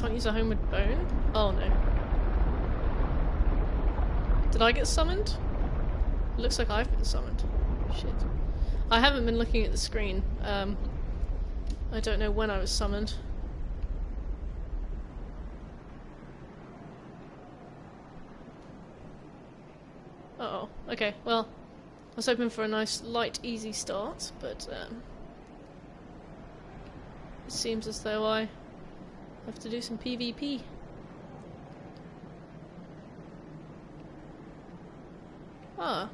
Can't use a homeward bone? Oh no. Did I get summoned? It looks like I've been summoned. Shit. I haven't been looking at the screen. I don't know when I was summoned. Uh-oh. Okay, well, I was hoping for a nice, light, easy start, but, it seems as though I have to do some PvP. Ah.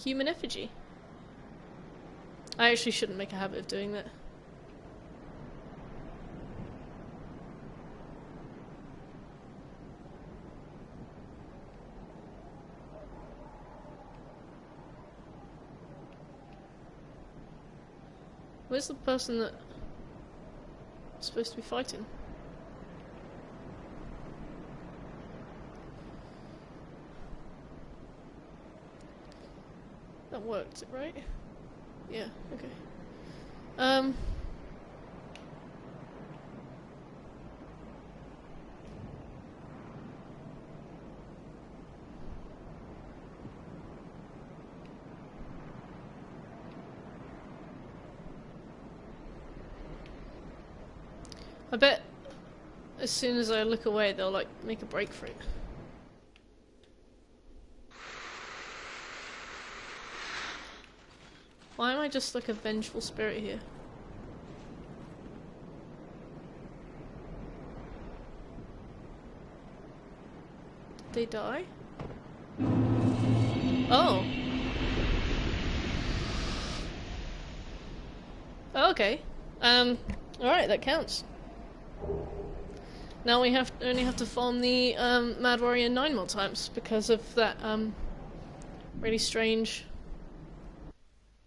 Human effigy. I actually shouldn't make a habit of doing that. Where's the person that I'm supposed to be fighting? That worked, right? Yeah, okay. I bet as soon as I look away, they'll like make a break for it. Why am I just like a vengeful spirit here? Did they die? Oh. Oh, okay. Alright, that counts. Now we only have to farm the Mad Warrior 9 more times because of that really strange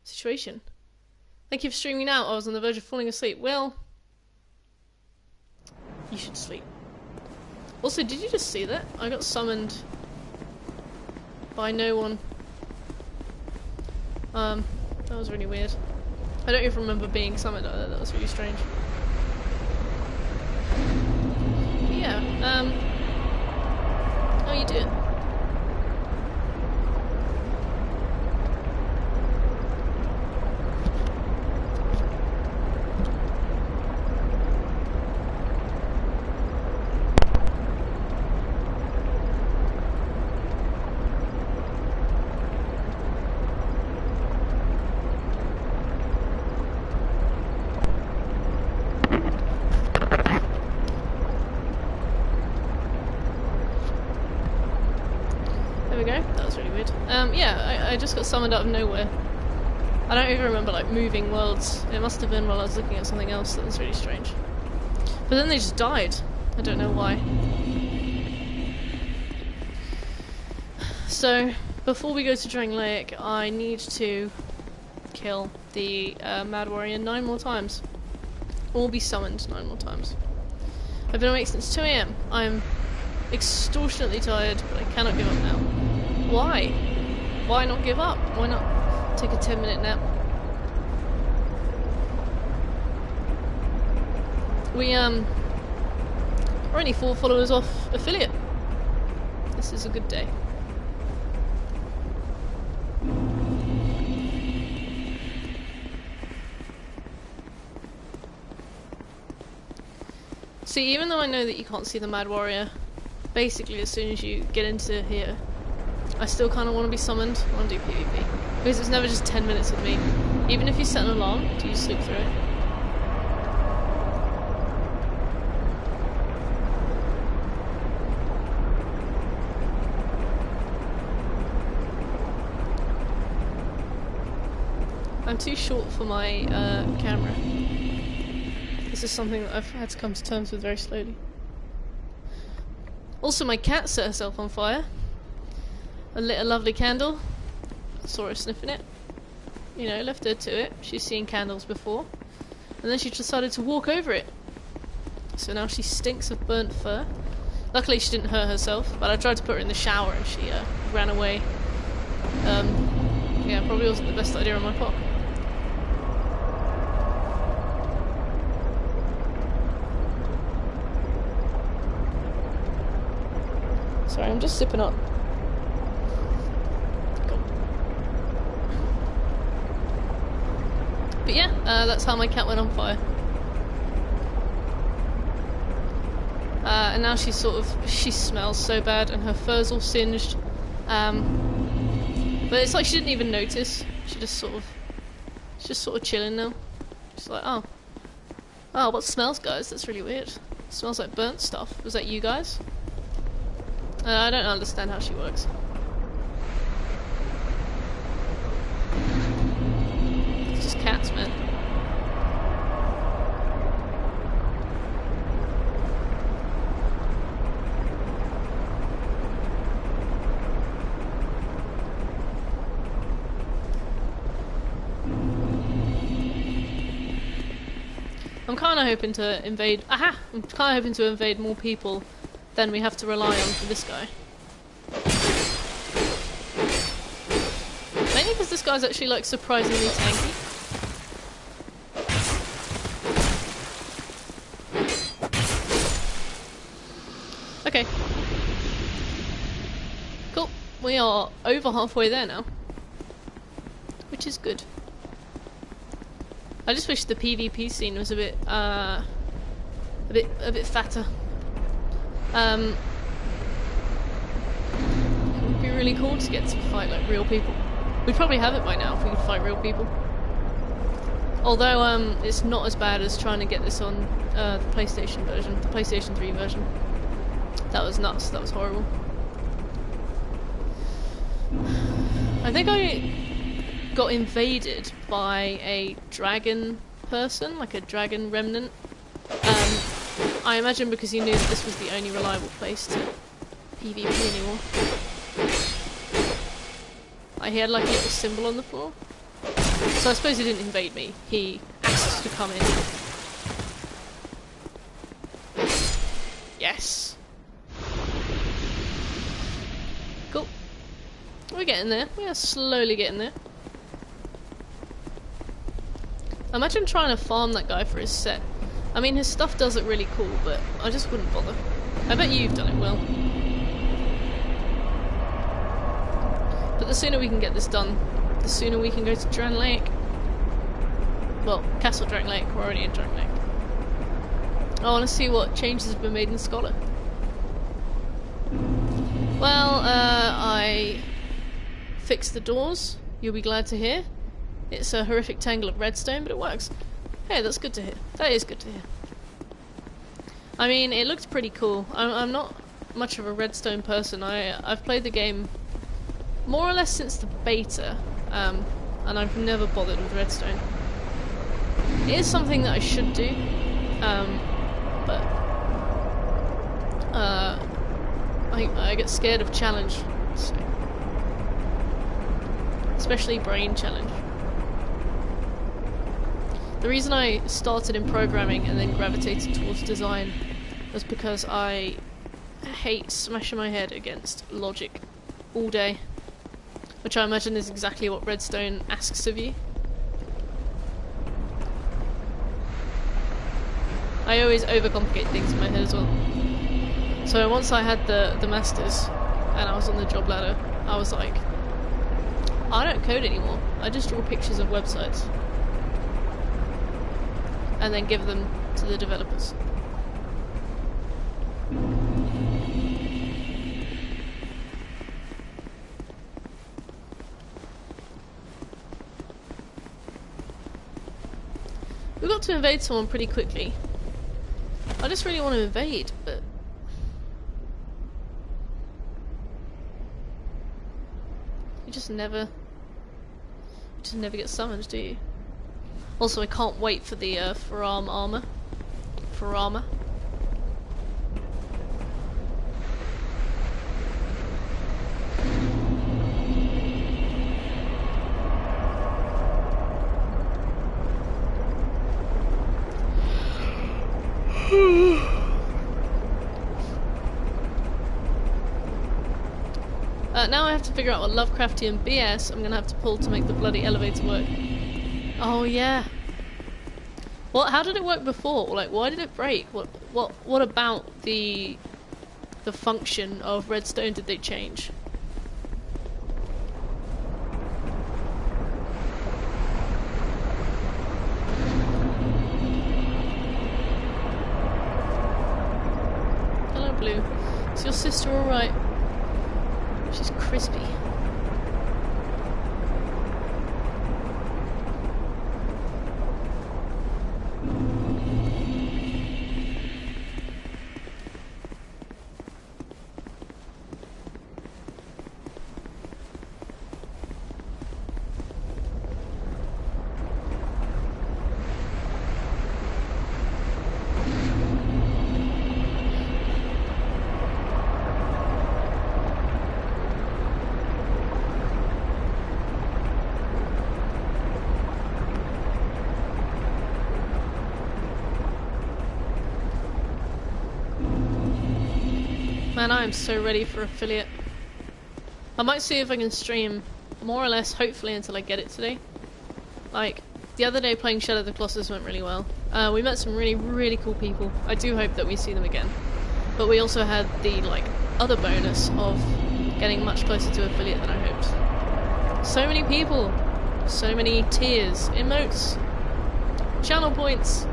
situation. Thank you for streaming out. I was on the verge of falling asleep. Well, you should sleep. Also, did you just see that? I got summoned by no one. That was really weird. I don't even remember being summoned either. That was really strange. But yeah, how you doing? Yeah, I just got summoned out of nowhere. I don't even remember like moving worlds. It must have been while I was looking at something else that was really strange. But then they just died. I don't know why. So, before we go to Drangleic, I need to kill the Mad Warrior 9 more times. Or be summoned 9 more times. I've been awake since 2 AM. I'm extortionately tired, but I cannot give up now. Why? Why not give up? Why not take a 10-minute nap? We're only 4 followers off affiliate. This is a good day. See, even though I know that you can't see the Mad Warrior, basically as soon as you get into here, I still kind of want to be summoned. I want to do PvP. Because it's never just 10 minutes with me. Even if you set an alarm, do you sleep through it? I'm too short for my camera. This is something that I've had to come to terms with very slowly. Also, my cat set herself on fire. I lit a lovely candle. Saw her sniffing it. You know, left her to it. She's seen candles before. And then she decided to walk over it. So now she stinks of burnt fur. Luckily she didn't hurt herself, but I tried to put her in the shower and she ran away. Yeah, probably wasn't the best idea on my part. Sorry, I'm just sipping up. Cool. But yeah, that's how my cat went on fire. And now she smells so bad and her fur's all singed. But it's like she didn't even notice. She's just sort of chilling now. She's like, oh, what smells, guys? That's really weird. It smells like burnt stuff. Was that you guys? I don't understand how she works. It's just cats, man. I'm kind of hoping to invade. Aha! I'm kind of hoping to invade more people than we have to rely on for this guy. Mainly because this guy's actually like surprisingly tanky. Okay. Cool. We are over halfway there now, which is good. I just wish the PvP scene was a bit fatter. It would be really cool to get to fight like real people. We'd probably have it by now if we could fight real people. Although it's not as bad as trying to get this on the PlayStation version, the PlayStation 3 version. That was nuts. That was horrible. I think I got invaded by a dragon person, like a dragon remnant. I imagine because he knew that this was the only reliable place to PvP anymore. He had like a little symbol on the floor. So I suppose he didn't invade me, he asked us to come in. Yes! Cool. We're getting there. We are slowly getting there. Imagine trying to farm that guy for his set. I mean, his stuff does look really cool, but I just wouldn't bother. I bet you've done it well. But the sooner we can get this done, the sooner we can go to Drangleic. Well, Castle Drangleic, we're already in Drangleic. I want to see what changes have been made in Scholar. Well, I fixed the doors, you'll be glad to hear. It's a horrific tangle of redstone, but it works. Hey, that's good to hear. That is good to hear. I mean, it looked pretty cool. I'm not much of a redstone person. I've played the game more or less since the beta, and I've never bothered with redstone. It is something that I should do, but I get scared of challenge, so. Especially brain challenge. The reason I started in programming and then gravitated towards design was because I hate smashing my head against logic all day, which I imagine is exactly what redstone asks of you. I always overcomplicate things in my head as well. So once I had the masters and I was on the job ladder, I was like, I don't code anymore. I just draw pictures of websites and then give them to the developers. We got to invade someone pretty quickly. I just really want to invade, but you just never get summoned, do you? Also, I can't wait for the forearm armor. Forearmor. Now I have to figure out what Lovecraftian BS I'm gonna have to pull to make the bloody elevator work. Oh yeah. How did it work before? Like, why did it break? What about the the function of redstone did they change? Hello, Blue. Is your sister alright? She's crispy. Man, I am so ready for affiliate. I might see if I can stream more or less, hopefully, until I get it today. Like, the other day playing Shadow of the Colossus went really well. We met some really, really cool people. I do hope that we see them again. But we also had the, like, other bonus of getting much closer to affiliate than I hoped. So many people. So many tiers. Emotes. Channel points.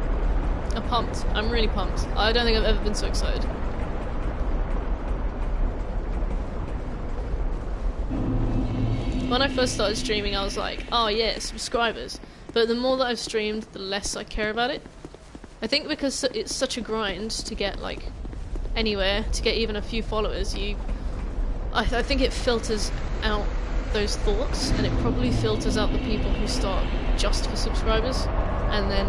I'm pumped. I'm really pumped. I don't think I've ever been so excited. When I first started streaming, I was like, oh yeah, subscribers. But the more that I've streamed, the less I care about it. I think because it's such a grind to get, like, anywhere, to get even a few followers, I think it filters out those thoughts, and it probably filters out the people who start just for subscribers. And then,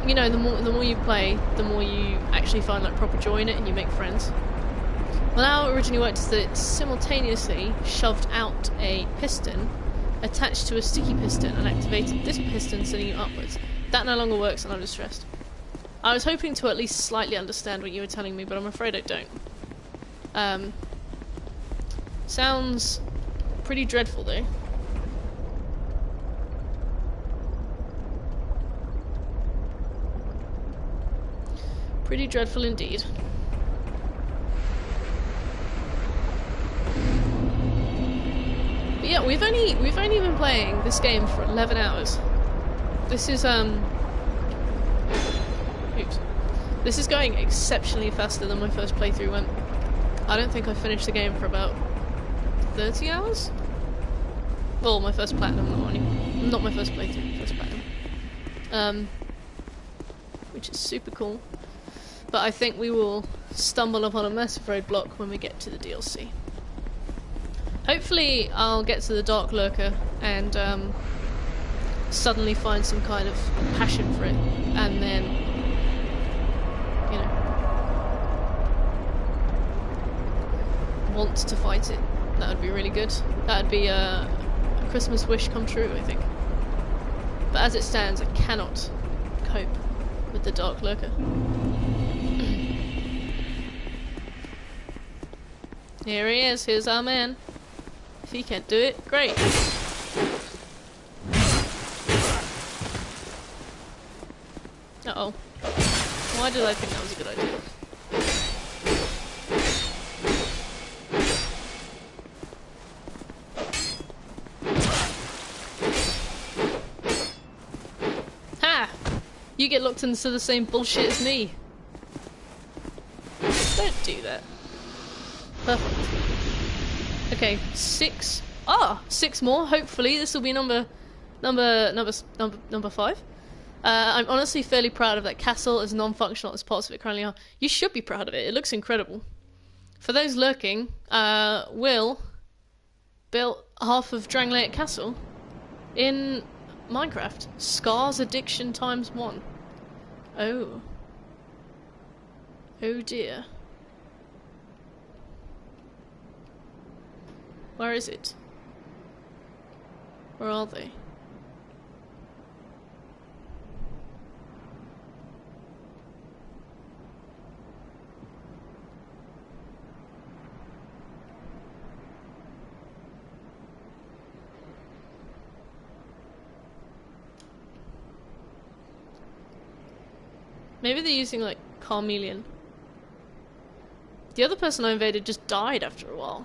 you know, the more you play, the more you actually find, like, proper joy in it, and you make friends. Well, how it originally worked is that it simultaneously shoved out a piston attached to a sticky piston and activated this piston sending you upwards. That no longer works and I'm distressed. I was hoping to at least slightly understand what you were telling me, but I'm afraid I don't. Sounds pretty dreadful though. Pretty dreadful indeed. But yeah, we've only been playing this game for 11 hours. This is oops. This is going exceptionally faster than my first playthrough went. I don't think I finished the game for about 30 hours? Well, my first platinum, not my first playthrough, first platinum. Which is super cool. But I think we will stumble upon a massive roadblock when we get to the DLC. Hopefully I'll get to the Dark Lurker and suddenly find some kind of passion for it, and then, you know, want to fight it. That would be really good. That would be a Christmas wish come true, I think. But as it stands, I cannot cope with the Dark Lurker. Here he is, here's our man. If he can't do it, great. Uh-oh. Why did I think that was a good idea? Ha! You get locked into the same bullshit as me. Don't do that. Perfect. Okay, 6. Ah, 6 more. Hopefully, this will be number 5. I'm honestly fairly proud of that castle, as non-functional as parts of it currently are. You should be proud of it. It looks incredible. For those lurking, Will built half of Drangleic Castle in Minecraft. Scars addiction ×1. Oh. Oh dear. Where is it? Where are they? Maybe they're using like Carmelian. The other person I invaded just died after a while.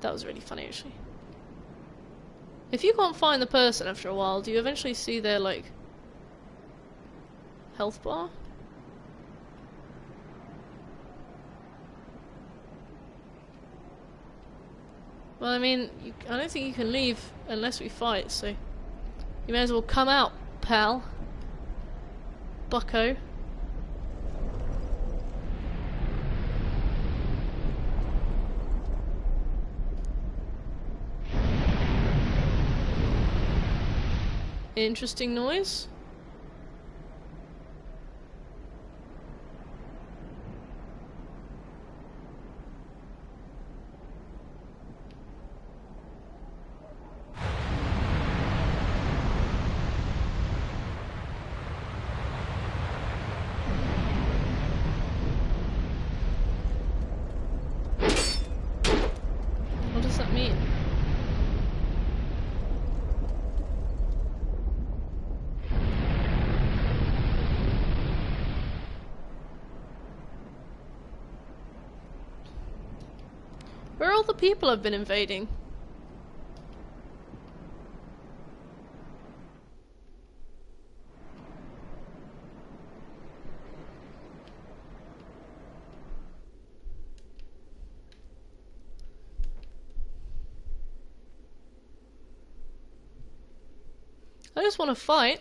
That was really funny, actually. If you can't find the person after a while, do you eventually see their, like, health bar? Well, I mean, I don't think you can leave unless we fight, so you may as well come out, pal. Bucko. Interesting noise. What does that mean? Where are all the people I've been invading? I just want to fight.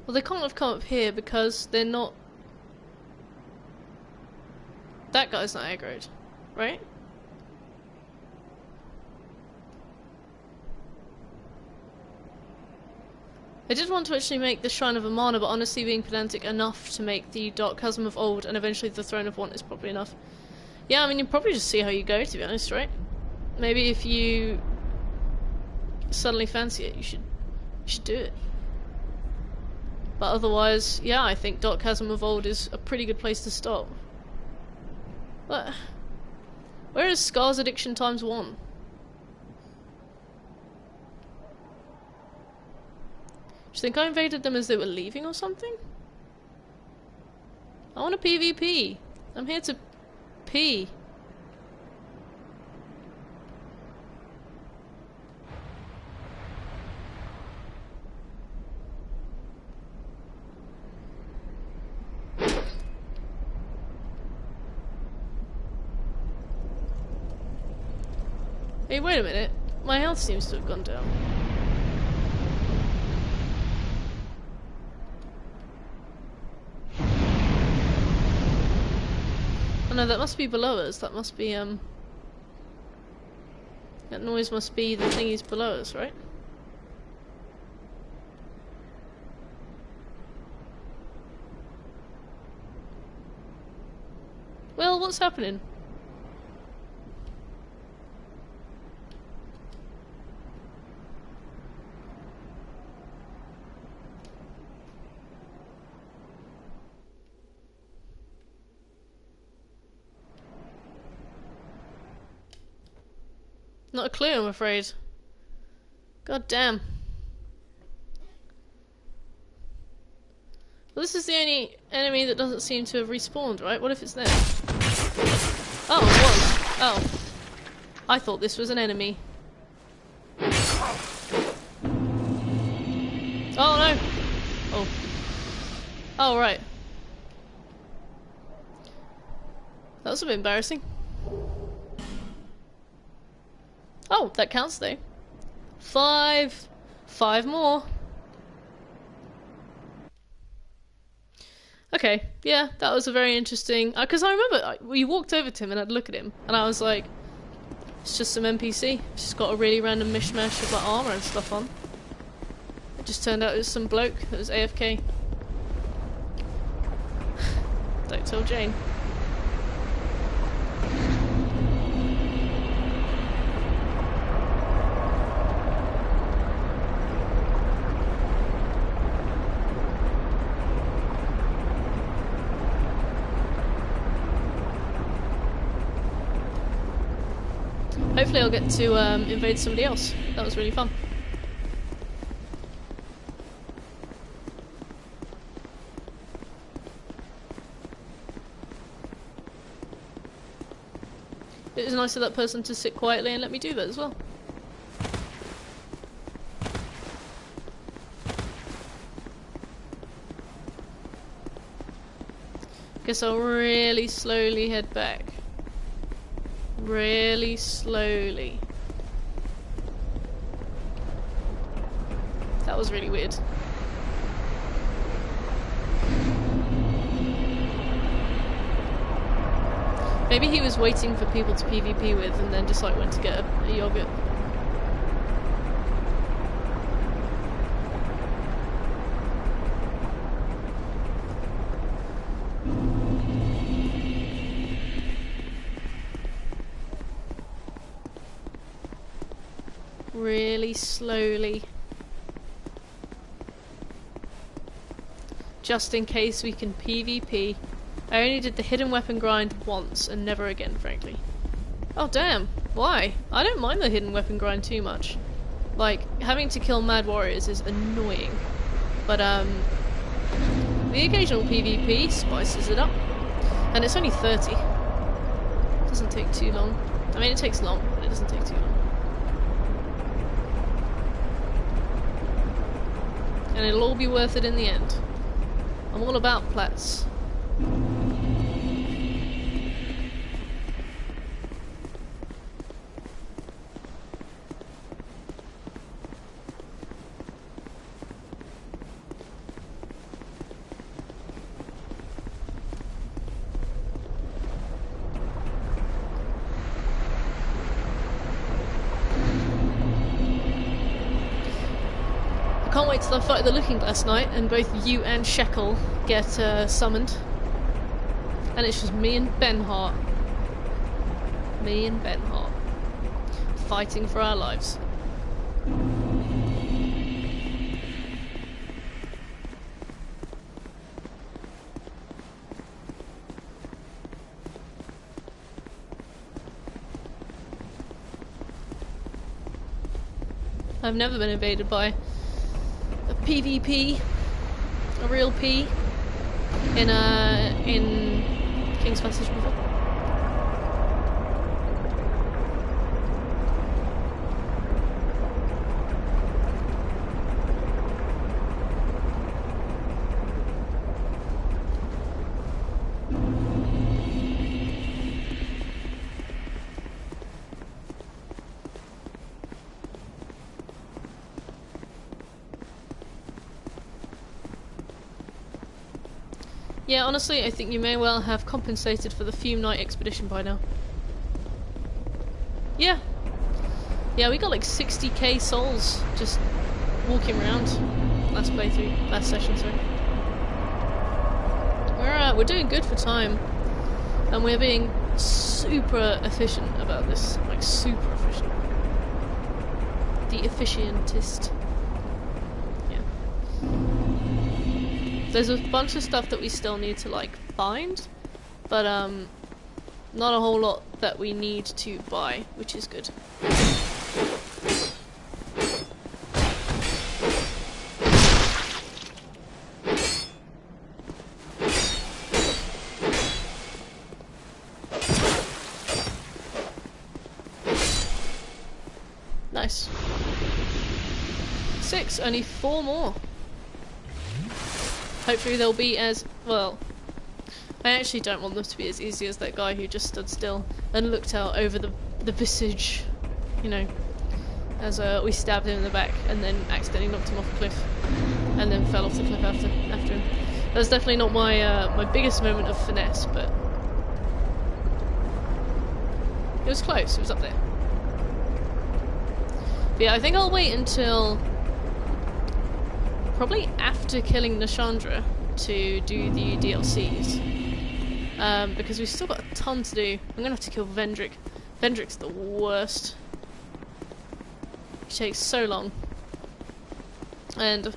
Well, they can't have come up here because they're not... That guy's not aggroed, right? I did want to actually make the Shrine of Amana, but honestly being pedantic enough to make the Dark Chasm of Old and eventually the Throne of Want is probably enough. Yeah, I mean, you probably just see how you go, to be honest, right? Maybe if you suddenly fancy it, you should do it. But otherwise, yeah, I think Dark Chasm of Old is a pretty good place to stop. But where is Scars Addiction times 1? Do you think I invaded them as they were leaving or something? I want a PvP. I'm here to pee. Hey, wait a minute. My health seems to have gone down. Oh no, that must be below us. That must be, that noise must be the thingies below us, right? Well, what's happening? Not a clue, I'm afraid. God damn. Well, this is the only enemy that doesn't seem to have respawned, right? What if it's them? Oh, it was. Oh. I thought this was an enemy. Oh, no. Oh. Oh, right. That was a bit embarrassing. Oh, that counts though. 5 more. Okay, yeah, that was a very interesting... Because I remember we walked over to him and I'd look at him and I was like, it's just some NPC. It's just got a really random mishmash of like armor and stuff on. It just turned out it was some bloke that was AFK. Don't tell Jane. Hopefully I'll get to invade somebody else. That was really fun. it was nice of that person to sit quietly and let me do that as well. Guess I'll really slowly head back. Really slowly. That was really weird. Maybe he was waiting for people to PvP with and then just like went to get a yogurt. Really slowly. Just in case we can PvP. I only did the hidden weapon grind once and never again, frankly. Oh damn, why? I don't mind the hidden weapon grind too much. Like, having to kill mad warriors is annoying. But the occasional PvP spices it up. And it's only 30. Doesn't take too long. I mean, it takes long, but it doesn't take too long. And it'll all be worth it in the end. I'm all about plats. I can't wait till I fight the Looking Glass Knight and both you and Shekel get summoned. And it's just me and Benhart. Me and Benhart. Fighting for our lives. I've never been invaded by a PvP, a real P, in King's Passage before. Yeah, honestly, I think you may well have compensated for the Fume Night expedition by now. Yeah. Yeah, we got like 60k souls just walking around. Last playthrough, last session, sorry. We're doing good for time. And we're being super efficient about this. Like, super efficient. The efficientist. There's a bunch of stuff that we still need to like find, but not a whole lot that we need to buy, which is good. Nice. 6, only 4 more. Hopefully they'll be as, well, I actually don't want them to be as easy as that guy who just stood still and looked out over the visage, you know, as we stabbed him in the back and then accidentally knocked him off a cliff and then fell off the cliff after him. That was definitely not my my biggest moment of finesse, but it was close, it was up there. But yeah, I think I'll wait until probably after killing Nashandra to do the DLCs, because we've still got a ton to do. I'm gonna have to kill Vendrick. Vendrick's the worst. It takes so long. And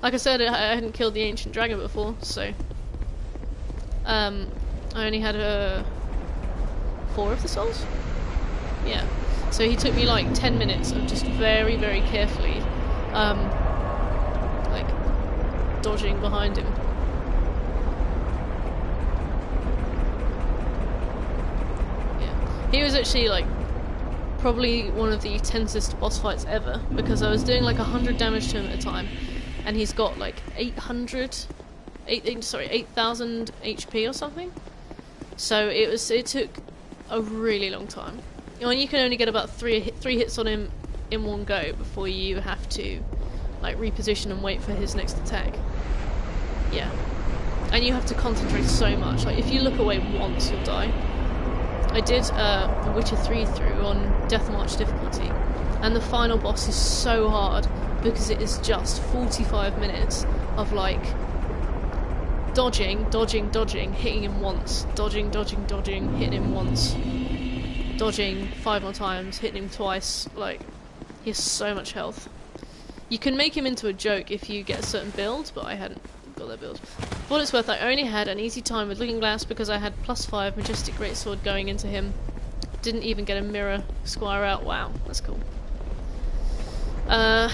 like I said, I hadn't killed the ancient dragon before, so I only had 4 of the souls? Yeah. So he took me like 10 minutes of just very, very carefully dodging behind him. Yeah. He was actually like probably one of the tensest boss fights ever, because I was doing like 100 damage to him at a time, and he's got like 8,000 HP or something. So it took a really long time. And you can only get about three hits on him in one go before you have to like reposition and wait for his next attack. Yeah. And you have to concentrate so much. Like, if you look away once, you'll die. I did The Witcher 3 through on Death March difficulty, and the final boss is so hard because it is just 45 minutes of like dodging, hitting him once, dodging, hitting him once, dodging 5 more times, hitting him twice. Like, he has so much health. You can make him into a joke if you get a certain build, but I hadn't got that build. For what it's worth, I only had an easy time with Looking Glass because I had +5 Majestic Greatsword going into him. Didn't even get a mirror squire out. Wow, that's cool. I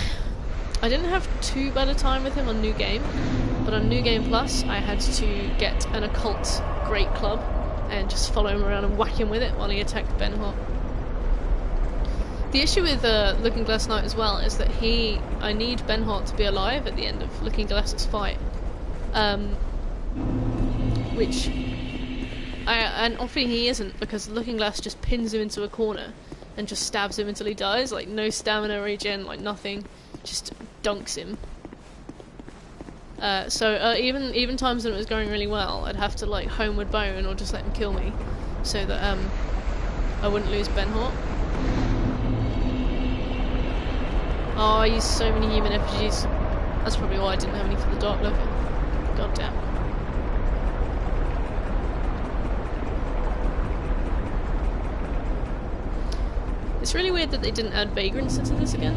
didn't have too bad a time with him on New Game, but on New Game Plus I had to get an occult great club and just follow him around and whack him with it while he attacked Ben-Hot. The issue with Looking Glass Knight as well is that I need Ben-Hot to be alive at the end of Looking Glass's fight. And often he isn't, because Looking Glass just pins him into a corner and just stabs him until he dies. Like, no stamina regen, like nothing, just dunks him. So even times when it was going really well, I'd have to like homeward bone or just let him kill me, so that I wouldn't lose Ben-Hot. Oh, I used so many human effigies. That's probably why I didn't have any for the Dark Level. God damn. It's really weird that they didn't add vagrants into this again.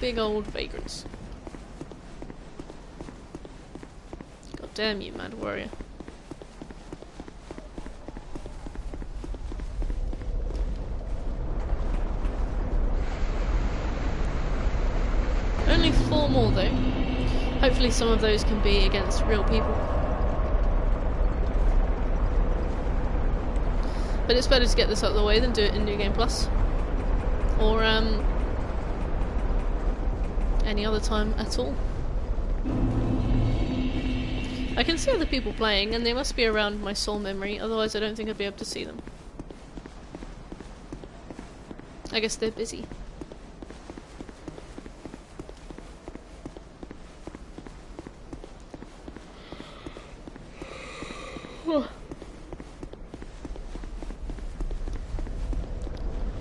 Big old vagrants. God damn you, Mad Warrior. Only 4 more though. Hopefully some of those can be against real people. But it's better to get this out of the way than do it in New Game Plus. Or any other time at all. I can see other people playing, and they must be around my soul memory, otherwise I don't think I'd be able to see them. I guess they're busy.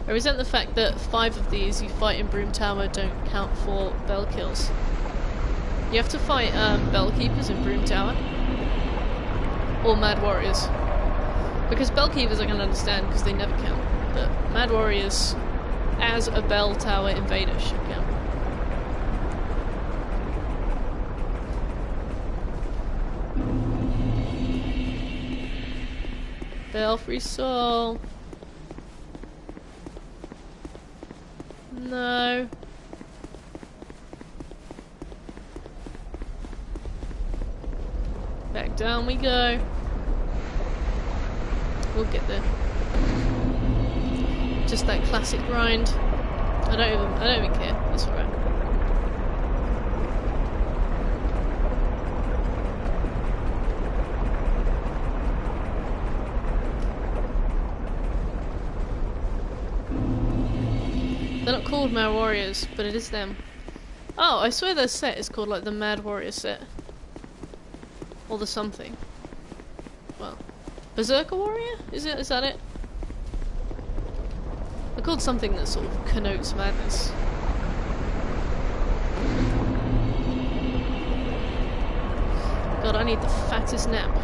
I resent the fact that 5 of these you fight in Broom Tower don't count for bell kills. You have to fight bell keepers in Broom Tower, or Mad Warriors. Because bell keepers I can understand because they never count, but Mad Warriors as a bell tower invader should count. Belfry Soul. No. Back down we go. We'll get there. Just that classic grind. I don't even care. That's alright. They're not called Mad Warriors, but it is them. Oh, I swear their set is called like the Mad Warrior set. Or the something. Well, Berserker Warrior? Is that it? They're called something that sort of connotes madness. God, I need the fattest nap.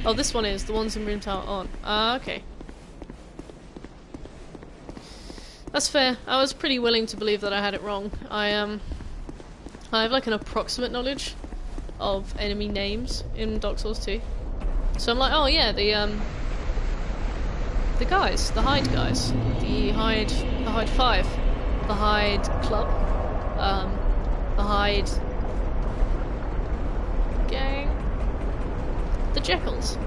Oh, this one is. The ones in Room Tower aren't. Ah, okay. That's fair. I was pretty willing to believe that I had it wrong. I have like an approximate knowledge of enemy names in Dark Souls 2. So I'm like, oh yeah, the guys, the Hyde guys, the Hyde 5, the Hyde Club, the Hyde Gang, the Jekylls.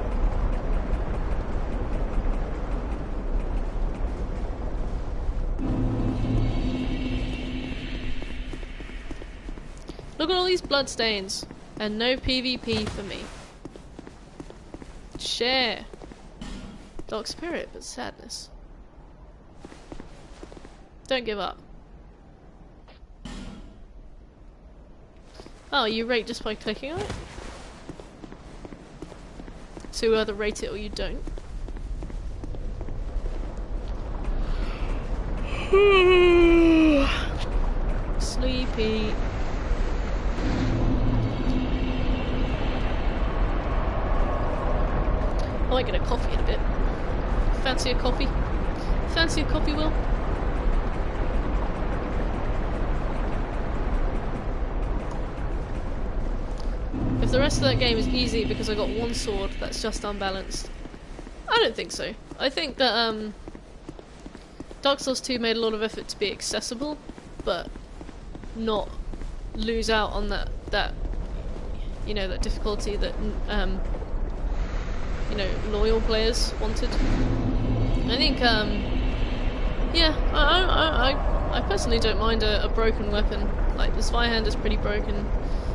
Look at all these bloodstains, and no PvP for me. Share. Dark spirit, but sadness. Don't give up. Oh, you rate just by clicking on it? So you either rate it or you don't. Sleepy. I might get a coffee in a bit. Fancy a coffee? Fancy a coffee, Will? If the rest of that game is easy because I got one sword that's just unbalanced, I don't think so. I think that Dark Souls 2 made a lot of effort to be accessible, but not lose out on that you know, that difficulty that you know, loyal players wanted. I think yeah, I personally don't mind a broken weapon. Like the Zweihander is pretty broken.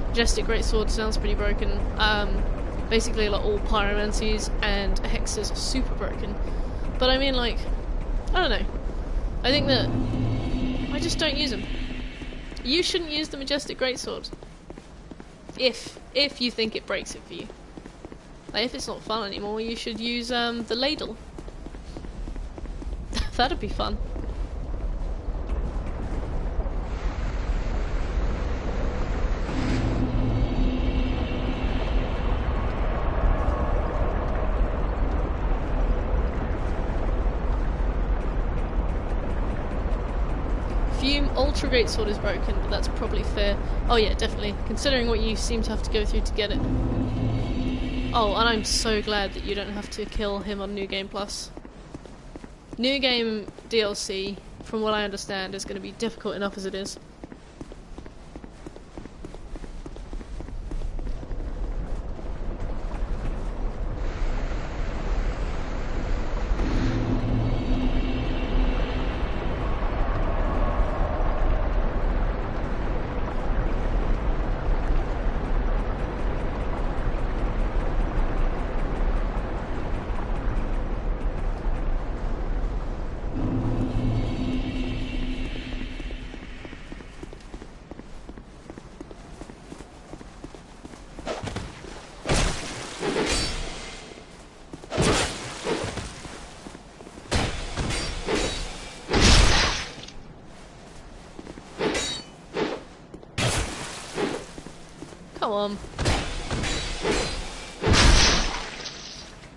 Majestic Greatsword sounds pretty broken. Basically, like all pyromancies and hexes are super broken. But I mean, like, I don't know. I think that I just don't use them. You shouldn't use the Majestic Greatsword if you think it breaks it for you. Like, if it's not fun anymore, you should use the ladle. That'd be fun. Fume Ultra Greatsword is broken, but that's probably fair. Oh yeah, definitely. Considering what you seem to have to go through to get it. Oh, and I'm so glad that you don't have to kill him on New Game Plus. New Game DLC, from what I understand, is going to be difficult enough as it is. Come on.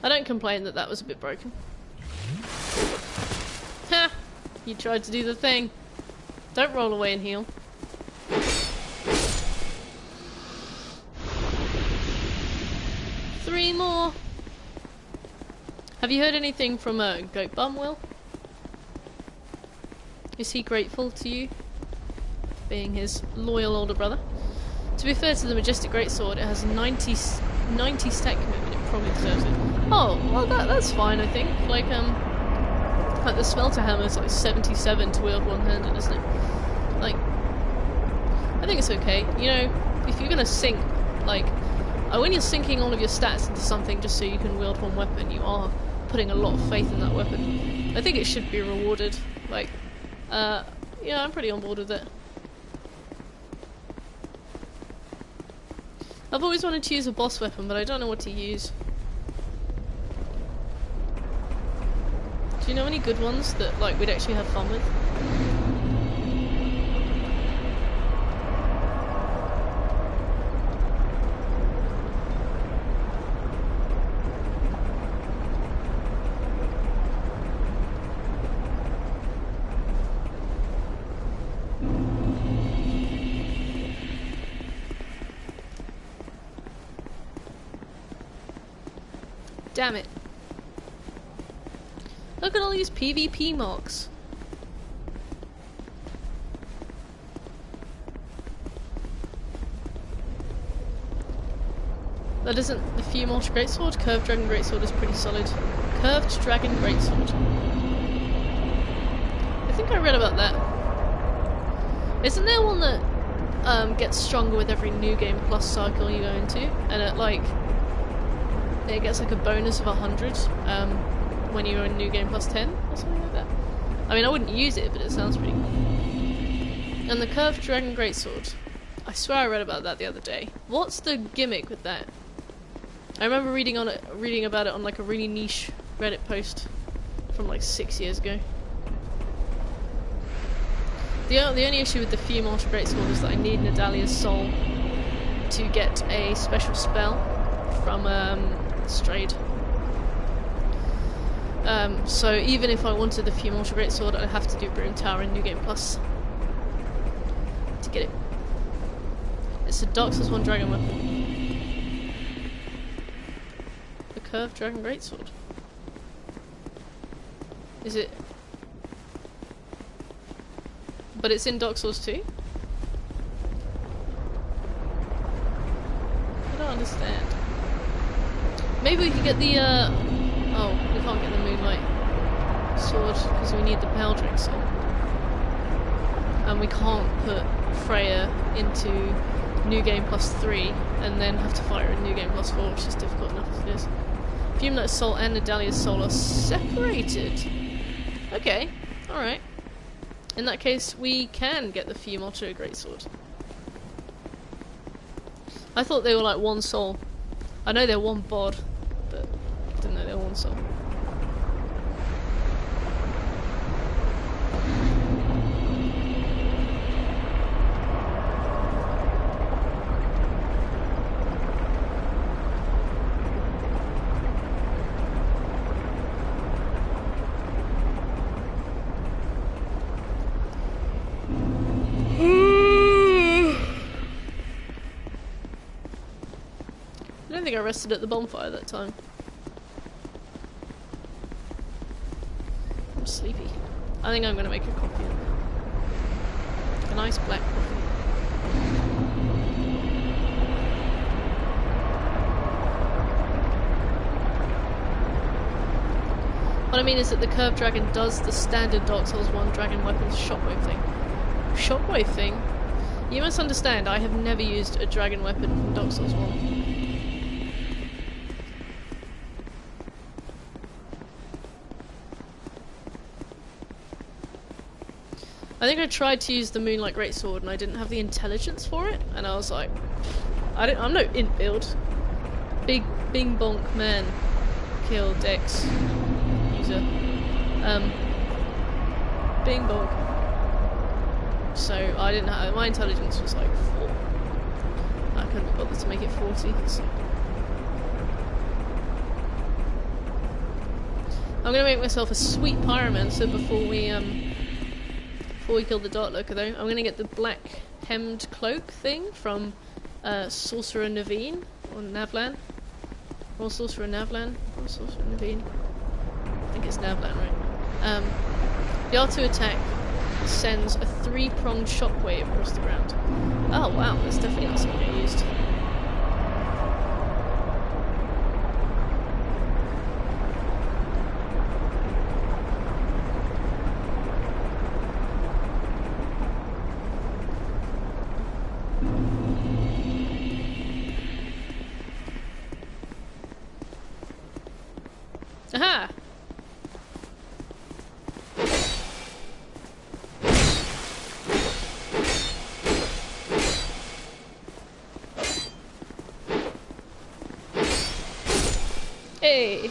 I don't complain that that was a bit broken. Ha! You tried to do the thing. Don't roll away and heal. Three more. Have you heard anything from Goat Bum, Will? Is he grateful to you, being his loyal older brother? To be fair to the Majestic Greatsword, it has 90 stat commitment, it probably deserves it. Oh, well that's fine, I think. Like the Smelter Hammer is like 77 to wield one-handed, isn't it? Like, I think it's okay. You know, if you're gonna sink, like, when you're sinking all of your stats into something just so you can wield one weapon, you are putting a lot of faith in that weapon. I think it should be rewarded. Like, yeah, I'm pretty on board with it. I've always wanted to use a boss weapon, but I don't know what to use. Do you know any good ones that, like, we'd actually have fun with? Damn it. Look at all these PvP mocks. That isn't the Fume Ultra Greatsword. Curved Dragon Greatsword is pretty solid. Curved Dragon Greatsword. I think I read about that. Isn't there one that gets stronger with every New Game Plus cycle you go into? And it gets like a bonus of 100 when you're in New Game Plus 10 or something like that. I mean, I wouldn't use it, but it sounds pretty cool. And the Curved Dragon Greatsword. I swear I read about that the other day. What's the gimmick with that? I remember reading about it on like a really niche Reddit post from like 6 years ago. The only issue with the Fume Ultra Greatsword is that I need Nadalia's Soul to get a special spell from Strayed. So even if I wanted the Fume Ultra Greatsword, I'd have to do Broom Tower in New Game Plus to get it. It's a Dark Souls 1 dragon weapon. The Curved Dragon Greatsword. Is it? But it's in Dark Souls 2? I don't understand. Maybe we could get the, oh, we can't get the Moonlight Sword because we need the Powdering Soul. And we can't put Freya into New Game Plus 3 and then have to fight her in New Game Plus 4, which is difficult enough as it is. Fume Knight's Soul and Nadalia's Soul are separated. Okay, alright. In that case, we can get the Fume Ultra Greatsword. I thought they were like one soul. I know they're one bod, but I didn't know they were one soul. I don't think I rested at the bonfire that time. I'm sleepy. I think I'm gonna make a coffee. A nice black coffee. What I mean is that the Curved Dragon does the standard Dark Souls 1 dragon weapon's shockwave thing. Shockwave thing? You must understand, I have never used a dragon weapon from Dark Souls 1. I think I tried to use the Moonlight Greatsword and I didn't have the intelligence for it, and I was like, I'm no int build. Big bing bonk man kill Dex user. Bing bonk. So I didn't have, my intelligence was like 4. I couldn't bother to make it 40. So. I'm gonna make myself a sweet pyromancer before we kill the Dark Lurker though. I'm gonna get the black hemmed cloak thing from Sorcerer Naveen, or Navlan. Or Sorcerer Navlan, or Sorcerer Naveen. I think it's Navlan, right? The R2 attack sends a 3-pronged shockwave across the ground. Oh wow, that's definitely not something I used. Aha! Hey!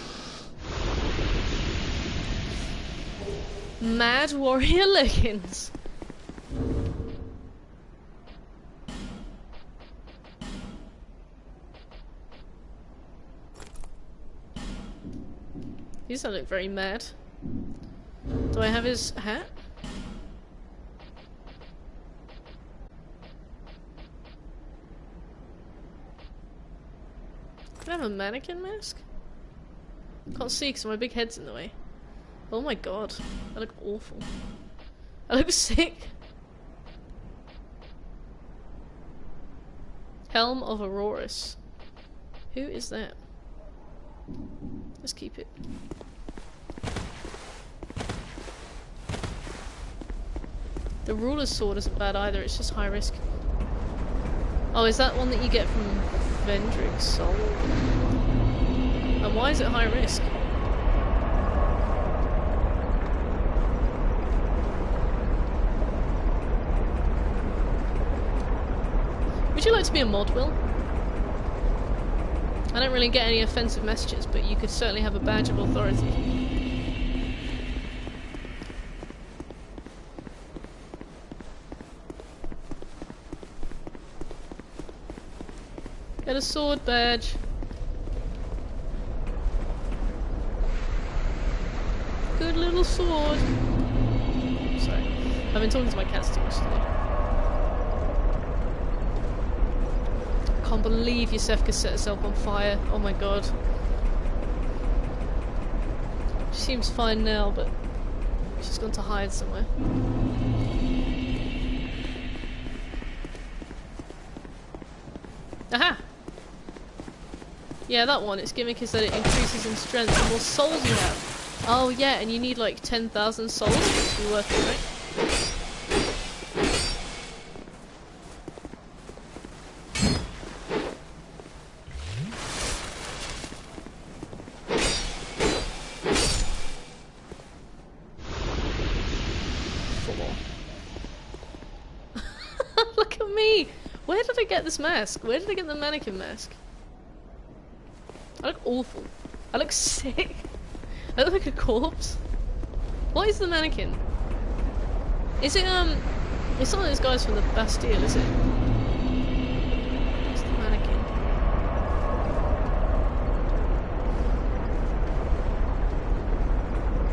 Mad Warrior Leggings. He doesn't look very mad. Do I have his hat? Can I have a mannequin mask? Can't see because my big head's in the way. Oh my god. I look awful. I look sick. Helm of Aurorus. Who is that? Let's keep it. The ruler's sword isn't bad either, it's just high risk. Oh, is that one that you get from Vendrick's soul? And why is it high risk? Would you like to be a mod, Will? I don't really get any offensive messages, but you could certainly have a badge of authority. Get a sword badge. Good little sword. Sorry, I've been talking to my cats too much today. I can't believe Yusef could set herself on fire. Oh my god. She seems fine now, but she's gone to hide somewhere. Aha! Yeah, that one. Its gimmick is that it increases in strength the more souls you have. Oh yeah, and you need like 10,000 souls for it to be worth it, right? Look at me! Where did I get this mask? Where did I get the mannequin mask? I look awful. I look sick. I look like a corpse. What is the mannequin? Is it, it's not those guys from the Bastille, is it? What's the mannequin?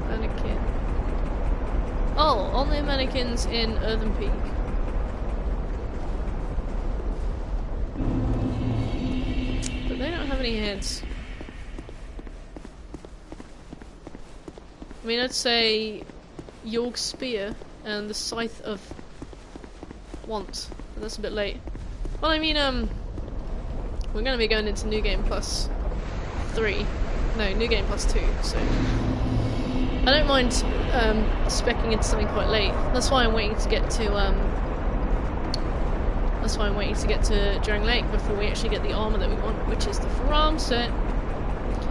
Mannequin. Oh, aren't there mannequins in Earthen Peak? But they don't have any heads. I mean, I'd say York's Spear and the Scythe of Want, but that's a bit late. Well, I mean, we're going to be going into New Game Plus 3. No, New Game Plus 2, so I don't mind speccing into something quite late. That's why I'm waiting to get to Drangleic before we actually get the armor that we want, which is the Faram set.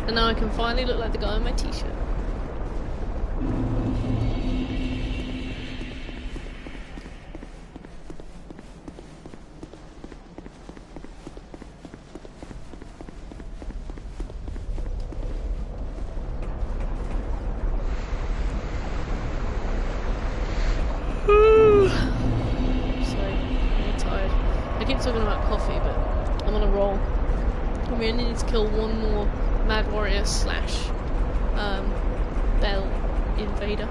And now I can finally look like the guy on my t-shirt. Talking about coffee, but I'm on a roll. And we only need to kill one more Mad Warrior slash Bell Invader.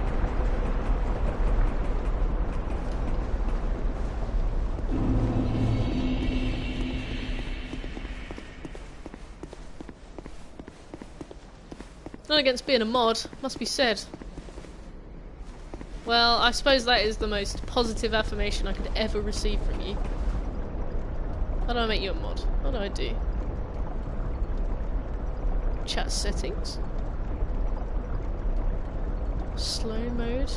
Not against being a mod, must be said. Well, I suppose that is the most positive affirmation I could ever receive from you. How do I make you a mod? What do I do? Chat settings. Slow mode.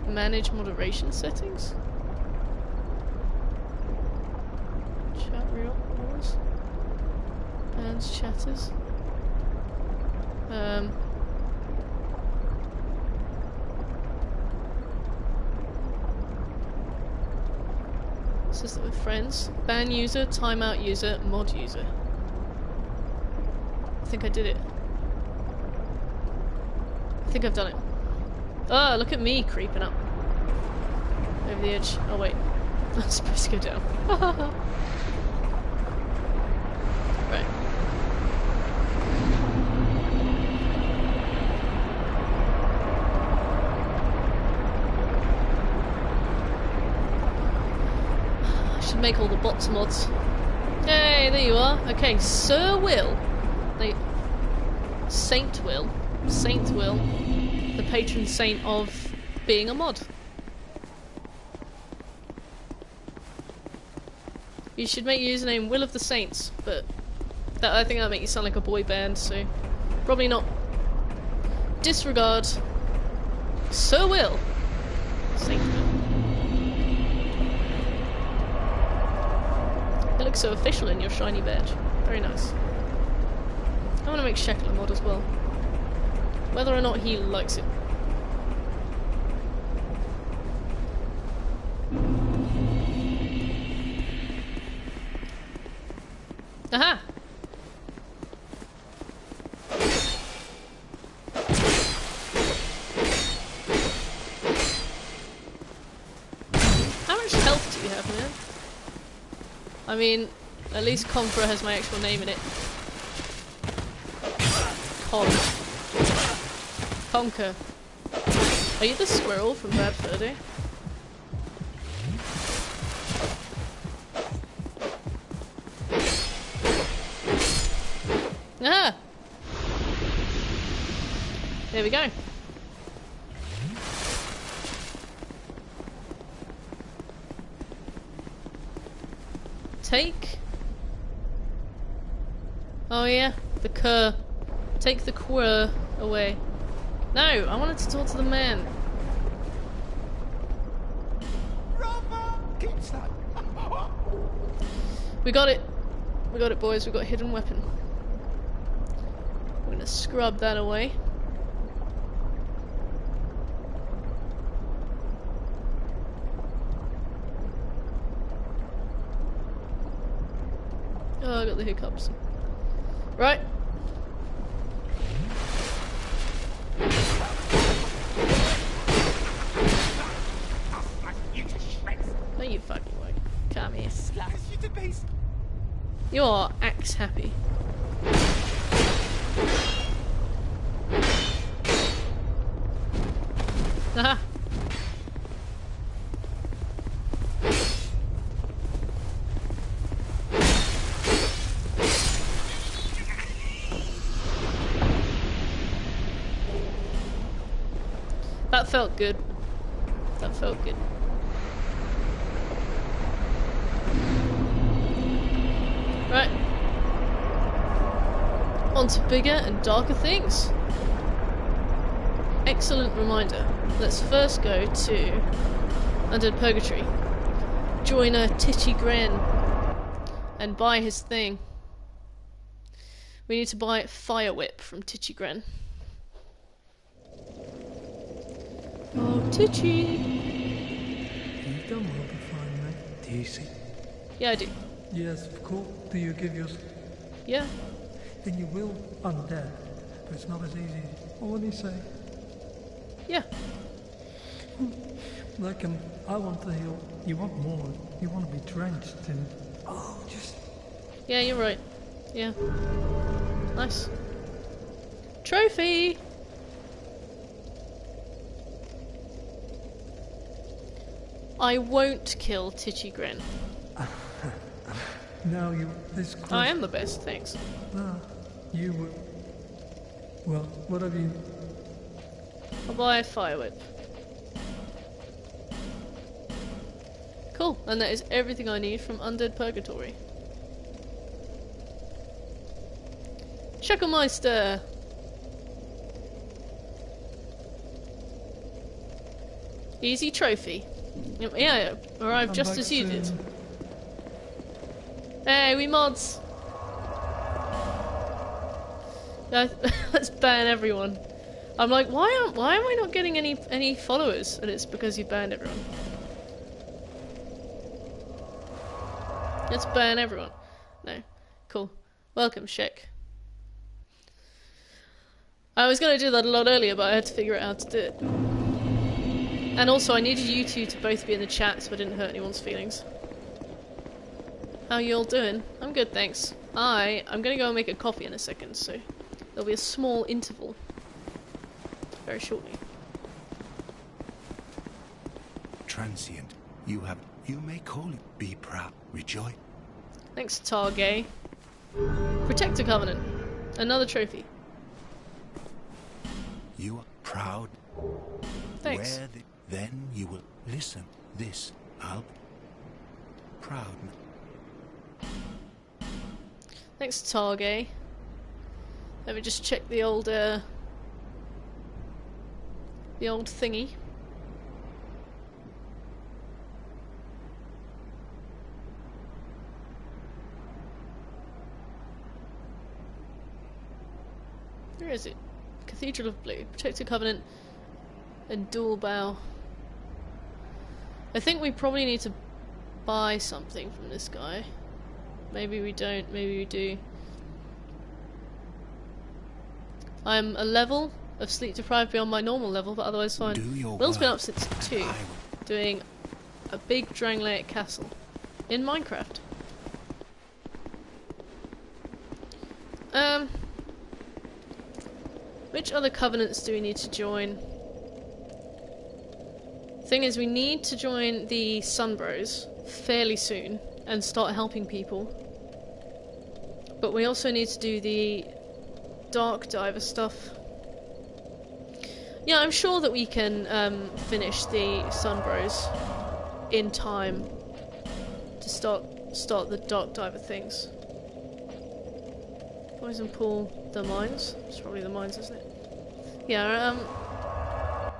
Manage moderation settings. Chat rewards. Bands chatters. System with friends. Ban user, timeout user, mod user. I think I did it. I think I've done it. Oh, look at me creeping up. Over the edge. Oh wait. I'm supposed to go down. Right. Make all the bots mods. Hey, there you are. Okay, Sir Will. Saint Will. the patron saint of being a mod. You should make your username Will of the Saints, but I think that'll make you sound like a boy band, so probably not. Disregard Sir Will. Saint Will. It looks so official in your shiny badge. Very nice. I want to make Shekel a mod as well. Whether or not he likes it. Aha! How much health do you have, man? I mean, at least Conqueror has my actual name in it. Conquer. Are you the squirrel from Bad Fur Day? Ah! There we go. Take. Oh yeah, the cur. Take the quer away. No, I wanted to talk to the man. We got it. We got it, boys. We got a hidden weapon. We're gonna scrub that away. Oh, I got the hiccups. Right. No, you fucking won't. Come here. You're axe happy. Aha! That felt good. That felt good. Right. On to bigger and darker things. Excellent reminder. Let's first go to Under Purgatory. Join a Titchy Gren and buy his thing. We need to buy Fire Whip from Titchy Gren. Oh, Titchy! You've done well to find me. Do you see? Yeah, I do. Yes, of course. Do you give yours? Yeah. Then you will undead, but it's not as easy. What do you say? Yeah. Like, I want to heal. You want more. You want to be drenched in... Oh, just... Yeah, you're right. Yeah. Nice. Trophy! I won't kill Titchy Gren. Now you... This quest... I am the best, thanks. You will... Well, what have you... I'll buy a Fire Whip. Cool, and that is everything I need from Undead Purgatory. Shekelmeister! Easy trophy. Yeah, arrived just as you did. Hey, we mods! Let's ban everyone. I'm like, why am I not getting any followers? And it's because you banned everyone. Let's ban everyone. No. Cool. Welcome, Shek. I was going to do that a lot earlier, but I had to figure out how to do it. And also, I needed you two to both be in the chat so I didn't hurt anyone's feelings. How you all doing? I'm good, thanks. I'm going to go and make a coffee in a second, so there'll be a small interval. Very shortly. Transient. You may call it be proud, rejoice. Thanks, Targay. Protector Covenant. Another trophy. You are proud Thanks. Then you will listen. This, I'll proud. Thanks, Target. Let me just check the old thingy. Where is it? Cathedral of Blue. Protected Covenant and Dual Bow. I think we probably need to buy something from this guy. Maybe we don't, maybe we do. I'm a level of sleep deprived beyond my normal level, but otherwise fine. Will's been up since 2, doing a big Drangleic castle in Minecraft. Which other covenants do we need to join? Thing is, we need to join the Sunbros fairly soon and start helping people. But we also need to do the Dark Diver stuff. Yeah, I'm sure that we can finish the Sunbros in time to start the Dark Diver things. Poison Pool, the mines. It's probably the mines, isn't it? Yeah,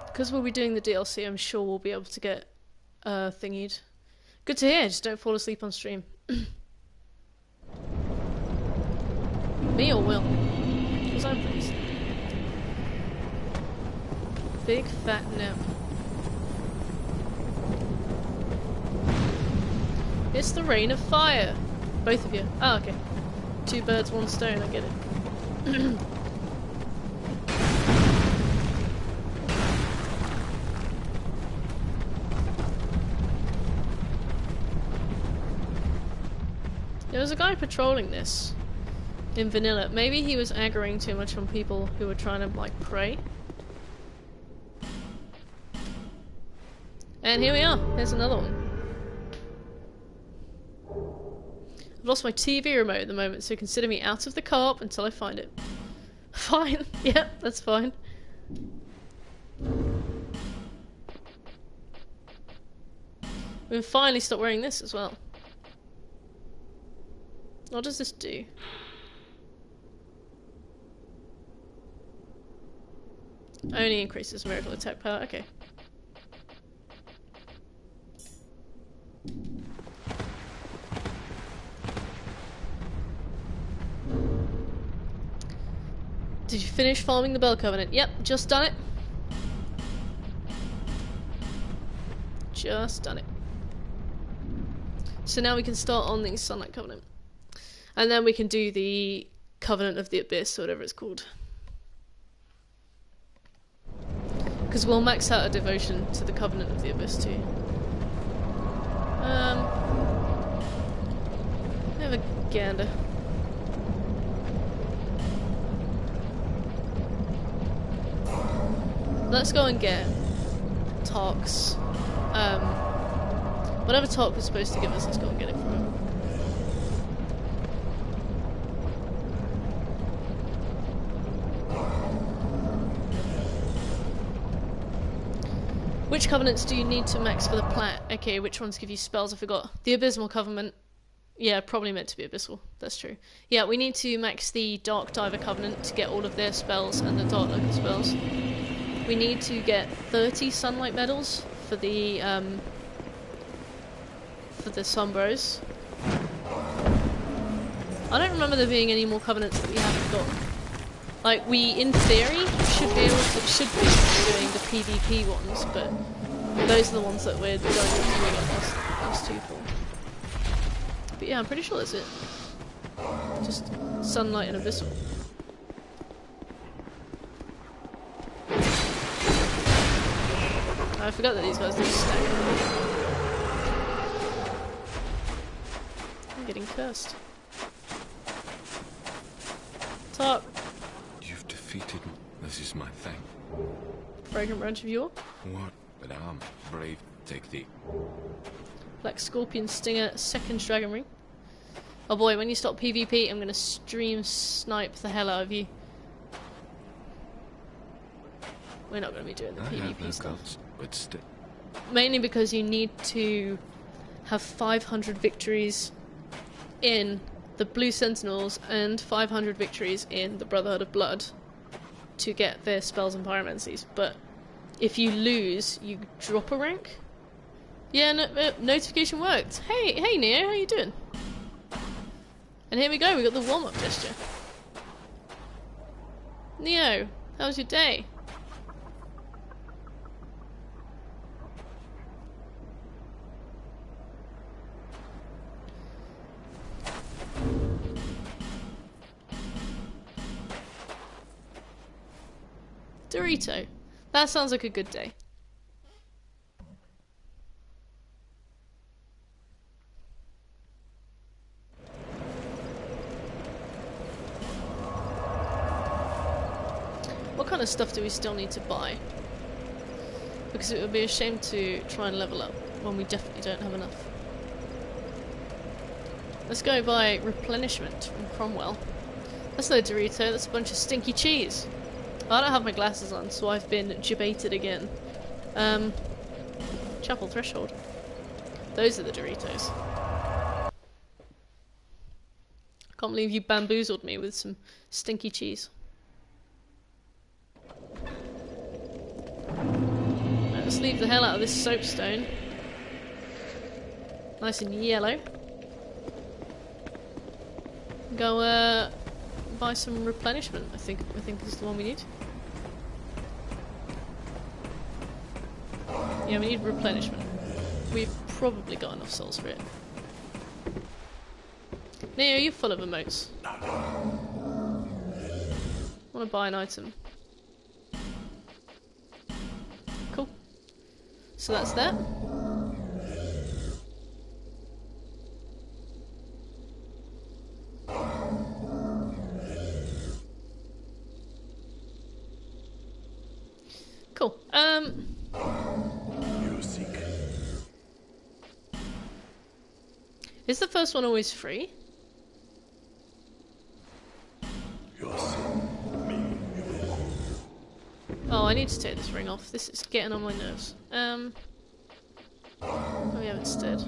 because we'll be doing the DLC, I'm sure we'll be able to get thingied. Good to hear, just don't fall asleep on stream. Me or Will? Because I'm pretty sleepy. Big fat nap. It's the rain of fire! Both of you. Oh, okay. 2 birds, 1 stone, I get it. There was a guy patrolling this in vanilla. Maybe he was aggroing too much on people who were trying to, like, pray. And here we are. There's another one. I've lost my TV remote at the moment, so consider me out of the co-op until I find it. Fine. Yep, that's fine. We can finally stop wearing this as well. What does this do? Only increases miracle attack power. Okay. Did you finish farming the Bell Covenant? Yep, just done it. Just done it. So now we can start on the Sunlight Covenant. And then we can do the Covenant of the Abyss, or whatever it's called. Because we'll max out a devotion to the Covenant of the Abyss too. Have a gander. Let's go and get Tark's, whatever Tark was supposed to give us, let's go and get it from him. Which covenants do you need to max for the plat? Okay, which ones give you spells? I forgot. The Abysmal Covenant. Yeah, probably meant to be Abyssal. That's true. Yeah, we need to max the Dark Diver Covenant to get all of their spells and the Dark Lurker spells. We need to get 30 Sunlight medals for the Sunbros. I don't remember there being any more covenants that we haven't got. Like, we, in theory, should be doing the PvP ones, but those are the ones that we're going to be doing us 2 for. But yeah, I'm pretty sure that's it. Just Sunlight and Abyssal. I forgot that these guys don't stack. I'm getting cursed. Top. You've defeated me. This is my thank. Fragrant branch of yore. What? But I'm brave. Take thee. Black Scorpion Stinger, 2nd Dragon Ring. Oh boy, when you stop PvP, I'm gonna stream snipe the hell out of you. we're not going to be doing the I have no PvP stuff. gods, but still. Mainly because you need to have 500 victories in the Blue Sentinels and 500 victories in the Brotherhood of Blood to get their spells and pyromancies. But if you lose, you drop a rank. Yeah, notification worked. Hey Neo, how you doing? And here we go, we got the warm-up gesture. Neo, how was your day? Dorito. That sounds like a good day. What kind of stuff do we still need to buy? Because it would be a shame to try and level up when we definitely don't have enough. Let's go buy replenishment from Cromwell. That's no Dorito, that's a bunch of stinky cheese. I don't have my glasses on, so I've been debated again. Chapel Threshold. Those are the Doritos. Can't believe you bamboozled me with some stinky cheese. Right, let's leave the hell out of this soapstone. Nice and yellow. Go buy some replenishment. I think is the one we need. Yeah, we need replenishment. We've probably got enough souls for it. Neo, you're full of emotes. Want to buy an item? Cool. So that's that. Cool. Is the first one always free? Oh, I need to take this ring off. This is getting on my nerves. What do we have instead?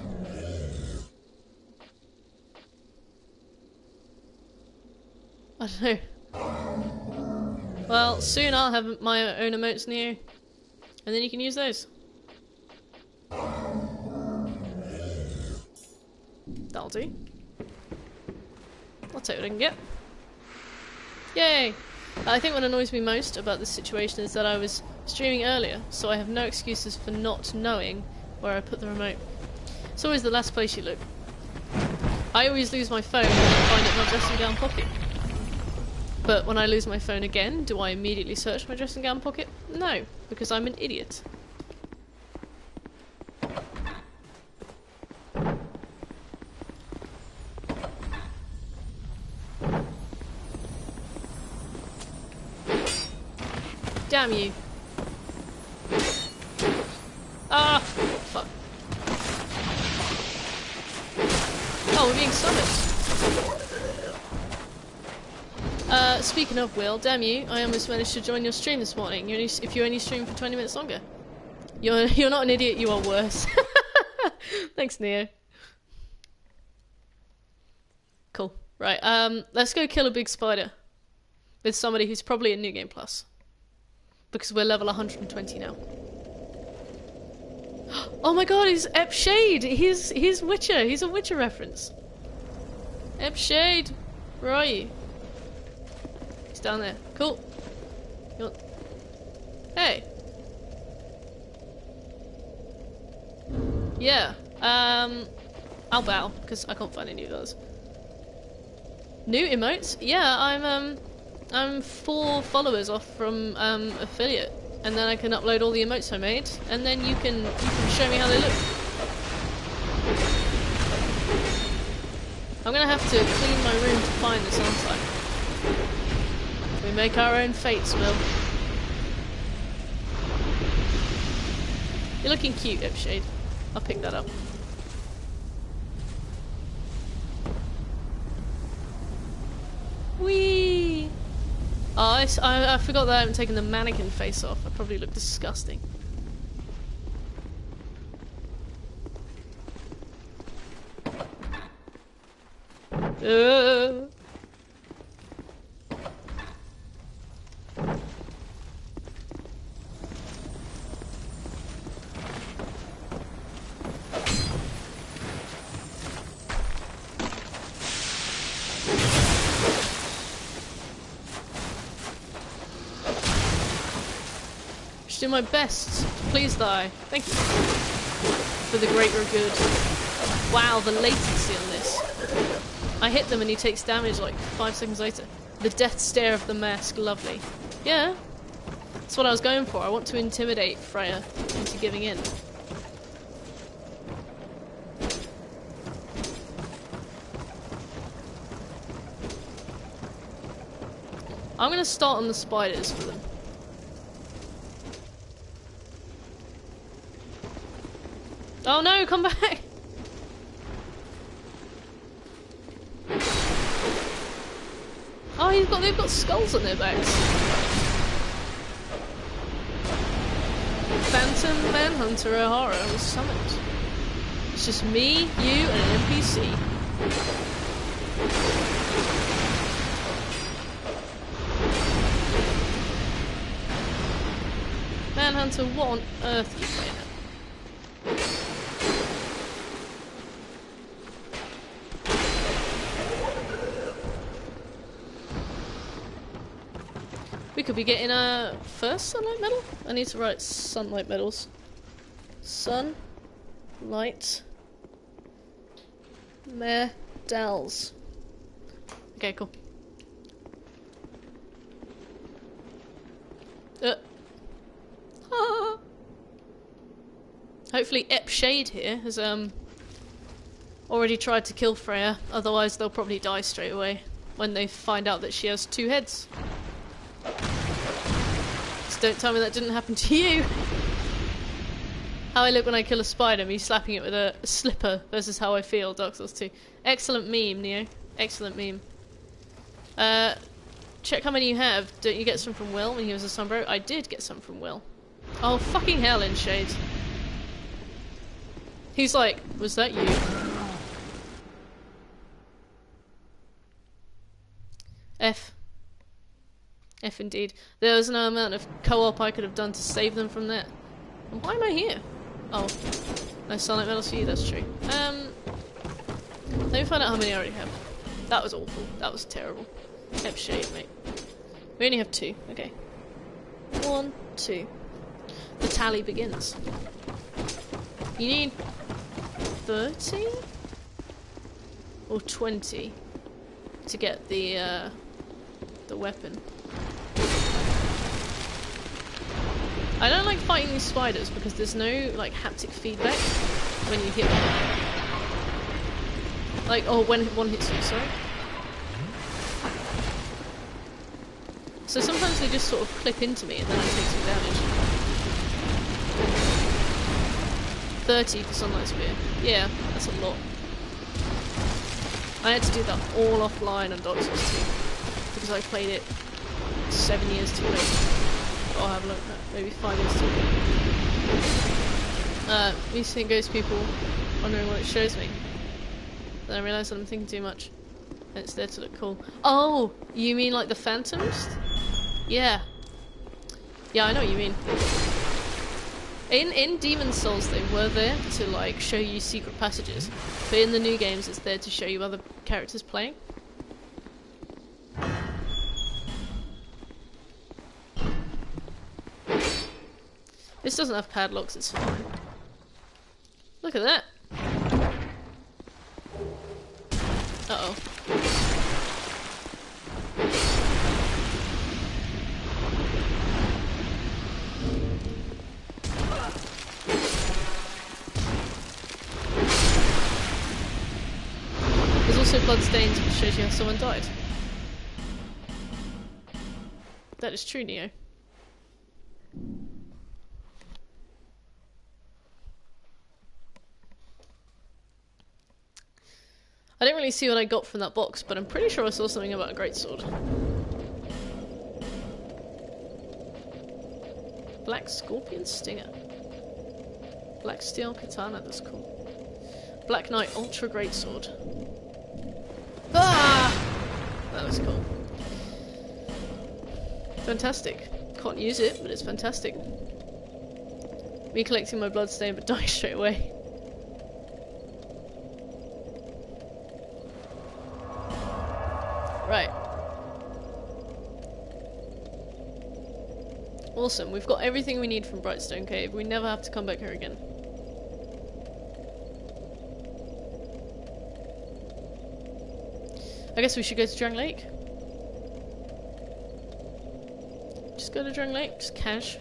I don't know. Well, soon I'll have my own emotes, Neo. And then you can use those. That'll do. I'll take what I can get. Yay! I think what annoys me most about this situation is that I was streaming earlier, so I have no excuses for not knowing where I put the remote. It's always the last place you look. I always lose my phone and find it in my dressing gown pocket. But when I lose my phone again, do I immediately search my dressing gown pocket? No, because I'm an idiot. Damn you. Ah! Fuck. Oh, we're being summoned. Speaking of Will, damn you, I almost managed to join your stream this morning. If you only stream for 20 minutes longer. You're not an idiot, you are worse. Thanks, Neo. Cool. Right, let's go kill a big spider. With somebody who's probably in New Game Plus. Because we're level 120 now. Oh my god, he's Ep Shade! He's Witcher, he's a Witcher reference. Ep Shade! Where are you? He's down there. Cool. Hey! Yeah, I'll bow, because I can't find any of those. New emotes? Yeah, I'm 4 followers off from affiliate, and then I can upload all the emotes I made, and then you can show me how they look. I'm gonna have to clean my room to find this, aren't I? We make our own fates, Will. You're looking cute, Epshade. I'll pick that up. Whee! Oh, I forgot that I haven't taken the mannequin face off. I probably look disgusting. Just do my best to please thy. Thank you for the greater good. Wow, the latency on this. I hit them and he takes damage like 5 seconds later. The death stare of the mask, lovely. Yeah, that's what I was going for. I want to intimidate Freya into giving in. I'm gonna start on the spiders for them. Oh no, come back! Oh, they've got skulls on their backs. Phantom Manhunter O'Hara was summoned. It's just me, you, and an NPC. Manhunter, what on earth are you playing at? We could be getting a first sunlight medal? I need to write sunlight medals. Sunlight medals. Okay, cool. Hopefully Ep Shade here has already tried to kill Freya, otherwise they'll probably die straight away when they find out that she has 2 heads. Just don't tell me that didn't happen to you. How I look when I kill a spider, me slapping it with a slipper versus how I feel, Dark Souls 2. Excellent meme, Neo. Excellent meme. Check how many you have. Don't you get some from Will when he was a Sunbro? I did get some from Will. Oh, fucking hell, in Shade. He's like, was that you? F. F indeed. There was no amount of co-op I could have done to save them from that. And why am I here? Oh. No sunlight medals for you, that's true. Let me find out how many I already have. That was awful. That was terrible. F Shade, mate. We only have 2. Okay. 1, 2. The tally begins. You need 30 or 20 to get the weapon. I don't like fighting these spiders because there's no like haptic feedback when you hit them. Like, oh, when one hits you, sorry. So sometimes they just sort of clip into me and then I take some damage. 30 for Sunlight Spear. Yeah, that's a lot. I had to do that all offline on Dark Souls 2 because I played it 7 years too late. Or have a look at maybe 5 years too late. Me seeing ghost people wondering what it shows me. Then I realise that I'm thinking too much. And it's there to look cool. Oh! You mean like the phantoms? Yeah. Yeah, I know what you mean. In Demon's Souls they were there to like show you secret passages. But in the new games it's there to show you other characters playing. This doesn't have padlocks, it's fine. Look at that! Uh-oh. There's also bloodstains which shows you how someone died. That is true, Neo. I didn't really see what I got from that box, but I'm pretty sure I saw something about a greatsword. Black Scorpion Stinger. Black Steel Katana, that's cool. Black Knight Ultra Greatsword. Ah! That was cool. Fantastic. Can't use it, but it's fantastic. Me collecting my bloodstain but dying straight away. Right. Awesome, we've got everything we need from Brightstone Cave. We never have to come back here again. I guess we should go to Drangleic. Just go to Drangleic, just cash.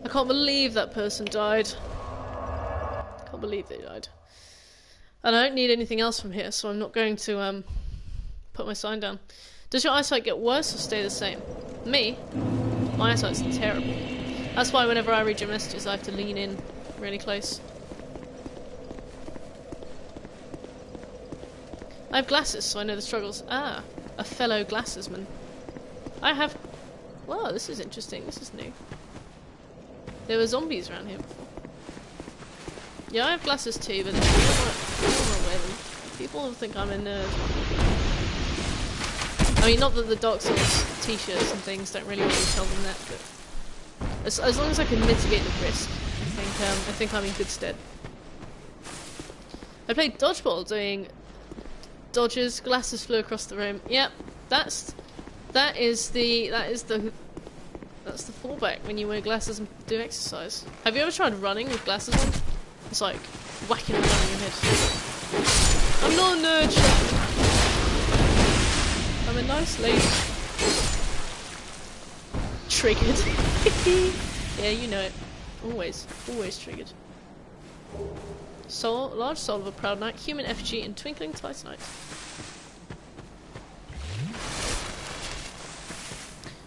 I can't believe that person died. Can't believe they died. And I don't need anything else from here, so I'm not going to put my sign down. Does your eyesight get worse or stay the same? Me? My eyesight's terrible. That's why whenever I read your messages I have to lean in really close. I have glasses, so I know the struggles. Ah, a fellow glassesman. I have... Wow, this is interesting. This is new. There were zombies around here before. Yeah, I have glasses too, but people don't want to wear them. People think I'm a nerd. I mean, not that the Dark Souls t-shirts and things don't really tell them that, but as long as I can mitigate the risk, I think I'm in good stead. I played dodgeball doing dodges, glasses flew across the room. Yep, that's the fallback when you wear glasses and do exercise. Have you ever tried running with glasses on? It's like whacking around your head. I'm not a nerd. I'm a nice lady. Triggered. Yeah, you know it. Always triggered. Soul, large soul of a proud knight, human effigy, and twinkling titanite.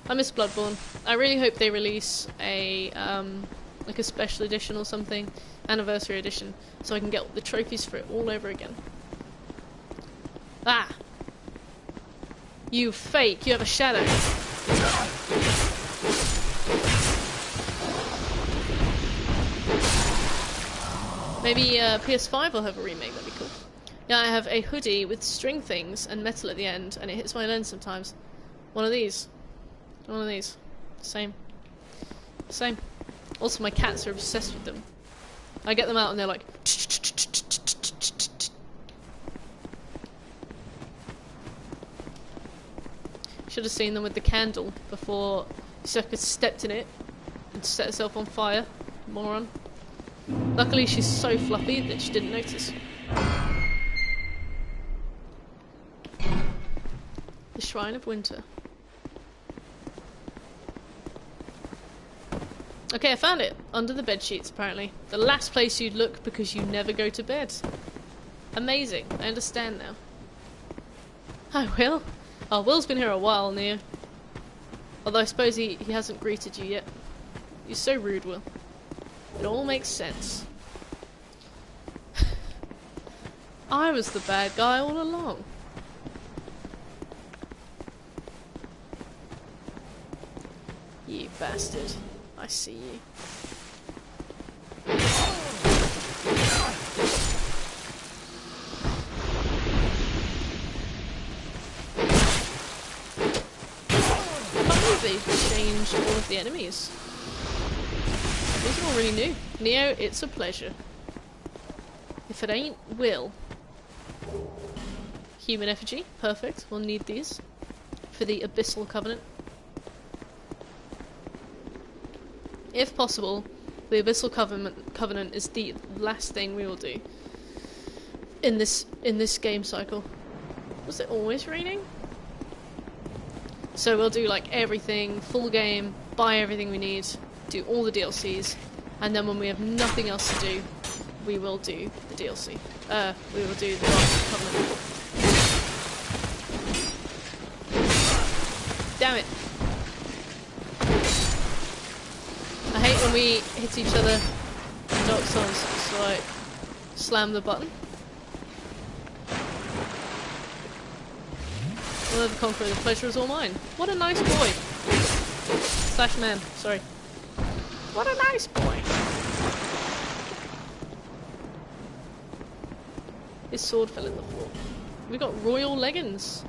I miss Bloodborne. I really hope they release a like a special edition or something, anniversary edition, so I can get the trophies for it all over again. Ah! You fake! You have a shadow. Maybe PS5 will have a remake. That'd be cool. Yeah, I have a hoodie with string things and metal at the end, and it hits my lens sometimes. One of these. One of these. Same. Same. Also, my cats are obsessed with them. I get them out and they're like... Should have seen them with the candle before Sucker stepped in it and set herself on fire. Moron. Luckily, she's so fluffy that she didn't notice. The Shrine of Winter. Okay, I found it. Under the bed sheets, apparently. The last place you'd look because you never go to bed. Amazing. I understand now. Hi, Will. Oh, Will's been here a while, Neo. Although I suppose he hasn't greeted you yet. You're so rude, Will. It all makes sense. I was the bad guy all along. You bastard. I see you. They've changed all of the enemies. These are all really new. Neo, it's a pleasure. If it ain't Will. Human effigy, perfect. We'll need these for the Abyssal Covenant. If possible, the Abyssal Covenant is the last thing we will do in this game cycle. Was it always raining? So we'll do like everything, full game, buy everything we need, do all the DLCs, and then when we have nothing else to do, we will do the DLC. We will do the Abyssal Covenant. Damn it. I hate when we hit each other in Dark Souls, so I slam the button. One of the conqueror, the pleasure is all mine. What a nice boy. Slash man, sorry. What a nice boy. His sword fell in the floor. We got royal leggings.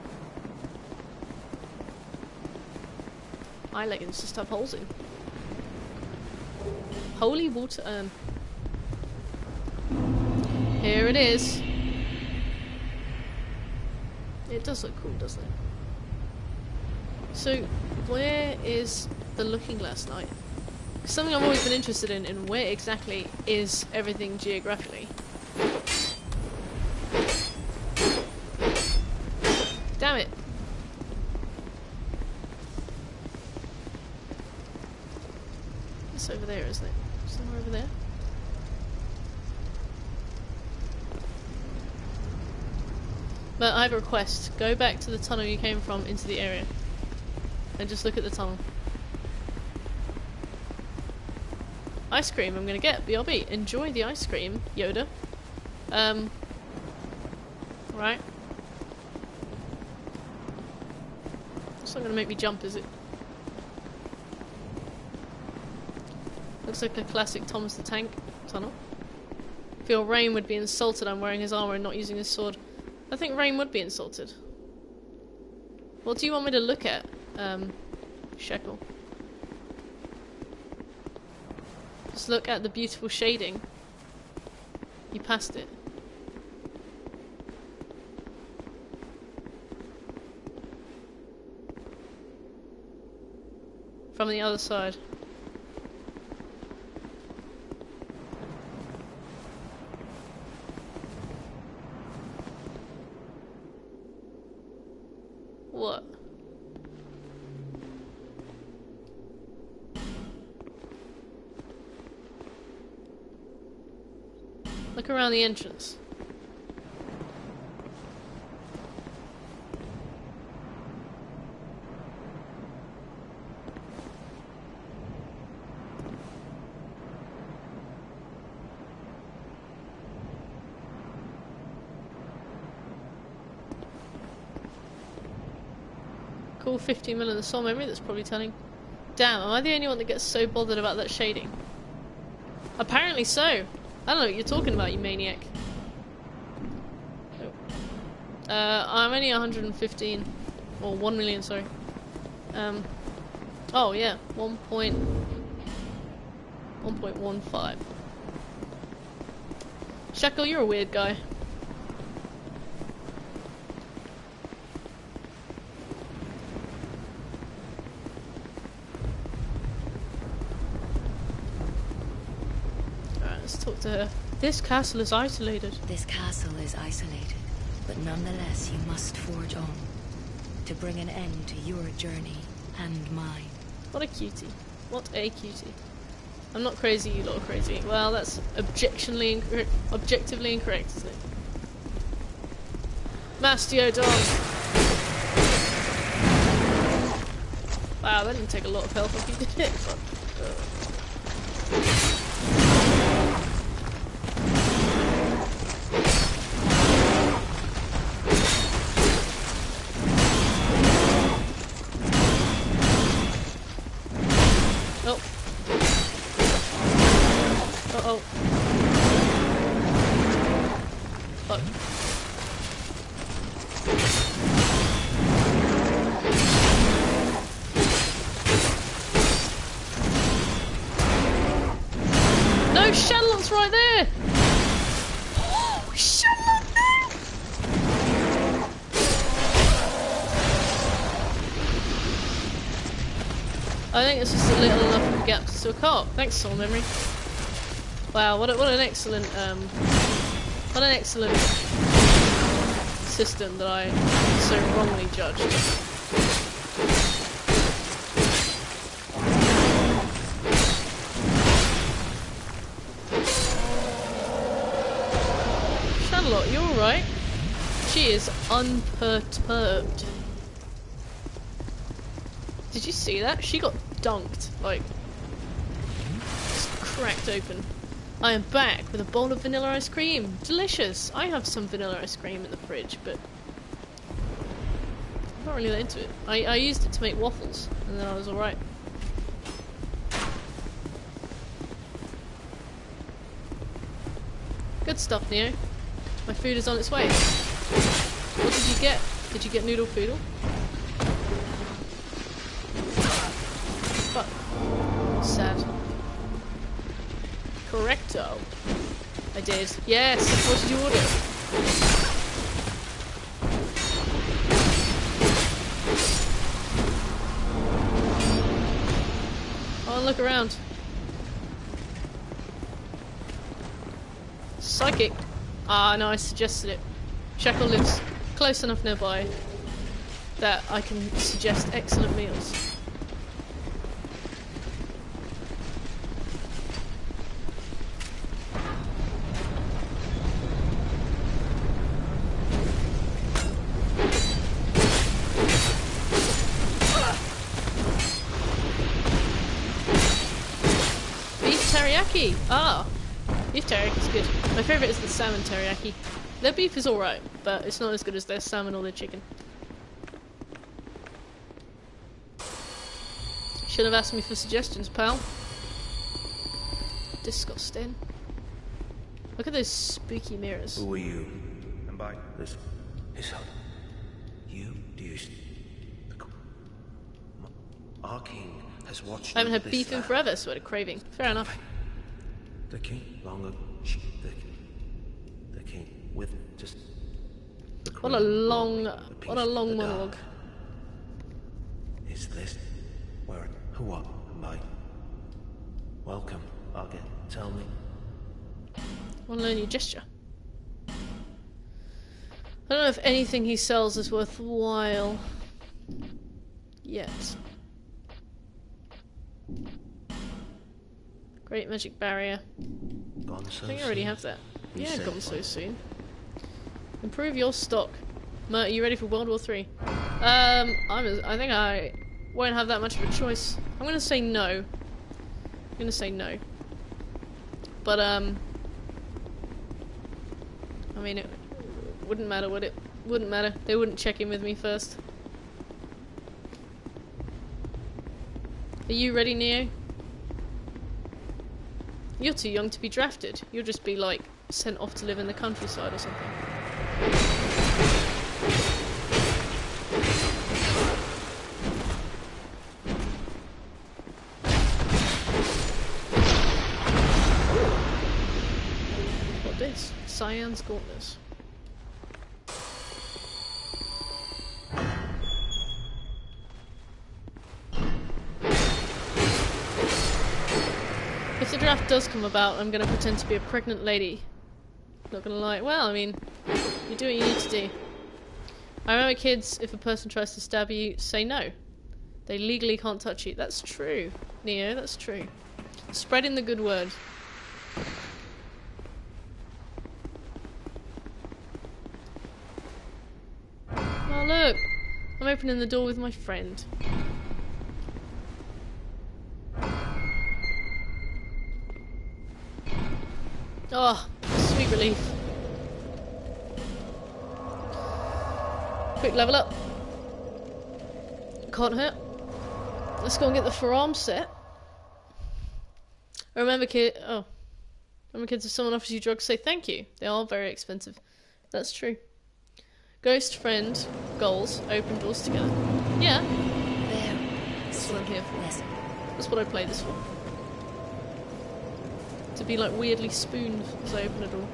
My leggings just have holes in. Holy water urn. Here it is. It does look cool, doesn't it? So, where is the looking glass knight? Something I've always been interested in where exactly is everything geographically. Damn it! It's over there, isn't it? Somewhere over there? But I have a request. Go back to the tunnel you came from into the area. And just look at the tunnel. Ice cream I'm gonna get, BRB. Enjoy the ice cream, Yoda. Right. It's not gonna make me jump, is it? Looks like a classic Thomas the Tank tunnel. Feel Rain would be insulted I'm wearing his armor and not using his sword. I think Rain would be insulted. What do you want me to look at, Shekel? Just look at the beautiful shading. You passed it. From the other side. What? Look around the entrance. Cool 15 mil of the soul memory, that's probably telling. Damn, am I the only one that gets so bothered about that shading? Apparently so. I don't know what you're talking about, you maniac. Oh. I'm only 115. Or 1 million, sorry. Oh yeah, 1.15. Shekel, you're a weird guy. Talk to her. This castle is isolated. This castle is isolated, but nonetheless you must forge on to bring an end to your journey and mine. What a cutie. What a cutie. I'm not crazy, you lot are crazy. Well, that's objectively incorrect, isn't it? Mastiodon! Wow, that didn't take a lot of health off you, did it? But, Uh-oh. Fuck. No, Shadowlong's right there! Oh, Shadowlong, no! I think it's just a little enough of a gap to still cart. Thanks, Soul Memory. Wow, what an excellent system that I so wrongly judged. Charlotte, you alright? She is unperturbed. Did you see that? She got dunked, like, just cracked open. I am back with a bowl of vanilla ice cream. Delicious! I have some vanilla ice cream in the fridge, but I've not really that into it. I used it to make waffles, and then I was alright. Good stuff, Neo. My food is on its way. What did you get? Did you get noodle foodle? Fuck. Sad. Correcto. I did. Yes! What did you order? Oh, look around. Psychic. Ah, no, I suggested it. Shackle lives close enough nearby that I can suggest excellent meals. Beef teriyaki! Ah! Beef teriyaki is good. My favourite is the salmon teriyaki. Their beef is alright, but it's not as good as their salmon or their chicken. Should have asked me for suggestions, pal. Disgusting. Look at those spooky mirrors. Who are you? And by this, his son. You, do you? Our king has watched. I haven't had beef in forever, so I had a craving. Fair enough. The king, long ago. The king with just. What a long monologue. Is this where? Who? What? Am I? Welcome, Arget. Tell me. One lonely gesture. I don't know if anything he sells is worthwhile yet. Great magic barrier. Gone so I think I already have that. You Yeah, said gone so one. soon. Improve your stock. Mert, are you ready for World War 3? I think I won't have that much of a choice. I'm gonna say no. I'm gonna say no. But I mean, it wouldn't matter, would it? Wouldn't matter. They wouldn't check in with me first. Are you ready, Neo? You're too young to be drafted. You'll just be, like, sent off to live in the countryside or something. What this? Cyan's Gauntlets. If the draft does come about, I'm going to pretend to be a pregnant lady. Not going to lie. Well, I mean, you do what you need to do. I remember, kids, if a person tries to stab you, say no. They legally can't touch you. That's true, Neo, that's true. Spreading the good word. Oh, look! I'm opening the door with my friend. Oh, sweet relief. Quick level up. Can't hurt. Let's go and get the forearm set. Remember, kids, if someone offers you drugs, say thank you. They are very expensive. That's true. Ghost friend goals open doors together. Yeah. There. That's what I'm here for. Listen. That's what I play this for. To be like weirdly spooned as I open a door.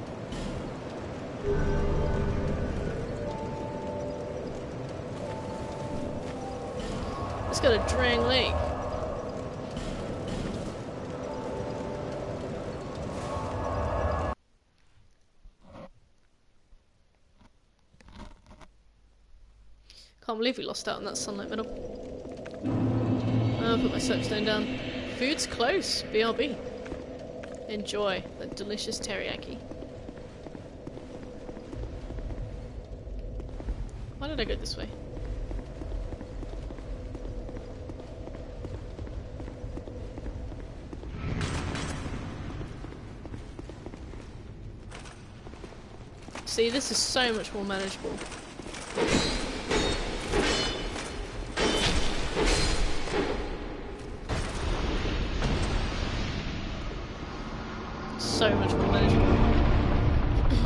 Let's go to Drangleic. Can't believe we lost out on that sunlight medal. I'll put my soapstone down. Food's close. BRB. Enjoy that delicious teriyaki. Why did I go this way? See, this is so much more manageable. so much more manageable.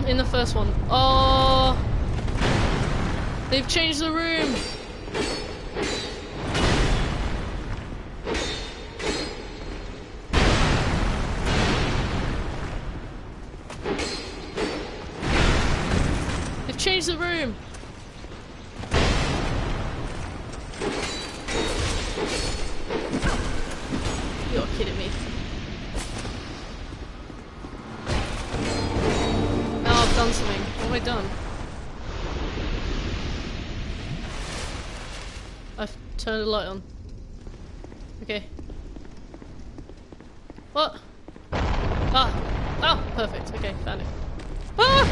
In the first one. Oh! They've changed the room! They've changed the room! You're kidding me. Oh, I've done something. What have I done? I've turned the light on. Okay. What? Ah! Oh, perfect. Okay, found it. Ah!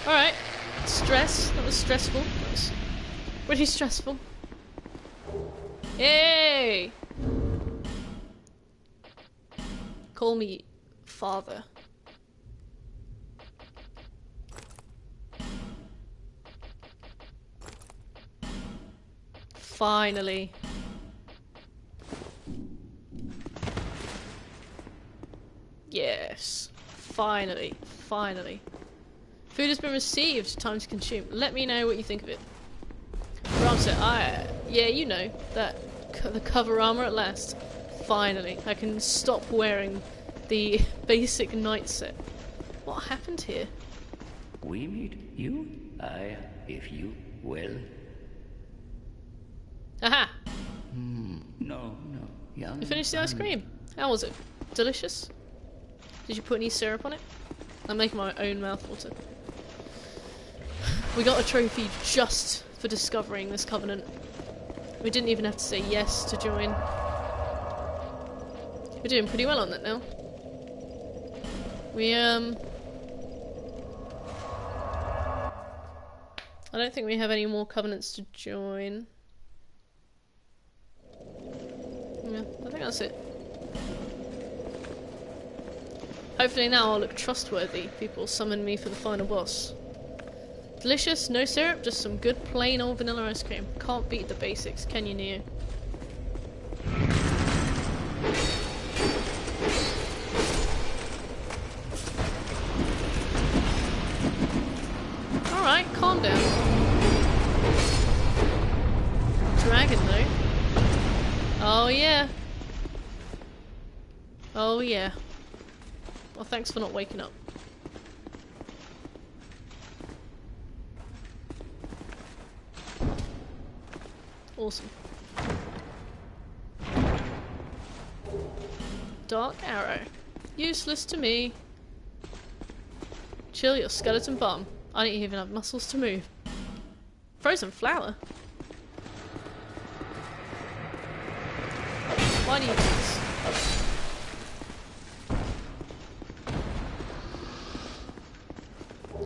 Alright. Stress. That was stressful. That was pretty stressful. Yay! Call me father. Finally. Yes. Finally. Finally. Food has been received. Time to consume. Let me know what you think of it. Ramset, yeah, you know. The cover armor at last. Finally. I can stop wearing the basic knight set. What happened here? We meet you? Aye, if you will. Aha! No. Young. You finished the ice cream. How was it? Delicious? Did you put any syrup on it? I'm making my own mouthwater. We got a trophy just for discovering this covenant. We didn't even have to say yes to join. We're doing pretty well on that now. I don't think we have any more covenants to join. Yeah, I think that's it. Hopefully now I'll look trustworthy. People summon me for the final boss. Delicious, no syrup, just some good plain old vanilla ice cream. Can't beat the basics, can you, Neo? Alright, calm down. Dragon though. Oh yeah. Oh yeah. Well, thanks for not waking up. Awesome. Dark arrow. Useless to me. Chill your skeleton bum. I don't even have muscles to move. Frozen flower? Why do you do this?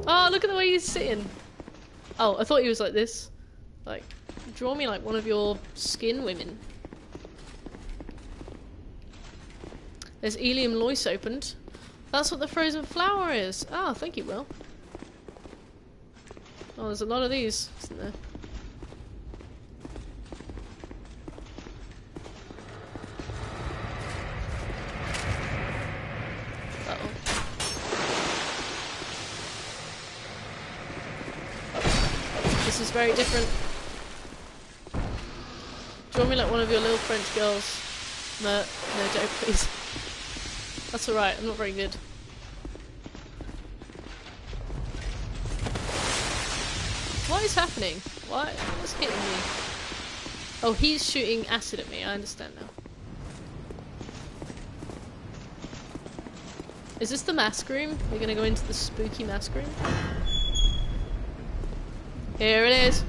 Oh, look at the way he's sitting. Oh, I thought he was like this. Like, draw me like one of your skin women. There's Elium Lois opened. That's what the frozen flower is. Ah, thank you, Will. Oh, there's a lot of these, isn't there? Uh-oh. This is very different. Draw me like one of your little French girls. No, don't, please. That's alright, I'm not very good. What is happening? What's hitting me? Oh, he's shooting acid at me, I understand now. Is this the mask room? We're gonna go into the spooky mask room? Here it is!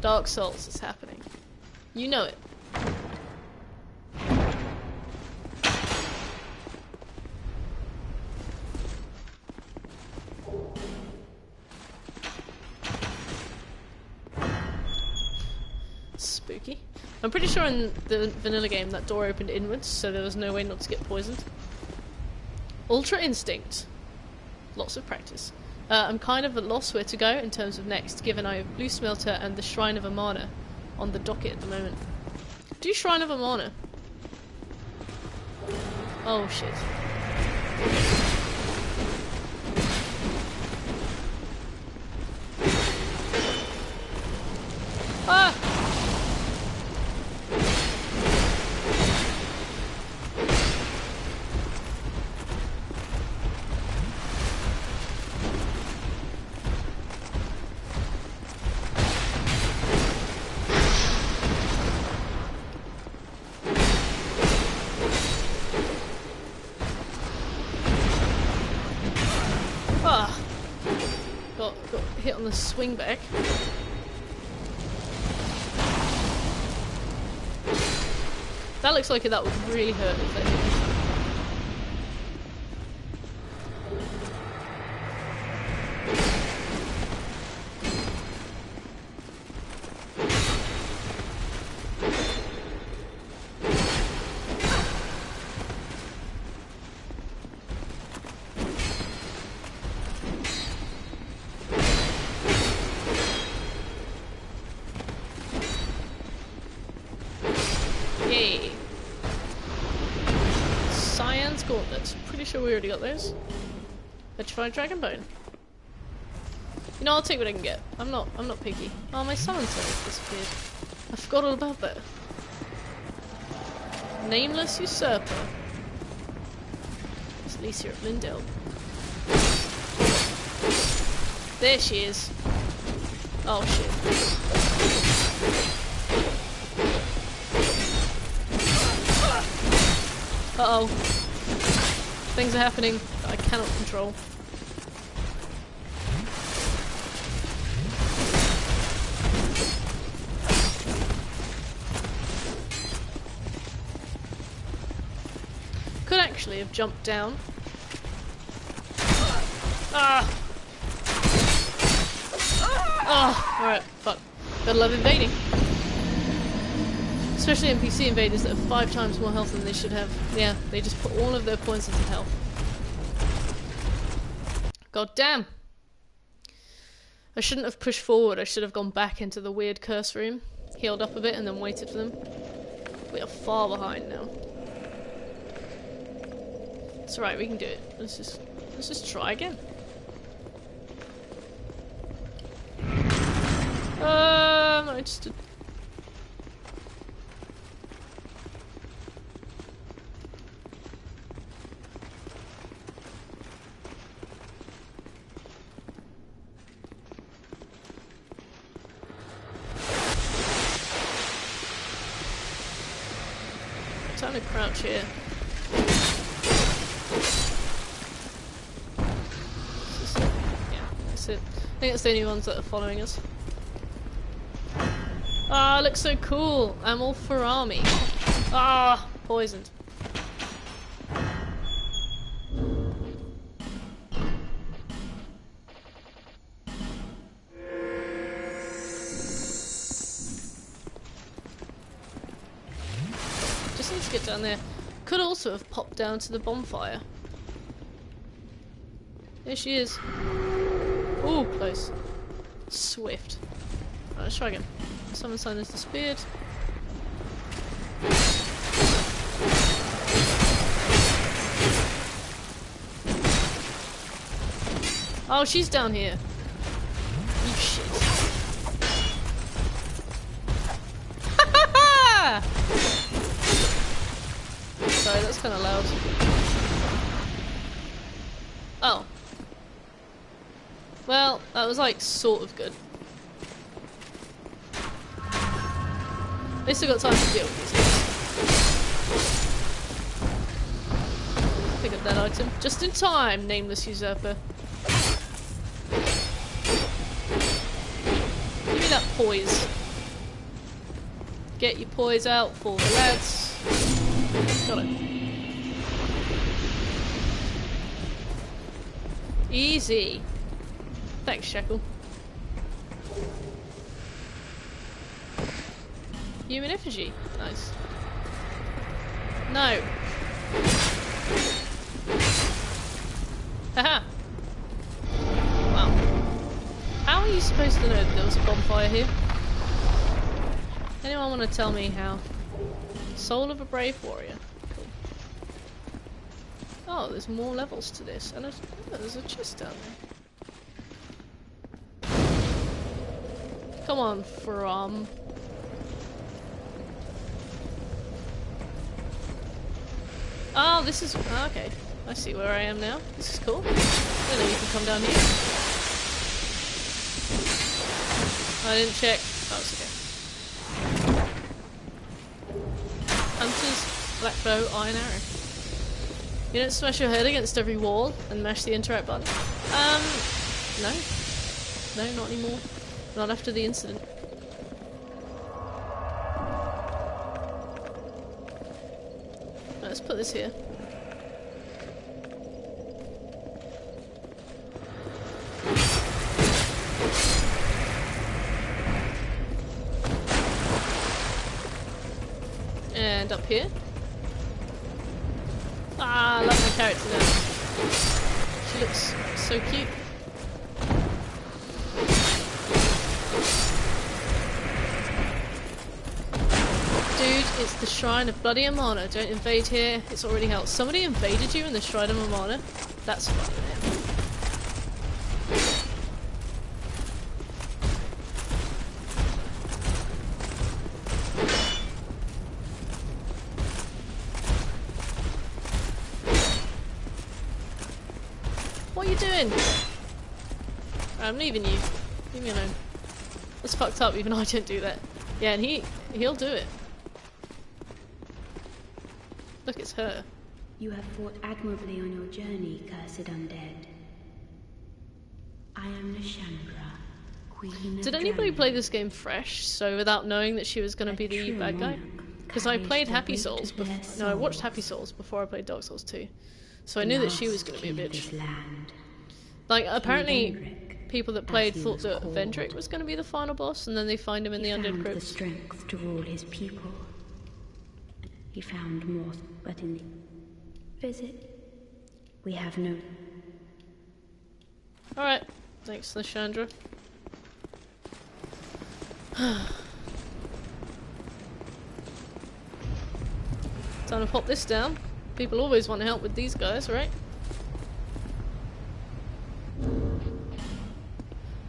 Dark Souls is happening. You know it. Spooky. I'm pretty sure in the vanilla game that door opened inwards, so there was no way not to get poisoned. Ultra Instinct. Lots of practice. I'm kind of at loss where to go in terms of next, given I have Blue Smelter and the Shrine of Amana on the docket at the moment. Do Shrine of Amana. Oh shit. Ah! Got hit on the swing back. That looks like that would really hurt if they hit me. Yay. Cyan's Gauntlet. Pretty sure we already got those. Petrified Dragon Bone. You know, I'll take what I can get. I'm not picky. Oh, my summon service disappeared. I forgot all about that. Nameless Usurper. It's Alicia of Lindell. There she is. Oh shit. Uh-oh. Things are happening that I cannot control. Could actually have jumped down. Ah! Oh, alright, fuck. Gotta love invading. Especially NPC invaders that have 5 times more health than they should have. Yeah, they just put all of their points into health. God damn! I shouldn't have pushed forward, I should have gone back into the weird curse room, healed up a bit and then waited for them. We are far behind now. It's alright, we can do it. Let's just try again. I just did. Time to crouch here. Yeah, that's it. I think that's the only ones that are following us. Ah, looks so cool. I'm all for army. Ah, poisoned. Just need to get down there. Could also have popped down to the bonfire. There she is. Ooh, close. Swift. Right, let's try again. Summon sign has disappeared. Oh, she's down here. You shit. Sorry, that's kind of loud. Oh. Well, that was like sort of good. At least I got time to deal with these things. Pick up that item. Just in time, Nameless Usurper. Give me that poise. Get your poise out for the lads. Got it. Easy. Thanks, Shackle. Human effigy. Nice. No. Haha. Wow. you supposed to know that there was a bonfire here? Anyone want to tell me how? Soul of a brave warrior. Cool. Oh, there's more levels to this, and there's a chest down there. Come on, From. Oh, this is... Oh, okay. I see where I am now. This is cool. I didn't know you can come down here. I didn't check. Oh, it's okay. Hunter's black bow, iron arrow. You don't smash your head against every wall and mash the interact button? No. No, not anymore. Not after the incident. Let's put this here. And up here. Ah, I love my character now. She looks so cute. Dude, it's the Shrine of Bloody Amana. Don't invade here. It's already held. Somebody invaded you in the Shrine of Amana? That's fun, man. What are you doing? I'm leaving you. Leave me alone. That's fucked up, even I don't do that. Yeah, and he'll do it. Look, it's her. You have fought admirably on your journey, cursed undead. I am Nashandra, Queen of Did anybody Drangleic. play this game fresh, so without knowing that she was going to be the true bad guy? monarch Because I carries played the Happy weight Souls of their before. No, I watched Happy Souls before I played Dark Souls 2. So I knew that she was going to be a Last king of bitch. this land. Like, apparently, Vendrick, people that as played he thought was that called. Vendrick was going to be the final boss, and then they find him in the He Undead found the Crypts. strength to rule his people. He found more, but in the visit, we have no... Alright, thanks, Nashandra. Time to pop this down. People always want to help with these guys, right?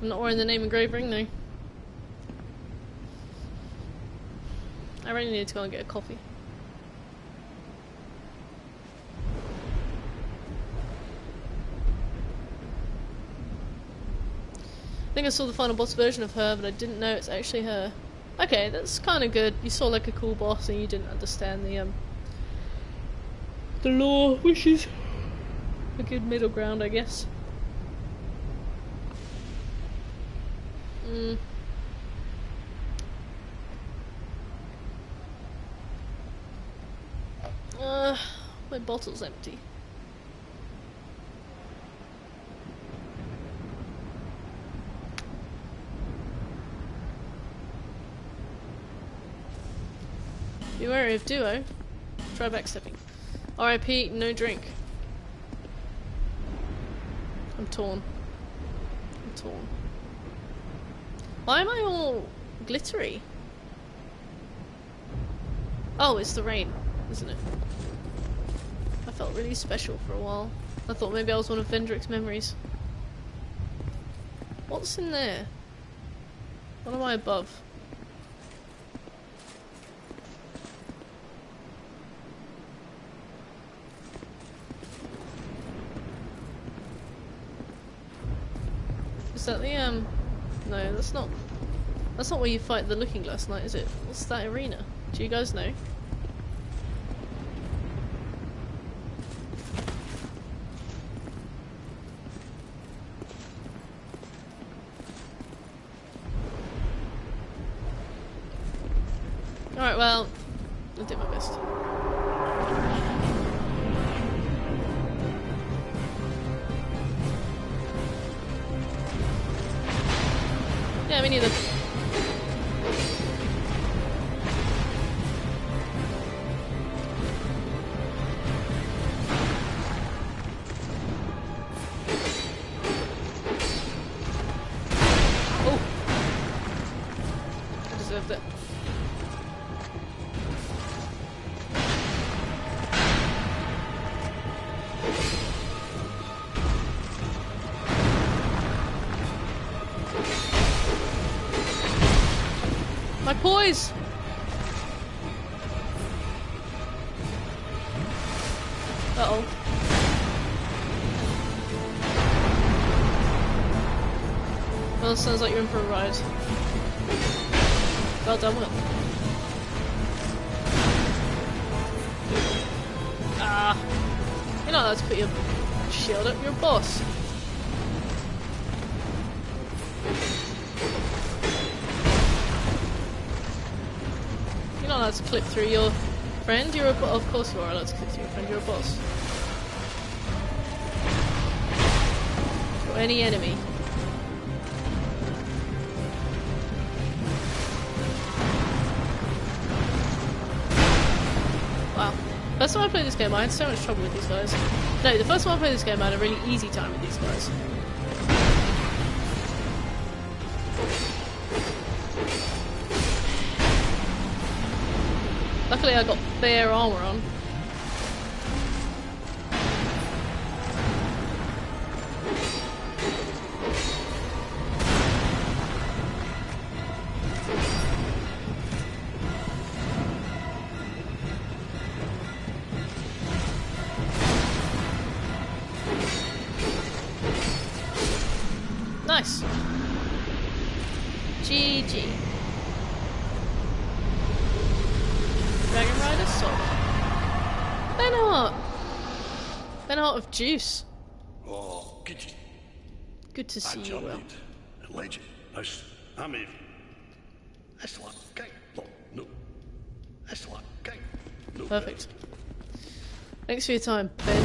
I'm not wearing the name engraved ring though. I really need to go and get a coffee. I think I saw the final boss version of her, but I didn't know it's actually her. Okay, that's kind of good. You saw like a cool boss and you didn't understand the lore, which is a good middle ground, I guess. My bottle's empty. Be wary of duo. Try backstepping. RIP, no drink. I'm torn. I'm torn. Why am I all glittery? Oh, it's the rain, isn't it? I felt really special for a while. I thought maybe I was one of Vendrick's memories. What's in there? What am I above? Is that the no, that's not where you fight the Looking Glass Knight, is it? What's that arena? Do you guys know? Alright, well, I did my best. Yeah, me neither. Oh, My poise! Uh-oh. Well, sounds like you're in for a ride. Well done, Will. Ah! You're not allowed to put your shield up, you're a boss. You're not allowed to clip through your friend, you're a boss. Of course you are allowed to clip through your friend, you're a boss. Or any enemy. Wow. First time I played this game, I had so much trouble with these guys. No, the first time I played this game, I had a really easy time with these guys. Luckily I got bare armor on. Nice. GG. Dragon Rider Soul. Benheart of Juice. Oh, Good to see you, Will. Legend. I'm in. That's what. No. That's what. No. Perfect. Thanks for your time, Ben.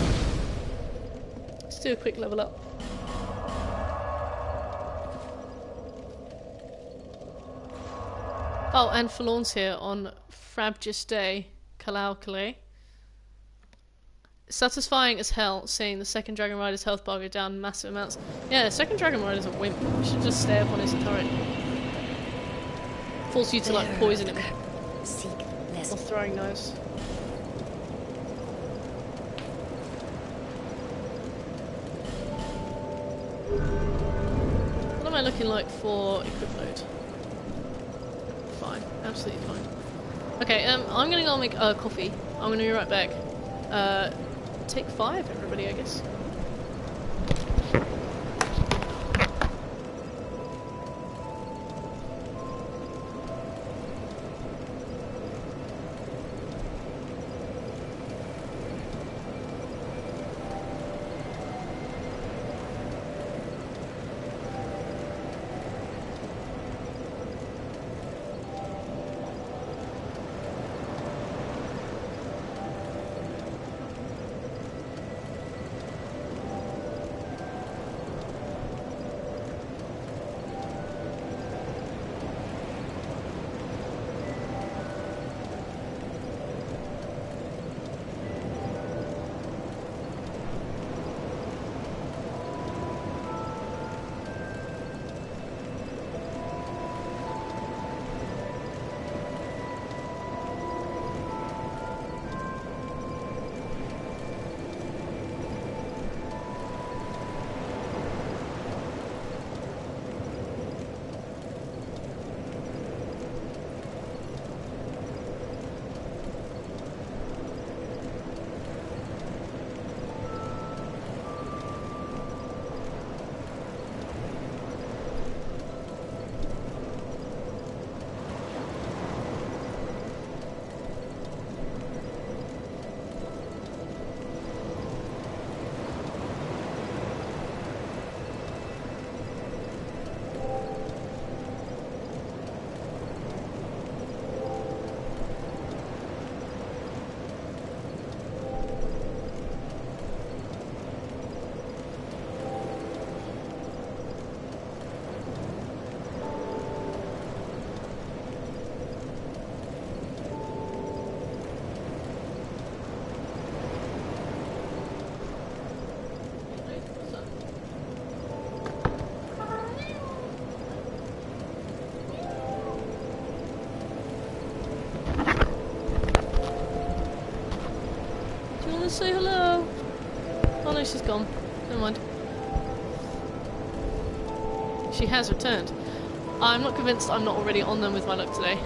Let's do a quick level up. Oh, and Forlorn's here on Frabjous Day, Kalaukalei. Satisfying as hell seeing the second Dragon Rider's health bar go down massive amounts. Yeah, the second Dragon Rider's a wimp. You should just stay up on his turret. Force you to like poison him. Seek less. Or throwing knives. What am I looking like for equip load? Fine, absolutely fine. Okay, I'm gonna go make coffee. I'm gonna be right back. Take 5, everybody, I guess. Say hello. Oh no, she's gone. Never mind. She has returned. I'm not convinced I'm not already on them with my luck today.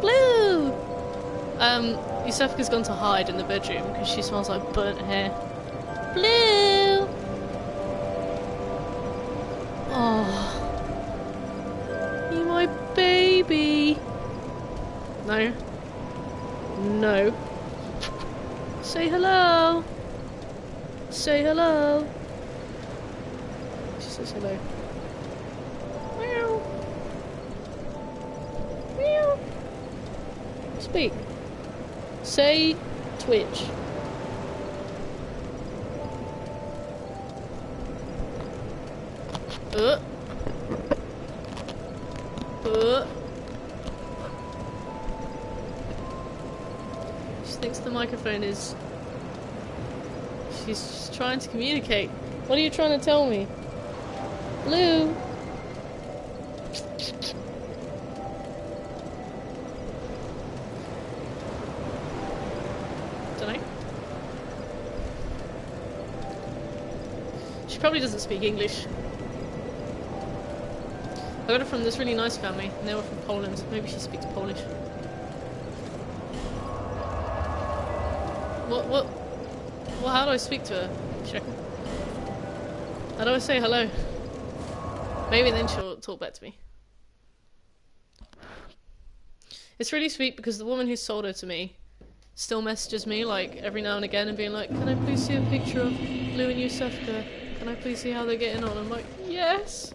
Blue! Yusefka's gone to hide in the bedroom because she smells like burnt hair. Blue! Oh. You my baby. No. No. Say hello. Say hello. She says hello. Meow. Meow. Speak. Say Twitch. She thinks the microphone is... She's just trying to communicate. What are you trying to tell me? Blue? Dunno. She probably doesn't speak English. I got her from this really nice family, and they were from Poland. Maybe she speaks Polish. What? Well, how do I speak to her? Shekel? How do I say hello? Maybe then she'll talk back to me. It's really sweet because the woman who sold her to me still messages me like every now and again and being like, can I please see a picture of Blue and Yusefka? Can I please see how they're getting on? I'm like, yes!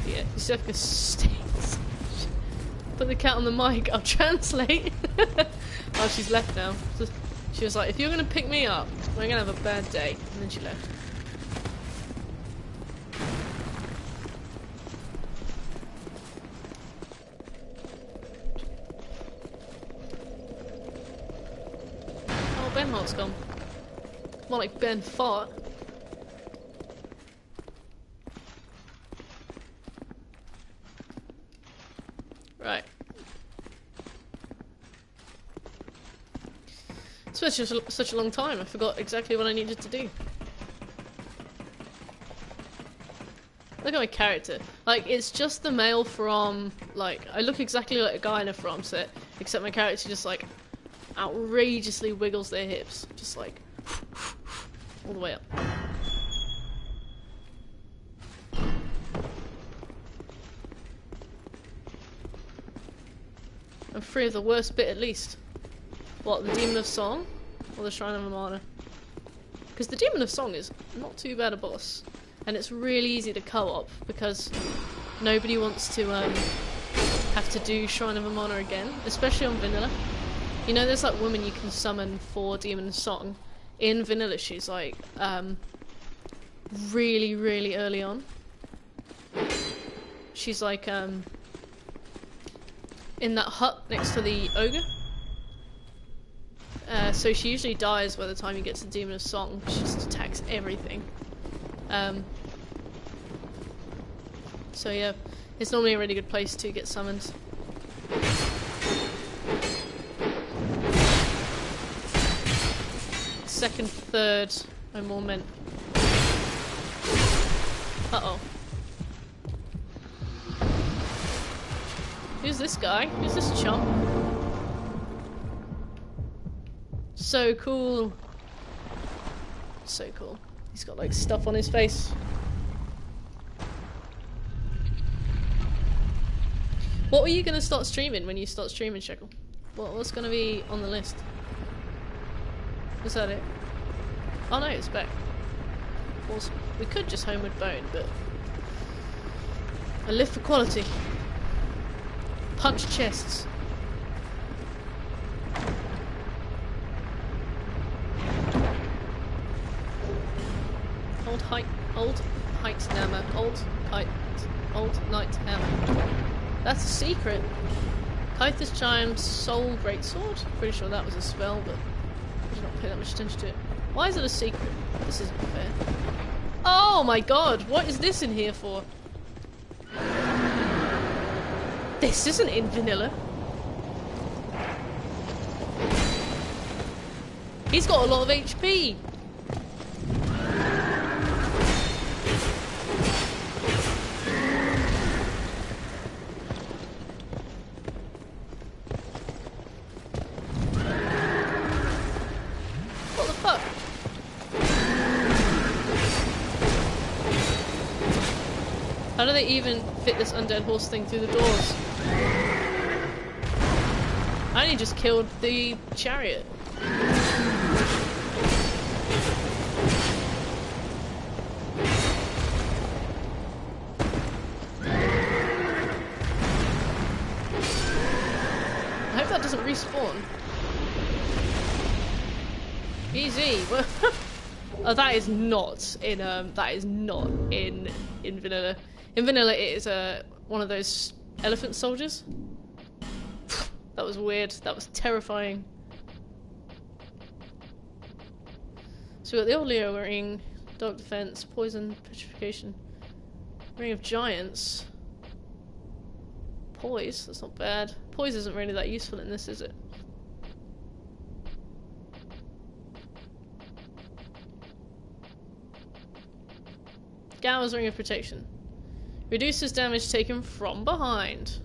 Yeah, Yusefka stinks. Put the cat on the mic, I'll translate. Oh, she's left now. She was like, if you're gonna pick me up, we're gonna have a bad day. And then she left. Oh, Ben Hart's gone. More like Ben Fart. Right. It's been such a long time, I forgot exactly what I needed to do. Look at my character. Like, it's just the male from, like, I look exactly like a guy in a From set, except my character just, like, outrageously wiggles their hips. Just, like, all the way up. I'm free of the worst bit at least. What, the Demon of Song? Or the Shrine of Amana? Because the Demon of Song is not too bad a boss. And it's really easy to co-op because nobody wants to have to do Shrine of Amana again, especially on vanilla. You know, there's that woman you can summon for Demon of Song. In vanilla, she's like really, really early on. She's like in that hut next to the ogre. So she usually dies by the time you get to the Demon of Song. She just attacks everything. So yeah, it's normally a really good place to get summoned. Second, third, I'm more meant. Uh-oh. Who's this guy? Who's this chump? So cool. So cool. He's got like stuff on his face. What were you gonna start streaming when you start streaming, Shekel? What's gonna be on the list? Was that it? Oh no, it's back. Awesome. We could just Homeward Bone, but I live for quality. Punch chests. Old height hammer. Old knight hammer. That's a secret. Kythus Chime's Soul Greatsword? Pretty sure that was a spell, but I did not pay that much attention to it. Why is it a secret? This isn't fair. Oh my god, what is this in here for? This isn't in vanilla. He's got a lot of HP. How do they even fit this undead horse thing through the doors? I only just killed the chariot. I hope that doesn't respawn. Easy. Oh, that is not in vanilla. In vanilla, it is one of those elephant soldiers. That was weird. That was terrifying. So we got the old Leo ring, dark defense, poison, petrification, ring of giants, poise. That's not bad. Poise isn't really that useful in this, is it? Gow's ring of protection. Reduces damage taken from behind.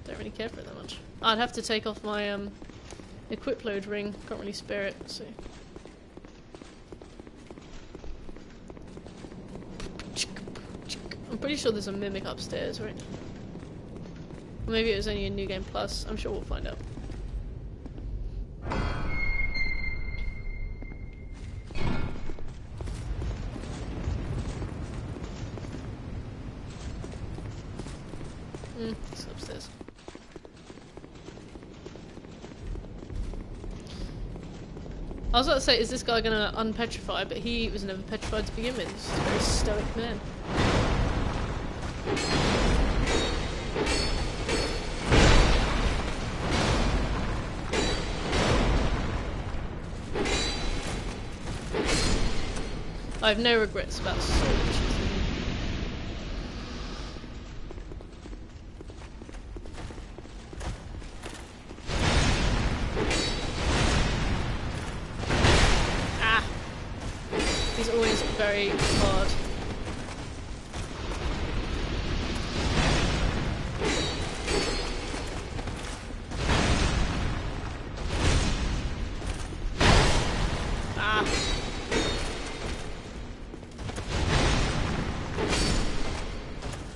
Don't really care for it that much. I'd have to take off my equip load ring. Can't really spare it, so. I'm pretty sure there's a mimic upstairs, right? Or maybe it was only a New Game Plus. I'm sure we'll find out. It's upstairs. I was about to say, is this guy gonna unpetrify? But he was never petrified to begin with. He's a very stoic man. I have no regrets about sword. He's always very hard.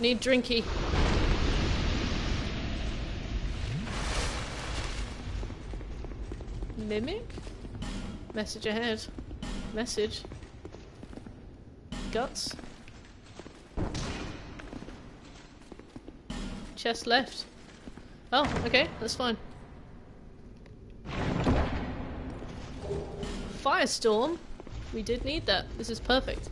Need drinky. Mimic? Message ahead. Message. Guts. Chest left. Oh, okay, that's fine. Firestorm? We did need that. This is perfect.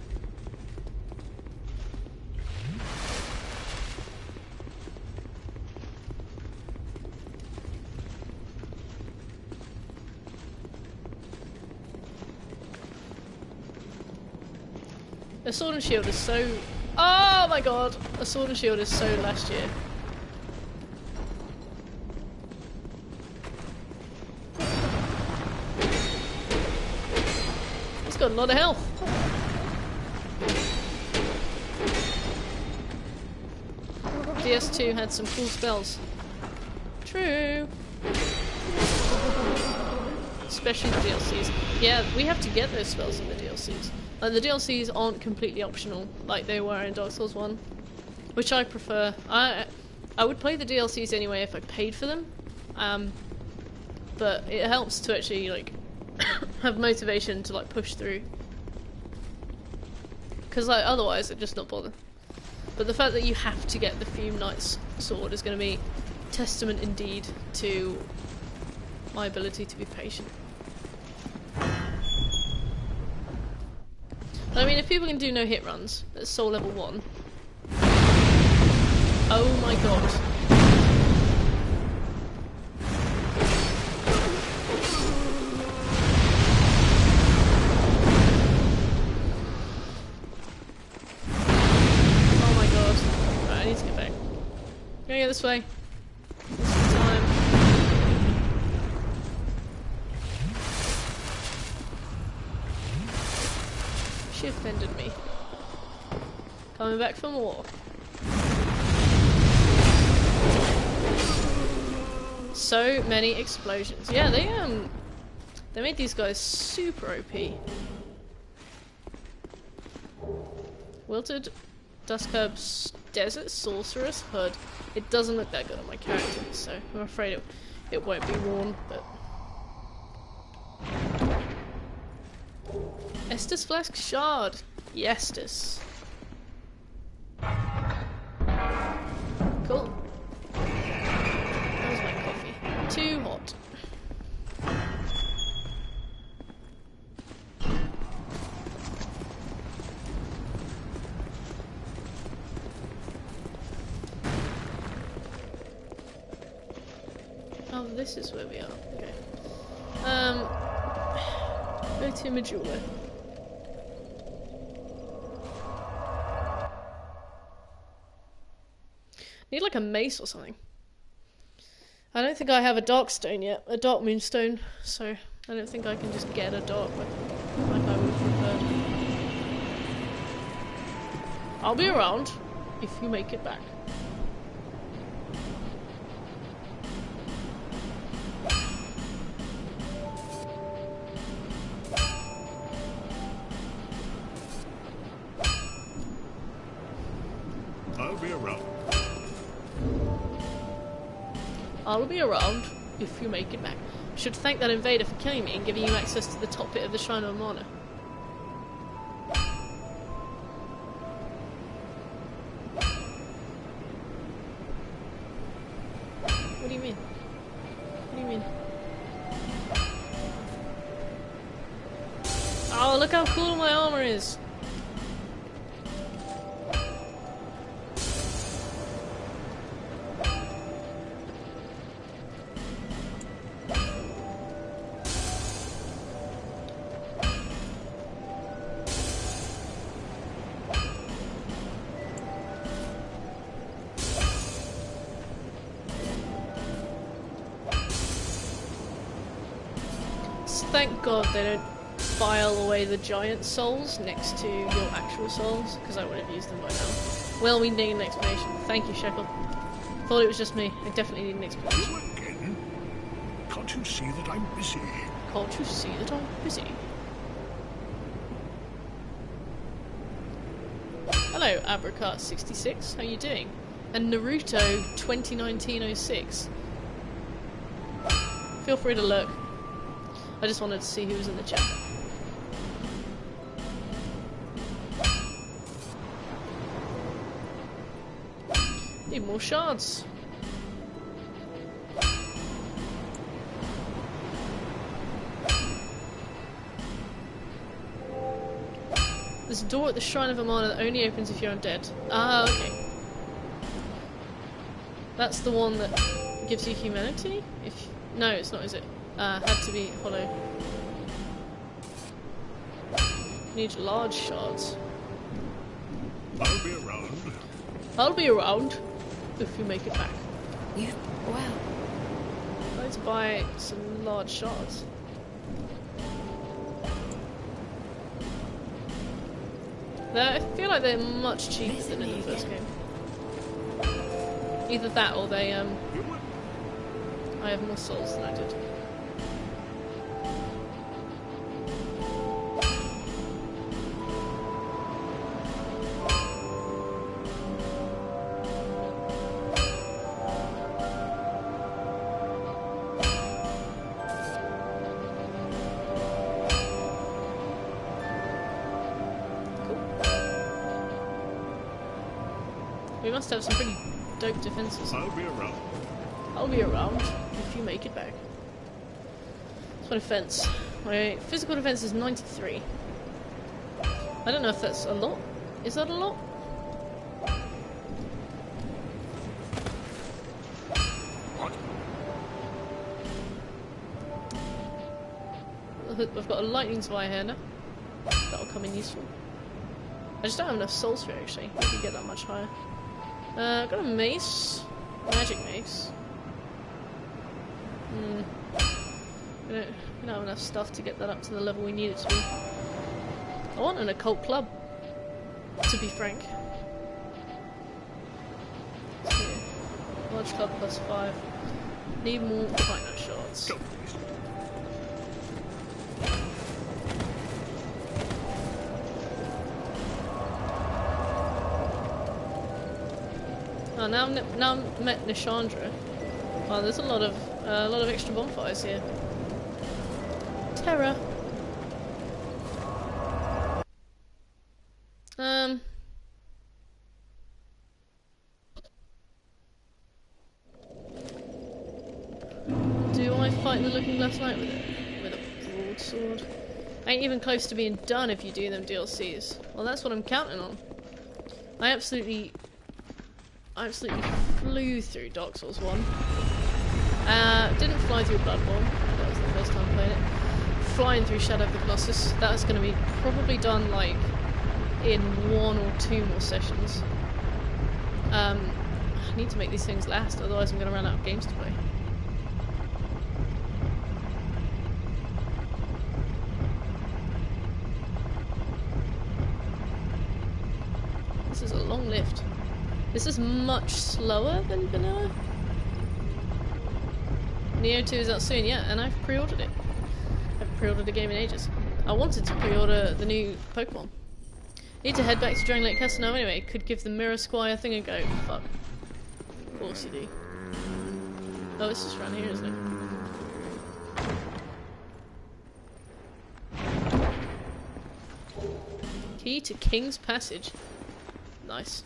A sword and shield is so... Oh my god! A sword and shield is so last year. It's got a lot of health. DS2 had some cool spells. True. Especially the DLCs. Yeah, we have to get those spells in the DLCs. Like, the DLCs aren't completely optional, like they were in Dark Souls 1. Which I prefer. I would play the DLCs anyway if I paid for them. But it helps to actually, like, have motivation to, like, push through. Because, like, otherwise I'd just not bother. But the fact that you have to get the Fume Knight's sword is going to be testament indeed to my ability to be patient. I mean, if people can do no hit runs at soul level 1. Oh my god. Oh my god. Right, I need to get back. Gonna go this way. This is the time. She offended me. Coming back for more. So many explosions. Yeah, they made these guys super OP. Wilted Duskherb's Desert Sorceress Hood. It doesn't look that good on my character, so I'm afraid it won't be worn, but... Estus Flask Shard. Yestus. Cool. That was my coffee. Too hot. Oh, this is where we are. Okay. Go to Majula. Need like a mace or something. I don't think I have a dark stone yet, a dark moonstone, so I don't think I can just get a dark weapon like I would have preferred. I'll be around if you make it back. I'll be around. I'll be around if you make it back. Should thank that invader for killing me and giving you access to the top bit of the Shrine of Mana. What do you mean? What do you mean? Oh, look how cool my armor is! Thank God they don't file away the giant souls next to your actual souls, because I would have used them by now. Well, we need an explanation. Thank you, Shekel. Thought it was just me. I definitely need an explanation. You again? Can't you see that I'm busy? Can't you see that I'm busy? Hello, Abracart66. How you doing? And Naruto 2019-06. Feel free to look. I just wanted to see who was in the chat. Need more shards. There's a door at the Shrine of Amana that only opens if you're undead. Ah, okay. That's the one that gives you humanity? No, it's not, is it? Had to be hollow. Need large shards. I'll be around. I'll be around if you make it back. Wow. I'd like to buy some large shards. I feel like they're much cheaper than in the first game. Either that or they I have more souls than I did. We must have some pretty dope defenses. I'll be around. I'll be around if you make it back. That's my defense. My physical defense is 93. I don't know if that's a lot. Is that a lot? What? I've got a lightning spire here now. That'll come in useful. I just don't have enough souls for it actually. I could get that much higher. Got a mace. Magic mace. We don't have enough stuff to get that up to the level we need it to be. I want an occult club, to be frank. So, large club plus 5. Need more Fight Night shards. Go, please. now I've met Nishandra. Wow, there's a lot of extra bonfires here. Terror. Do I fight the Looking Glass Knight with a broadsword? Ain't even close to being done if you do them DLCs. Well, that's what I'm counting on. I absolutely flew through Dark Souls 1. Didn't fly through Bloodborne. That was the first time playing it. Flying through Shadow of the Colossus. That's going to be probably done like in 1 or 2 more sessions. I need to make these things last, otherwise I'm going to run out of games to play. This is a long lift. This is much slower than vanilla. Neo 2 is out soon, yeah, and I've pre-ordered it. I haven't pre-ordered a game in ages. I wanted to pre-order the new Pokemon. Need to head back to Drangleic Castle now anyway. Could give the Mirror Squire thing a go. Fuck. Of course you do. Oh, it's just around here, isn't it? Key to King's Passage. Nice.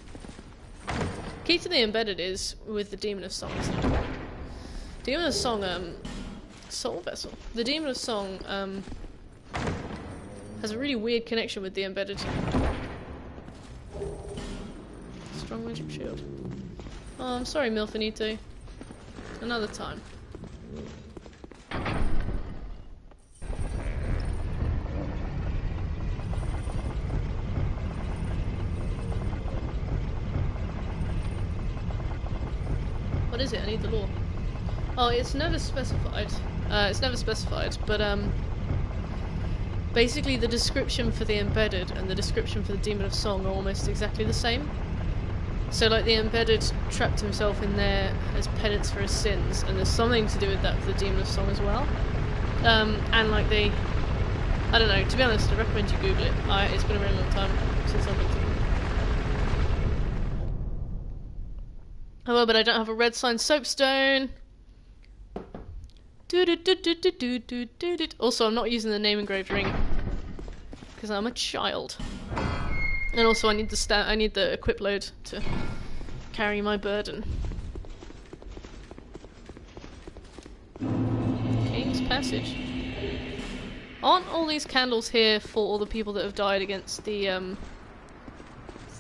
Key to the Embedded is with the Demon of Song, isn't it? Demon of Song, Soul Vessel. The Demon of Song, has a really weird connection with the Embedded. Strong magic shield. Oh, I'm sorry, Milfinito. Another time. What is it? I need the lore. Oh, it's never specified. But basically the description for the Embedded and the description for the Demon of Song are almost exactly the same. So like the Embedded trapped himself in there as penance for his sins, and there's something to do with that for the Demon of Song as well. And like I don't know, to be honest, I recommend you Google it. It's been a really long time since I've looked at it. Oh, but I don't have a red sign soapstone. Also, I'm not using the name engraved ring because I'm a child. And also, I need the equip load to carry my burden. King's Passage. Aren't all these candles here for all the people that have died against the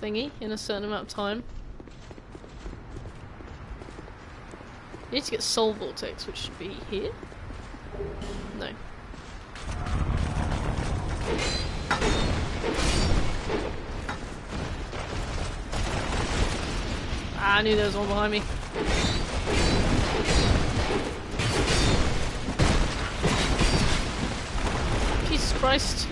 thingy in a certain amount of time? You need to get Soul Vortex, which should be here? No. I knew there was one behind me. Jesus Christ.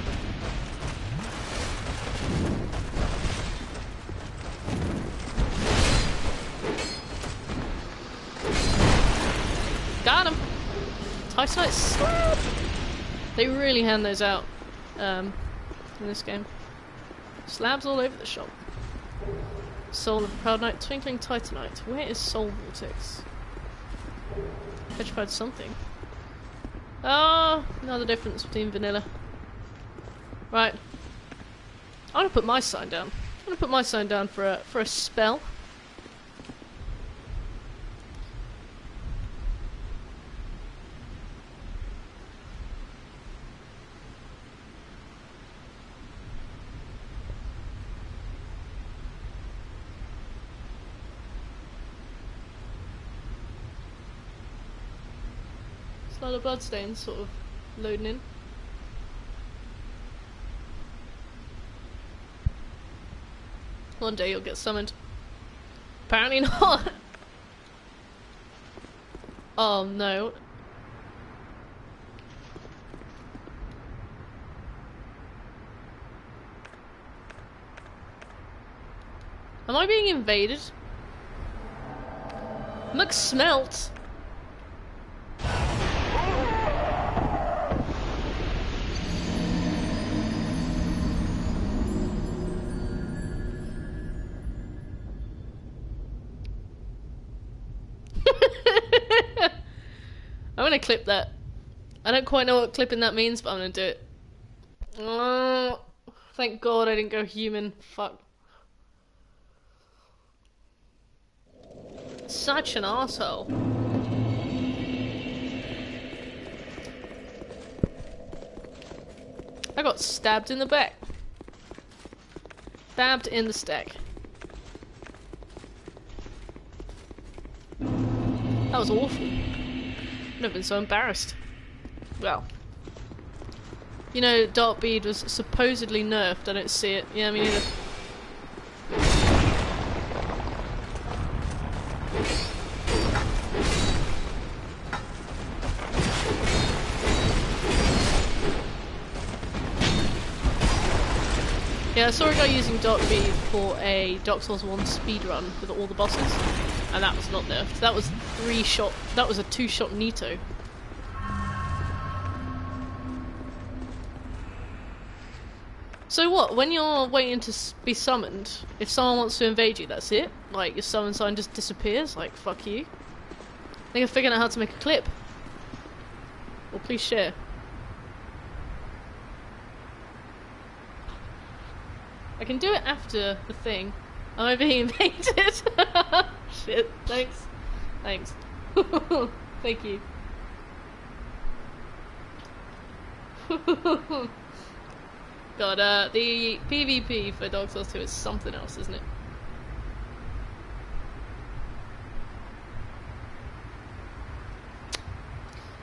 Got him! Titanite slab! They really hand those out in this game. Slabs all over the shop. Soul of the Proud Knight, Twinkling Titanite. Where is Soul Vortex? Petrified something. Oh, another difference between vanilla. Right. I'm gonna put my sign down. I'm gonna put my sign down for a spell. A lot of bloodstains sort of loading in. One day you'll get summoned. Apparently not! Oh no. Am I being invaded? McSmelt! gonna clip that. I don't quite know what clipping that means, but I'm gonna do it. Oh, thank God I didn't go human. Fuck. Such an asshole. I got stabbed in the back. Stabbed in the stack. That was awful. I've never been so embarrassed. Well. You know, Dark Bead was supposedly nerfed. I don't see it. Yeah, me neither. Yeah, I saw a guy using Dark Bead for a Dark Souls 1 speedrun with all the bosses, and that was not nerfed. That was that was a 2-shot Nito. So what, when you're waiting to be summoned, if someone wants to invade you, that's it? Like, your summon sign just disappears? Like, fuck you? I think I've figured out how to make a clip. Well, please share. I can do it after the thing. Am I being invaded? Shit, thanks. Thanks. Thank you. God, the PvP for Dark Souls 2 is something else, isn't it?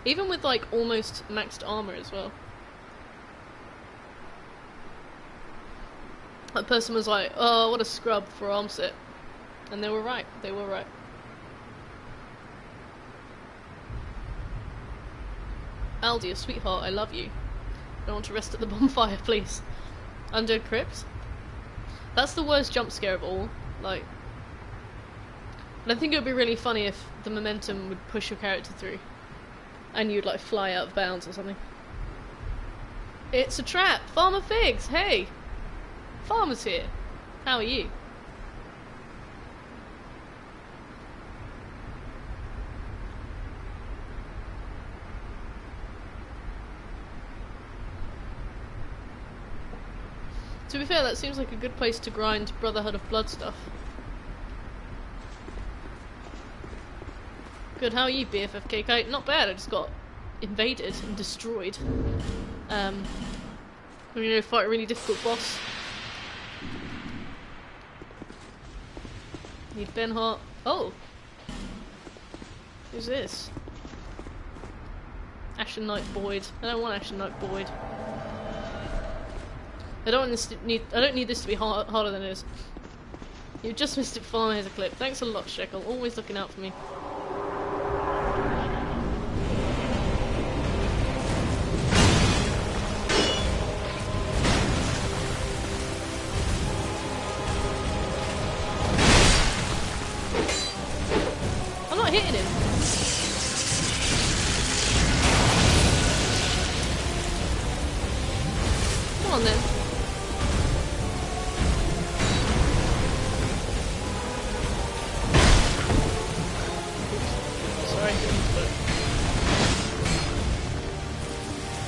Even with, like, almost maxed armor as well. That person was like, oh, what a scrub for arm set. And they were right. They were right. Aldia, sweetheart, I love you. I want to rest at the bonfire, please. Under crypt? That's the worst jump scare of all. Like, and I think it would be really funny if the momentum would push your character through. And you'd, like, fly out of bounds or something. It's a trap! Farmer Figs, hey! Farmer's here. How are you? To be fair, that seems like a good place to grind Brotherhood of Blood stuff. Good, how are you, BFFKK? Not bad, I just got invaded and destroyed. You know, fight a really difficult boss. Need Ben Hart. Oh! Who's this? Ashen Knight Boyd. I don't want Ashen Knight Boyd. I don't need this to be harder than it is. You just missed it. Farmer has a clip. Thanks a lot, Shekel. Always looking out for me. I'm not hitting him. Come on then.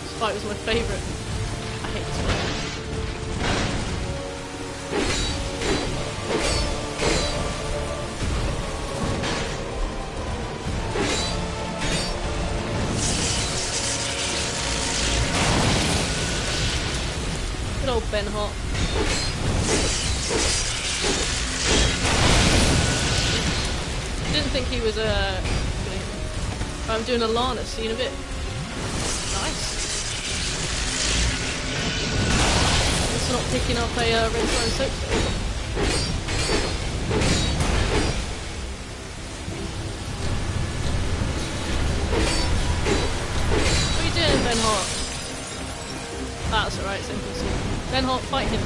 This fight was my favourite. I hate this fight. Good old Ben Hart. Didn't think he was I'm doing a Lana, see you in a bit. Nice. It's not picking up a red slime soapstone. What are you doing, Ben Hart? That's alright, it's NPC. Ben Hart, fight him.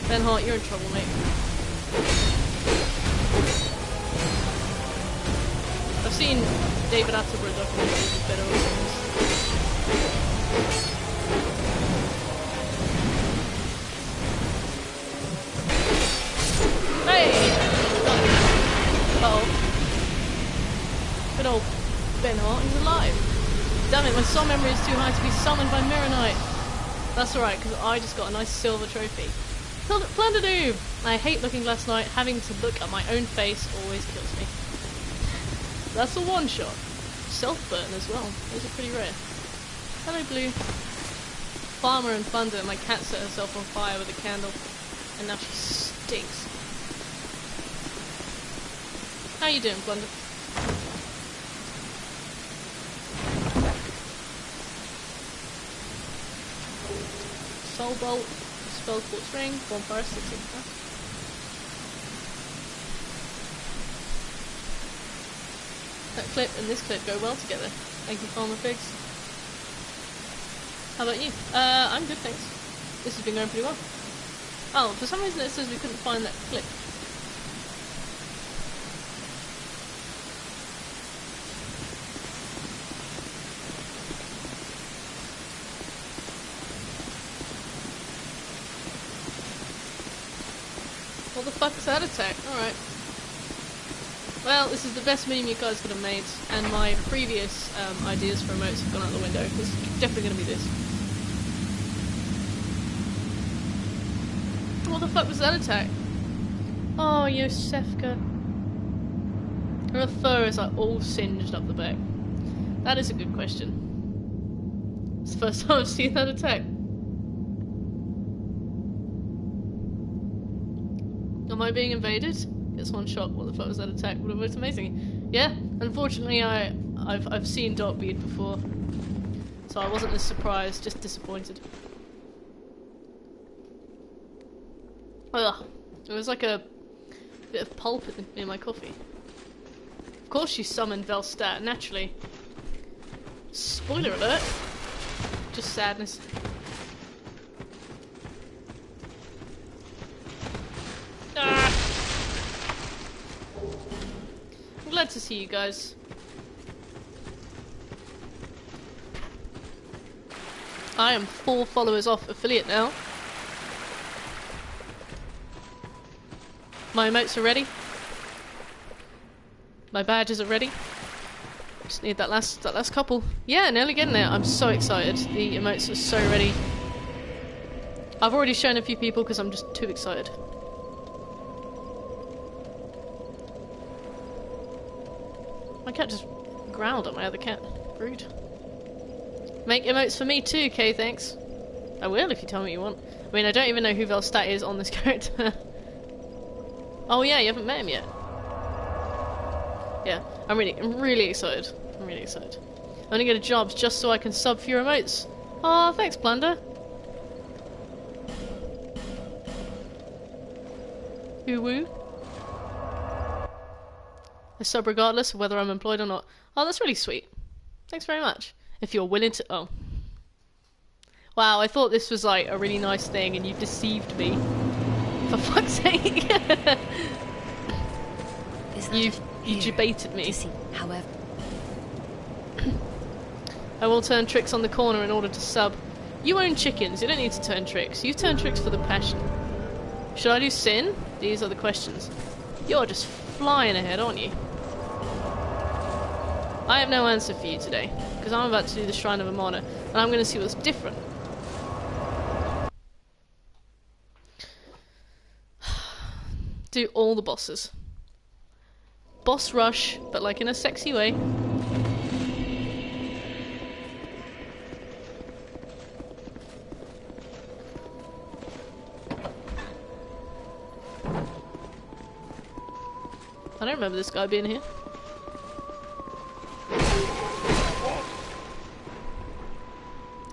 Ben Hart, you're in trouble, mate. I've seen David Attenborough documentaries with better things. damn it, my soul memory is too high to be summoned by Mirror Knight. That's alright, because I just got a nice silver trophy. Plunderdo! I hate Looking Glass Knight. Having to look at my own face always kills me. That's a one-shot. Self-burn as well. Those are pretty rare. Hello, Blue. Farmer and Plunder. My cat set herself on fire with a candle. And now she stinks. How you doing, Plunder? Soul Bolt, Spell Quartz Ring, Bonfire City. Huh? That clip and this clip go well together. Thank you, Farmer Figs. How about you? I'm good, thanks. This has been going pretty well. Oh, for some reason it says we couldn't find that clip. What the fuck is that attack? Alright. Well, this is the best meme you guys could have made, and my previous ideas for emotes have gone out the window. It's definitely going to be this. What the fuck was that attack? Oh, Yosefka. Her fur is like all singed up the back. That is a good question. It's the first time I've seen that attack. Am I being invaded? Gets one shot. What the fuck was that attack? Would have looked amazing. Yeah, unfortunately I've seen Darkbeard before, so I wasn't as surprised, just disappointed. Ugh, it was like a bit of pulp in my coffee. Of course she summoned Velstadt, naturally. Spoiler alert. Just sadness. Ah! I'm glad to see you guys. I am 4 followers off affiliate now. My emotes are ready. My badges are ready. Just need that last couple. Yeah, nearly getting there. I'm so excited. The emotes are so ready. I've already shown a few people because I'm just too excited. My cat just growled at my other cat. Rude. Make emotes for me too, Kay, thanks. I will if you tell me you want. I mean, I don't even know who Velstadt is on this character. Oh yeah, you haven't met him yet. Yeah, I'm really excited. I'm really excited. I'm gonna get a job just so I can sub for your emotes. Oh, thanks, Plunder. Woo woo. I sub regardless of whether I'm employed or not. Oh, that's really sweet. Thanks very much. If you're willing to... Oh. Wow, I thought this was like a really nice thing and you deceived me. For fuck's sake. You debated me. However, I will turn tricks on the corner in order to sub. You own chickens, you don't need to turn tricks. You turn tricks for the passion. Should I do sin? These are the questions. You're just flying ahead, aren't you? I have no answer for you today, because I'm about to do the Shrine of Amana, and I'm going to see what's different. Do all the bosses. Boss rush, but like in a sexy way. I don't remember this guy being here.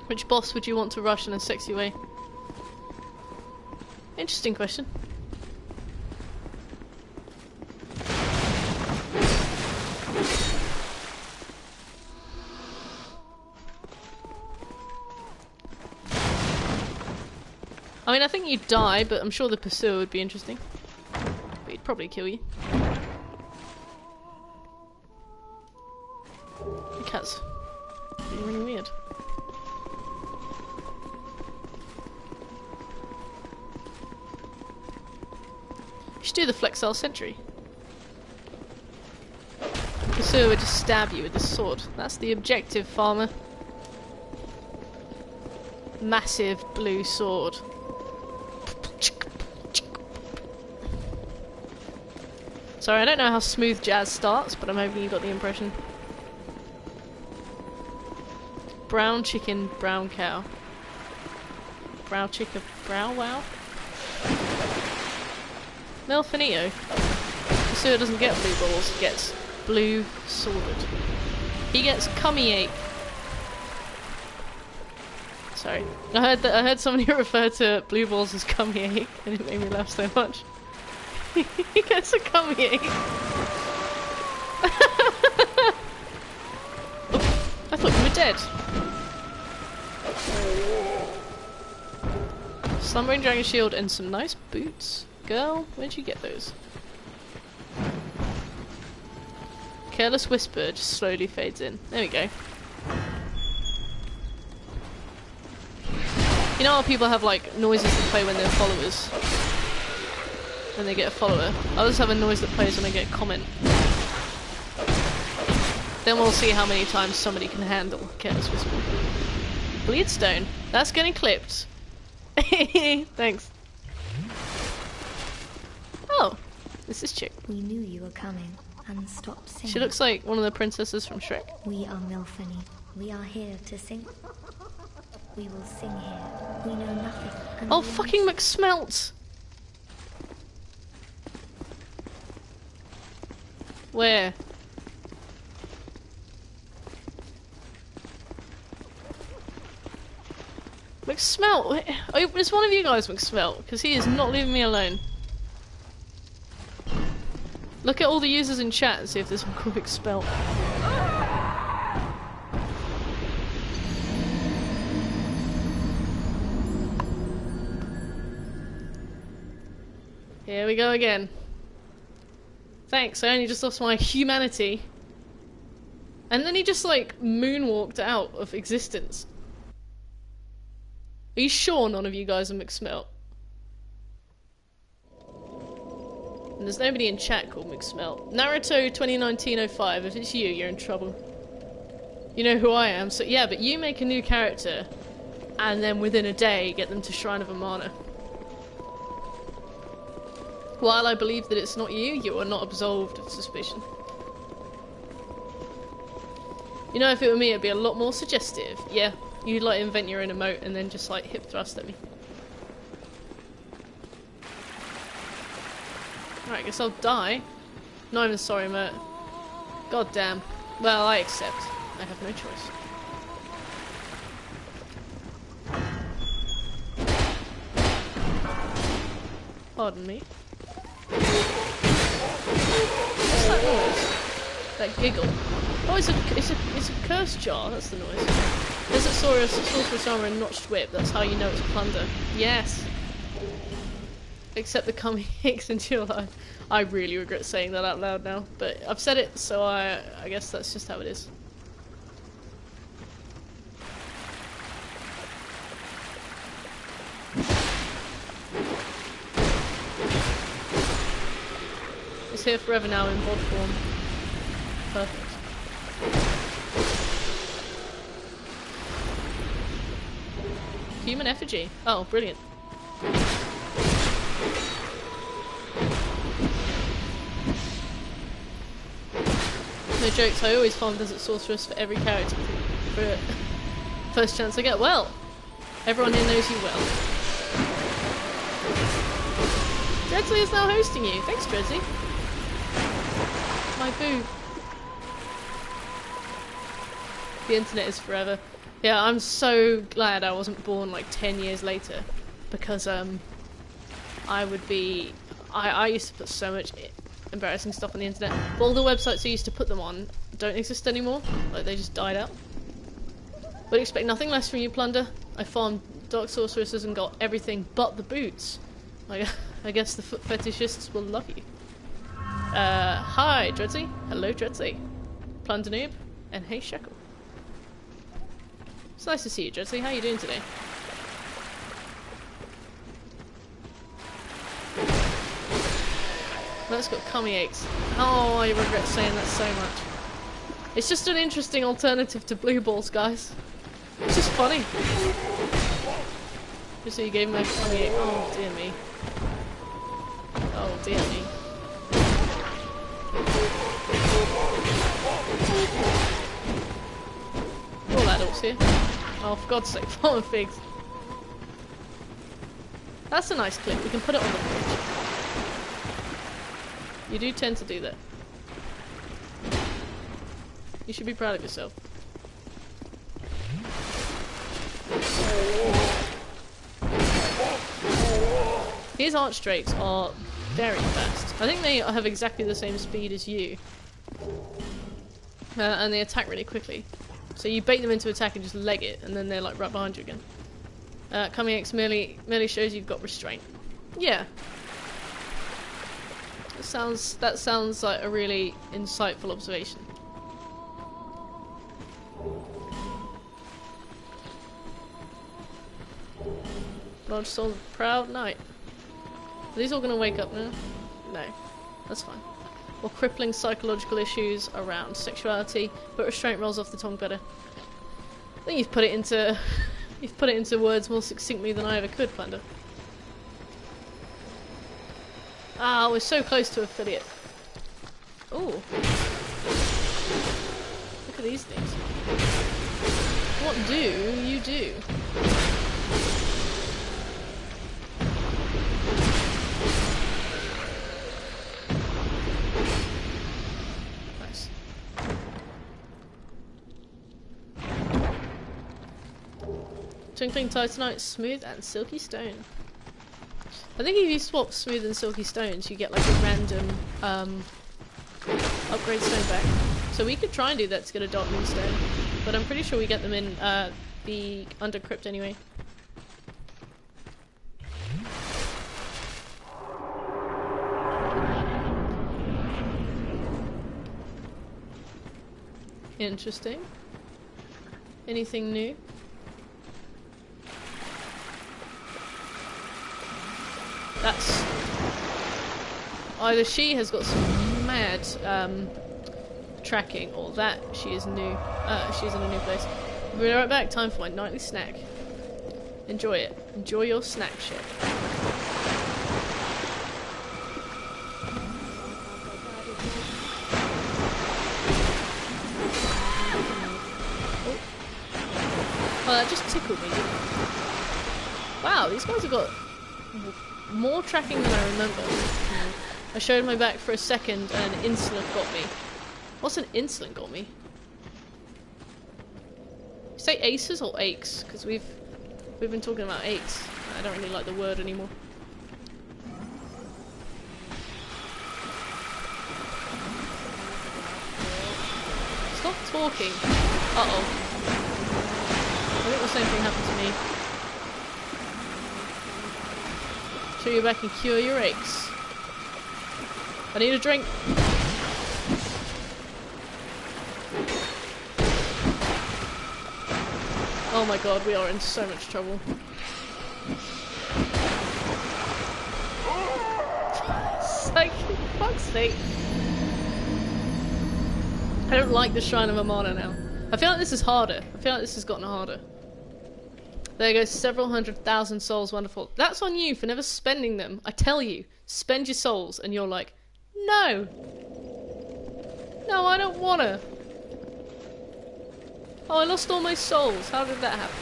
Which boss would you want to rush in a sexy way? Interesting question. I mean, I think you'd die, but I'm sure the pursuer would be interesting. But he'd probably kill you. The cat's being really weird. You should do the Flexile Sentry. The pursuer would just stab you with his sword. That's the objective, farmer. massive blue sword. Sorry, I don't know how smooth jazz starts, but I'm hoping you got the impression. Brown chicken, brown cow. Brow chicken, brow wow? Melfinito. So it doesn't get blue balls, gets blue sworded. He gets cummy ache. Sorry. I heard somebody refer to blue balls as cummy ache, and it made me laugh so much. He gets a cummy ache. I thought you were dead. Slumbering Dragon Shield and some nice boots. Girl, where'd you get those? Careless Whisper just slowly fades in. There we go. You know how people have like noises that play when they're followers? And they get a follower. Others have a noise that plays when they get a comment. Then we'll see how many times somebody can handle Careless Whisper. Bleedstone. That's getting clipped. Thanks. Oh, this is chick. We knew you were coming and stopped singing. She looks like one of the princesses from Shrek. We are Milfany. We are here to sing. We will sing here. We know nothing. Oh, fucking McSmelt! Where? McSmelt! Is one of you guys McSmelt? Because he is not leaving me alone. Look at all the users in chat and see if there's one called McSmelt. Here we go again. Thanks, I only just lost my humanity. And then he just like moonwalked out of existence. Are you sure none of you guys are McSmelt? And there's nobody in chat called McSmelt. Naruto 2019-05, if it's you, you're in trouble. You know who I am, so yeah, but you make a new character and then within a day get them to Shrine of Amana. While I believe that it's not you, you are not absolved of suspicion. You know, if it were me, it'd be a lot more suggestive. Yeah, you'd like invent your own emote and then just like hip thrust at me. Alright, guess I'll die. Not even sorry, mate. God damn. Well, I accept. I have no choice. Pardon me. What's that noise? That giggle. Oh, it's a curse jar. That's the noise. Desert Sorceress armor and notched whip. That's how you know it's plunder. Yes. Accept the coming hicks into your life. I really regret saying that out loud now, but I've said it, so I guess that's just how it is. It's here forever now in bod form. Perfect. Human effigy. Oh, brilliant. No jokes, I always farm Desert Sorceress for every character for first chance I get. Well, everyone here knows you well. Dreadsley is now hosting you. Thanks, Dreadsley. My boo. The internet is forever. Yeah, I'm so glad I wasn't born like 10 years later, because I would be... I used to put so much embarrassing stuff on the internet. But all the websites I used to put them on don't exist anymore. Like, they just died out. Would expect nothing less from you, Plunder. I farmed Dark Sorceresses and got everything but the boots. I guess the foot fetishists will love you. Hi, Dreadsy. Hello, Dreadsy. Plunder Noob. And hey, Shekel. It's nice to see you, Dreadsy. How are you doing today? That's got cummy aches. Oh, I regret saying that so much. It's just an interesting alternative to blue balls, guys. It's just funny. Just so you gave him a funny. Oh dear me. Oh dear me. All adults here. Oh, for God's sake, farm of figs. That's a nice clip. We can put it on the fridge. You do tend to do that. You should be proud of yourself. These archdrakes are very fast. I think they have exactly the same speed as you. And they attack really quickly. So you bait them into attack and just leg it, and then they're like right behind you again. Coming X merely shows you've got restraint. Yeah. That sounds like a really insightful observation. Large soul, proud knight. Are these all gonna wake up now? No. That's fine. Or crippling psychological issues around sexuality, but restraint rolls off the tongue better. I think you've put it into words more succinctly than I ever could, Plunder. Ah, we're so close to affiliate. Ooh. Look at these things. What do you do? Nice. Twinkling Titanite, smooth and silky stone. I think if you swap smooth and silky stones, you get like a random upgrade stone back. So we could try and do that to get a dark moon stone, but I'm pretty sure we get them in the under crypt anyway. Interesting. Anything new? That's either she has got some mad tracking, or that she is new. She's in a new place. We'll be right back. Time for my nightly snack. Enjoy it. Enjoy your snack shit. Oh, that just tickled me, didn't it? Wow, these guys have got more tracking than I remember. I showed my back for a second and an insolent got me. What's an insolent got me? You say aces or aches? Because we've been talking about aches. I don't really like the word anymore. Stop talking. Uh-oh. I think the same thing happened to me. Show you back and cure your aches. I need a drink. Oh my god, we are in so much trouble. It's like, for fuck's sake. I don't like the Shrine of Amana now. I feel like this is harder. I feel like this has gotten harder. There goes several 100,000 souls, wonderful. That's on you for never spending them. I tell you, spend your souls, and you're like, no! No, I don't wanna! Oh, I lost all my souls. How did that happen?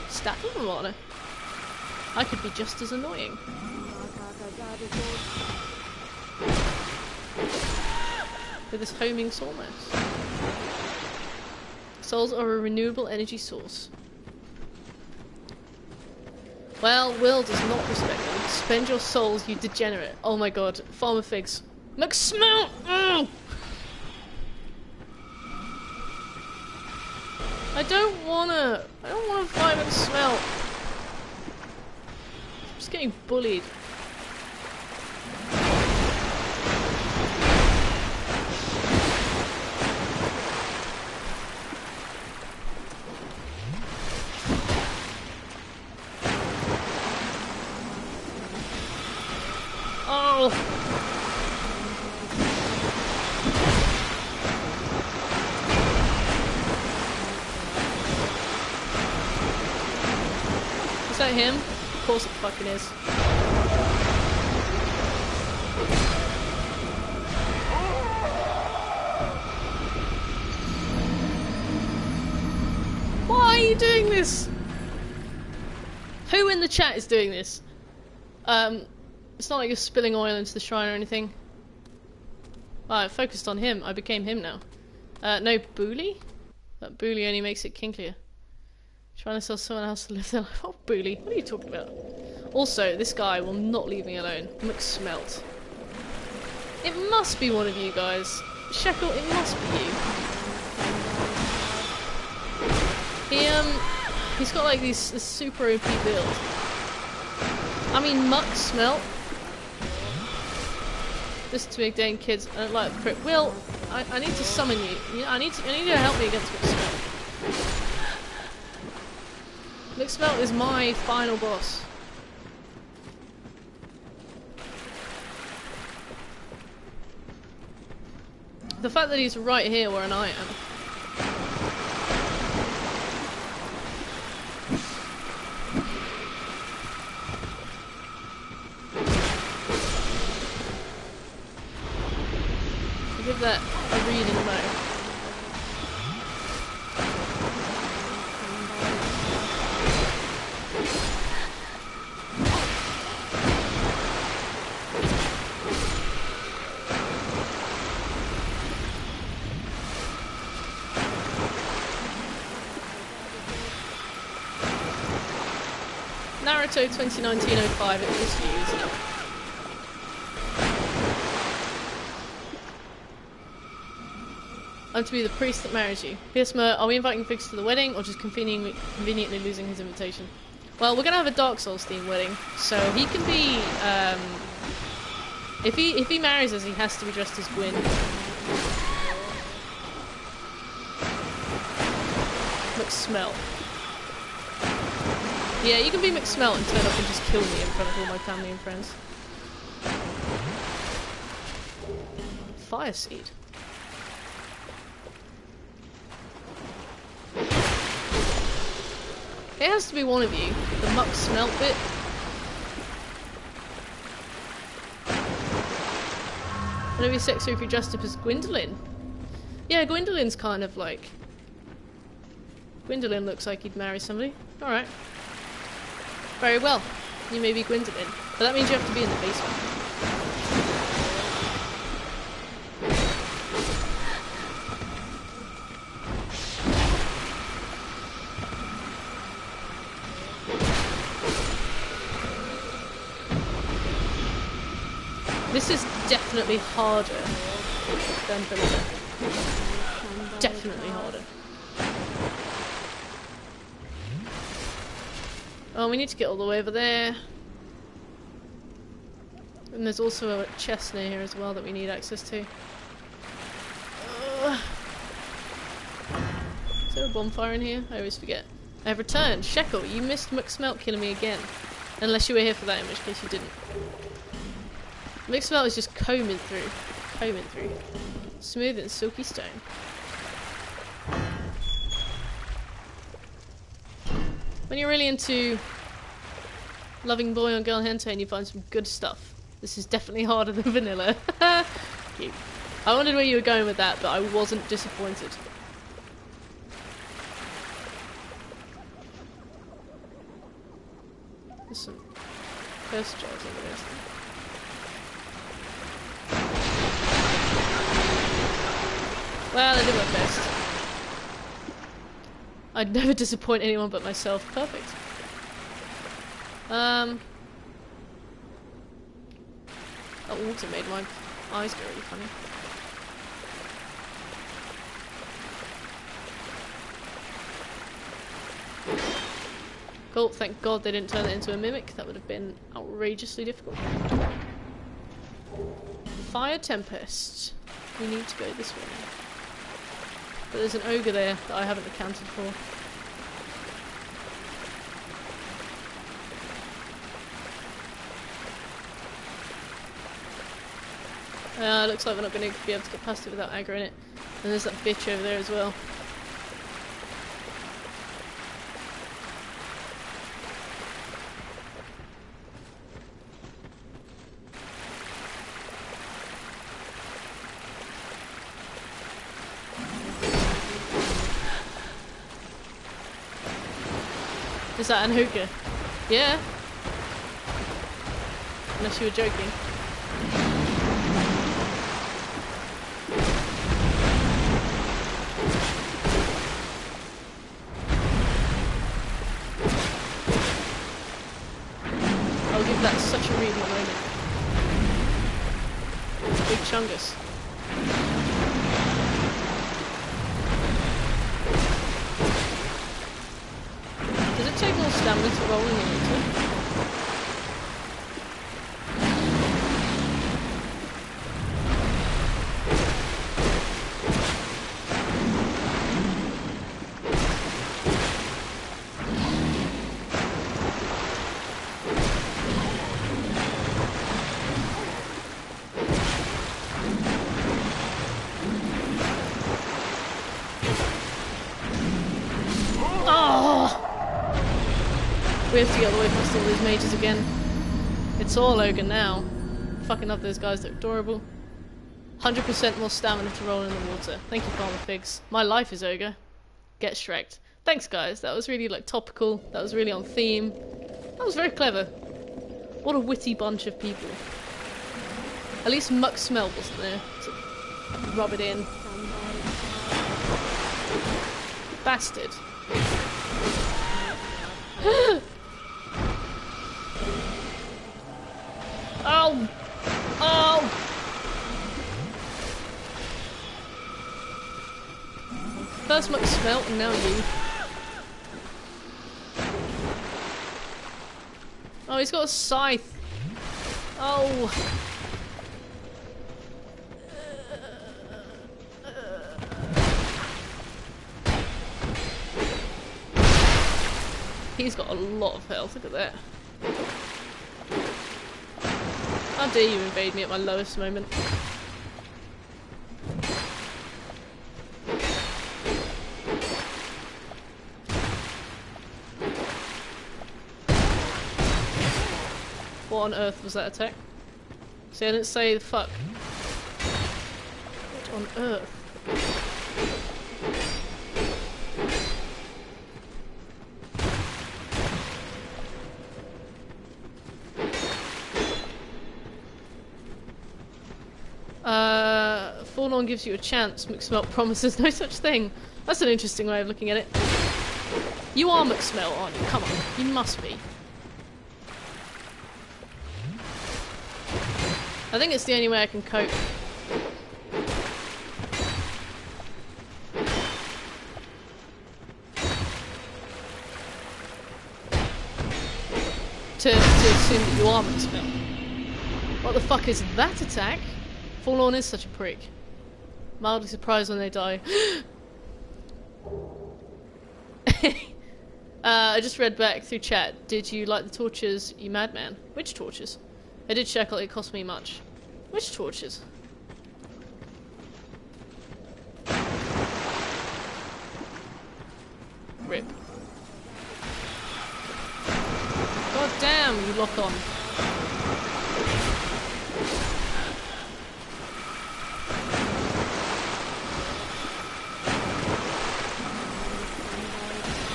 Staff of Amana. I could be just as annoying. With this homing soul mouse. Souls are a renewable energy source. Well, Will does not respect them. Spend your souls, you degenerate. Oh my god. Farmer Figs. McSmelt! Mm! I don't wanna fight McSmelt. I'm just getting bullied. Oh! that him? Of course it fucking is. Why are you doing this? Who in the chat is doing this? It's not like you're spilling oil into the shrine or anything. Oh, I focused on him. I became him now. No, Booley? That Booley only makes it kinklier. Trying to sell someone else to live their life. Oh, Booley, what are you talking about? Also, this guy will not leave me alone. McSmelt. It must be one of you guys. Shekel, it must be you. He's got like this super OP build. I mean, McSmelt. Listen to me, dang kids. I don't like the crit. Will, I need to summon you. I need you to help me against McSmelt. McSmelt is my final boss. The fact that he's right here where I am. I'll give that a read in a moment. Naruto 2019-05, it was you, isn't it? I'm to be the priest that marries you. Yes, Mer, are we inviting Fix to the wedding, or just conveniently losing his invitation? Well, we're gonna have a Dark Souls themed wedding, so he can be, if he marries us, he has to be dressed as Gwyn. McSmelt. Yeah, you can be McSmelt and turn up and just kill me in front of all my family and friends. Fire Seed. It has to be one of you. The McSmelt bit. And it'd be sexier if you dressed up as Gwendolyn. Yeah, Gwendolyn's kind of like... Gwendolyn looks like he'd marry somebody. Alright. Very well. You may be Gwendolyn. But that means you have to be in the basement. This is definitely harder than vanilla. Definitely harder. Oh, we need to get all the way over there. And there's also a chest near here as well that we need access to. Is there a bonfire in here? I always forget. I have returned. Shekel, you missed McSmelt killing me again. Unless you were here for that, in which case you didn't. McSmelt is just combing through. Combing through. Smooth and silky stone. When you're really into loving boy on girl hentai and you find some good stuff, this is definitely harder than vanilla. Cute. I wondered where you were going with that, but I wasn't disappointed. There's some curse jars over there. Well, I did my best. I'd never disappoint anyone but myself. Perfect. That water made my eyes go really funny. Cool, thank God they didn't turn it into a mimic. That would have been outrageously difficult. Fire Tempest. We need to go this way. But there's an ogre there that I haven't accounted for. Looks like we're not going to be able to get past it without aggro in it. And there's that bitch over there as well. Is that an hookah? Yeah. Unless you were joking. I'll give that such a reading moment. Big chungus. Does it take more stamina to roll in the water? We have to get away past all these mages again. It's all ogre now. Fucking love those guys, they're adorable. 100% more stamina to roll in the water. Thank you, Farmer Figs. My life is ogre. Get Shrek'd. Thanks guys, that was really like topical, that was really on theme. That was very clever. What a witty bunch of people. At least Muck Smell wasn't there to rub it in. Bastard. Oh! Oh! First Muck Smell and now you. Oh, he's got a scythe. Oh! He's got a lot of health, look at that. How dare you invade me at my lowest moment. What on earth was that attack? See, I didn't say the fuck. What on earth? Forlorn gives you a chance, McSmelt promises no such thing. That's an interesting way of looking at it. You are McSmelt, aren't you? Come on, you must be. I think it's the only way I can cope. To assume that you are McSmelt. What the fuck is that attack? Forlorn is such a prick. Mildly surprised when they die. I just read back through chat. Did you like the torches, you madman? Which torches? I did check, it cost me much. Which torches? Rip. God damn, you lock on.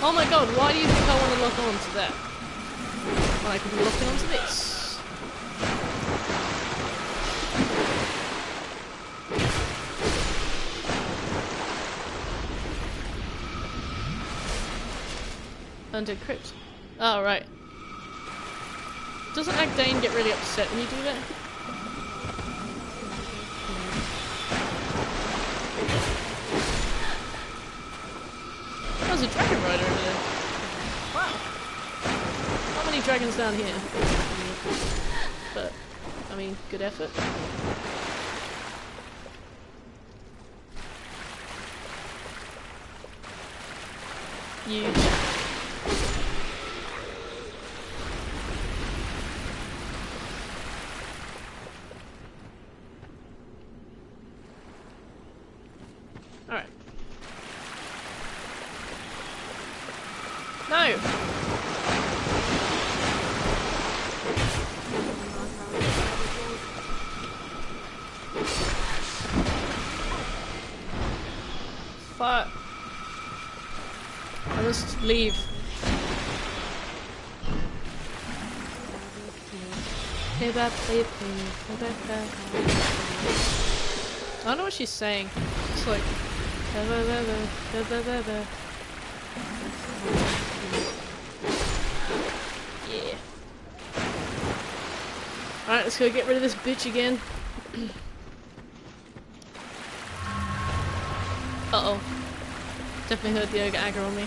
Oh my god, why do you think I want to lock on to that? When I could be locking onto this. Undead Crypt. Oh, right. Doesn't Agdane get really upset when you do that? There's a dragon rider over there. Wow. Not many dragons down here. But, I mean, good effort. Huge. Alright. No! Fuck. I must leave. I don't know what she's saying. It's like... Yeah. Alright, let's go get rid of this bitch again. Uh-oh. Definitely heard the ogre aggro on me.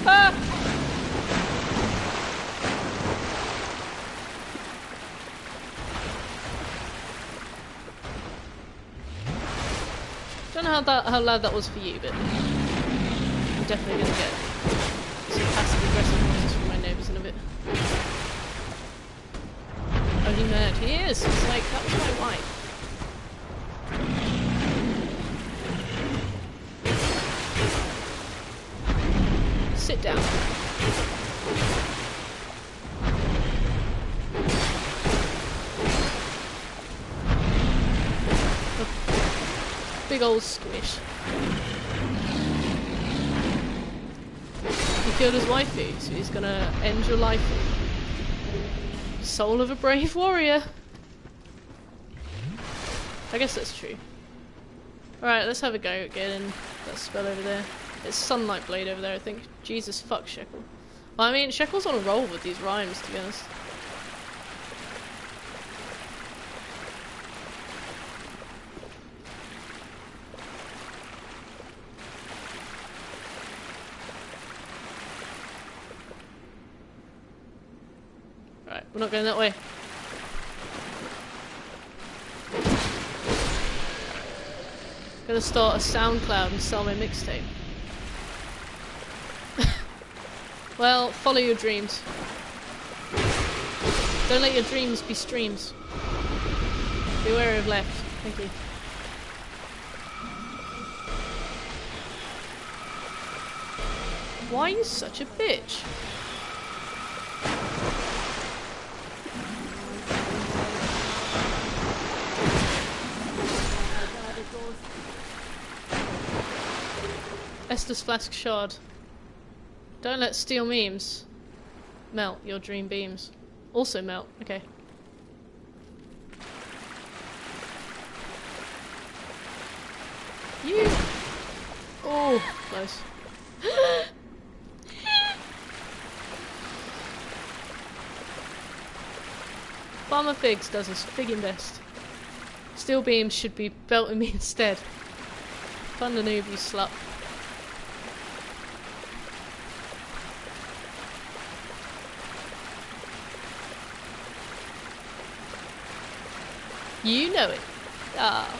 Ah! Don't know how loud that was for you, but I'm definitely gonna get some passive aggressive noises from my neighbours in a bit. Oh, he mad. He is! It's like, that was my wife. Sit down. Big old squish. He killed his waifu, so he's gonna end your life. Soul of a brave warrior. I guess that's true. Alright, let's have a go at getting that spell over there. It's Sunlight Blade over there, I think. Jesus fuck Shekel. Well, I mean, Shekel's on a roll with these rhymes, to be honest. Alright, we're not going that way. Gonna start a SoundCloud and sell my mixtape. Well, follow your dreams. Don't let your dreams be streams. Beware of left. Thank you. Why are you such a bitch? Estus Flask Shard. Don't let steel memes melt your dream beams. Also melt, okay. You! Oh, close. Farmer Figs does his figging best. Steel beams should be belting me instead. Thunder noob, you slut. You know it. Ah.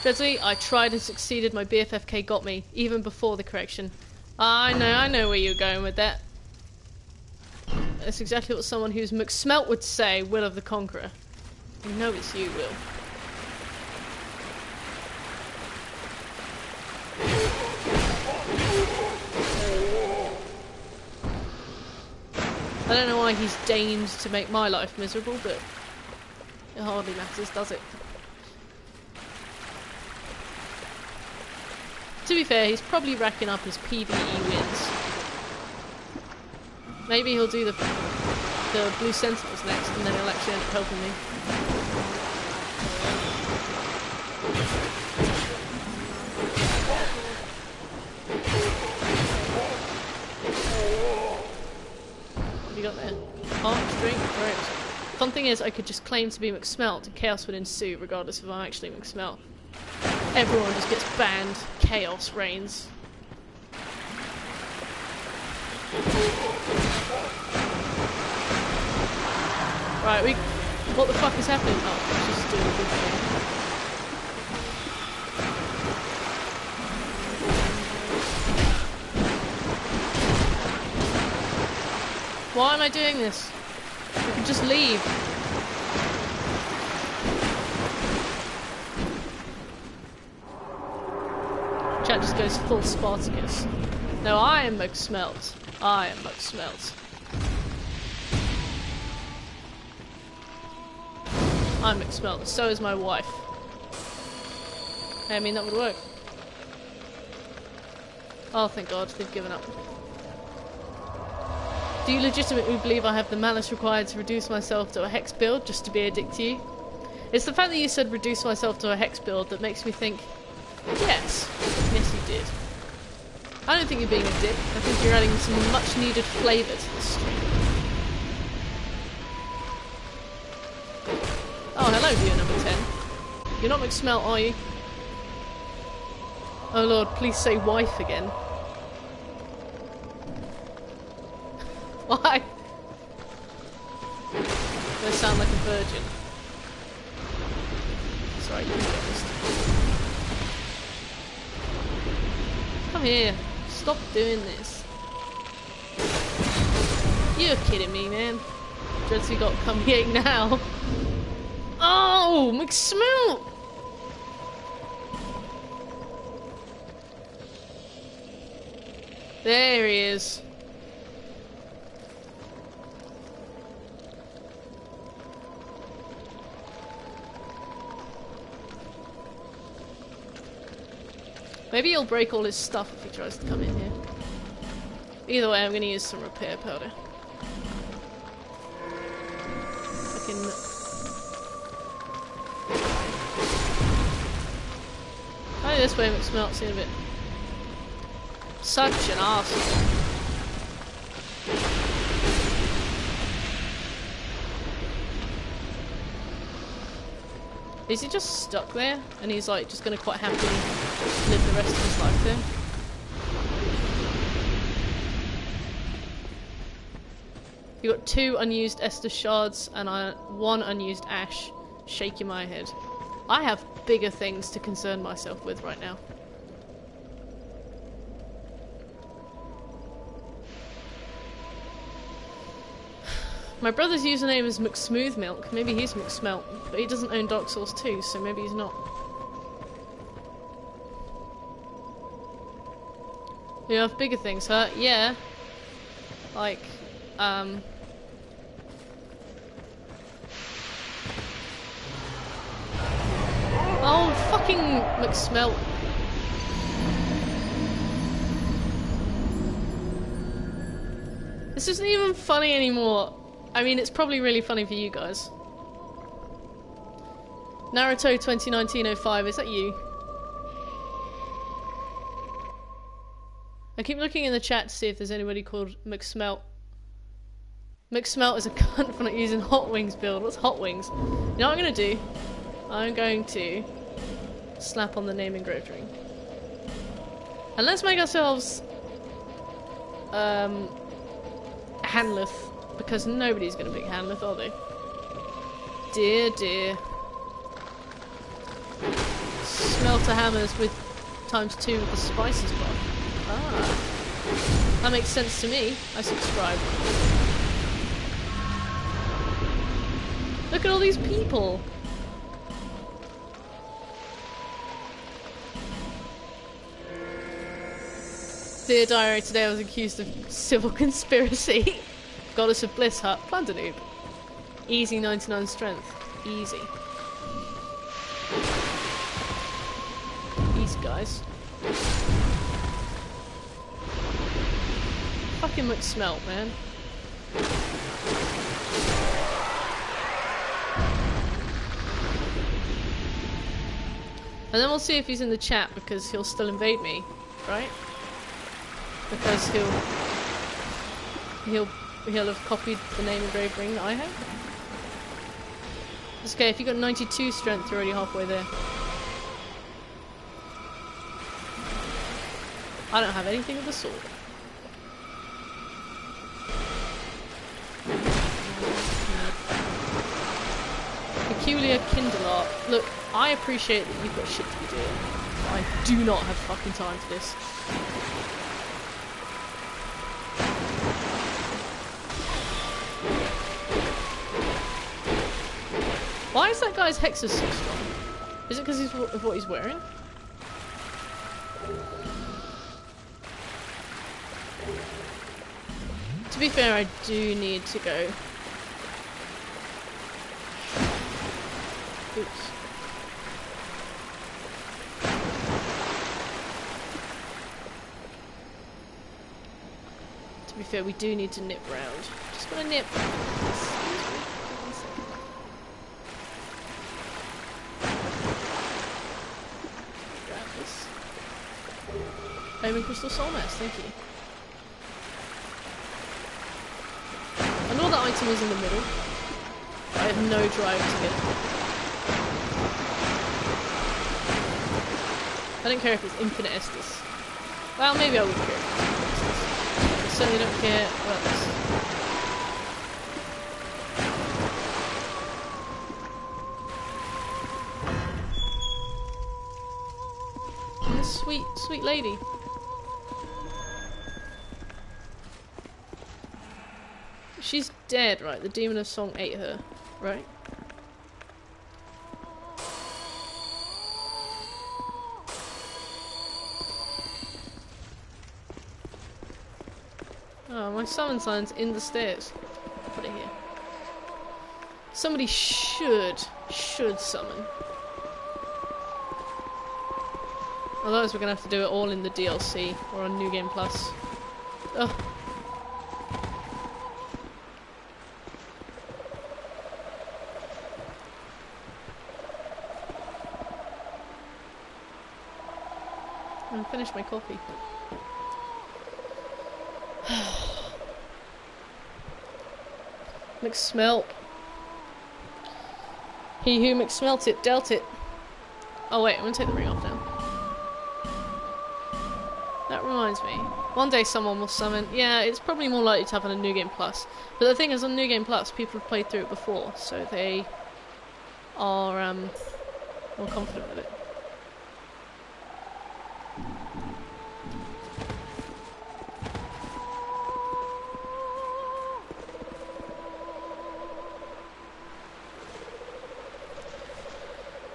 Dreadsley, I tried and succeeded. My BFFK got me, even before the correction. I know where you're going with that. That's exactly what someone who's McSmelt would say, Will of the Conqueror. You know it's you, Will. I don't know why he's deigned to make my life miserable, but it hardly matters, does it? To be fair, he's probably racking up his PvE wins. Maybe he'll do the Blue Sentinels next, and then he'll actually end up helping me. What have you got there? Arch drink? Great. Fun thing is, I could just claim to be McSmelt, and chaos would ensue, regardless if I'm actually McSmelt. Everyone just gets banned. Chaos reigns. Right, what the fuck is happening? Oh, it's just doing a good thing. Why am I doing this? I could just leave. Chat just goes full Spartacus. No, I am McSmelt. I am McSmelt. I'm McSmelt, so is my wife. I mean, that would work. Oh, thank God, they've given up. Do you legitimately believe I have the malice required to reduce myself to a hex build just to be a dick to you? It's the fact that you said reduce myself to a hex build that makes me think, yes. Yes, you did. I don't think you're being a dick. I think you're adding some much needed flavour to the stream. Oh, hello, viewer number 10. You're not McSmelt, are you? Oh Lord, please say wife again. Why? I sound like a virgin. Sorry, you can be honest. Come here. Stop doing this. You're kidding me, man. Dreads, we got come here now. Oh, McSmelt! There he is. Maybe he'll break all his stuff if he tries to come in here. Either way, I'm going to use some repair powder. Fucking... Oh, this way McSmelt seems a bit... Such an arsehole. Is he just stuck there? And he's like just gonna quite happily live the rest of his life there? You got 2 unused Estus shards and 1 unused ash. Shaking my head. I have bigger things to concern myself with right now. My brother's username is McSmoothMilk. Maybe he's McSmelt, but he doesn't own Dark Souls 2, so maybe he's not. You have bigger things, huh? Yeah. Like, Oh, fucking McSmelt. This isn't even funny anymore. I mean, it's probably really funny for you guys. Naruto 2019-05, is that you? I keep looking in the chat to see if there's anybody called McSmelt. McSmelt is a cunt for not using Hot Wings build. What's Hot Wings? You know what I'm going to do? I'm going to slap on the name engraved ring. And let's make ourselves Hanleth, because nobody's going to pick Hanleth, are they? Dear, dear. Smelter hammers with ×2 with the spices buff. Ah. That makes sense to me. I subscribe. Look at all these people! Dear Diary, today I was accused of civil conspiracy. Goddess of Bliss Hut, Plunder Noob. Easy 99 strength. Easy. Easy, guys. Fucking McSmelt, man. And then we'll see if he's in the chat, because he'll still invade me, right? Because he'll have copied the name engraved ring that I have. It's okay, if you got 92 strength, you're already halfway there. I don't have anything of the sort. Peculiar Kindle art. Look, I appreciate that you've got shit to be doing. I do not have fucking time for this. Why is that guy's hexes so strong? Is it because of what he's wearing? To be fair, I do need to go Oops. To be fair, we do need to nip round. Just gonna nip. Excuse me. 1 second. Grab this. Diamond crystal soul mass, thank you. I know that item was in the middle. But I have no drive to get it. I don't care if it's infinite Estus. Well, maybe I would care if it's infinite Estus. I certainly don't care about this. And this sweet, sweet lady. She's dead, right? The Demon of Song ate her, right? Oh, my summon sign's in the stairs. Put it here. Somebody should summon. Otherwise we're gonna have to do it all in the DLC or on New Game Plus. Ugh. I finished my coffee. McSmelt. He who McSmelt it dealt it. Oh wait, I'm gonna take the ring off now. That reminds me. One day someone will summon. Yeah, it's probably more likely to happen on New Game Plus. But the thing is, on New Game Plus, people have played through it before, so they are more confident with it.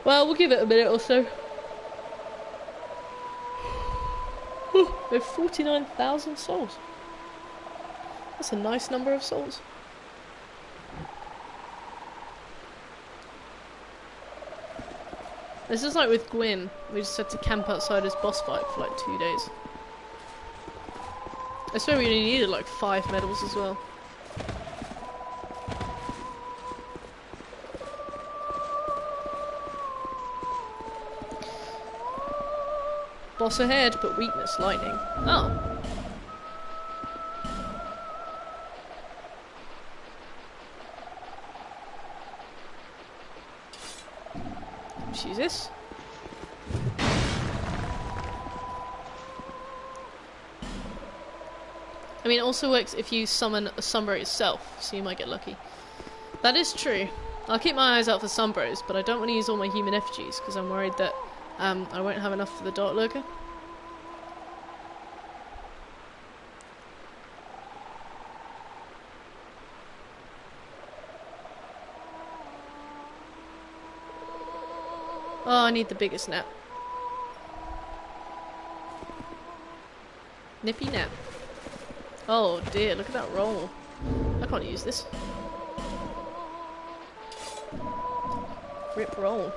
Well, we'll give it a minute or so. Whew, we have 49,000 souls. That's a nice number of souls. This is like with Gwyn. We just had to camp outside his boss fight for like 2 days. I swear we only needed like 5 medals as well. Boss ahead, but weakness, lightning. Oh. Let's use this. I mean, it also works if you summon a Sunbro itself, so you might get lucky. That is true. I'll keep my eyes out for Sunbros, but I don't want to use all my human effigies, because I'm worried that I won't have enough for the Dark Lurker. Oh, I need the biggest nap. Nippy nap. Oh dear, look at that roll. I can't use this. Rip roll.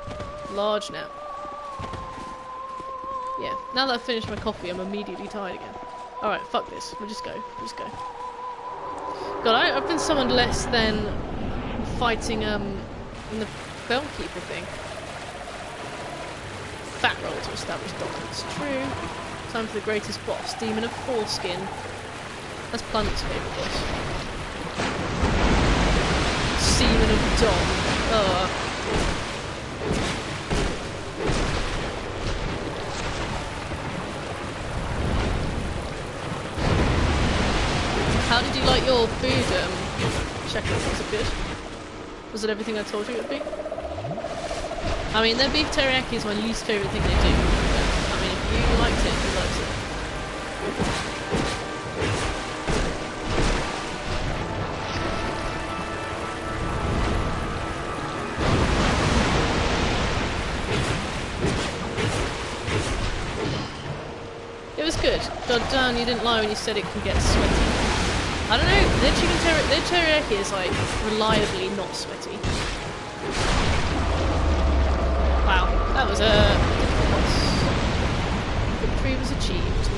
Large nap. Yeah, now that I've finished my coffee, I'm immediately tired again. Alright, fuck this. We'll just go. We'll just go. God, I've been summoned less than fighting in the Bellkeeper thing. Fat roll to establish dominance. True. Time for the greatest boss, Demon of Foreskin. That's Plunder's favourite boss. Seaman of Dom. How did you like your food, Checker? Was it good? Was it everything I told you it would be? I mean, their beef teriyaki is my least favourite thing they do. But, I mean, if you liked it, you liked it. It was good. God damn, you didn't lie when you said it can get sweaty. I don't know, their teriyaki is like reliably not sweaty. Wow, that was a victory was achieved.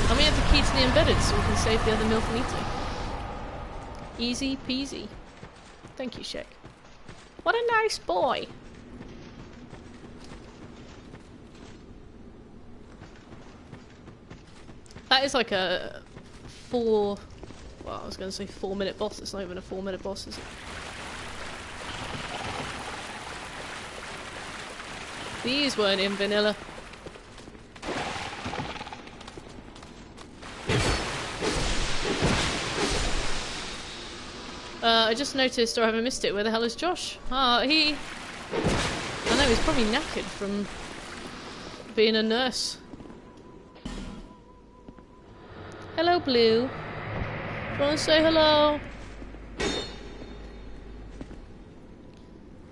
And we have the key to the embedded, so we can save the other milk and eating. Easy peasy. Thank you, Shek. What a nice boy. That is like a 4... Well, I was going to say 4-minute boss. It's not even a 4-minute boss, is it? These weren't in vanilla. I just noticed, or have I missed it? Where the hell is Josh? I know, he's probably knackered from being a nurse. Hello, Blue. Do you want to say hello?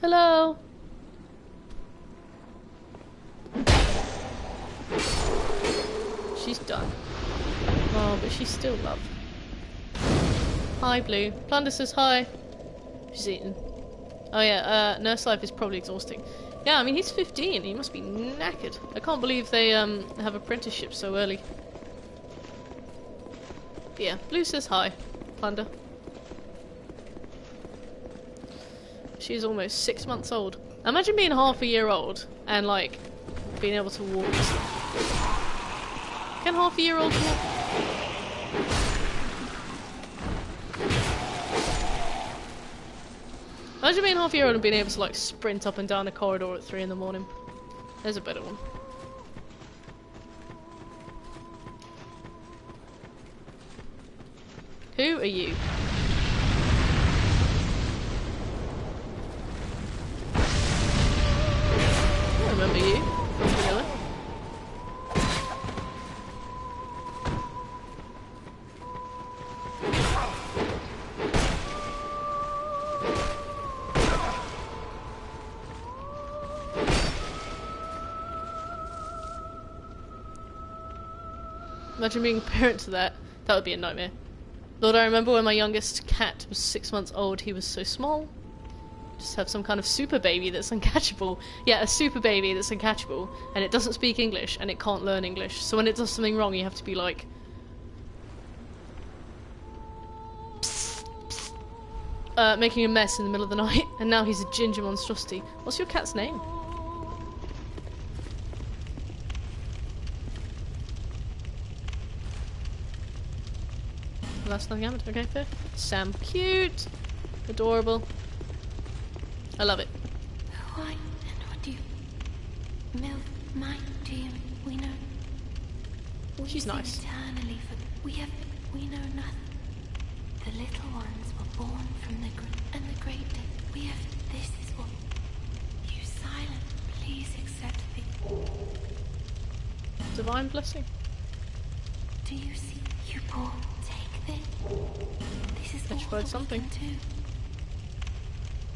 Hello? She's done. Oh, but she's still loved. Hi, Blue. Plunder says hi. She's eating. Oh yeah, nurse life is probably exhausting. Yeah, I mean, he's 15. He must be knackered. I can't believe they have apprenticeships so early. But yeah, Blue says hi. Plunder. She's almost 6 months old. Imagine being half a year old and, like, being able to walk. Can half a year olds walk? Imagine being half a year old and being able to, like, sprint up and down a corridor at 3 in the morning. There's a better one. Who are you? I remember you from vanilla. Imagine being a parent to that. That would be a nightmare. Lord, I remember when my youngest cat was 6 months old, he was so small. Just have some kind of super baby that's uncatchable. Yeah, a super baby that's uncatchable, and it doesn't speak English, and it can't learn English. So when it does something wrong, you have to be like... making a mess in the middle of the night, and now he's a ginger monstrosity. What's your cat's name? That's nothing happened. Okay, fair. Sam, cute, adorable. I love it. Why and what do you... Milk, my dear, we know... She's nice. Eternally for... We know nothing. The little ones were born from the great day. This is what... You silent, please accept the... Divine blessing. Do you see? You poor... This is Petrified something. Too.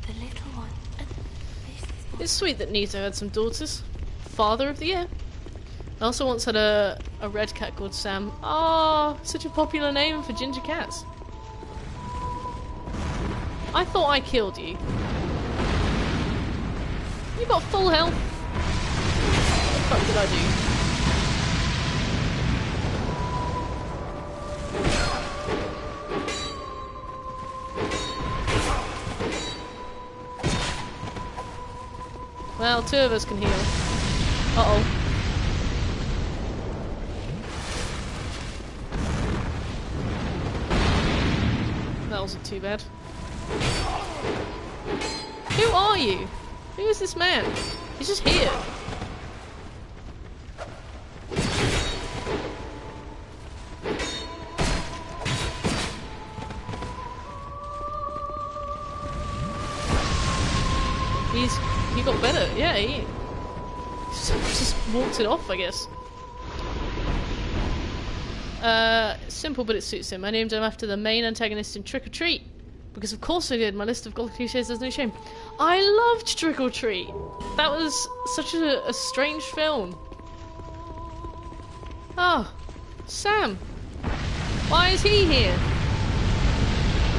The little one. And this is It's sweet that Nito had some daughters. Father of the year. I also once had a red cat called Sam. Ah, such a popular name for ginger cats. I thought I killed you. You got full health. What the fuck did I do? Well, 2 of us can heal. Uh-oh. That wasn't too bad. Who are you? Who is this man? He's just here. He got better, yeah, he just walked it off, I guess. Simple, but it suits him. I named him after the main antagonist in Trick or Treat. Because of course I did, my list of gold cliches, there's no shame. I loved Trick or Treat! That was such a strange film. Oh, Sam. Why is he here?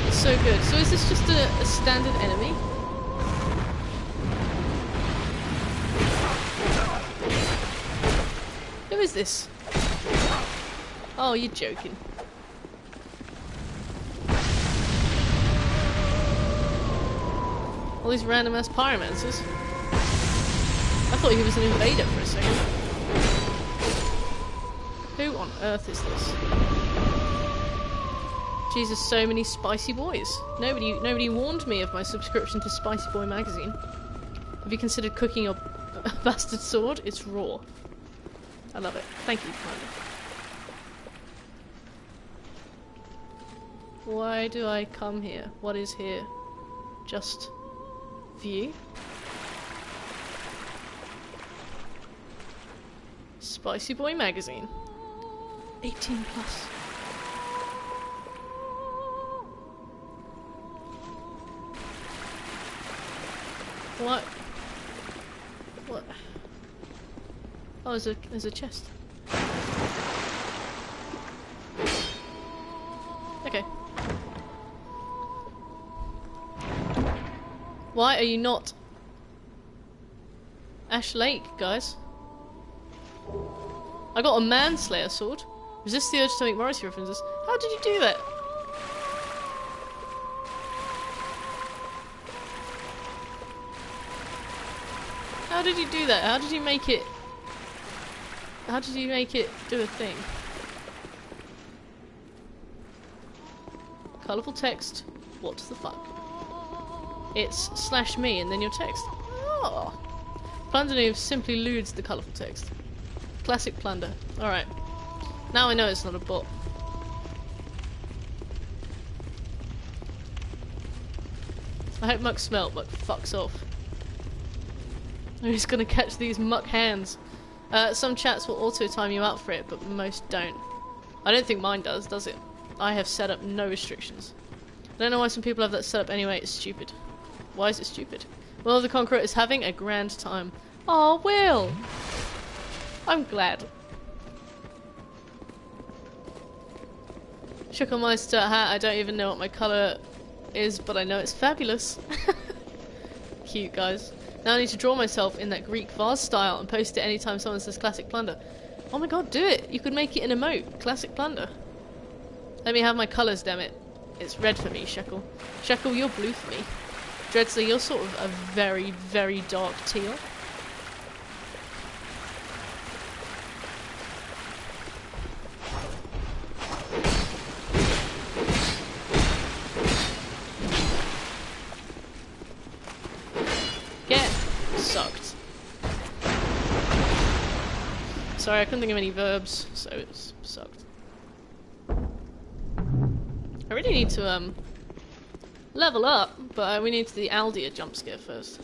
It's so good. So is this just a standard enemy? Who is this? Oh, you're joking. All these random ass pyromancers. I thought he was an invader for a second. Who on earth is this? Jesus, so many spicy boys. Nobody warned me of my subscription to Spicy Boy magazine. Have you considered cooking your bastard sword? It's raw. I love it. Thank you, Commander. Why do I come here? What is here? Just view? Spicy Boy magazine. 18 plus. What? What? Oh, there's a chest. Okay. Why are you not Ash Lake, guys? I got a manslayer sword. Resist the urge to make Morrissey references. How did you do that? How did you do that? How did you make it? How did you make it do a thing? Colourful text. What the fuck? It's /me and then your text. Oh. Plunder Noob simply lewds the colourful text. Classic plunder. Alright. Now I know it's not a bot. I hope Muck smelt, but fucks off. Who's gonna catch these muck hands? Some chats will auto time you out for it, but most don't. I don't think mine does it? I have set up no restrictions. I don't know why some people have that set up anyway, it's stupid. Why is it stupid? Will the Conqueror is having a grand time. Oh, Will! I'm glad. Schuckelmeister hat, I don't even know what my colour is, but I know it's fabulous. Cute, guys. Now I need to draw myself in that Greek vase style and post it anytime someone says classic plunder. Oh my god, do it! You could make it an emote. Classic plunder. Let me have my colours, damn it. It's red for me, Shekel. Shekel, you're blue for me. Dreadsley, you're sort of a very, very dark teal. Get sucked. Sorry, I couldn't think of any verbs, so it's sucked. I really need to level up, but we need the Aldia jump scare first.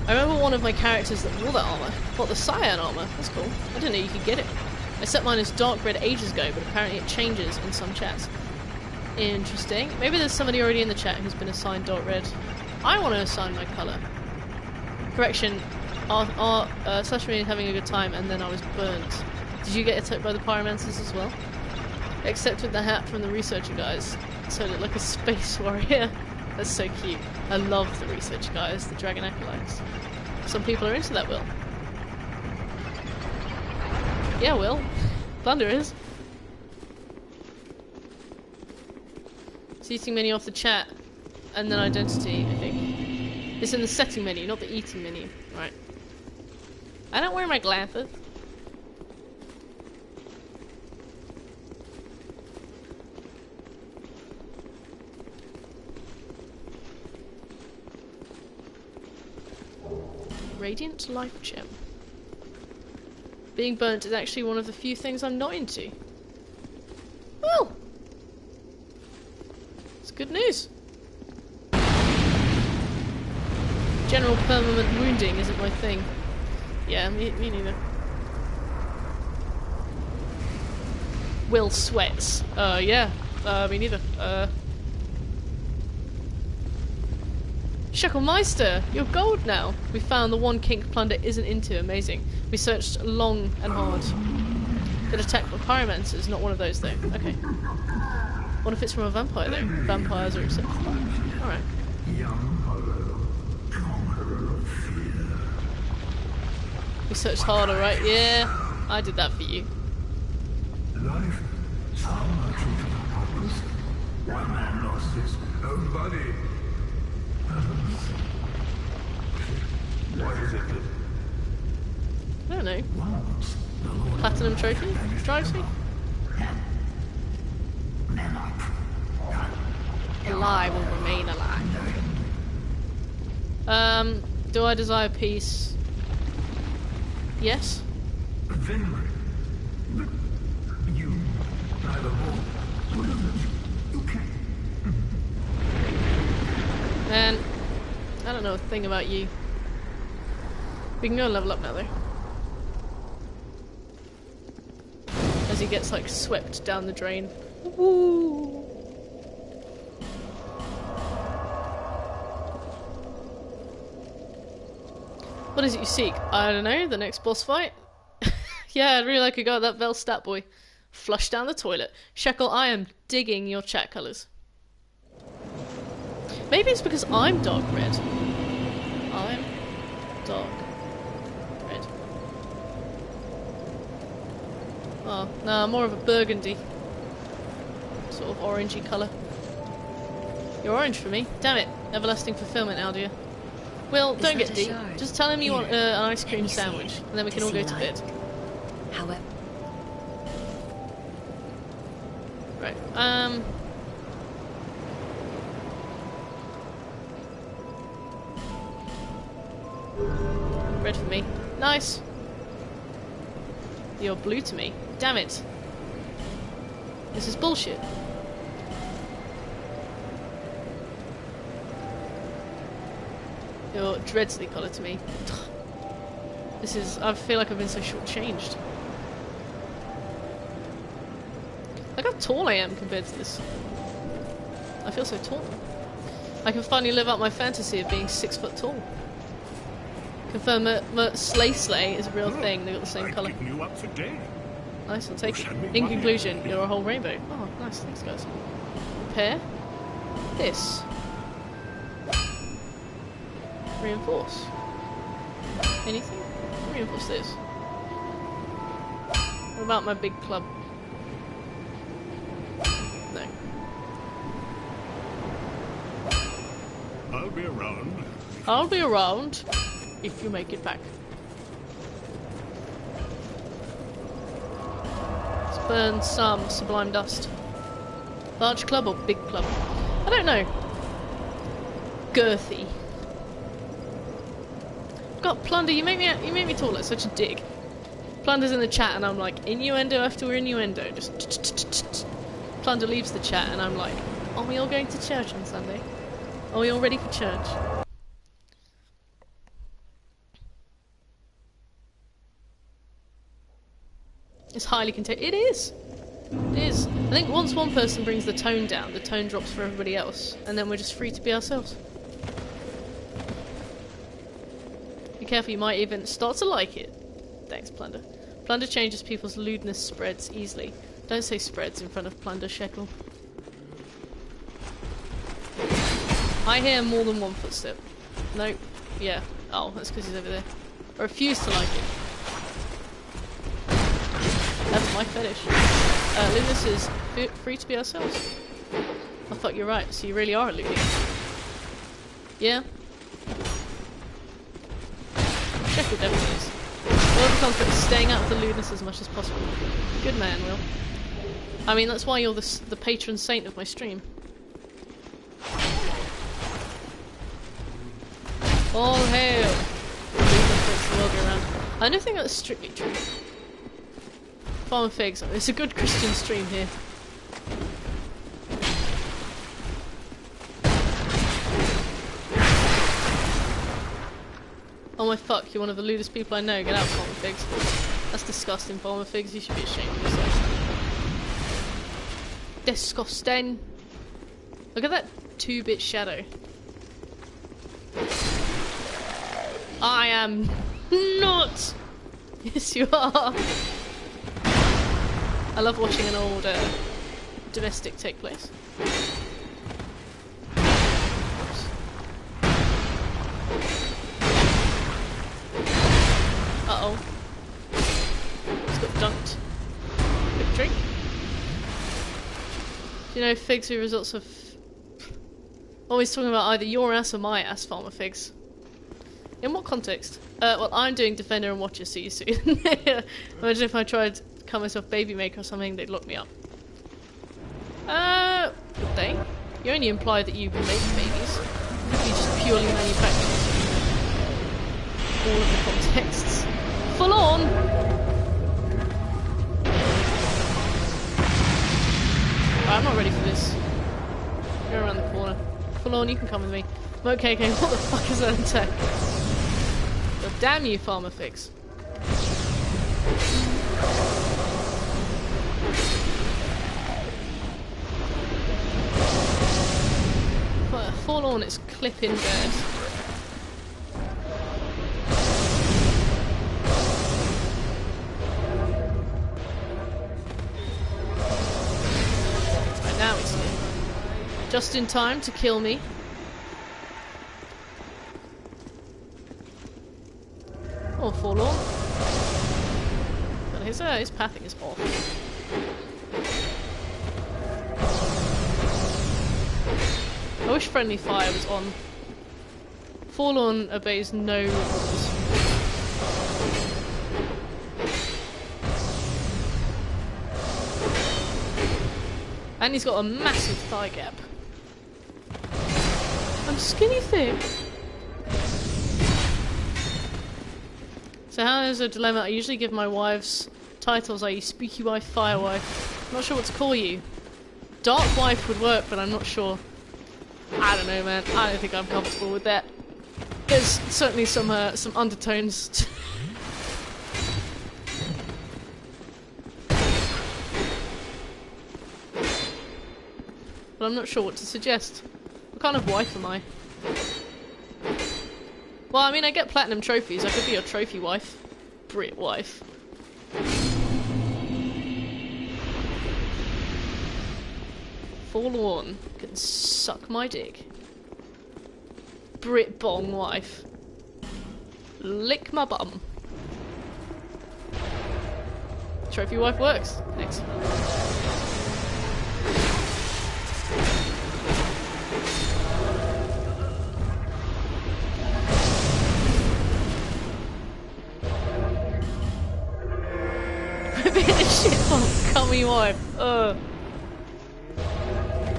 I remember one of my characters that wore that armor. What, the cyan armor? That's cool. I didn't know you could get it. I set mine as dark red ages ago, but apparently it changes in some chats. Interesting. Maybe there's somebody already in the chat who's been assigned dark red. I want to assign my colour. Correction. /me having a good time, and then I was burnt. Did you get attacked by the pyromancers as well? Except with the hat from the researcher guys. So it looked like a space warrior. That's so cute. I love the researcher guys, the dragon acolytes. Some people are into that, Will. Yeah, Will. Thunder is. It's eating menu off the chat, and then identity, I think. It's in the setting menu, not the eating menu. Right. I don't wear my glasses. Radiant Life Gem. Being burnt is actually one of the few things I'm not into. Well, it's good news. General permanent wounding isn't my thing. Yeah, me neither. Will sweats. Yeah. Me neither. Schuckelmeister, you're gold now. We found the one kink plunder isn't into. Amazing. We searched long and hard. Been attacked by pyromancers, not one of those though. Okay. What if it's from a vampire though? Vampires are acceptable. Alright. We searched harder, right? Yeah, I did that for you. Life, some are true to their purpose. One man lost his own body. What is it that... I don't know. Once, the Lord Platinum trophy? Drives me? men are Alive will remain alive. Do I desire peace? Yes. Finley. You, neither more. You can't. Man, I don't know a thing about you. We can go and level up now, though. As he gets, like, swept down the drain. Woo! What is it you seek? I don't know, the next boss fight? Yeah, I'd really like to go at that Vel stat boy. Flush down the toilet. Shekel, I am digging your chat colours. Maybe it's because I'm dark red. I'm dark red. Oh, no, more of a burgundy. Sort of orangey colour. You're orange for me. Damn it. Everlasting fulfillment, Aldia. Will, don't get deep. Just tell him you want an ice cream sandwich, and then we can all go to bed. However, Right, red for me. Nice! You're blue to me. Damn it! This is bullshit. You're dreadfully colour to me. This is... I feel like I've been so shortchanged. Look how tall I am compared to this. I feel so tall. I can finally live out my fantasy of being 6 foot tall. Confirm that Slay Slay is a real thing, they've got the same colour. You up for day. Nice, I'll take it. In conclusion, you're a whole rainbow. Oh, nice, thanks guys. Repair. This. Reinforce. Anything? Reinforce this. What about my big club? No. I'll be around. I'll be around if you make it back. Let's burn some sublime dust. Large club or big club? I don't know. Girthy. God, Plunder, you make me talk like such a dick. Plunder's in the chat and I'm like, innuendo after innuendo. Just Plunder leaves the chat and I'm like, are we all going to church on Sunday? Are we all ready for church? It's highly contagious. It is! It is. I think once one person brings the tone down, the tone drops for everybody else. And then we're just free to be ourselves. Be careful, you might even start to like it. Thanks, Plunder. Plunder changes people's lewdness spreads easily. Don't say spreads in front of Plunder, Shekel. I hear more than one footstep. Nope. Yeah. Oh, that's because he's over there. I refuse to like it. That's my fetish. Lewdness is free to be ourselves. Oh fuck, you're right. So you really are a lewdness. Yeah? Shekel definitely is. Will becomes good at staying out of the lewdness as much as possible. Good man, Will. I mean, that's why you're the patron saint of my stream. All hail! Lewdness makes the world go round. I don't think that's strictly true. Farm and Figs, it's a good Christian stream here. Oh my fuck, you're one of the lewdest people I know. Get out, Farm and Figs. That's disgusting, Farm and Figs. You should be ashamed of yourself. Disgusting. Look at that 2-bit shadow. I am not! Yes, you are! I love watching an old domestic take place. Uh-oh. drink. You know, Figs who results of... Always talking about either your ass or my ass, Farmer Figs. In what context? Well, I'm doing Defender and Watcher, see you soon. Imagine if I tried to call myself Baby Maker or something, they'd lock me up. Would they? You only imply that you make babies. You just purely manufacture all of the contexts. Full on! Right, I'm not ready for this. Go around the corner. Full on, you can come with me. Okay, what the fuck is that attack? Well, damn you, Farmer Figs. Forlorn, it's clipping dead. Right, now it's here. Just in time to kill me. Oh, Forlorn. But his pathing is off. I wish friendly fire was on. Forlorn obeys no rules. And he's got a massive thigh gap. I'm skinny thick. So how is a dilemma? I usually give my wives titles, i.e. Spooky Wife, Fire Wife. I'm not sure what to call you. Dark Wife would work, but I'm not sure. I don't know, man. I don't think I'm comfortable with that. There's certainly some undertones. But I'm not sure what to suggest. What kind of wife am I? Well, I mean, I get platinum trophies. I could be a trophy wife. Brit wife. Forlorn can suck my dick. Brit bong wife. Lick my bum. Trophy wife works. Excellent. Shit on cummy wife. Ugh.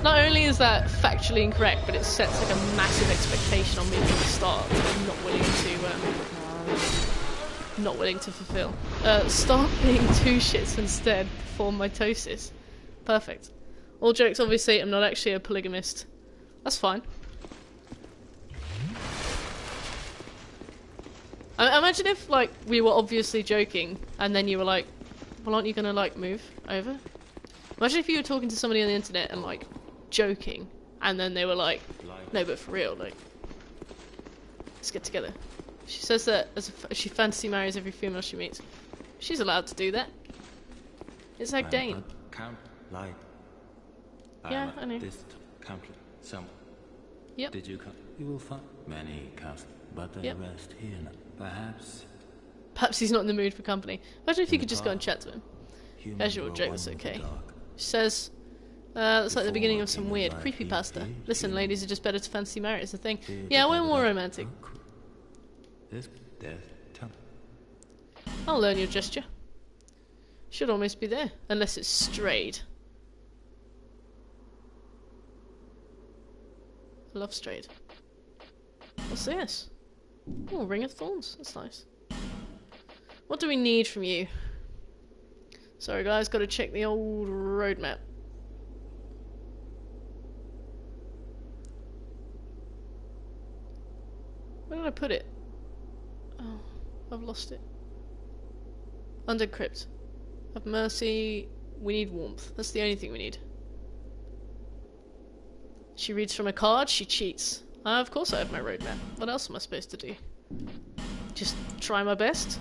Not only is that factually incorrect, but it sets like a massive expectation on me from the start that I'm not willing to fulfill. Start being two shits instead before mitosis. Perfect. All jokes, obviously, I'm not actually a polygamist. That's fine. Imagine if, like, we were obviously joking, and then you were like, well, aren't you gonna, like, move over? Imagine if you were talking to somebody on the internet and, like, joking, and then they were like, no, but for real, like, let's get together. She says that she fantasy marries every female she meets. She's allowed to do that. It's like Dane. Yeah, I know. Yep. Did you come? You will find many counts, but the rest here now. Perhaps he's not in the mood for company. Imagine if you could just go and chat to him. Casual joke, that's okay. She says, looks like the beginning of some weird creepypasta. Listen, ladies are just better to fantasy marry, it's a thing. Yeah, we're more romantic. I'll learn your gesture. Should almost be there, unless it's strayed. I love strayed. What's this? Oh, Ring of Thorns. That's nice. What do we need from you? Sorry guys, gotta check the old roadmap. Where did I put it? Oh, I've lost it. Under Crypt. Have mercy. We need warmth. That's the only thing we need. She reads from a card, she cheats. Of course I have my roadmap. What else am I supposed to do? Just try my best?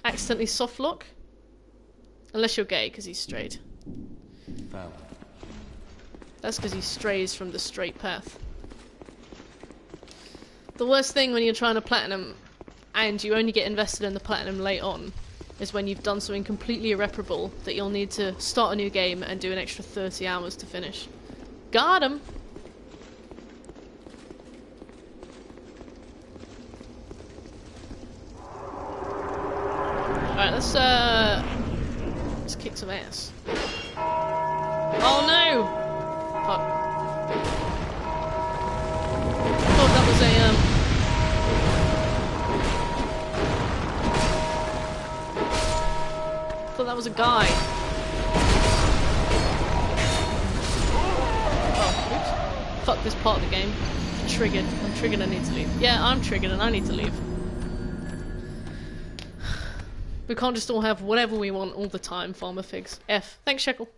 Accidentally soft lock? Unless you're gay, because he's straight. That's because he strays from the straight path. The worst thing when you're trying to platinum and you only get invested in the platinum late on is when you've done something completely irreparable that you'll need to start a new game and do an extra 30 hours to finish. Got him! Alright, let's kick some ass. Oh no! Fuck. I thought that was that was a guy. Oh, oops. Fuck this part of the game. I'm triggered, I need to leave. Yeah, I'm triggered and I need to leave. We can't just all have whatever we want all the time, Farmer Figs. F. Thanks, Shekel.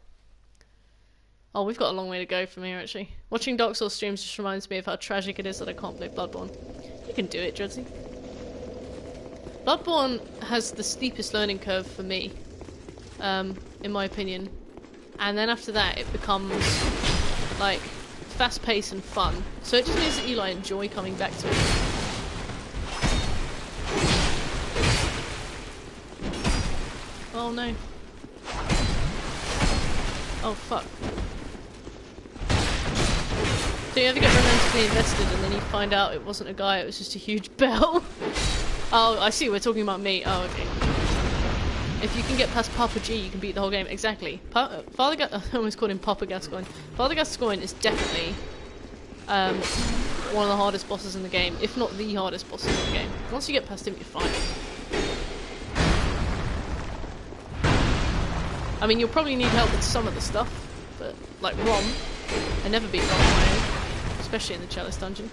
Oh, we've got a long way to go from here, actually. Watching Dark Souls streams just reminds me of how tragic it is that I can't play Bloodborne. You can do it, Dredzy. Bloodborne has the steepest learning curve for me, in my opinion. And then after that, it becomes, like, fast-paced and fun. So it just means that you, like, enjoy coming back to it. Oh no. Oh fuck. Do you ever get romantically invested and then you find out it wasn't a guy, it was just a huge bell? Oh, I see, we're talking about me. Oh, okay. If you can get past Papa G, you can beat the whole game. Exactly. I almost called him Papa Gascoigne. Father Gascoigne is definitely one of the hardest bosses in the game, if not the hardest bosses in the game. Once you get past him, you're fine. I mean, you'll probably need help with some of the stuff, but, like Rom, I never beat Rom on my own, especially in the Chalice dungeon.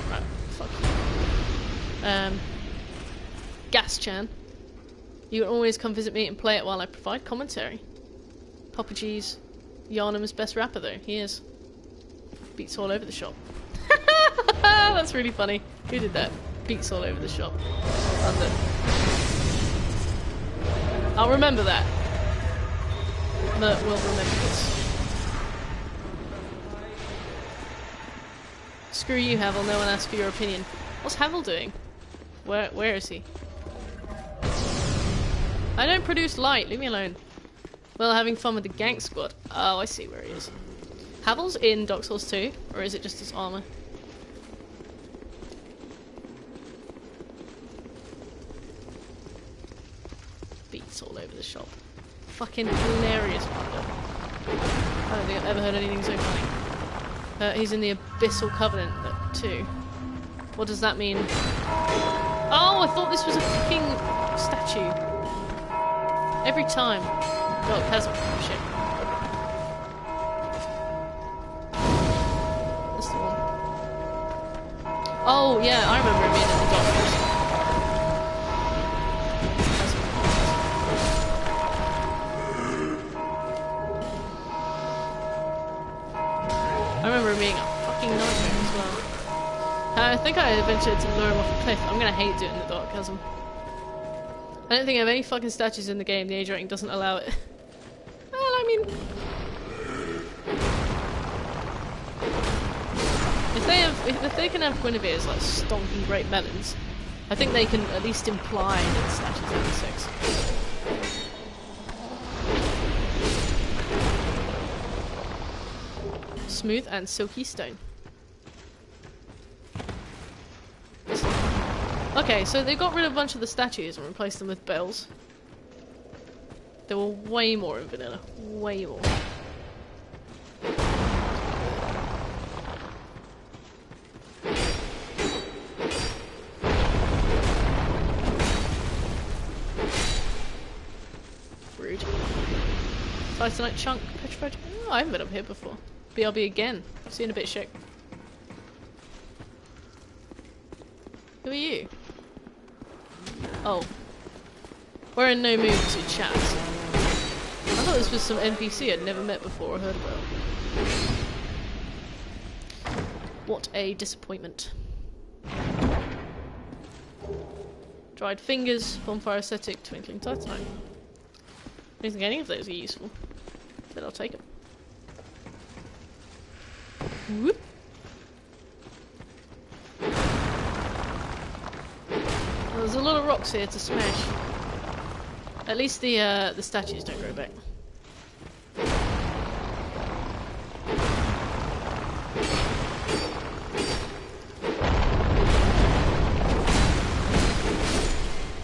Right, fuck you. Gas-chan. You can always come visit me and play it while I provide commentary. Papa G's Yharnam's best rapper, though. He is. Beats all over the shop. That's really funny. Who did that? Beats all over the shop. Thunder. I'll remember that. Mert will remember this. Screw you, Havel. No one asked for your opinion. What's Havel doing? Where is he? I don't produce light. Leave me alone. Well, having fun with the gank squad. Oh, I see where he is. Havel's in Dark Souls 2, or is it just his armor? Beats all over the shop. Fucking hilarious bundle. I don't think I've ever heard anything so funny. He's in the Abyssal Covenant too. What does that mean? Oh, I thought this was a fucking statue. Every time. Oh, it has. Shit. That's the one. Oh, yeah, I remember it being in the doctors. I remember it being a fucking nightmare as well. I think I ventured to lure him off a cliff. I'm gonna hate doing the Dark Chasm. I don't think I have any fucking statues in the game. The age rating doesn't allow it. Well, I mean... If they can have Guinevere's like stonking great melons, I think they can at least imply that the statues are insects. Smooth and silky stone. Okay, so they got rid of a bunch of the statues and replaced them with bells. There were way more in vanilla. Way more. Rude. Titanite chunk, petrified. Oh, I haven't been up here before. BRB again. See you in a bit, Shek. Who are you? Oh. We're in no mood to chat. I thought this was some NPC I'd never met before or heard about. What a disappointment. Dried fingers, bonfire ascetic, twinkling titanite. I don't think any of those are useful, but I'll take them. Whoop. There's a lot of rocks here to smash. At least the statues don't grow back.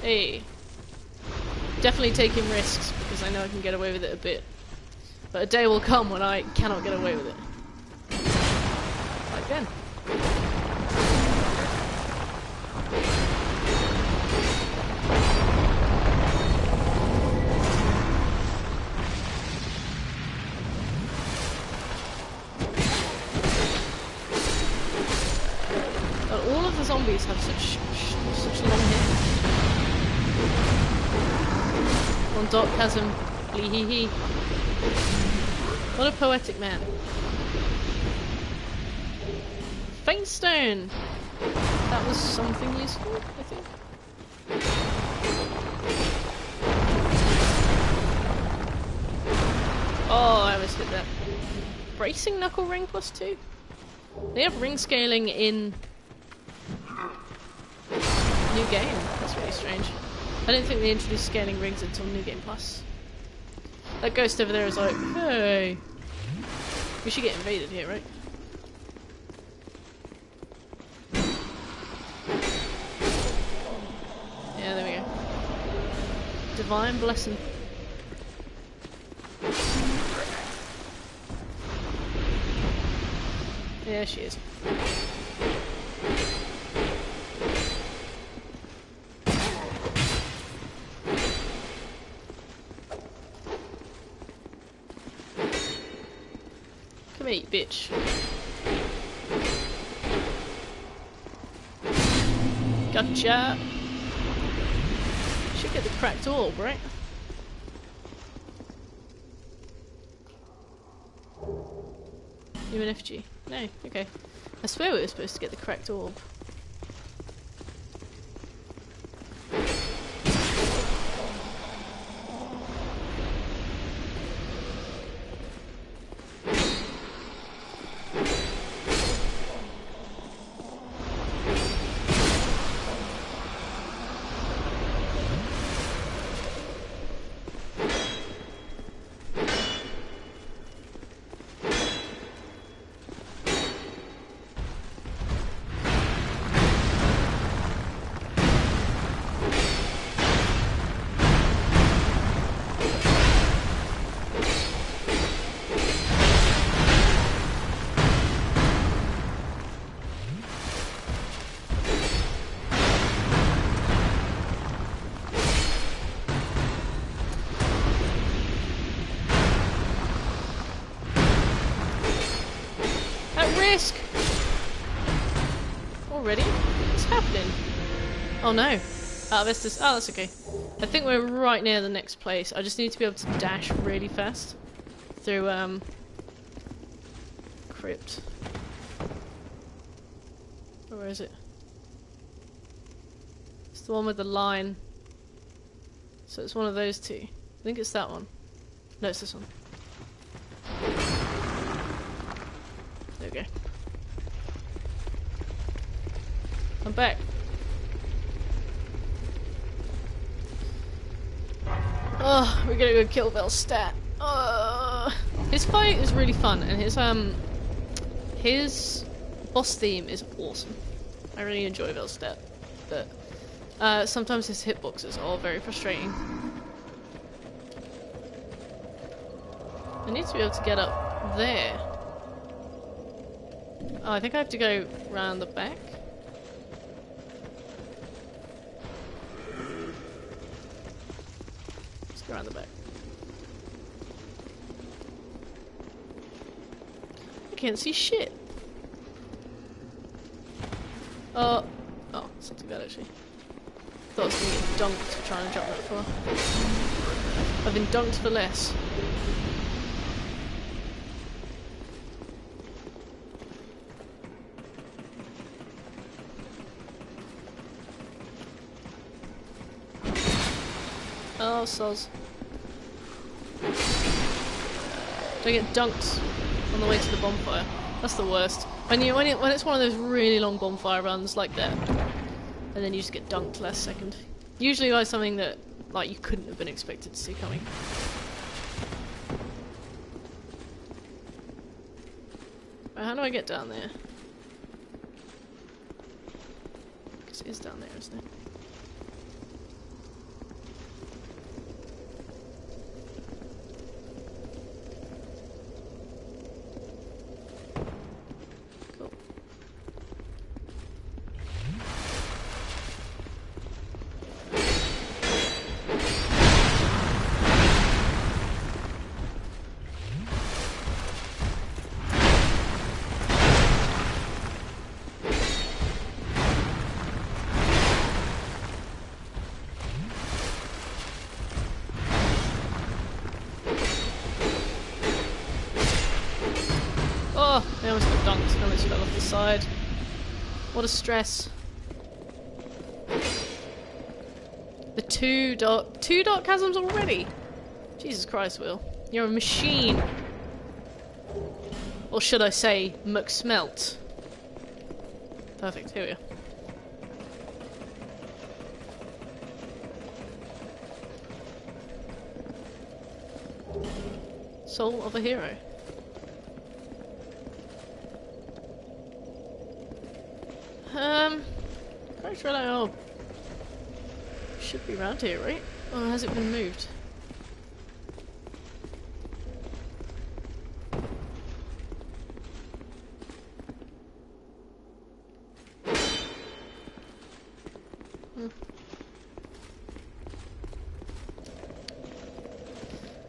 Hey. Definitely taking risks because I know I can get away with it a bit. But a day will come when I cannot get away with it. Like then. All of the zombies have such long hair. One Doc has him. Lee hee hee. What a poetic man. Faint stone! That was something useful, I think. Oh, I almost hit that. Bracing knuckle ring +2? They have ring scaling in New Game. That's really strange. I didn't think they introduced scaling rings until New Game Plus. That ghost over there is like, hey. We should get invaded here, right? Yeah, there we go. Divine blessing. Yeah, she is. Come here, you bitch. Gotcha. Should get the cracked orb, right? You an FG? No, okay. I swear we were supposed to get the cracked orb. Risk! Already? What's happening? Oh no. Out of Estes. Oh, that's okay. I think we're right near the next place. I just need to be able to dash really fast through, crypt. Where is it? It's the one with the line. So it's one of those two. I think it's that one. No, it's this one. There we go. I'm back. Oh, we're gonna go kill Velstadt. His fight is really fun, and his boss theme is awesome. I really enjoy Velstadt, but sometimes his hitboxes are very frustrating. I need to be able to get up there. Oh, I think I have to go round the back. Let's go around the back. I can't see shit. Oh, it's not too bad actually. Thought I was gonna get dunked for trying to jump that far. I've been dunked for less. Oh, soz. Do I get dunked on the way to the bonfire? That's the worst. When it's one of those really long bonfire runs like that, and then you just get dunked last second. Usually by something that like you couldn't have been expected to see coming. Right, how do I get down there? Because it is down there, isn't it? Cool. Oh, I almost got dunked and almost fell off the side. What a stress. The two dark chasms already? Jesus Christ, Will. You're a machine. Or should I say, McSmelt. Perfect, here we are. Soul of a hero. Correct relay, oh. Should be around here, right? Or has it been moved?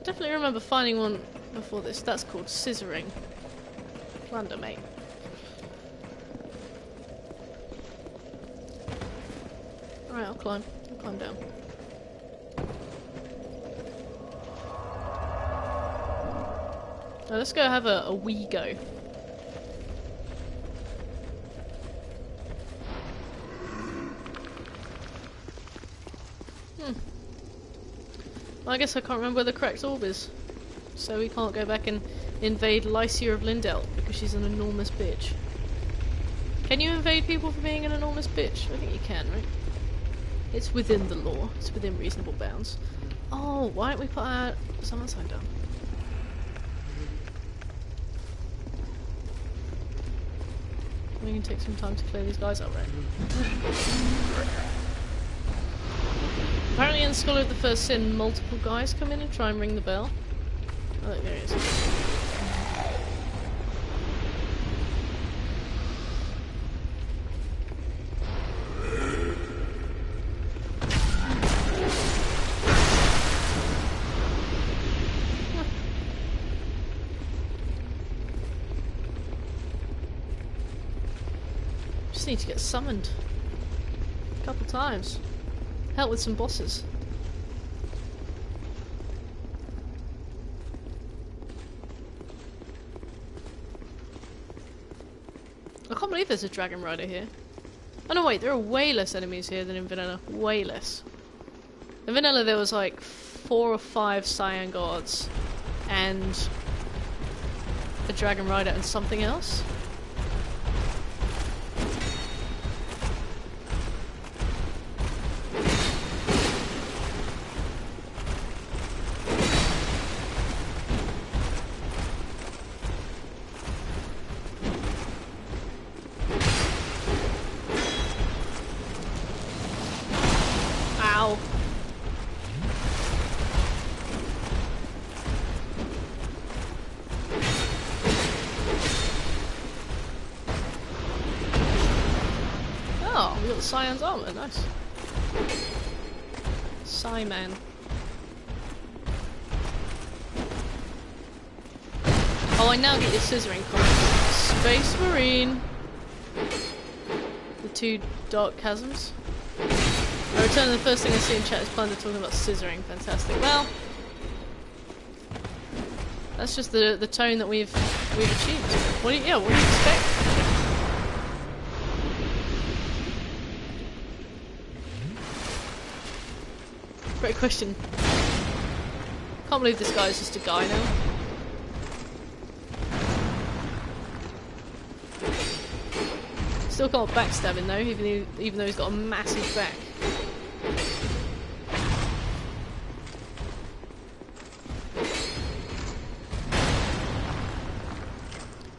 Definitely remember finding one before this. That's called scissoring. Plunder, mate. Alright, I'll climb down. Now let's go have a wee go. Well, I guess I can't remember where the correct orb is. So we can't go back and invade Lycia of Lindelt because she's an enormous bitch. Can you invade people for being an enormous bitch? I think you can, right? It's within the law. It's within reasonable bounds. Oh, why don't we put our summon sign down? We can take some time to clear these guys out, right? Apparently in Scholar of the First Sin, multiple guys come in and try and ring the bell. Oh, look, there he is. Just need to get summoned a couple times. Help with some bosses. I can't believe there's a dragon rider here. Oh no, wait, there are way less enemies here than in Vanilla. Way less. In Vanilla there was like 4 or 5 Cyan Guards and a dragon rider and something else. Cyan's armor, nice. Psyman. Oh, I now get your scissoring comment. Space Marine. The 2 dark chasms. I return and the first thing I see in chat is Plunder talking about scissoring. Fantastic. Well, that's just the tone that we've achieved. What do you expect? Great question. Can't believe this guy's just a guy now. Is still can't backstab him though, even though he's got a massive back.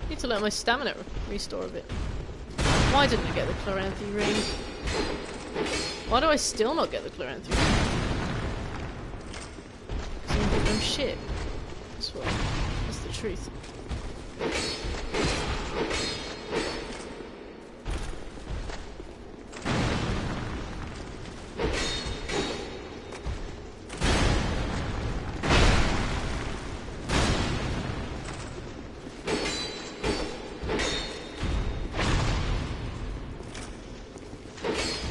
Need to let my stamina restore a bit. Why didn't I get the Chloranthy ring? Why do I still not get the Chloranthy ring? I think I'm shit. That's the truth.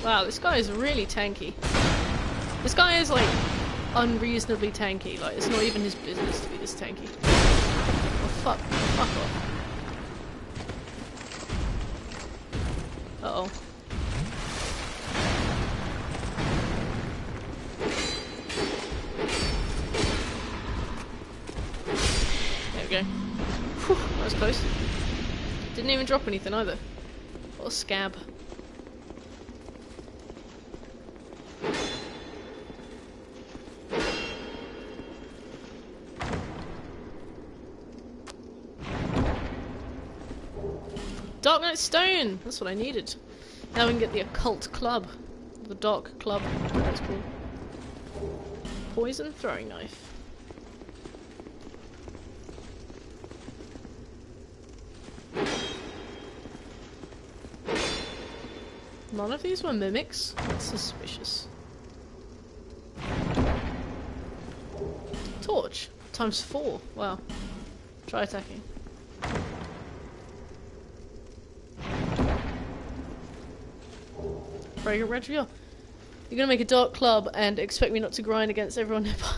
Wow, this guy is really tanky. This guy is like unreasonably tanky. Like, it's not even his business to be this tanky. Oh fuck off. Uh-oh. There we go. Whew, that was close. Didn't even drop anything either. What a scab. Dark Stone! That's what I needed. Now we can get the Occult Club. The Dark Club, whatever it's called. Poison throwing knife. None of these were mimics? That's suspicious. Torch. Times 4. Wow. Try attacking. Fragrant red reveal. You're gonna make a dark club and expect me not to grind against everyone nearby.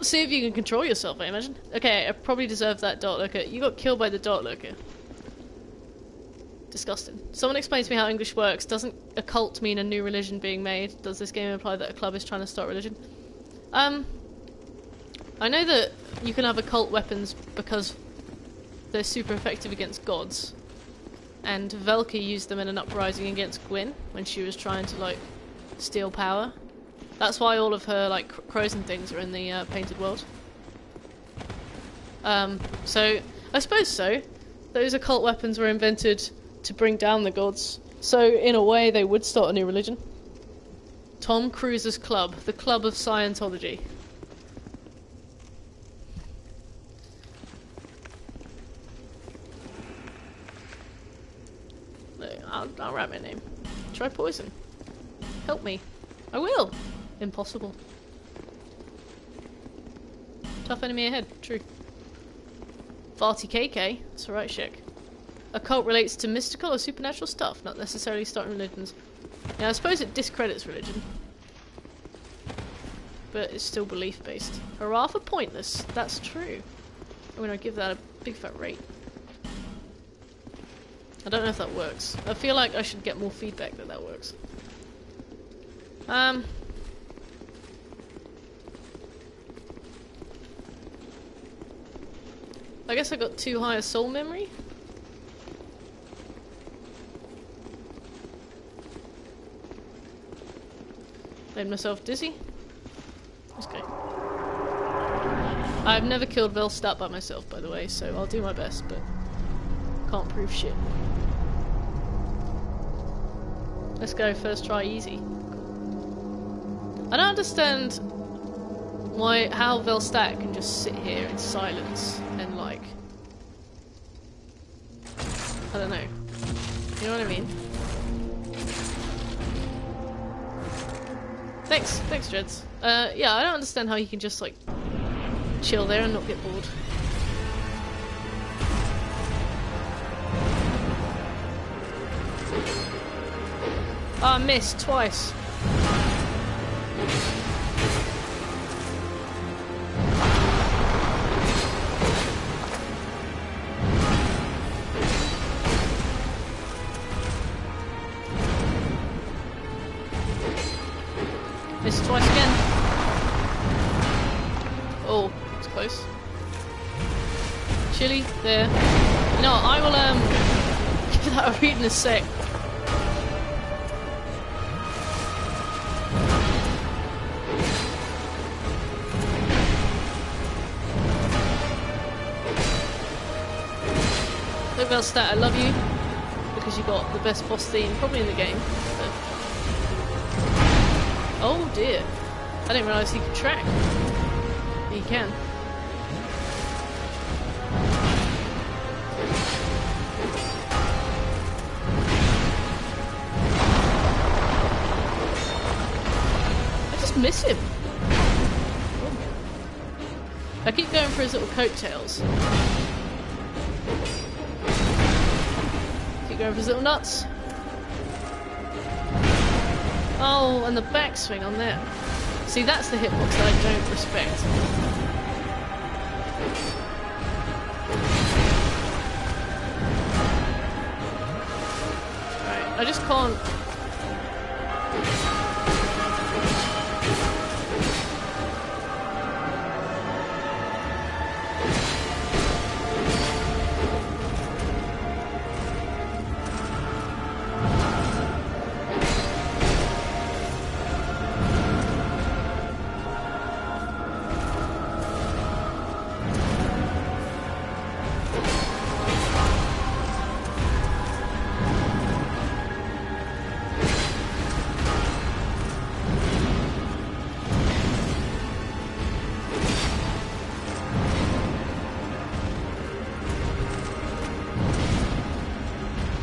See if you can control yourself, I imagine. Okay, I probably deserve that Dark Lurker. You got killed by the Dark Lurker. Disgusting. Someone explain to me how English works. Doesn't occult mean a new religion being made? Does this game imply that a club is trying to start a religion? I know that you can have occult weapons because they're super effective against gods. And Velka used them in an uprising against Gwyn when she was trying to, like, steal power. That's why all of her, like, crows and things are in the painted world. So, I suppose so. Those occult weapons were invented to bring down the gods. So, in a way, they would start a new religion. Tom Cruise's club, the Club of Scientology. I'll write my name. Try poison. Help me. I will. Impossible. Tough enemy ahead. True. Farty KK. That's alright, Shek. Occult relates to mystical or supernatural stuff, not necessarily starting religions. Yeah, I suppose it discredits religion. But it's still belief-based. Hurrah for pointless. That's true. I'm gonna give that a big fat rate. I don't know if that works. I feel like I should get more feedback that that works. I guess I got too high a soul memory. Made myself dizzy. Let's go. I've never killed Velstadt by myself, by the way, so I'll do my best, but can't prove shit. Let's go, first try easy. I don't understand how Velstadt can just sit here in silence and, like, I don't know. You know what I mean? Thanks, Dreads. Yeah, I don't understand how he can just, like, chill there and not get bored. Ah, missed twice. Missed twice again. Oh, it's close. Chili, there. You know what, I will, Look at that, I'll read in a sec. Look, Velstat, I love you because you got the best boss theme probably in the game. But... oh dear, I didn't realise he could track. He can. I just miss him. I keep going for his little coattails. Keep going for his little nuts. Oh, and the backswing on there. See, that's the hitbox that I don't respect. Right, I just can't...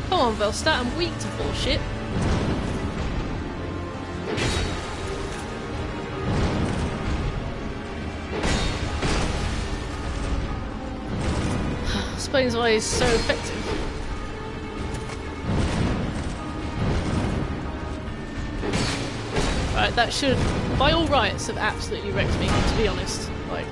Come on, Velstat, I'm weak to bullshit. Explains why he's so effective. Right, that should, by all rights, have absolutely wrecked me, to be honest. Like...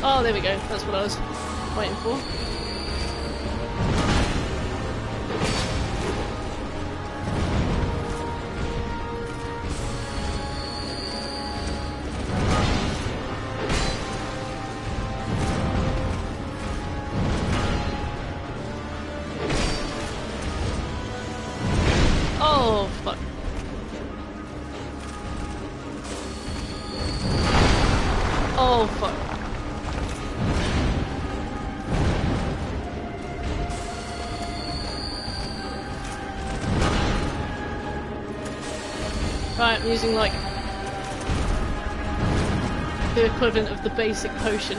oh, there we go. That's what I was waiting for. Oh, fuck. Oh, fuck. Right, I'm using like the equivalent of the basic potion.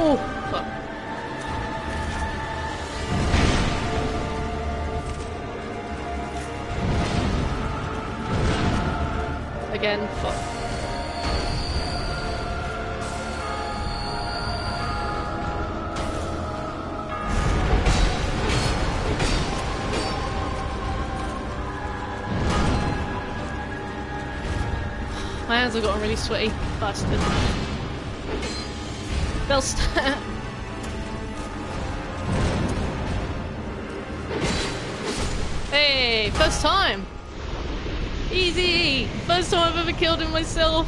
Oh, fuck. Again, fuck. My hands have gotten really sweaty. Bastard. Velstat. Hey, first time! Easy! First time I've ever killed him myself!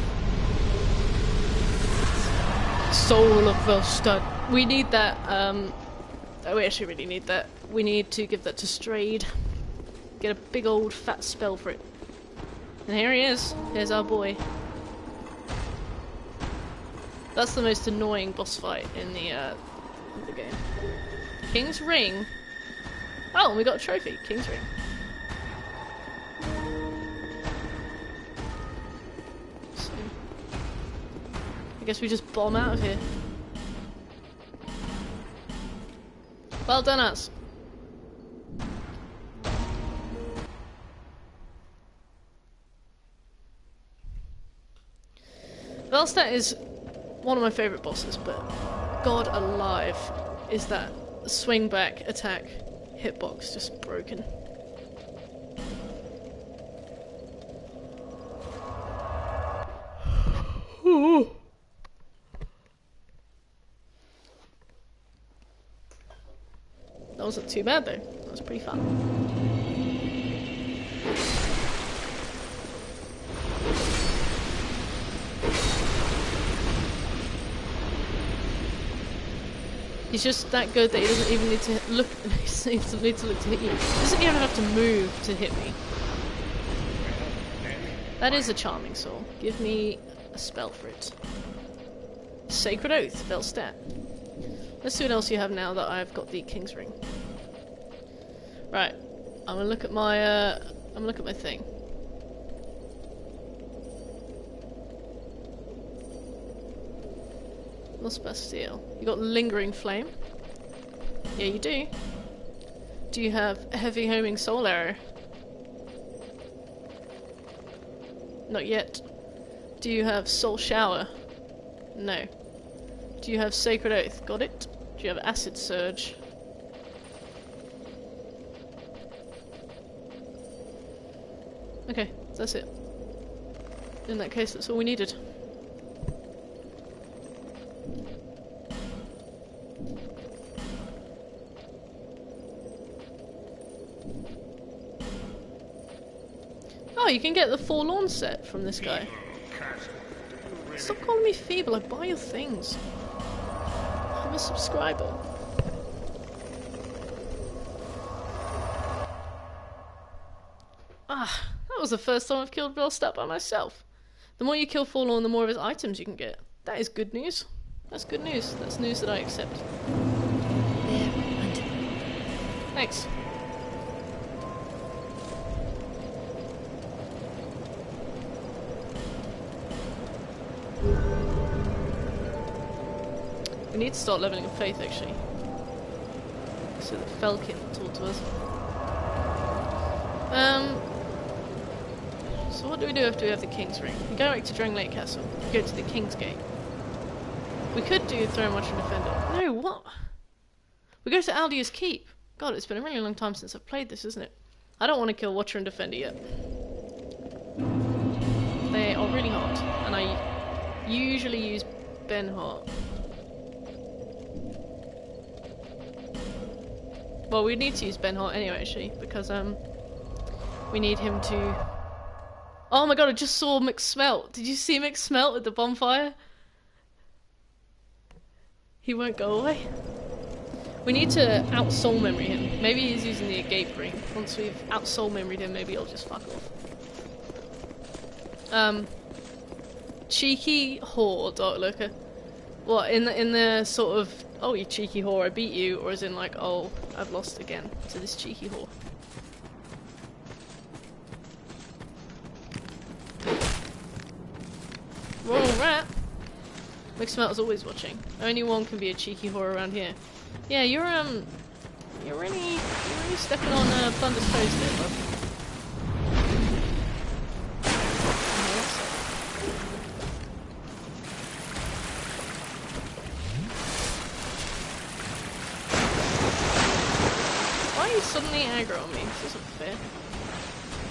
Soul of Velstat. We need that, oh, we actually really need that. We need to give that to Strayed. Get a big old fat spell for it. And here he is. Here's our boy. That's the most annoying boss fight in the game. King's Ring? Oh, and we got a trophy. King's Ring. So, I guess we just bomb out of here. Well done us. Velstat is one of my favourite bosses, but God alive, is that swing back attack hitbox just broken. That wasn't too bad though. That was pretty fun. He's just that good that he doesn't even need to look. He doesn't need to look to hit you. He doesn't even have to move to hit me. That is a charming soul. Give me a spell for it. Sacred Oath, spell stat. Let's see what else you have now that I've got the King's Ring. Right, I'm gonna look at my. I'm gonna look at my thing. What's Bastille? You got Lingering Flame? Yeah, you do. Do you have Heavy Homing Soul Arrow? Not yet. Do you have Soul Shower? No. Do you have Sacred Oath? Got it. Do you have Acid Surge? Okay, that's it. In that case, that's all we needed. Oh, you can get the Forlorn set from this guy. Stop calling me feeble, I buy your things. I'm a subscriber. Ah, that was the first time I've killed Belstat by myself. The more you kill Forlorn, the more of his items you can get. That is good news. That's good news. That's news that I accept. There, Hunter. Thanks. We need to start leveling up faith, actually. So that Felkin will talk to us. So what do we do after we have the King's Ring? We go back to Drangleic Castle. We go to the King's Gate. We could do Throne Watcher and Defender. No, what? We go to Aldia's Keep. God, it's been a really long time since I've played this, isn't it? I don't want to kill Watcher and Defender yet. They are really hard, and I usually use Ben Hart. Well, we need to use Ben Hart anyway, actually, because we need him to. Oh my god! I just saw McSmelt. Did you see McSmelt at the bonfire? He won't go away. We need to out-soul memory him. Maybe he's using the Agape Ring. Once we've out-soul memoried him, maybe he'll just fuck off. Cheeky whore, Dark Lurker. What, in the sort of, oh you cheeky whore, I beat you, or is in like, oh, I've lost again to this cheeky whore? Royal Rat! McSmelt's always watching. Only one can be a cheeky whore around here. Yeah, you're really stepping on Thunder's toes there, bud. Why are you suddenly aggro on me? This isn't fair.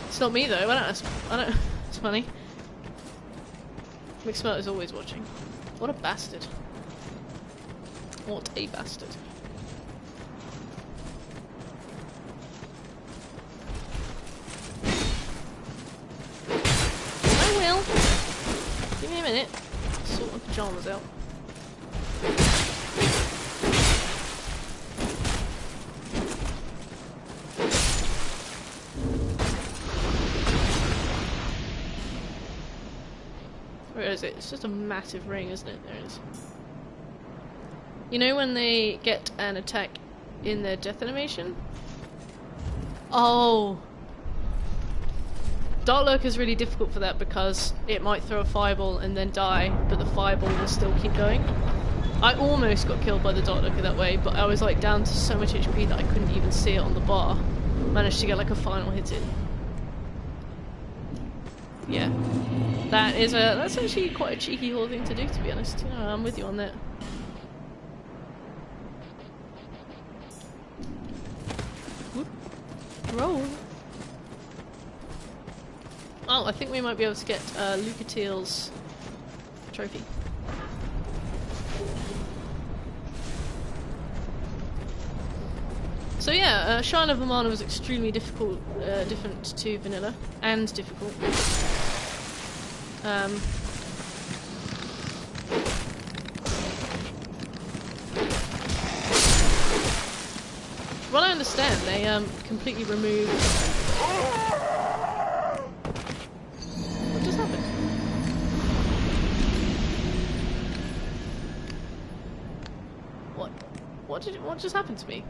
It's not me though. I don't. It's funny. McSmelt is always watching. What a bastard. What a bastard. I will. Give me a minute. Sort my pajamas out. Where is it? It's just a massive ring, isn't it? There it is. You know when they get an attack in their death animation? Oh! Dark Lurker is really difficult for that because it might throw a fireball and then die, but the fireball will still keep going. I almost got killed by the Dark Lurker that way, but I was like down to so much HP that I couldn't even see it on the bar. Managed to get like a final hit in. Yeah. That's actually quite a cheeky whole thing to do, to be honest. You know, I'm with you on that. Whoop. Roll. Oh, I think we might be able to get Lucatiel's trophy. So yeah, Shrine of the Mana was extremely difficult, different to vanilla, and difficult. Well, I understand, they completely removed... What just happened? What just happened to me?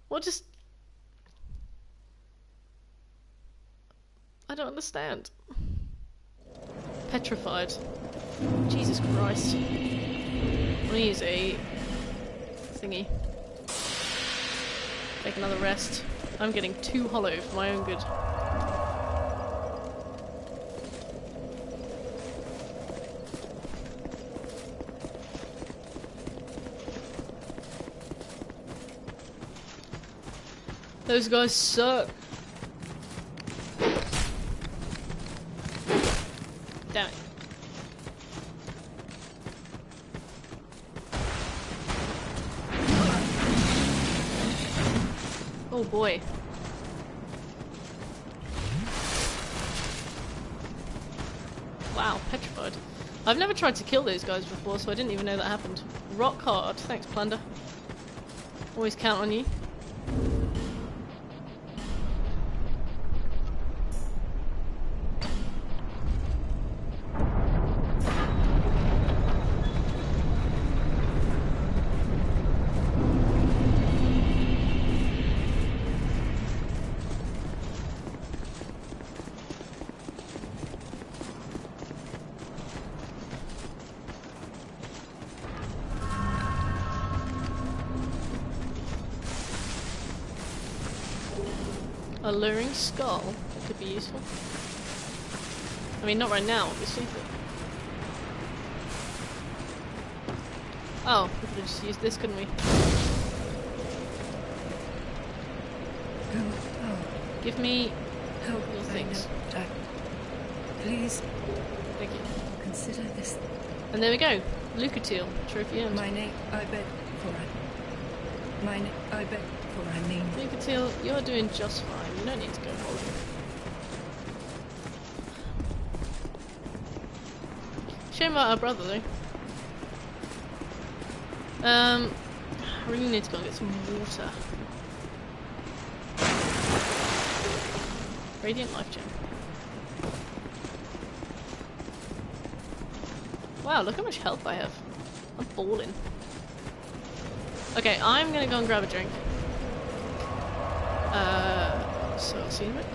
What just... I don't understand. Petrified. Jesus Christ. I'm gonna use a thingy. Take another rest. I'm getting too hollow for my own good. Those guys suck. Damn it. Oh boy. Wow, petrified. I've never tried to kill those guys before, so I didn't even know that happened. Rock hard. Thanks, Plunder. Always count on you. Alluring skull. That could be useful. I mean, not right now, obviously, but... Oh, we could have just used this, couldn't we? Give me Help your things. Please Thank you. consider this. And there we go. Lucatiel. Trophy earned. My name, I beg for it. My name, I beg for I mean. Lucatiel, you're doing just fine. You don't need to go hollow. Shame about our brother, though. I really need to go and get some water. Radiant Life Gem. Wow, look how much health I have. I'm balling. Okay, I'm gonna go and grab a drink. So I'll see you in a bit.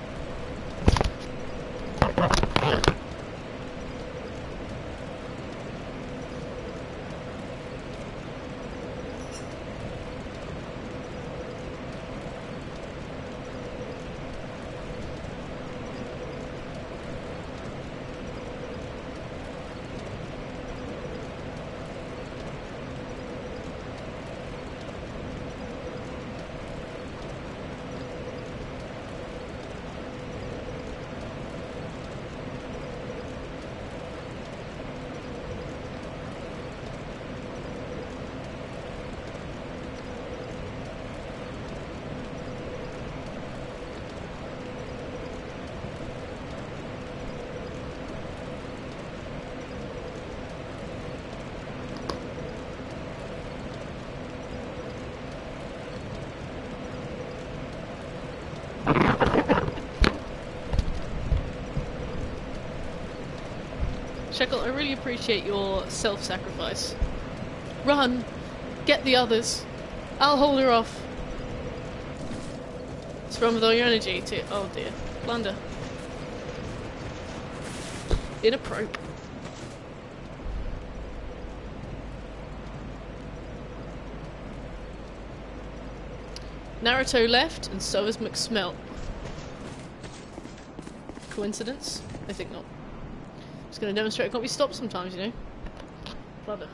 Shekel, I really appreciate your self-sacrifice. Run! Get the others! I'll hold her off! It's from with all your energy to... Oh dear. Plunder. Inappropriate. Naruto left, and so has McSmelt. Coincidence? I think not. Just gonna demonstrate it can't be stopped sometimes, you know? Plunder.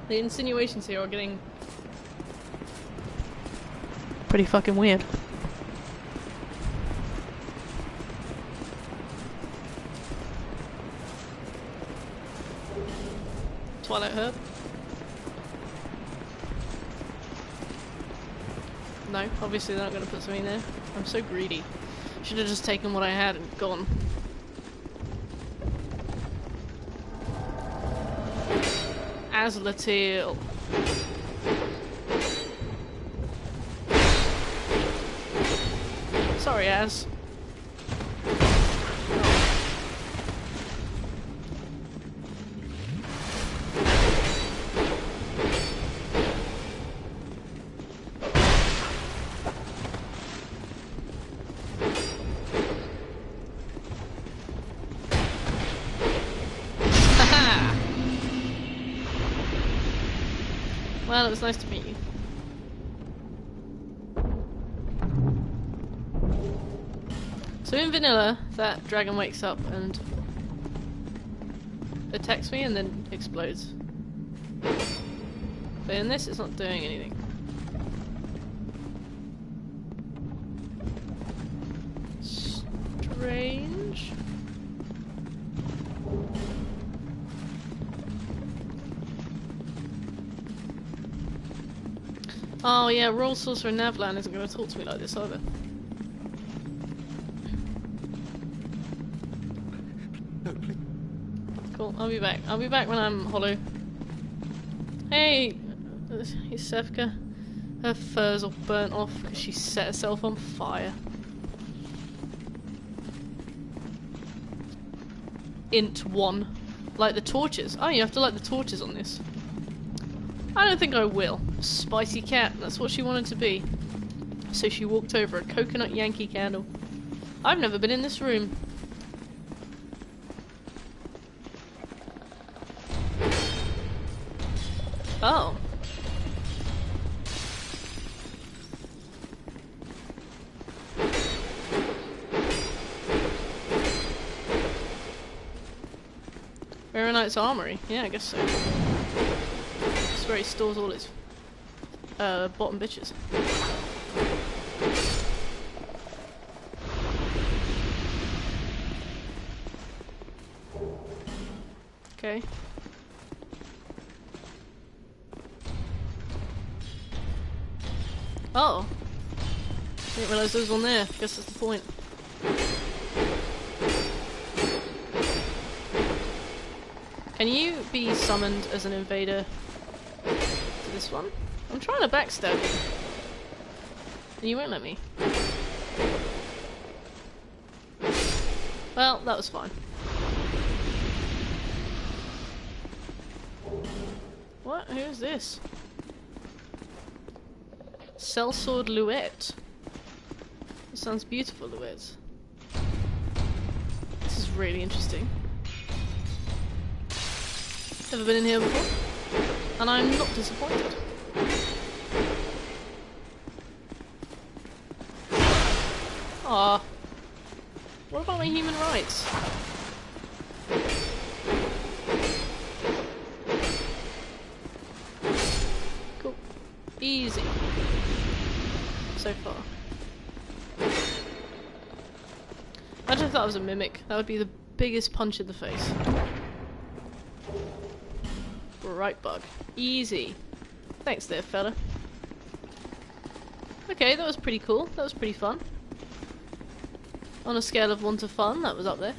The insinuations here are getting pretty fucking weird. Twilight Herb. No, obviously they're not going to put something there. I'm so greedy. Should have just taken what I had and gone. Azlatil. Sorry, Az. Well, it was nice to meet you. So in vanilla, that dragon wakes up and attacks me and then explodes. But in this, it's not doing anything. Strange. Oh yeah, Royal Sorcerer Navlan isn't going to talk to me like this either. Cool, I'll be back. I'll be back when I'm hollow. Hey! Here's Sevka. Her fur's all burnt off because she set herself on fire. Int 1. Light the torches. Oh, you have to light the torches on this. I don't think I will. Spicy cat, that's what she wanted to be. So she walked over a coconut Yankee candle. I've never been in this room. Oh. Baronite's armory. Yeah, I guess so. That's where he stores all his bottom bitches. Okay. Oh. Didn't realise there was one there. Guess that's the point. Can you be summoned as an invader to this one? I'm trying to backstab you. And you won't let me. Well, that was fine. What? Who is this? Sellsword Luette. That sounds beautiful, Luette. This is really interesting. Never been in here before, and I'm not disappointed. Ah, what about my human rights? Cool. Easy. So far. Imagine if that was a mimic. That would be the biggest punch in the face. Right bug. Easy. Thanks there, fella. Okay, that was pretty cool. That was pretty fun. On a scale of 1 to fun, that was up there.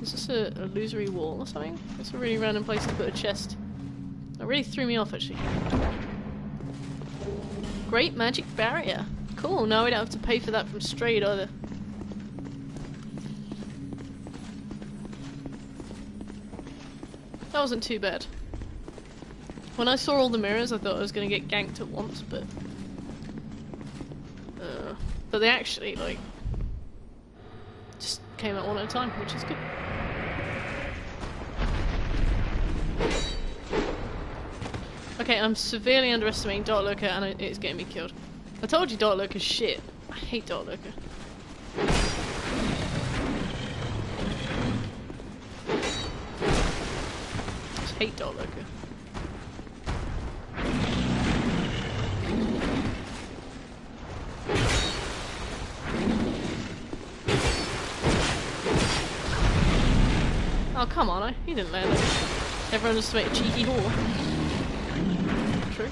Is this a illusory wall or something? That's a really random place to put a chest. That really threw me off, actually. Great magic barrier. Cool, now we don't have to pay for that from Strayed either. That wasn't too bad. When I saw all the mirrors, I thought I was going to get ganked at once, but they actually, like, just came out one at a time, which is good. Okay, I'm severely underestimating Dark Lurker, and it's getting me killed. I told you Dark Lurker's shit. I hate Dark Lurker. Hate Dark Lurker. come on, he didn't land it. Everyone just made a cheeky whore. True.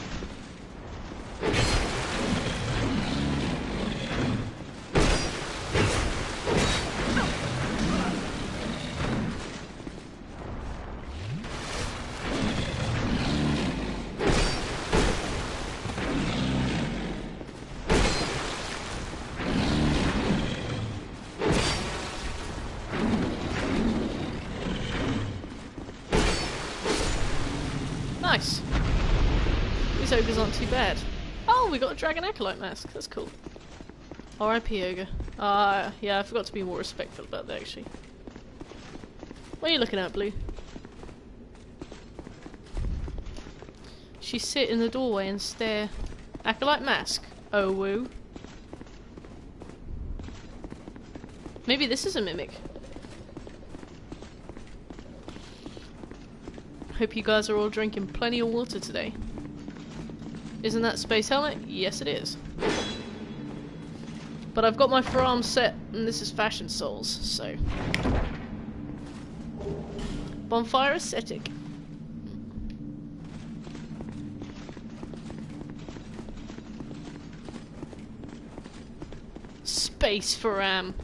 Nice. These ogres aren't too bad. Oh, we got a dragon acolyte mask. That's cool. R.I.P. ogre. Yeah, I forgot to be more respectful about that actually. What are you looking at, Blue? She sit in the doorway and stare. Acolyte mask. Oh woo. Maybe this is a mimic. Hope you guys are all drinking plenty of water today. Isn't that space helmet? Yes it is. But I've got my forearm set and this is Fashion Souls, so... Bonfire aesthetic. Space foram.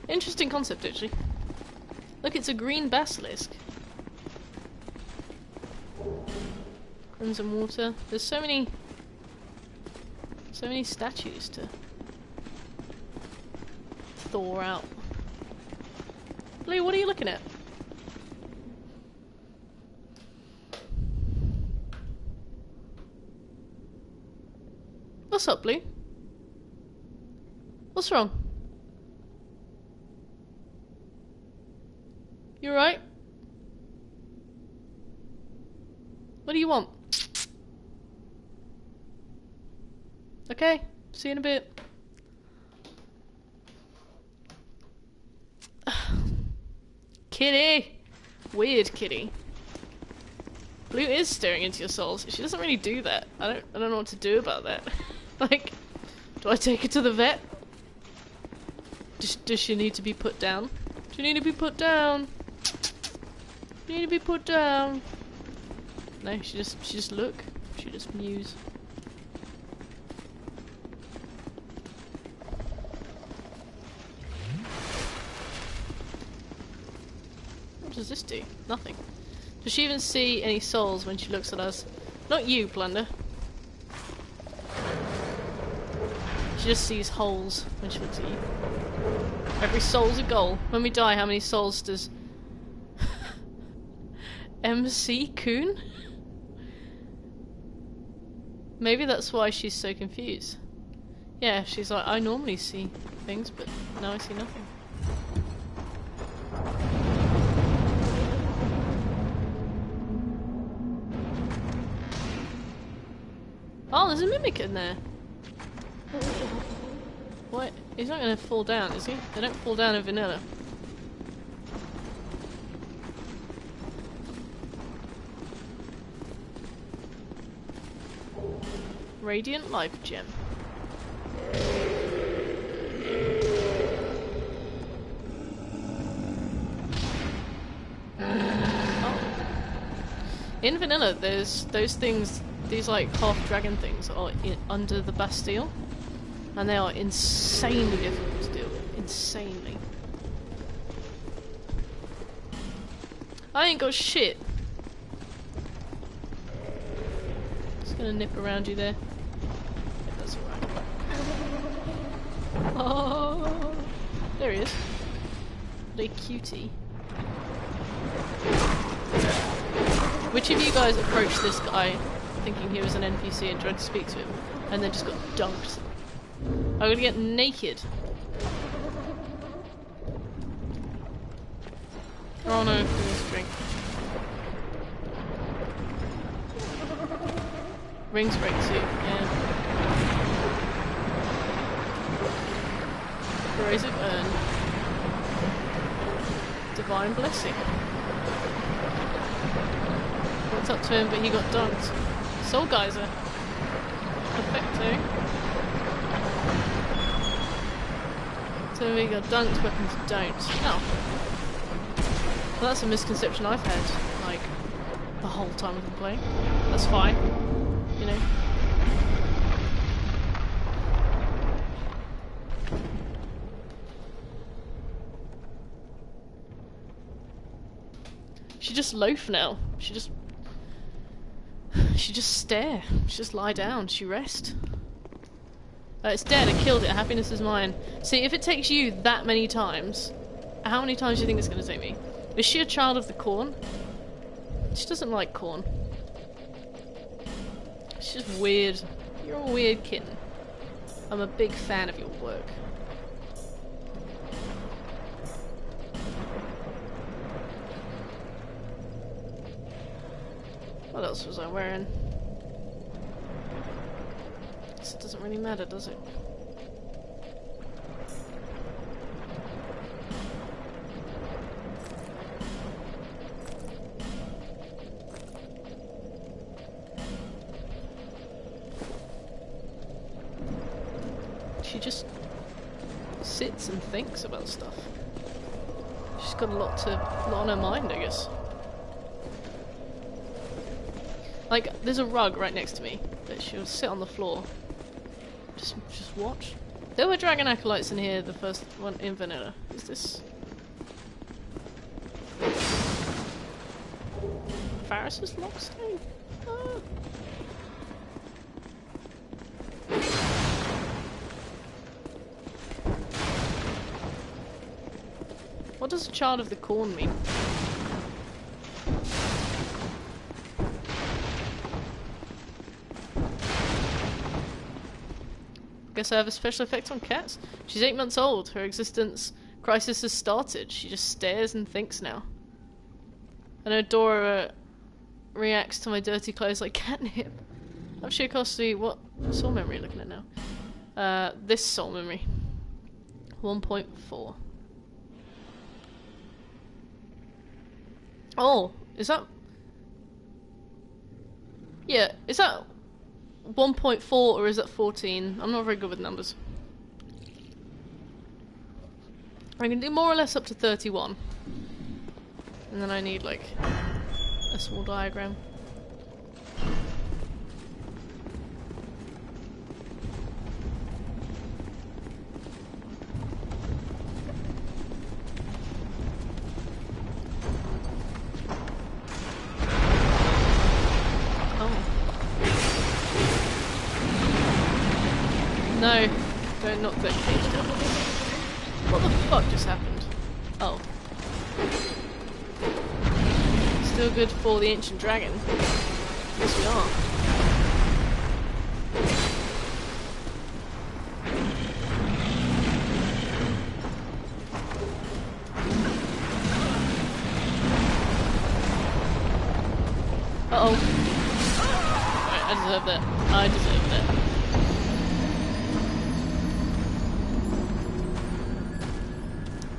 Interesting concept actually. Look, it's a green basilisk. Crimson water. There's so many statues to thaw out. Blue, what are you looking at? What's up, Blue? What's wrong? You alright? What do you want? Okay, see you in a bit. Kitty! Weird kitty. Blue is staring into your souls. She doesn't really do that. I don't know what to do about that. Like, do I take her to the vet? Does she need to be put down? Do you need to be put down? You need to be put down. No, she just look. She just muse. What does this do? Nothing. Does she even see any souls when she looks at us? Not you, Plunder. She just sees holes when she looks at you. Every soul's a goal. When we die, how many souls does MC Coon? Maybe that's why she's so confused. Yeah, she's like, I normally see things, but now I see nothing. Oh, there's a mimic in there. What? He's not gonna fall down, is he? They don't fall down in vanilla. Radiant Life Gem. Oh. In vanilla, there's those things, these like half dragon things are under the Bastille, and they are insanely difficult to deal with. Insanely. I ain't got shit. Just gonna nip around you there. If that's alright. Oh, there he is. What a cutie. Which of you guys approached this guy thinking he was an NPC and tried to speak to him, and then just got dunked? I'm gonna get naked. Oh no, he needs a drink. Rings break too, yeah. Corrosive Urn. Divine Blessing. What's up to him, but he got dunked. Soul Geyser. Perfecto. So we got dunked, weapons don't. Oh. Well, that's a misconception I've had, like, the whole time I've been playing. That's fine, you know. She just loaf now. She just stare. She just lie down. She rest. It's dead. I killed it. Happiness is mine. See, if it takes you that many times, how many times do you think it's going to take me? Is she a child of the corn? She doesn't like corn. She's just weird. You're a weird kitten. I'm a big fan of your work. What else was I wearing? Guess it doesn't really matter, does it? She just sits and thinks about stuff. She's got a lot on her mind, I guess. Like, there's a rug right next to me, but she'll sit on the floor. Just watch. There were dragon acolytes in here, the first one in vanilla. Is this... Faris's lockstone? Oh. What does a child of the corn mean? Guess I have a special effect on cats. She's 8 months old. Her existence crisis has started. She just stares and thinks now. I know Dora reacts to my dirty clothes like catnip. I'm sure it costs me what soul memory are you looking at now? This soul memory. 1.4. Oh, is that... Yeah, is that 1.4 or is that 14? I'm not very good with numbers. I can do more or less up to 31. And then I need, like, a small diagram. No, don't knock that cage down. What the fuck just happened? Oh. Still good for the ancient dragon. Yes we are. Uh-oh. Right, I deserve that. I deserve that.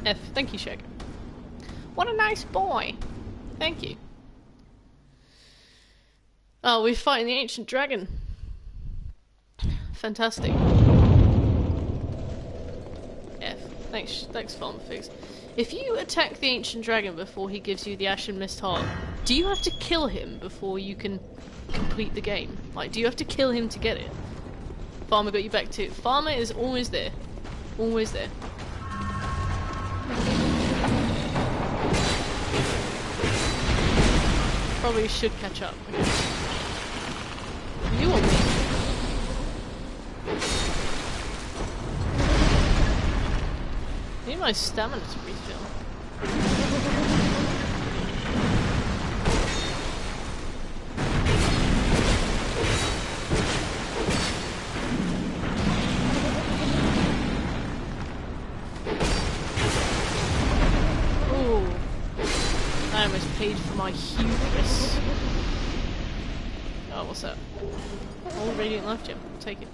F. Thank you, Shag. What a nice boy. Thank you. Oh, we're fighting the ancient dragon. Fantastic. F. Thanks, Farmer Figs. If you attack the ancient dragon before he gives you the Ashen Mist Heart, do you have to kill him before you can complete the game? Like, do you have to kill him to get it? Farmer got you back too. Farmer is always there. Always there. Probably should catch up. Okay. You want me? I need my stamina to refill. I almost paid for my hubris. Oh, what's that? Old Radiant Life Gem. Take it.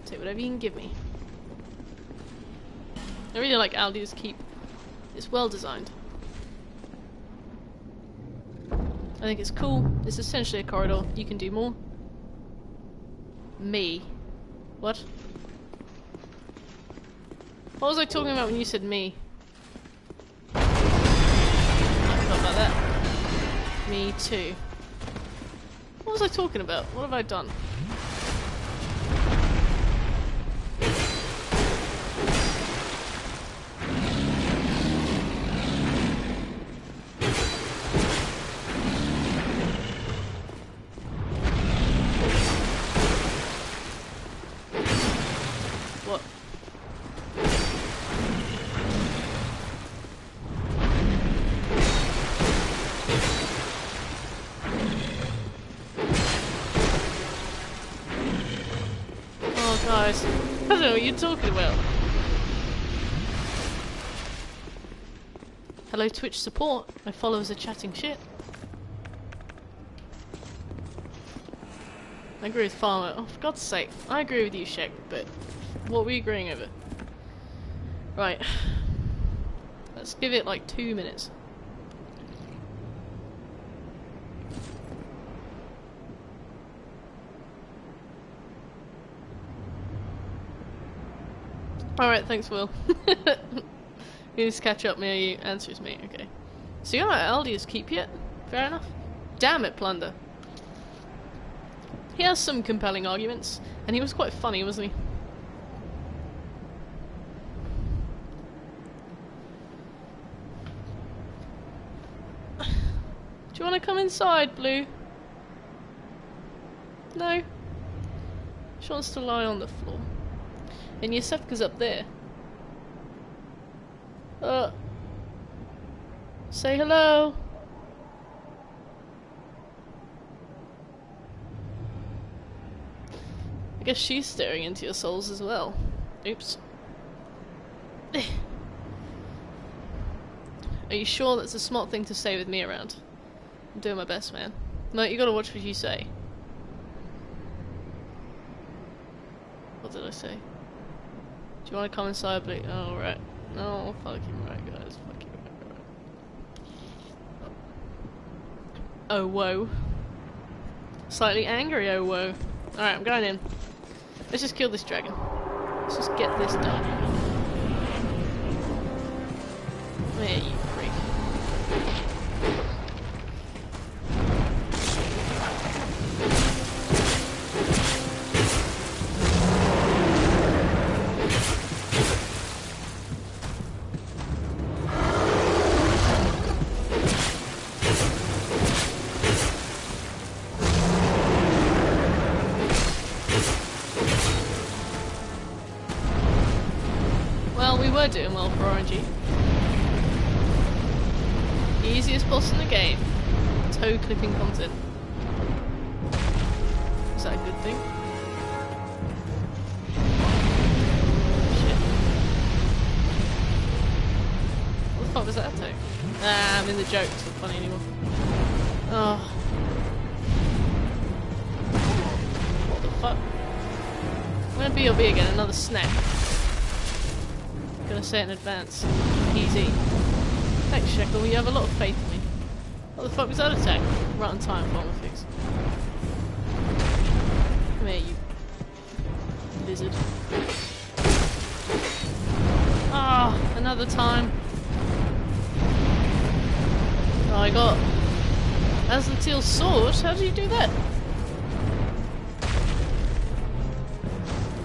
Take whatever you can give me. I really like Aldi's Keep. It's well designed. I think it's cool. It's essentially a corridor. You can do more. Me. What? What was I talking about when you said me? me to... What was I talking about? What have I done? What? Oh, guys. I don't know what you're talking about. Hello, Twitch support. My followers are chatting shit. I agree with Farmer. Oh, for God's sake. I agree with you, Shek, but what are we agreeing over? Right. Let's give it like 2 minutes. Alright, thanks, Will. You just catch up me, you answers me, okay. So you're not at Aldi's keep yet? Fair enough. Damn it, Plunder. He has some compelling arguments, and he was quite funny, wasn't he? Do you want to come inside, Blue? No? She wants to lie on the floor. And Yosefka's up there. Say hello. I guess she's staring into your souls as well. Oops. Are you sure that's a smart thing to say with me around? I'm doing my best, man. No, you gotta watch what you say. What did I say? Do you want to come inside, please? Oh, right. No, fucking right, guys. Fucking right. Oh, whoa. Slightly angry, oh, whoa. Alright, I'm going in. Let's just kill this dragon. Let's just get this done. There, you freak. We're doing well for RNG. Easiest boss in the game. Toe clipping content. Is that a good thing? Shit. What the fuck was that attack? Ah, I mean the joke's not funny anymore. Oh. What the fuck? I'm gonna BRB again, another snap. Gonna say it in advance. Easy. Thanks, Shekel. You have a lot of faith in me. What the fuck was that attack? Right on time, Bomber Fix. Come here, you lizard. Ah, another time. Oh, I got Azlatil's sword. How did you do that?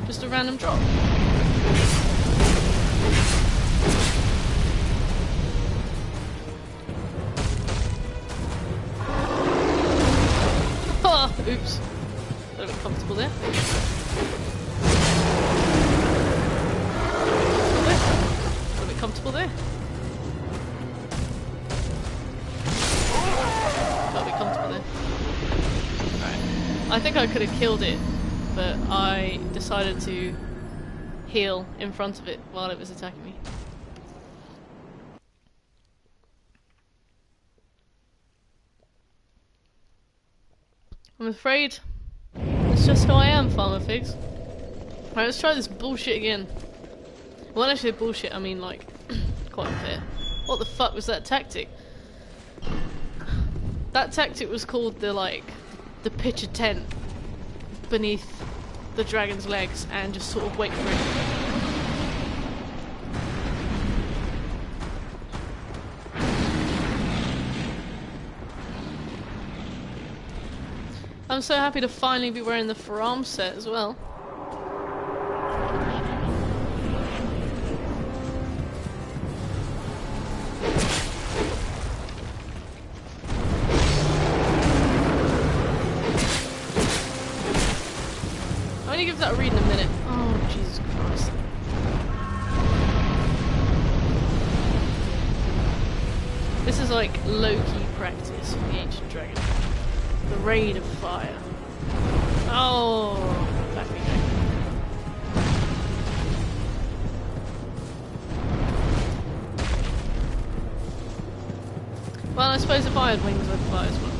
Just a random drop. Oops. A little bit comfortable there. A little bit comfortable there. A little bit comfortable there. Alright. I think I could have killed it, but I decided to heal in front of it while it was attacking me. I'm afraid that's just who I am, Farmer Figs. Alright, let's try this bullshit again. Well, when I say bullshit, I mean like, quite unfair. What the fuck was that tactic? That tactic was called the pitch a tent beneath the dragon's legs and just sort of wait for it. I'm so happy to finally be wearing the forearm set as well. I'm gonna give that a read in a minute. Oh, Jesus Christ. This is like low-key practice for the Ancient Dragon. The Raid of Fire. Oh, back we go. Well, I suppose if I had wings, I'd fly as well.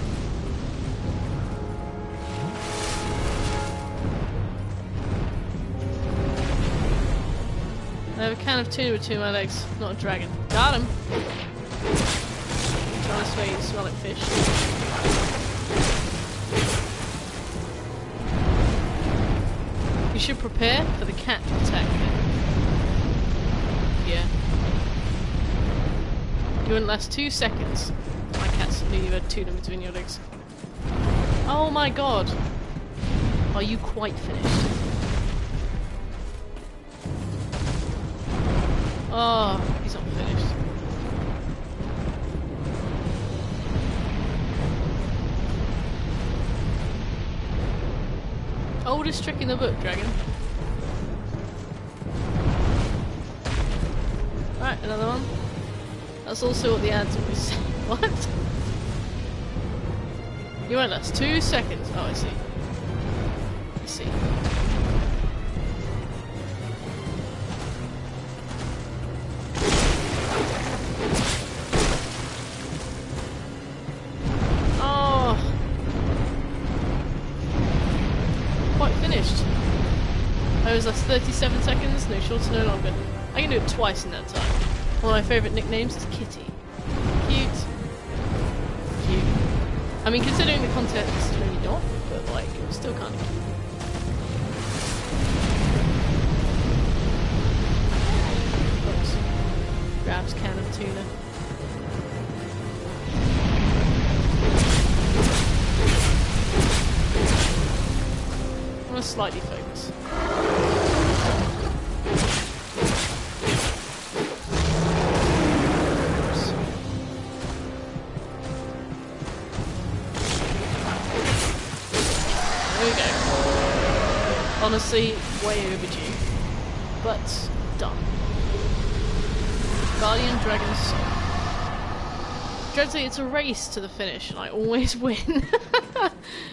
I have a can of tuna between my legs, not a dragon. Got him! This way you smell like fish. You should prepare for the cat to attack you. Yeah. You wouldn't last 2 seconds. My cats knew you had tuna between your legs. Oh my god! Are you quite finished? Oh, he's not finished. Oldest trick in the book, dragon. Right, another one. That's also what the ads always say. What? You won't last 2 seconds. Oh, I see. I see. That's 37 seconds, no shorter, no longer. I can do it twice in that time. One of my favourite nicknames is Kitty. Cute. Cute. I mean, considering the context, maybe not, but like, it was still kind of cute. Oops. Grabs can of tuna. I'm gonna slightly focus. Honestly, way overdue. But done. Guardian Dragon's Soul. Dreadfully, it's a race to the finish, and I always win.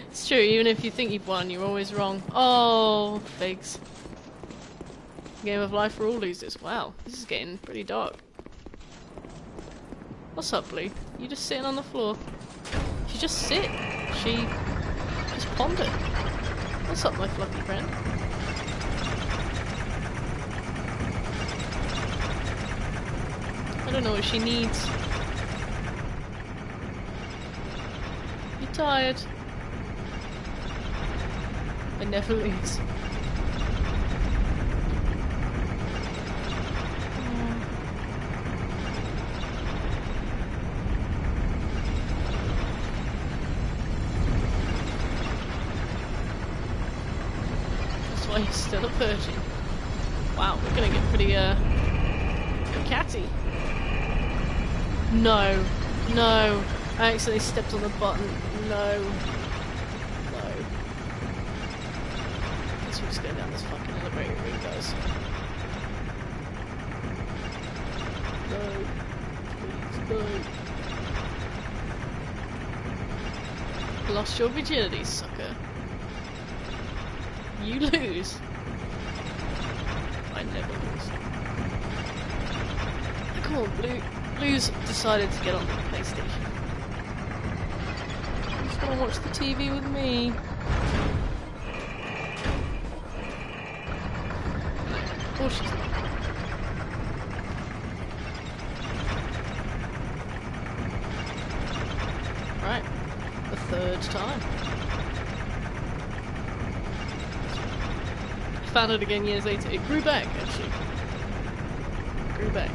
It's true, even if you think you've won, you're always wrong. Oh, figs. Game of life for all losers. Wow, this is getting pretty dark. What's up, Blue? You just sitting on the floor? She just sit. She just ponder. What's up, my fluffy friend? I don't know what she needs. You tired? I never lose. He's still a virgin. Wow, we're gonna get pretty catty. No. No. I accidentally stepped on the button. No. No. Guess we're just going down this fucking elevator ring, guys. No. Please, no. Lost your virginity, sucker. You lose. I never lose. Come on, Blue's decided to get on the PlayStation. He's gonna watch the TV with me. No, of course she's not. Right, the third time. Found it again years later. It grew back, actually. It grew back.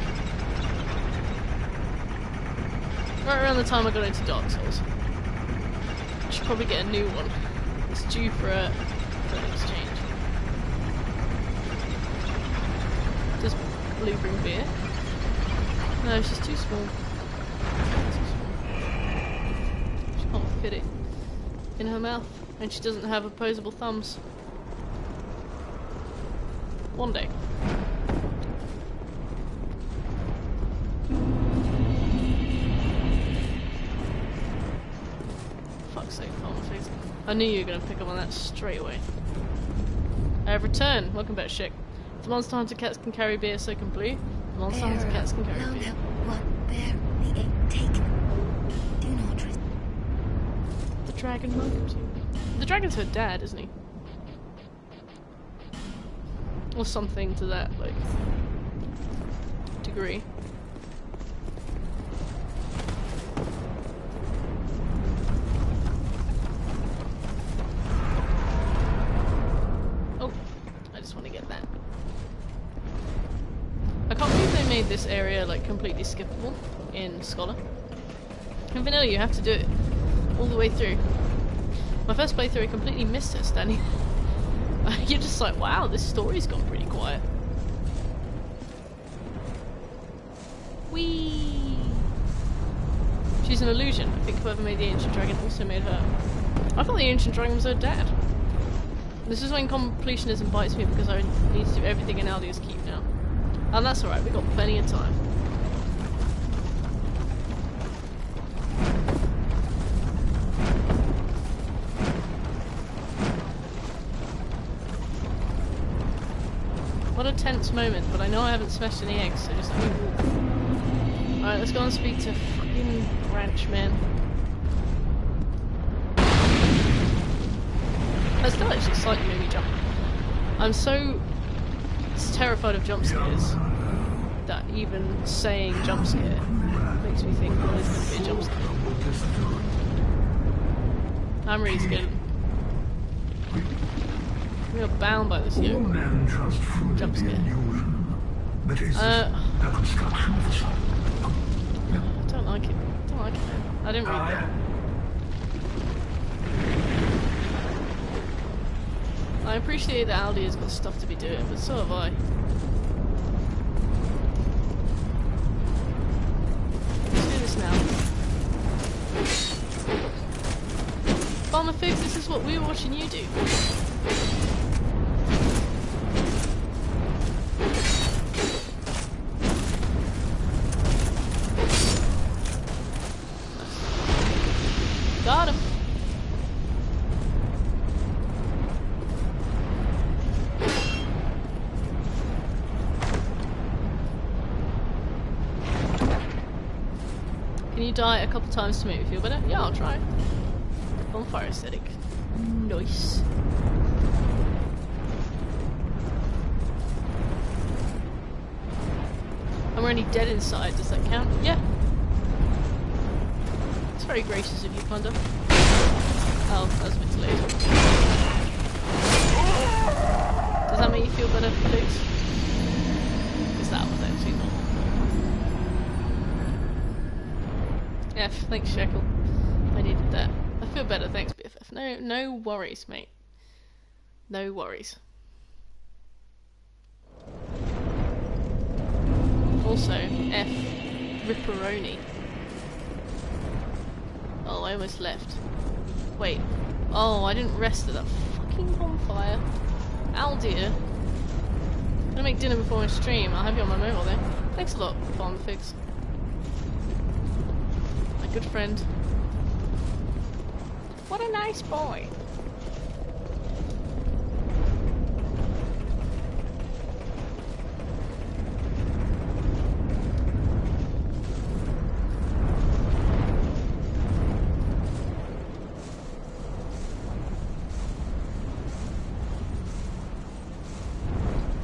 Right around the time I got into Dark Souls. I should probably get a new one. It's due for an exchange. Does Blue bring beer? No, she's too small. She can't fit it in her mouth, and she doesn't have opposable thumbs. One day. Fuck's sake, Farmerfigs. I knew you were going to pick up on that straight away. I have returned. Welcome back, Chick. The monster hunter cats can carry beer, so can Blue. The monster hunter cats can carry beer. Do not The dragon welcomes you. The dragon's her dad, isn't he? Or something to that, like, degree. Oh, I just want to get that. I can't believe they made this area, like, completely skippable in Scholar. In Vanilla, you have to do it all the way through. My first playthrough, I completely missed her standing. You're just like, wow, this story's gone pretty quiet. Whee! She's an illusion. I think whoever made the ancient dragon also made her. I thought the ancient dragon was her dad. This is when completionism bites me because I need to do everything in Aldia's Keep now. And that's alright, we've got plenty of time. What a tense moment, but I know I haven't smashed any eggs, so just let me walk. Alright, let's go and speak to fucking Branch Man. That still actually slightly made me jump. I'm so terrified of jump scares that even saying jump scare makes me think, well, there's going to be a jump scare. I'm really scared. We are bound by this yoke. All men trust fully Jump the scare. illusion. But is the construction of a sun? I don't like it. I don't like it, man. I didn't read that. I appreciate that Aldia's got stuff to be doing, but so have I. Let's do this now. Farmer Figs, this is what we were watching you do. Got him. Can you die a couple times to make me feel better? Yeah, I'll try. Bonfire aesthetic. Nice. I'm already dead inside, does that count? Yeah. It's very gracious of you, Plunder. Oh, that was a bit delayed. Does that make you feel better, Felix? Because that was actually not. F, thanks, Shekel. I needed that. I feel better, thanks, BFF. No worries, mate. No worries. Also, F, Ripperoni. Oh, I almost left. Wait. Oh, I didn't rest at that fucking bonfire. Aldia. I'm gonna make dinner before my stream. I'll have you on my mobile then. Thanks a lot, Farm Figs. My good friend. What a nice boy.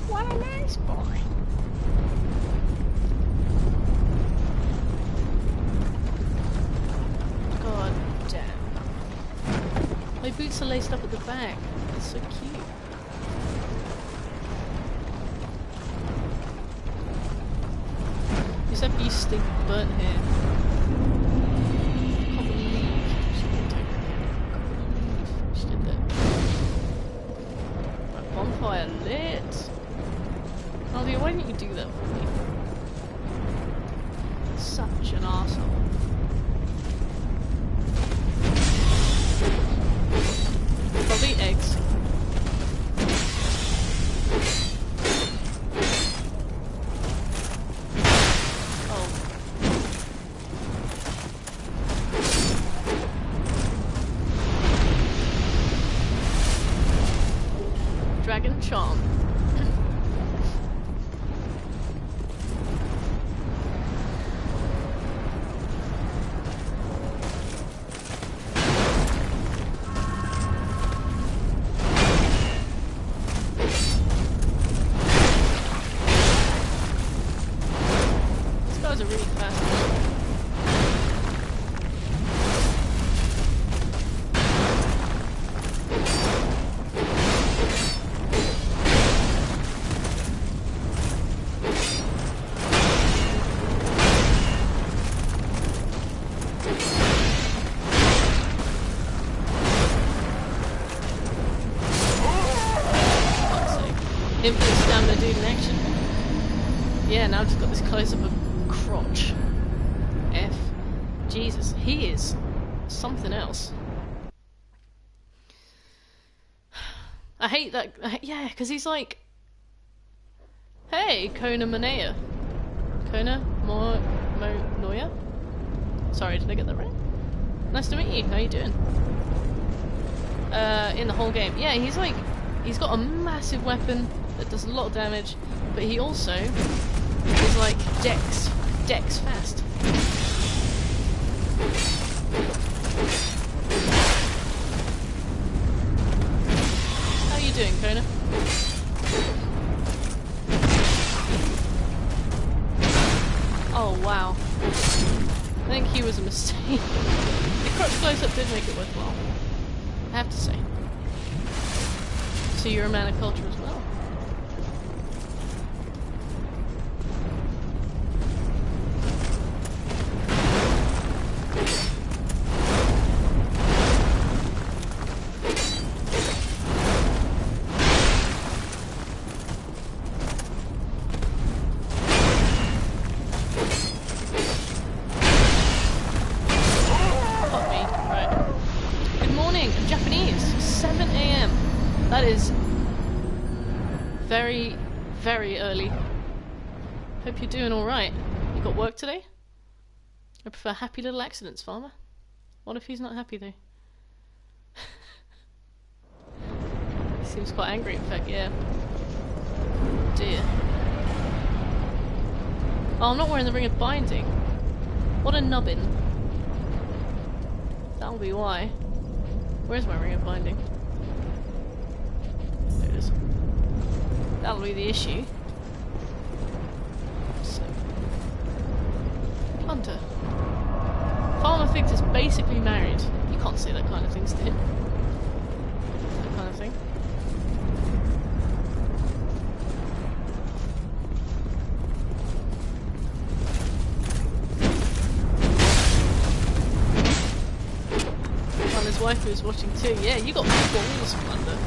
What a nice boy. God damn. My boots are laced up at the back. That's so cute. Except you stink burnt hair. I can't believe she did that. fire lit. Alvia, why didn't you do that for me? Such an arsehole. Probably eggs. Oh. Dragon charm. Are really fast. Infinite stamina dude in action. Yeah, now I've just got this close up of crotch. F. Jesus, he is something else. I hate that. Yeah, because he's like, hey, Kona Manea. Kona Noya? Sorry, did I get that right? Nice to meet you. How you doing? In the whole game. Yeah, he's like, he's got a massive weapon that does a lot of damage, but he also is like Dex fast. How are you doing, Kona? Oh wow. I think he was a mistake. The crotch close-up did make it worthwhile, I have to say. So you're a man of culture as well. Very early. Hope you're doing alright. You got work today? I prefer happy little accidents, farmer. What if he's not happy though? He seems quite angry, in fact, yeah. Dear. Oh, I'm not wearing the ring of binding. What a nubbin. That'll be why. Where's my ring of binding? There it is. That'll be the issue. So. Hunter. Farmer Figs is basically married. You can't say that kind of thing to him. That kind of thing. Well, his wife was watching too. Yeah, you got balls, Plunder.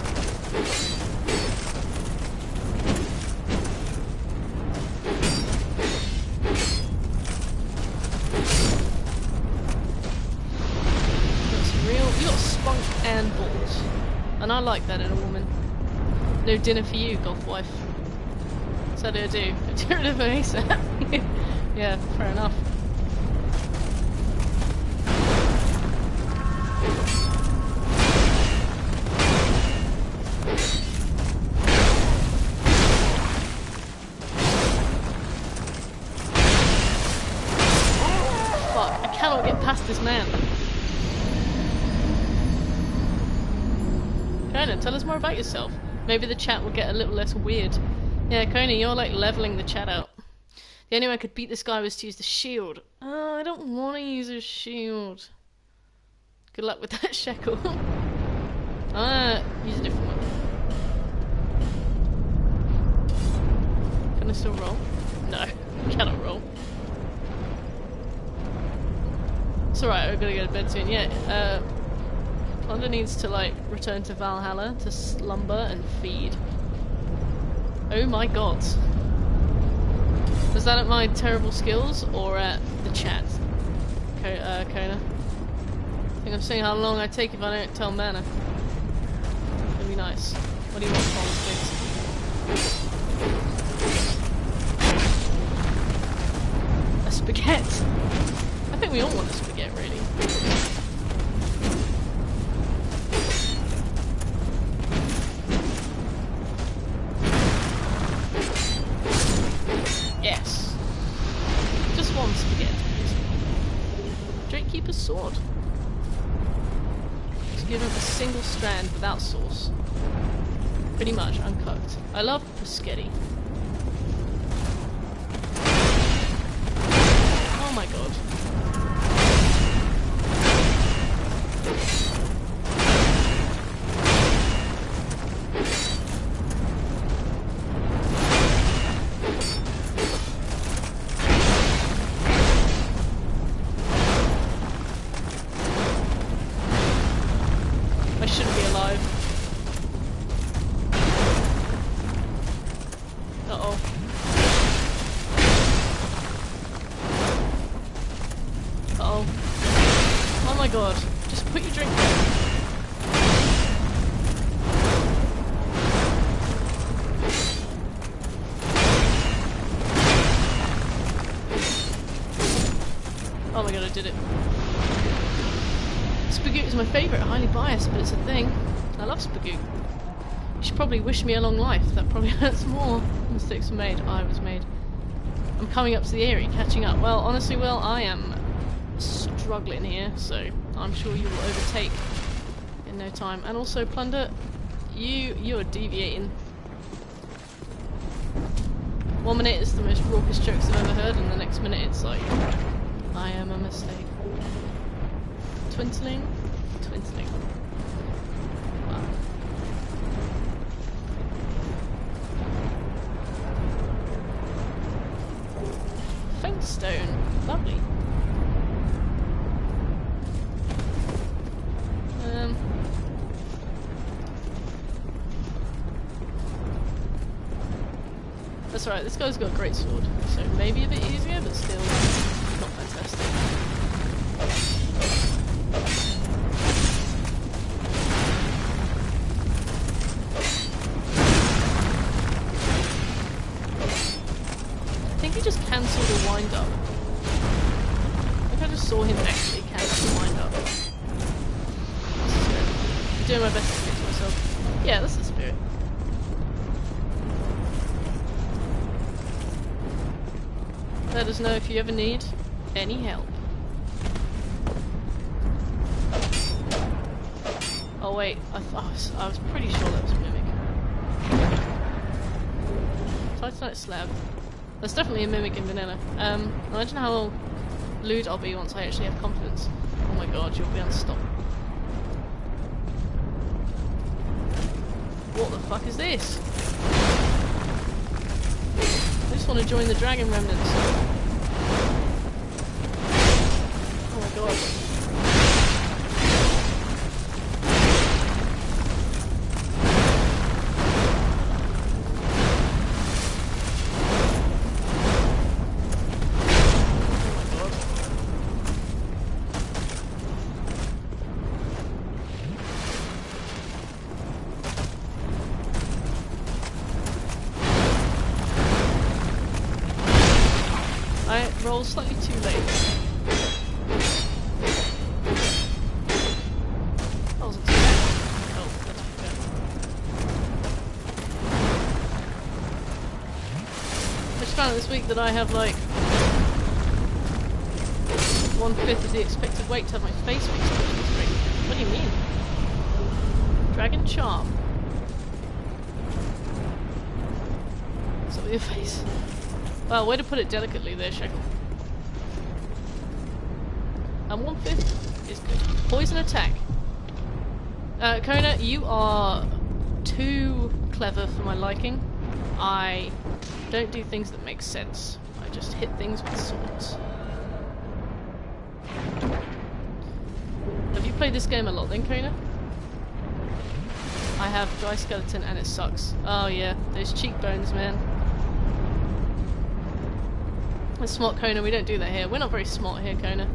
And balls. And I like that in a woman. No dinner for you, goth wife. So do I do. Get rid of her ASAP. Yeah, fair enough. Fuck, I cannot get past this man. Kona, tell us more about yourself. Maybe the chat will get a little less weird. Yeah, Kona, you're like leveling the chat out. The only way I could beat this guy was to use the shield. Oh, I don't want to use a shield. Good luck with that, Shekel. Use a different one. Can I still roll? No, I cannot roll. It's alright, we're gonna go to bed soon. Yeah, Plunder needs to like return to Valhalla to slumber and feed. Oh my god. Was that at my terrible skills or at the chat? Kona? I think I'm seeing how long I take if I don't tell Mana. That'd be nice. What do you want, Thomas, please? A spaghetti. I think we all want a spaghetti, really. Yes. Just one spaghetti. Drakekeeper's sword. Just give him a single strand without sauce. Pretty much uncooked. I love bruschetta. Oh my god. I shouldn't be alive. Uh-oh. Uh-oh. Oh my god. Just put your drink down. Oh my god, I did it. Spagoot is my favourite, highly biased, but it's a thing. I love Spagoot. You should probably wish me a long life. That probably hurts more. Mistakes were made. I was made. I'm coming up to the area, catching up. Well, honestly, Will, I am struggling here, so I'm sure you will overtake in no time. And also, Plunder, you're deviating. 1 minute it's the most raucous jokes I've ever heard, and the next minute it's like, I am a mistake. Twinkling? Twinkling. Wow. Faint stone. Lovely. That's alright, this guy's got a great sword, so maybe a bit easier, but still not fantastic. I think he just cancelled a wind up. I think I just saw him actually cancel the wind up. This is good. I'm doing my best to fix myself. Yeah, that's the spirit. Let us know if you ever need any help. Oh wait, I was pretty sure that was a mimic. Titanite slab. That's definitely a mimic in vanilla. Imagine how lewd I'll be once I actually have confidence. Oh my god, you'll be unstoppable. What the fuck is this? I just want to join the dragon remnants. Oh my god. I rolled slightly too late. That wasn't too bad. Oh, that's good. I just found out this week that I have like 1/5 of the expected weight to have my face fixed. What do you mean? Dragon charm. What's up with your face? Well, way to put it delicately there, Shekel. And 1/5 is good. Poison attack. Kona, you are too clever for my liking. I don't do things that make sense. I just hit things with swords. Have you played this game a lot then, Kona? I have dry skeleton and it sucks. Oh yeah, those cheekbones, man. A smart Kona, we don't do that here. We're not very smart here, Kona.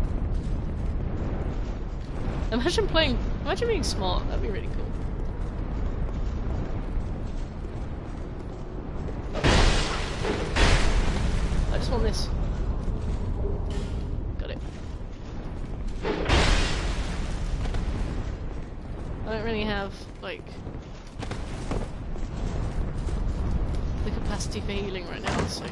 Imagine being smart, that'd be really cool. I just want this. Got it. I don't really have, like, the capacity for healing right now, so...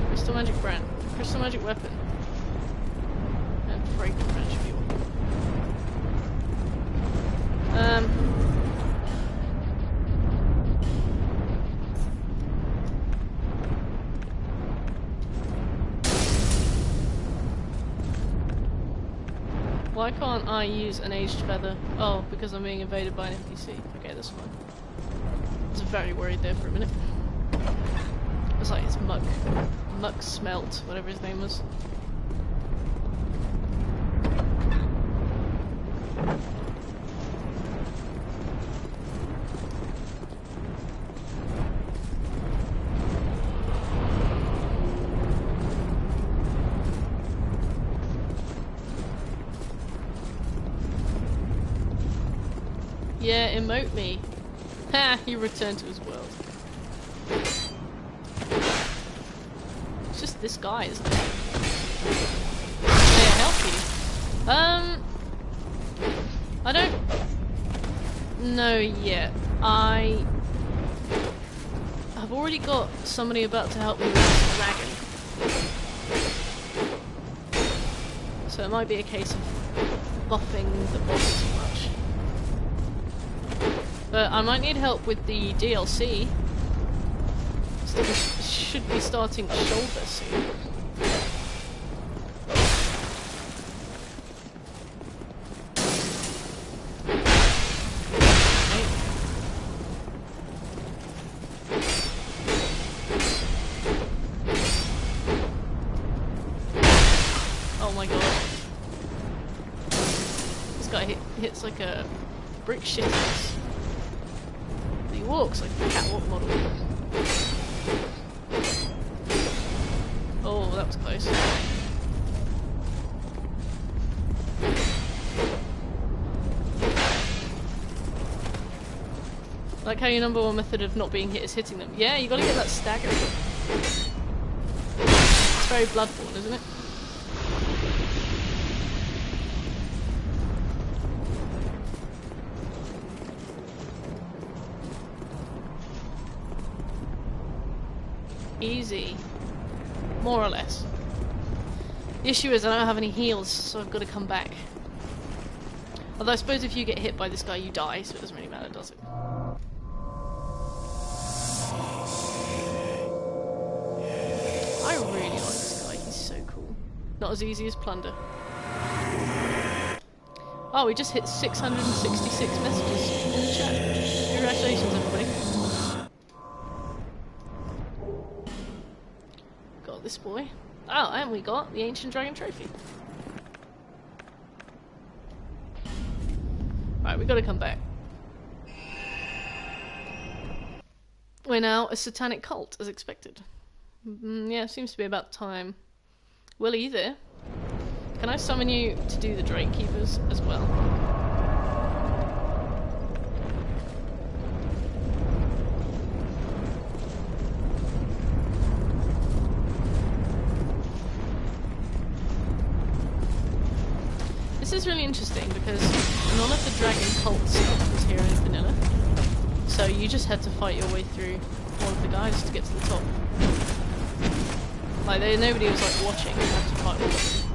Crystal magic brand. Crystal magic weapon. And fragrant brand should be one. Why can't I use an aged feather? Oh, because I'm being invaded by an NPC. Okay, that's fine. I was very worried there for a minute. I was like, it's Muck. Muck Smelt, whatever his name was. Yeah, emote me. Ha! He returned to his world. It's just this guy, isn't it? May I help you? I don't know yet. I have already got somebody about to help me with this dragon. So it might be a case of buffing the boss too much. But I might need help with the DLC. So we should be starting shoulder soon. Okay. Oh my god. This guy hits like a brick shit house. He walks like a catwalk model. Oh, that was close. Like how your number one method of not being hit is hitting them. Yeah, you gotta get that stagger. It's very Bloodborne, isn't it? Easy. More or less. The issue is I don't have any heals, so I've got to come back. Although I suppose if you get hit by this guy, you die, so it doesn't really matter, does it? I really like this guy, he's so cool. Not as easy as Plunder. Oh, we just hit 666 messages in the chat. Congratulations, everybody. Got this boy. Oh, and we got the Ancient Dragon Trophy. Right, we gotta come back. We're now a satanic cult, as expected. Yeah, seems to be about time. Willie, there. Can I summon you to do the Drake Keepers as well? This is really interesting because none of the dragon cult stuff was here in vanilla. So you just had to fight your way through all of the guys to get to the top. Like, nobody was like watching, you had to fight all of them.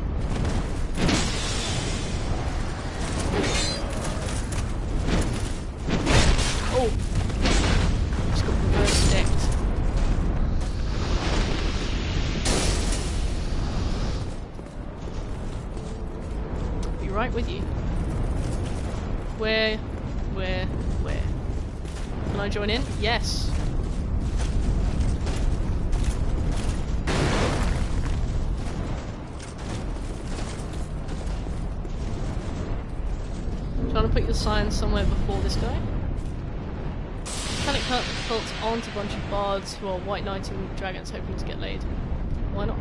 Oh! Just got reverse decked. Be right with you. Where? Can I join in? Yes. Trying to put your sign somewhere before this guy. Panic cults aren't a bunch of bards who are white knighting dragons hoping to get laid. Why not?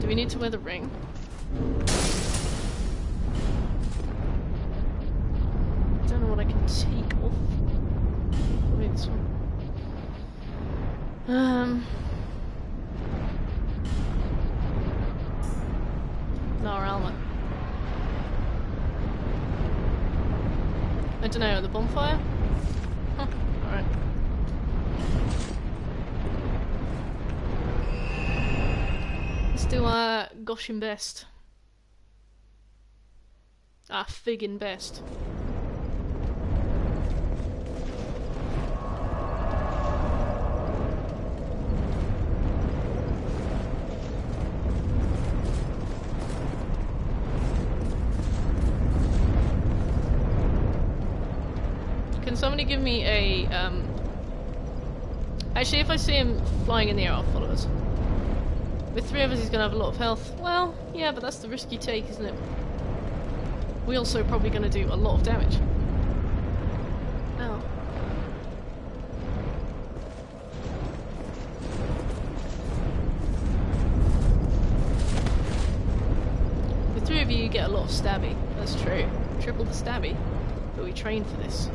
Do we need to wear the ring? I don't know what I can take off. Maybe this one. No, our armor. I don't know, the bonfire? Huh, alright. Let's do our goshing best. Our figgin' best. Can somebody give me a, Actually, if I see him flying in the air, I'll follow us. With 3 of us, he's gonna have a lot of health. Well, yeah, but that's the risk you take, isn't it? We're also probably gonna do a lot of damage. Ow. With 3 of you, you get a lot of stabby. That's true. Triple the stabby. But we train for this.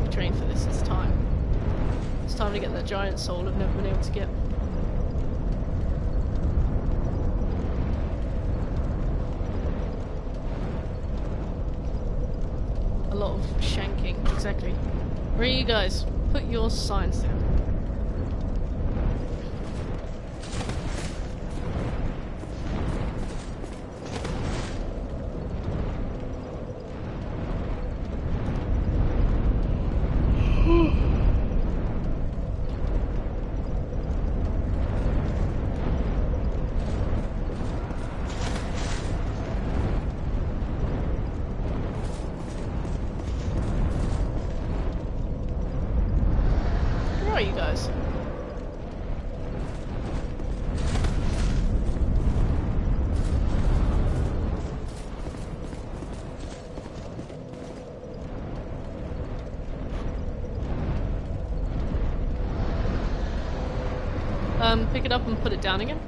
We train for this. It's time. It's time to get that giant soul I've never been able to get. A lot of shanking, exactly. Where are you guys? Put your signs down. Where are you guys? Pick it up and put it down again.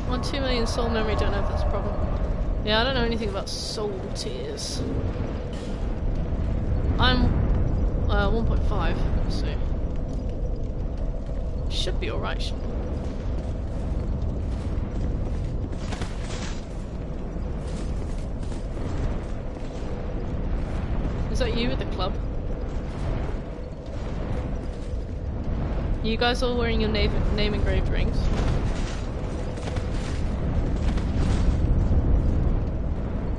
On 2 million soul memory, don't know if that's a problem. Yeah, I don't know anything about soul tears. I'm 1.5, so should be alright, shouldn't it? Is that you with the club? You guys all wearing your name engraved rings?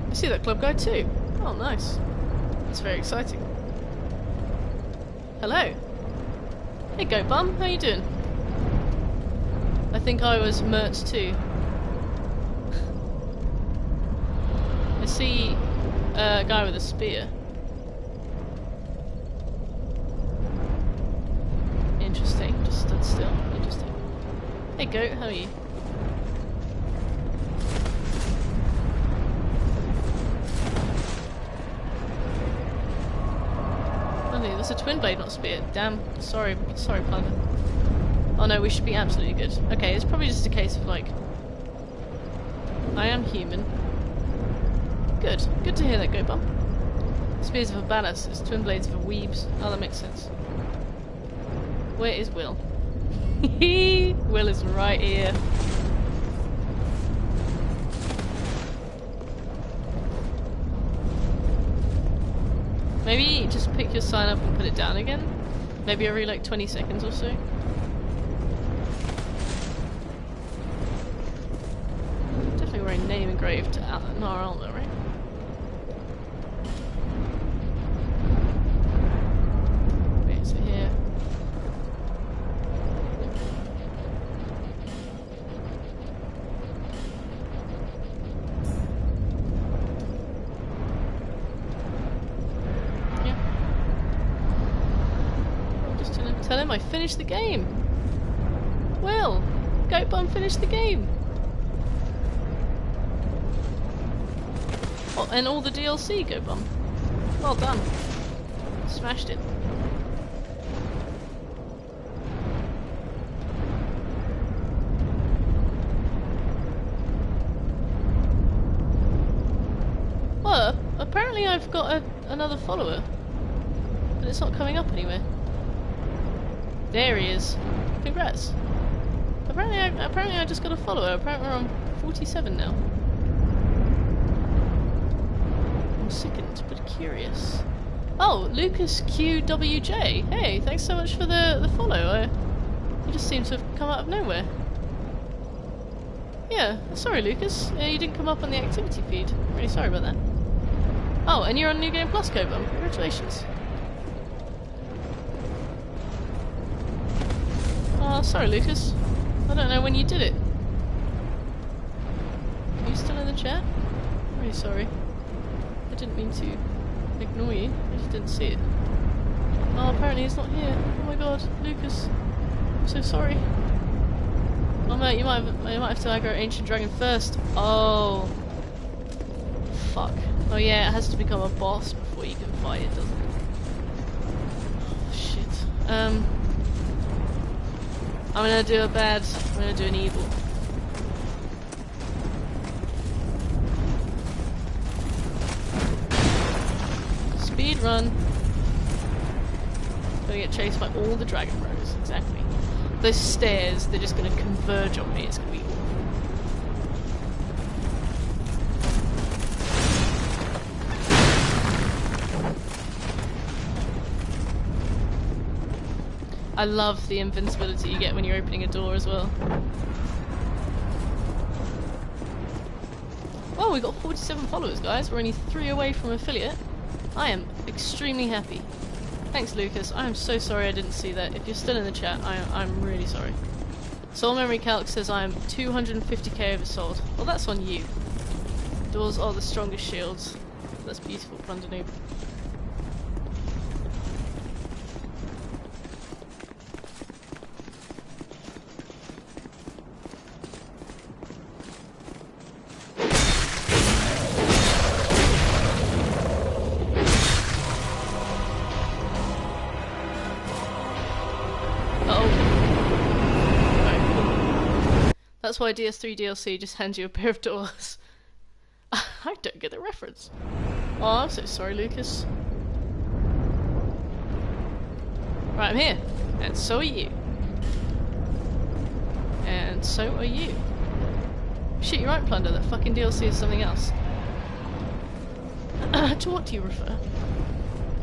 I see that club guy too. Oh, nice. That's very exciting. Hello. Hey, Goat Bum. How you doing? I think I was Mert too. I see a guy with a spear. Interesting. Just stood still. Interesting. Hey, Goat. How are you? That's a twin blade, not a spear. Damn. Sorry, Plunder. Oh no, we should be absolutely good. Okay, it's probably just a case of like, I am human. Good. Good to hear that, Goat Bum. Spears of a badass, it's twin blades for weebs. Oh, that makes sense. Where is Will? Will is right here. Maybe just pick your sign up and put it down again. Maybe every like 20 seconds or so. Definitely wearing name engraved Gnarl though, right? Wait, is it here? tell him I finished the game. Will, Goat Bum finished the game. Oh, and all the DLC, Goat Bum. Well done. Smashed it. Well, apparently I've got another follower, but it's not coming up anywhere. There he is. Congrats. Apparently I just got a follower. Apparently we're on 47 now. I'm sickened, but curious. Oh, Lucas QWJ. Hey, thanks so much for the follow. You just seem to have come out of nowhere. Yeah, sorry Lucas. You didn't come up on the activity feed. I'm really sorry about that. Oh, and you're on New Game Plus, Cobum. Congratulations. Oh, sorry Lucas. I don't know when you did it. Are you still in the chat? I'm really sorry. I didn't mean to ignore you. I just didn't see it. Oh, apparently he's not here. Oh my god, Lucas. I'm so sorry. Oh mate, you might have to aggro Ancient Dragon first. Oh. Fuck. Oh yeah, it has to become a boss before you can fight it, doesn't it? Oh shit. I'm gonna do an evil. Speed run. Gonna get chased by all the Dragon Bros, exactly. Those stairs, they're just gonna converge on me, it's gonna be awful. I love the invincibility you get when you're opening a door as well. Well, we got 47 followers, guys. We're only 3 away from affiliate. I am extremely happy. Thanks, Lucas. I am so sorry I didn't see that. If you're still in the chat, I'm really sorry. Soul Memory Calc says I am 250k oversold. Well, that's on you. Doors are the strongest shields. That's beautiful, Plundernoob. That's why DS3 DLC just hands you a pair of doors. I don't get the reference. Oh, I'm so sorry, Lucas. Right, I'm here. And so are you. And so are you. Shit, you're right, Plunder. That fucking DLC is something else. To what do you refer?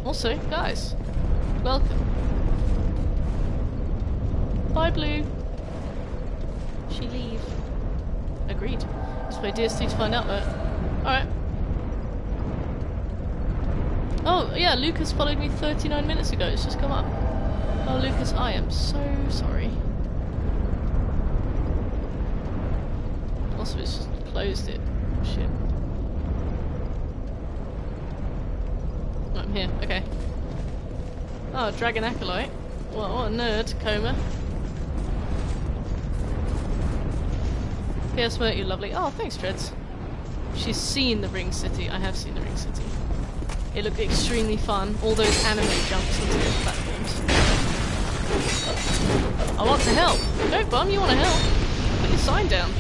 Also, guys, welcome. Bye, Blue. She leave. Agreed. Let's play DS2 to find out that. Alright. Oh, yeah, Lucas followed me 39 minutes ago. It's just come up. Oh, Lucas, I am so sorry. Also, it's just closed it. Shit. Oh, I'm here. Okay. Oh, Dragon Acolyte. Well, what a nerd, Coma. Yes, weren't you lovely? Oh, thanks, Dreads. She's seen the Ring City. I have seen the Ring City. It looked extremely fun. All those anime jumps into the platforms. I want to help. Don't bum, you want to help. Put your sign down.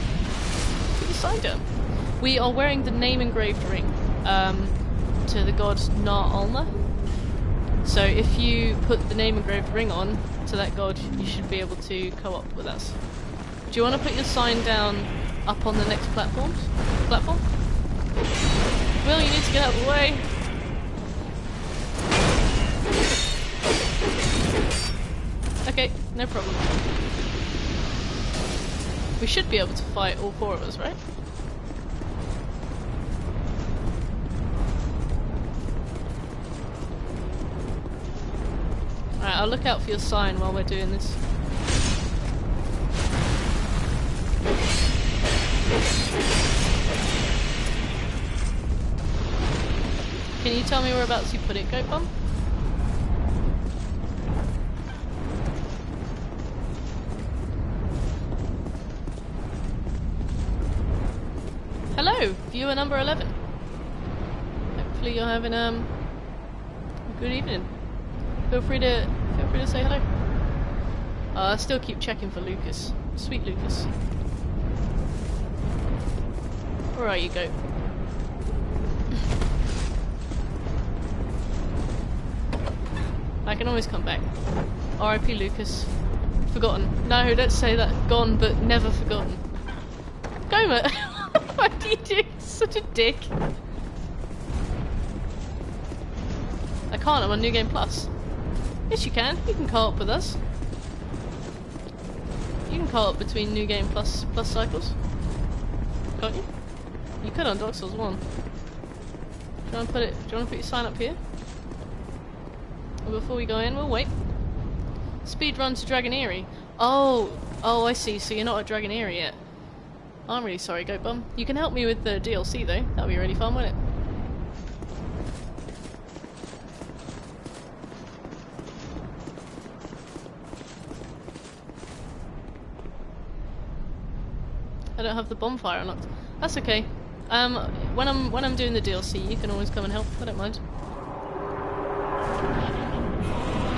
Put your sign down. We are wearing the name engraved ring to the god Na-Alna. So if you put the name engraved ring on to that god, you should be able to co-op with us. Do you want to put your sign down up on the next platform? Will, you need to get out of the way. Okay, no problem. We should be able to fight all 4 of us, right? Alright, I'll look out for your sign while we're doing this. Can you tell me whereabouts you put it, Goat Bum? viewer number 11. Hopefully you're having a good evening. Feel free to say hello. I still keep checking for Lucas. Sweet Lucas. Where are you, goat? I can always come back. R.I.P. Lucas. Forgotten. No, don't say that. Gone, but never forgotten. Goma! What are you doing? Such a dick. I can't, I'm on New Game Plus. Yes, you can. You can co-op with us. You can co-op between New Game Plus cycles. Can't you? You could on Dark Souls 1. Do you want to put your sign up here? Or before we go in, we'll wait. Speedrun to Dragoneering. Oh, I see. So you're not at Dragoneering yet. I'm really sorry, Goat Bum. You can help me with the DLC though. That'll be really fun, won't it? I don't have the bonfire unlocked. That's okay. When I'm doing the DLC, you can always come and help. I don't mind.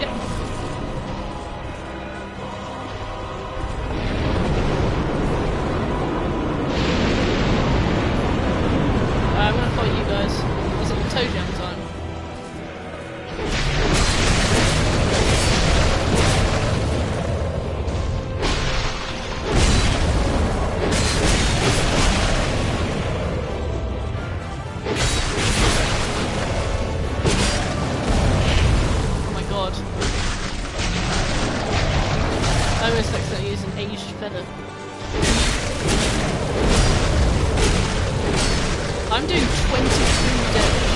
Yep. I'm gonna fight you guys. Is it the toe jam time? Oh my god. I almost accidentally used an aged feather. I'm doing 22 damage.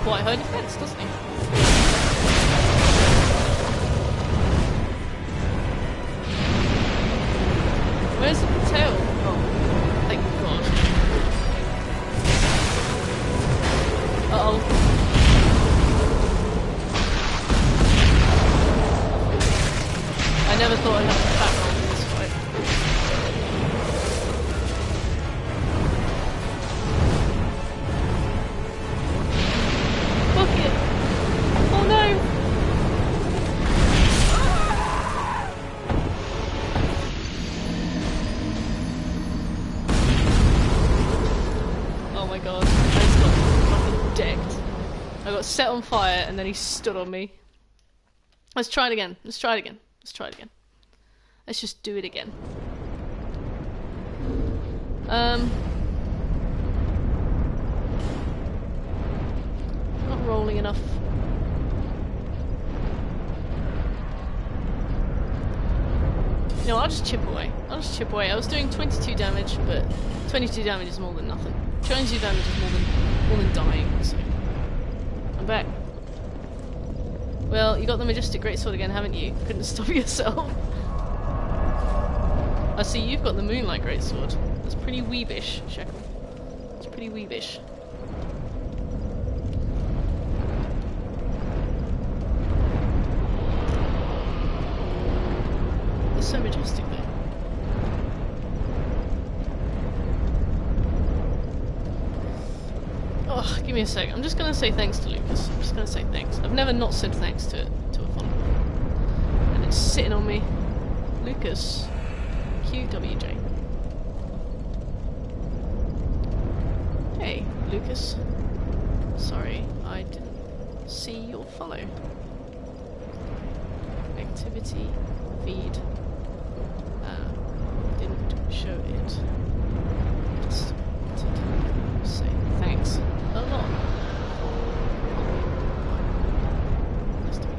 Quite high defense, doesn't he? Where's the tail? Oh, thank God. Uh-oh. I never thought I'd have a fat roll in this fight. Oh no! Oh my god, I just got fucking decked. I got set on fire and then he stood on me. Let's try it again. Let's try it again. Let's try it again. Let's just do it again. Not rolling enough. No, I'll just chip away. I'll just chip away. I was doing 22 damage, but 22 damage is more than nothing. 22 damage is more than dying, so I'm back. Well, you got the Majestic Greatsword again, haven't you? Couldn't stop yourself. I see you've got the Moonlight Greatsword. That's pretty weebish, Shekel. It's pretty weebish. It's so majestic though. Oh, give me a sec. I'm just gonna say thanks to Lucas. I'm just gonna say thanks. I've never not said thanks to a follower. And it's sitting on me. Lucas. QWJ. Hey, Lucas. Sorry, I didn't see your follow. Activity feed. Didn't show it. Just wanted to say thanks a lot. Let's do it.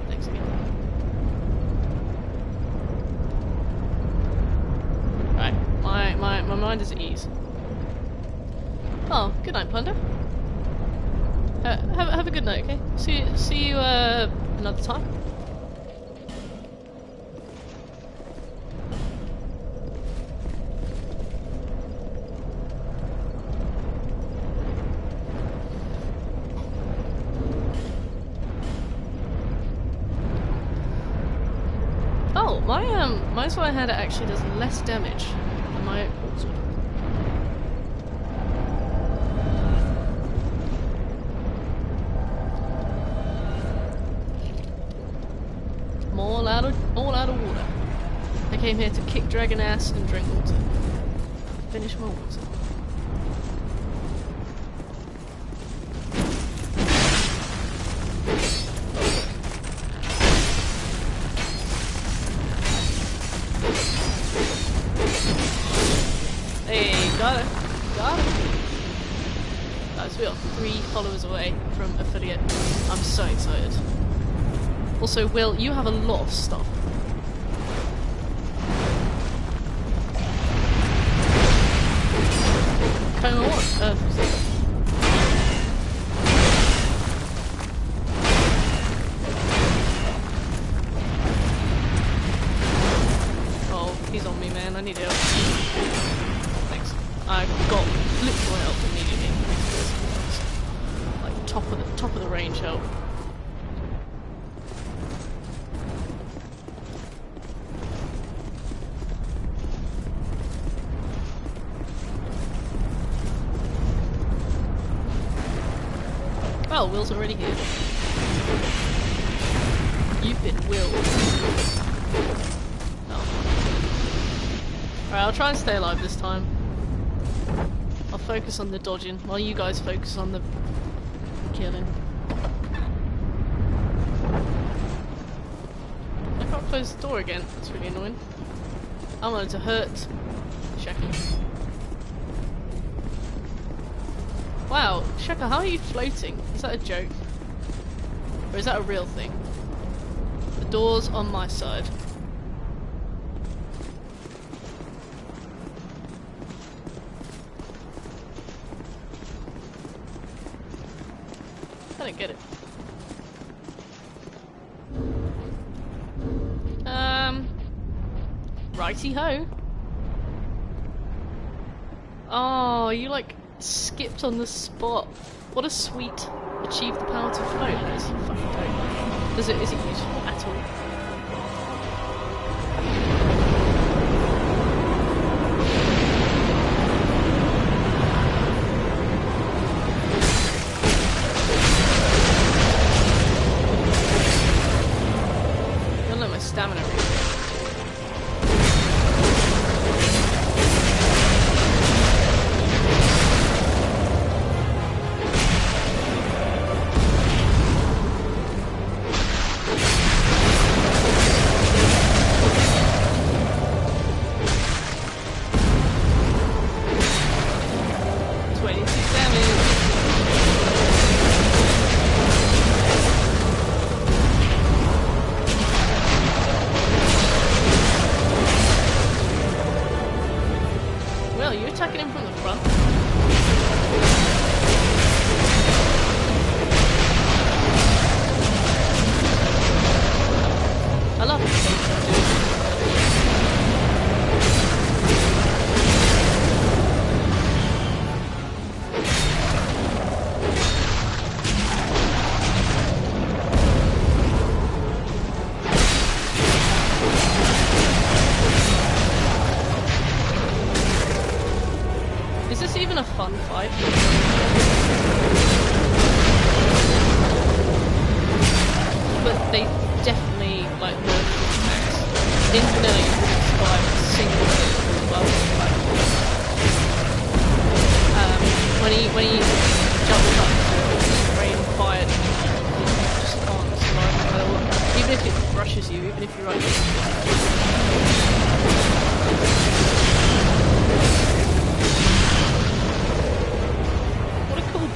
Thanks again. Right, my mind is at ease. Oh, good night, Plunder. Have a good night, okay? See you another time. Oh, my sword hand actually does less damage than my sword. All out of water. I came here to kick dragon ass and drink water. Finish my water. Hey, got it. Got it. Guys, we are 3 followers away from affiliate. I'm so excited. Also, Will, you have a lot of stuff. Kind of what? Oh, he's on me, man. I need help. Thanks. I got literal help immediately. Like top of the range help. Oh, Will's already here. You've been willed. Oh. Alright, I'll try and stay alive this time. I'll focus on the dodging, while you guys focus on the killing. I can't close the door again, that's really annoying. I wanted to hurt Shaka. Wow, Shaka, how are you floating? Is that a joke? Or is that a real thing? The door's on my side. I don't get it. Righty-ho. Oh, you like skipped on the spot. What a sweet achieve the power to float. That is fucking dope. Is it useful at all? I don't know my stamina really.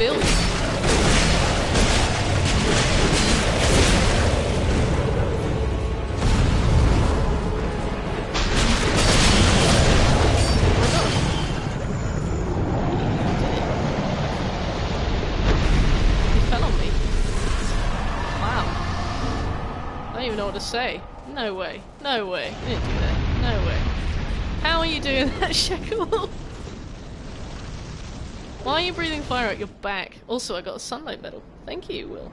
build. To say. No way. No way. You didn't do that. No way. How are you doing that, Shekel? Why are you breathing fire at your back? Also, I got a sunlight medal. Thank you, Will.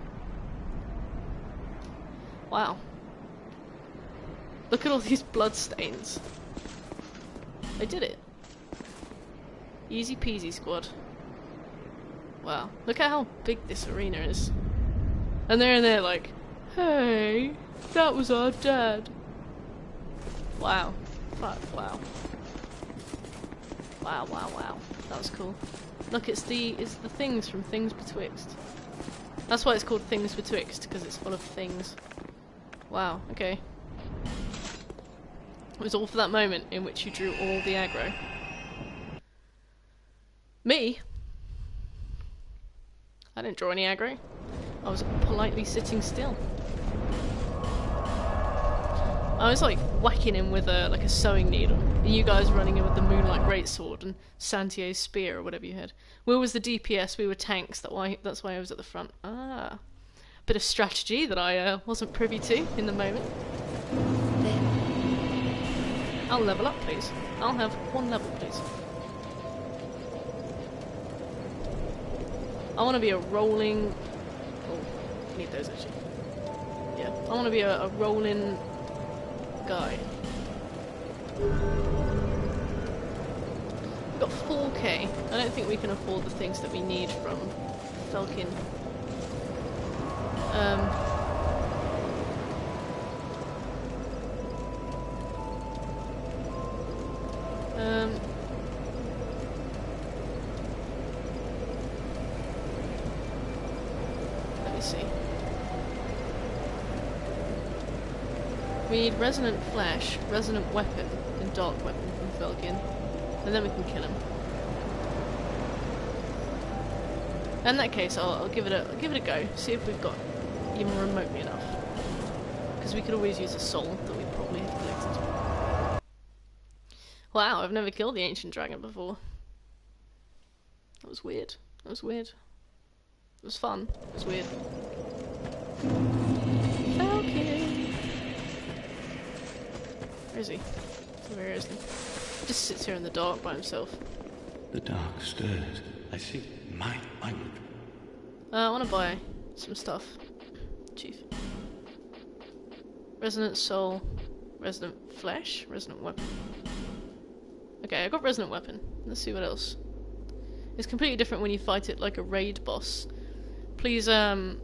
Wow. Look at all these blood stains. I did it. Easy peasy, squad. Wow. Look at how big this arena is. And they're in there like, hey, that was our dad. Wow. Wow. Wow. Wow, wow, wow. That was cool. Look, it's the things from Things Betwixt. That's why it's called Things Betwixt, because it's full of things. Wow, okay. It was all for that moment in which you drew all the aggro. Me? I didn't draw any aggro. I was politely sitting still. I was like whacking him with like a sewing needle, and you guys running in with the Moonlight Greatsword and Santier's spear or whatever you had. Will was the DPS, we were tanks. That's why I was at the front. Ah, bit of strategy that I wasn't privy to in the moment. I'll level up, please. I'll have 1 level, please. I want to be a rolling. Oh, I need those actually. Yeah, I want to be a rolling guy. We've got 4k. I don't think we can afford the things that we need from Felkin. Let me see. We need Resonant Flash, Resonant Weapon, and Dark Weapon from Felkin, and then we can kill him. In that case, I'll give it a go. See if we've got even remotely enough, because we could always use a soul that we probably have collected. Wow, I've never killed the ancient dragon before. That was weird. That was weird. It was fun. It was weird. Falcon! Where is he? Where is he? Just sits here in the dark by himself. The dark stirs. I see. My language. I want to buy some stuff. Chief. Resonant Soul. Resonant Flesh. Resonant Weapon. Okay, I got Resonant Weapon. Let's see what else. It's completely different when you fight it like a raid boss. Please go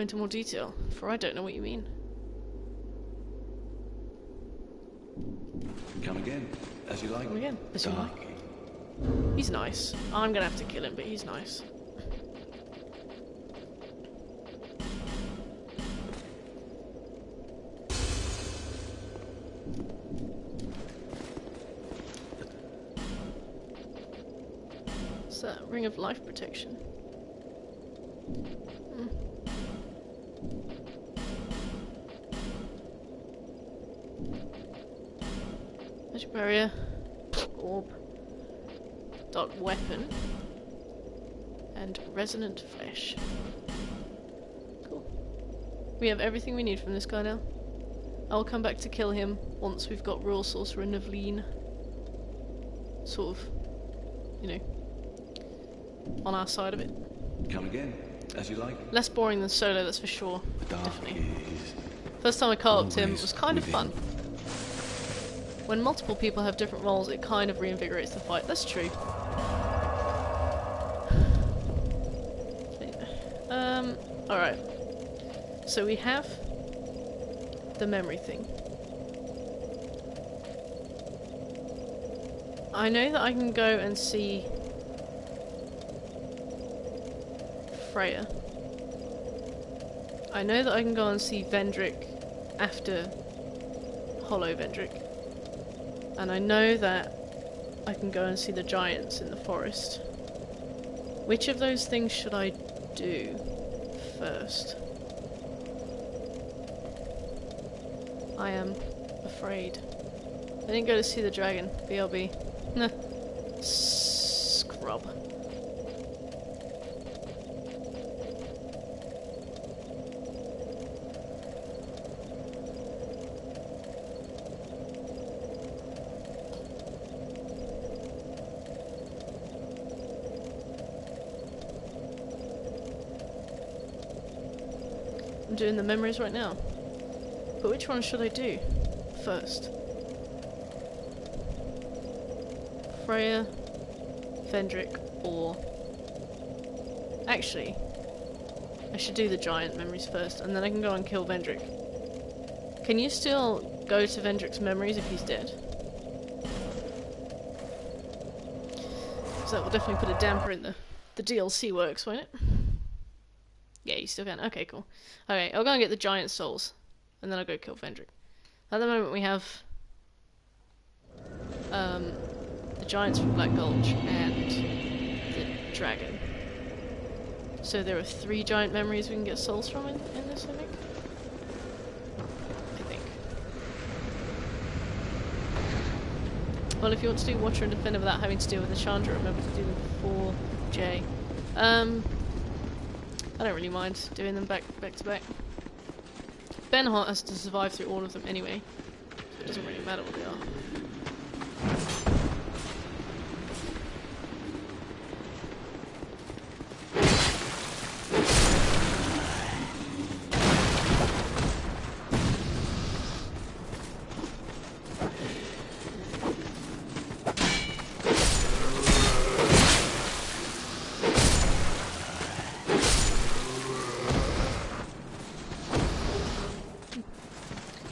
into more detail, for I don't know what you mean. Come again, as you like. Come again, as you like. He's nice. I'm gonna have to kill him, but he's nice. What's that? Ring of Life Protection. Magic Barrier. Orb. Dark Weapon. And Resonant Flesh. Cool. We have everything we need from this guy now. I'll come back to kill him once we've got Royal Sorcerer Nevleen sort of, you know, on our side of it. Come again, as you like. Less boring than solo, that's for sure. The dark Definitely. is First time I co-opted him always was kind of within. fun. When multiple people have different roles, it kind of reinvigorates the fight. That's true. Alright. So we have the memory thing. I know that I can go and see Freya. I know that I can go and see Vendrick after Hollow Vendrick. And I know that I can go and see the giants in the forest. Which of those things should I do first? I am afraid. I didn't go to see the dragon. BLB. Nah. Scrub. I'm doing the memories right now. But which one should I do first? Freya, Vendrick, or... Actually, I should do the giant memories first, and then I can go and kill Vendrick. Can you still go to Vendrick's memories if he's dead? So that will definitely put a damper in the DLC works, won't it? Yeah, you still can. Okay, cool. Okay, I'll go and get the giant souls, and then I'll go kill Vendrick. At the moment we have the giants from Black Gulch and the dragon. So there are 3 giant memories we can get souls from in this, I think. Well, if you want to do Watcher and Defender without having to deal with the Chandra, remember to do them before J. I don't really mind doing them back to back. Ben Hart has to survive through all of them anyway, so it doesn't really matter what they are.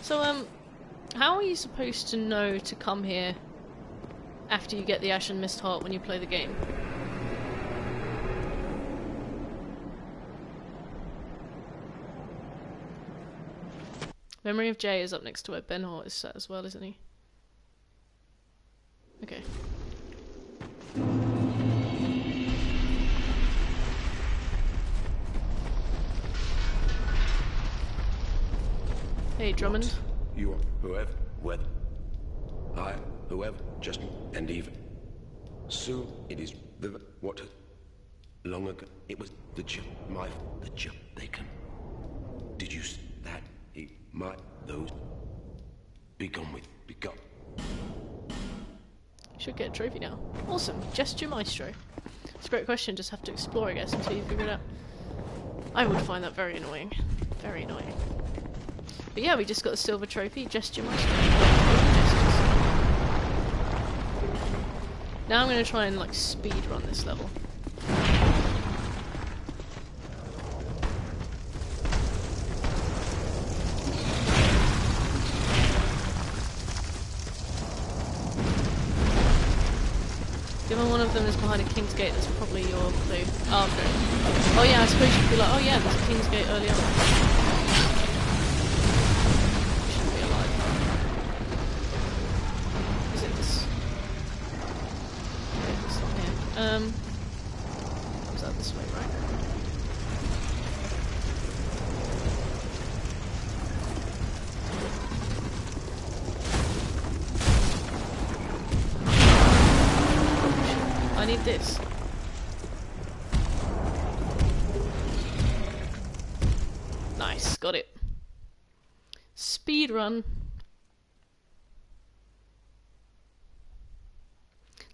So, how are you supposed to know to come here after you get the Ashen Mist Heart when you play the game? Memory of Jay is up next to where Ben Hart is sat as well, isn't he? Okay. Hey, Drummond. You are whoever, whether. I, whoever, just and even. Soon it is the what? Long ago it was the they can. Did you see that? He might those be gone with be gone. Should get a trophy now. Awesome, Gesture Maestro. It's a great question, just have to explore I guess until you figure it out. I would find that very annoying. Very annoying. But yeah, we just got a silver trophy, Gesture Maestro. Now I'm going to try and like speed run this level. Given one of them is behind a King's Gate, that's probably your clue. Oh, okay. Oh yeah, I suppose you could be like, oh yeah, there's a King's Gate early on. Is that this way, right? I need this. Nice, got it. Speed run.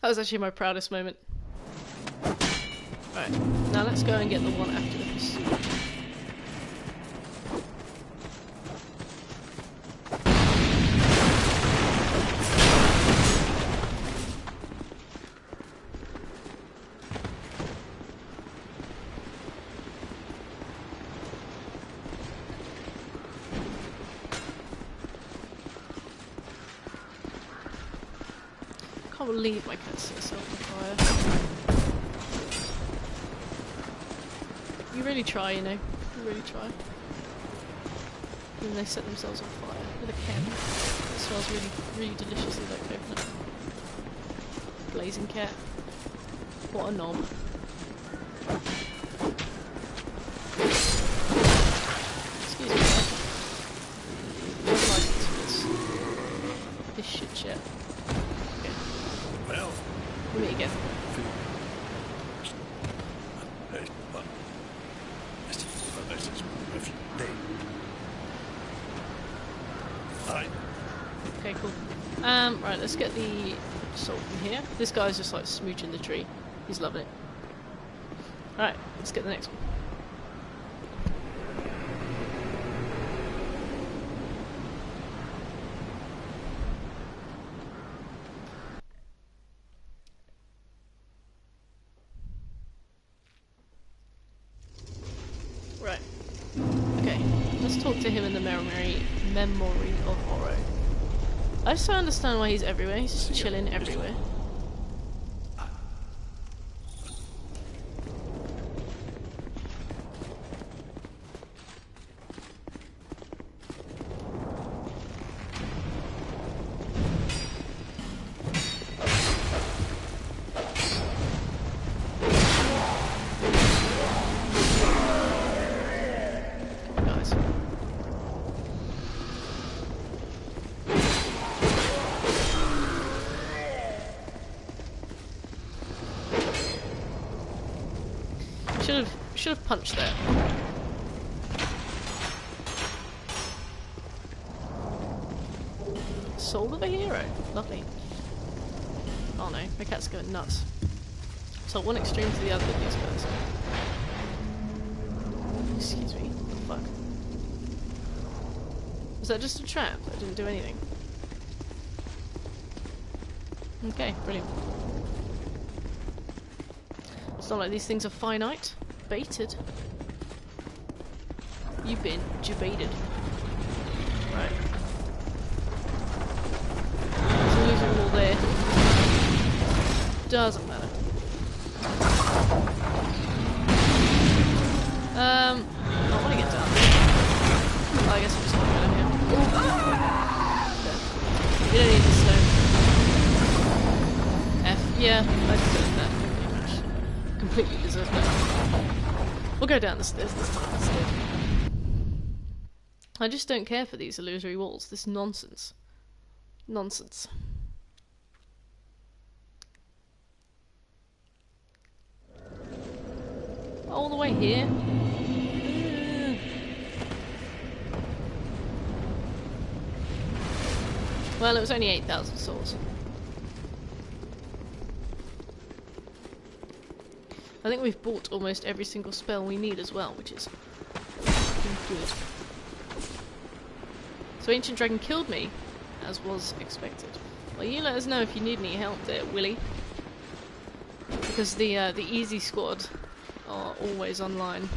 That was actually my proudest moment. Right, now let's go and get the one after the pursuit. I can't believe my cat set herself on fire. You really try, you know. You really try. Even they set themselves on fire with a can. It smells really, really deliciously like coconut. Blazing cat. What a knob. Excuse me. Where's the license for this shit. Okay. Well, Let me again. Okay, cool. Right, let's get the salt from here. This guy's just like smooching the tree. He's loving it. Alright, let's get the next one. Right. Okay, let's talk to him in the memory of Oro. I just don't understand why he's everywhere. He's just chilling everywhere. Come on, guys. Should have punched that. Soul of a hero. Lovely. Oh no, my cat's going nuts. So one extreme to the other of these guys. Excuse me. What the fuck? Was that just a trap? I didn't do anything. Okay, brilliant. It's not like these things are finite. Baited. You've been jebaited. Right. There's a loser wall there. Doesn't matter. I want to get down there. Oh, I guess I'm just going to go down here. Okay. You don't need the stone. F. Yeah, I deserve that. Pretty much. Completely deserve that. We'll go down the stairs this time instead. I just don't care for these illusory walls. This nonsense. Nonsense. All the way here? Well, it was only 8,000 souls. I think we've bought almost every single spell we need as well, which is good. So Ancient Dragon killed me, as was expected. Well, you let us know if you need any help there, Willy. Because the easy squad are always online.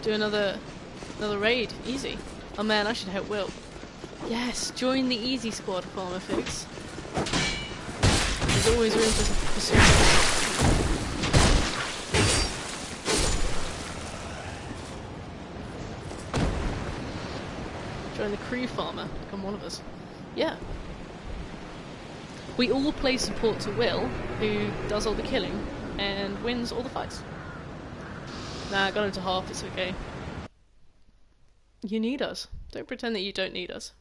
Do another raid. Easy. Oh man, I should help Will. Yes, join the easy squad, Farmer Figs. There's always room for pursuit. Join the crew, Farmer. Become one of us. Yeah. We all play support to Will, who does all the killing and wins all the fights. Nah, I got him to half, it's okay. You need us. Don't pretend that you don't need us.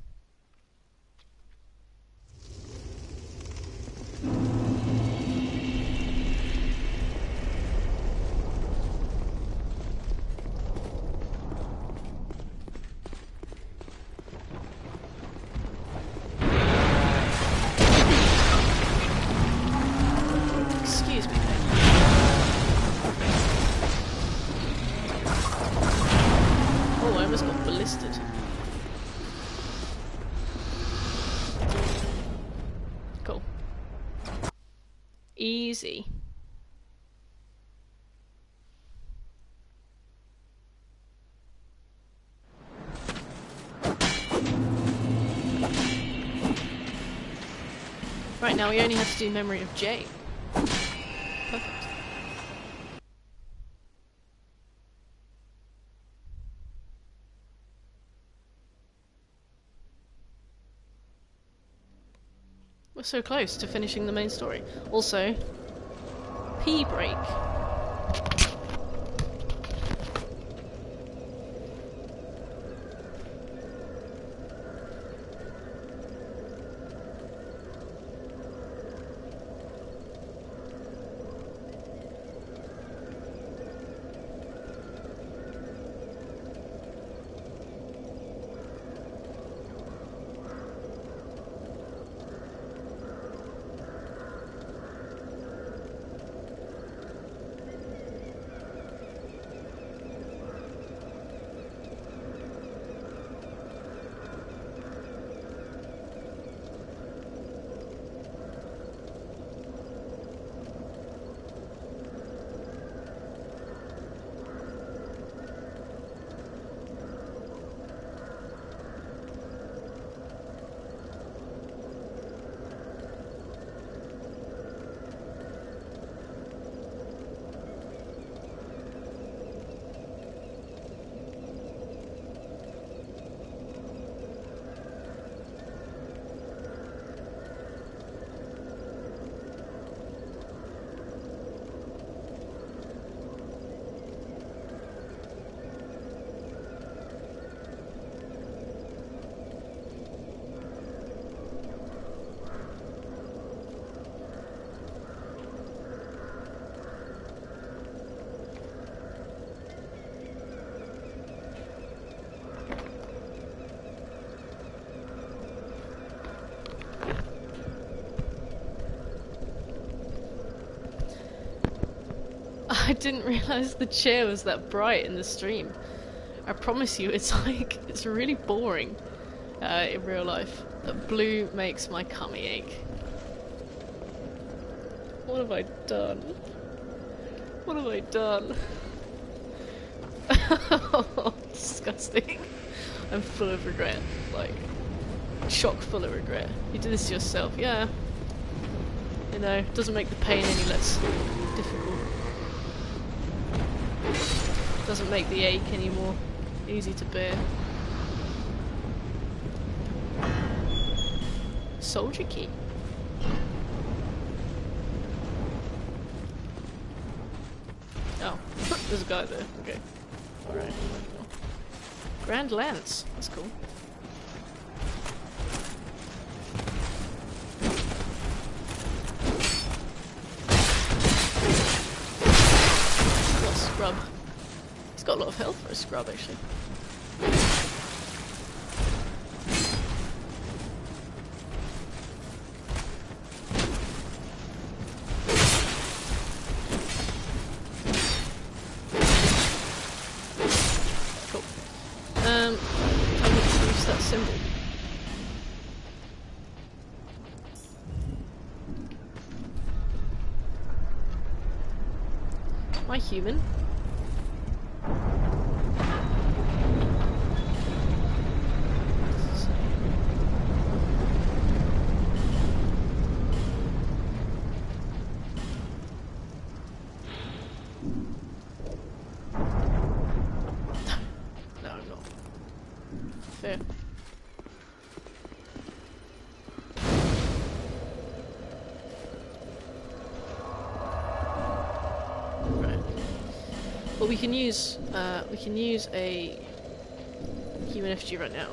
Excuse me, mate. Oh, I almost got ballisted. Cool. Easy. Right, now we only have to do Memory of J. Perfect. We're so close to finishing the main story. Also, pee break. I didn't realise the chair was that bright in the stream. I promise you, it's like, it's really boring in real life. That blue makes my tummy ache. What have I done? What have I done? Disgusting. I'm full of regret. Like, chock full of regret. You did this to yourself, yeah. You know, it doesn't make the pain any less difficult. Doesn't make the ache any more easy to bear. Soldier key. Oh, there's a guy there. Okay. Alright. Grand Lance. That's cool. What a scrub. He's got a lot of health for a scrub, actually. Cool. Time to use that symbol. Am I human? Fair. Right. Well, we can use a human effigy right now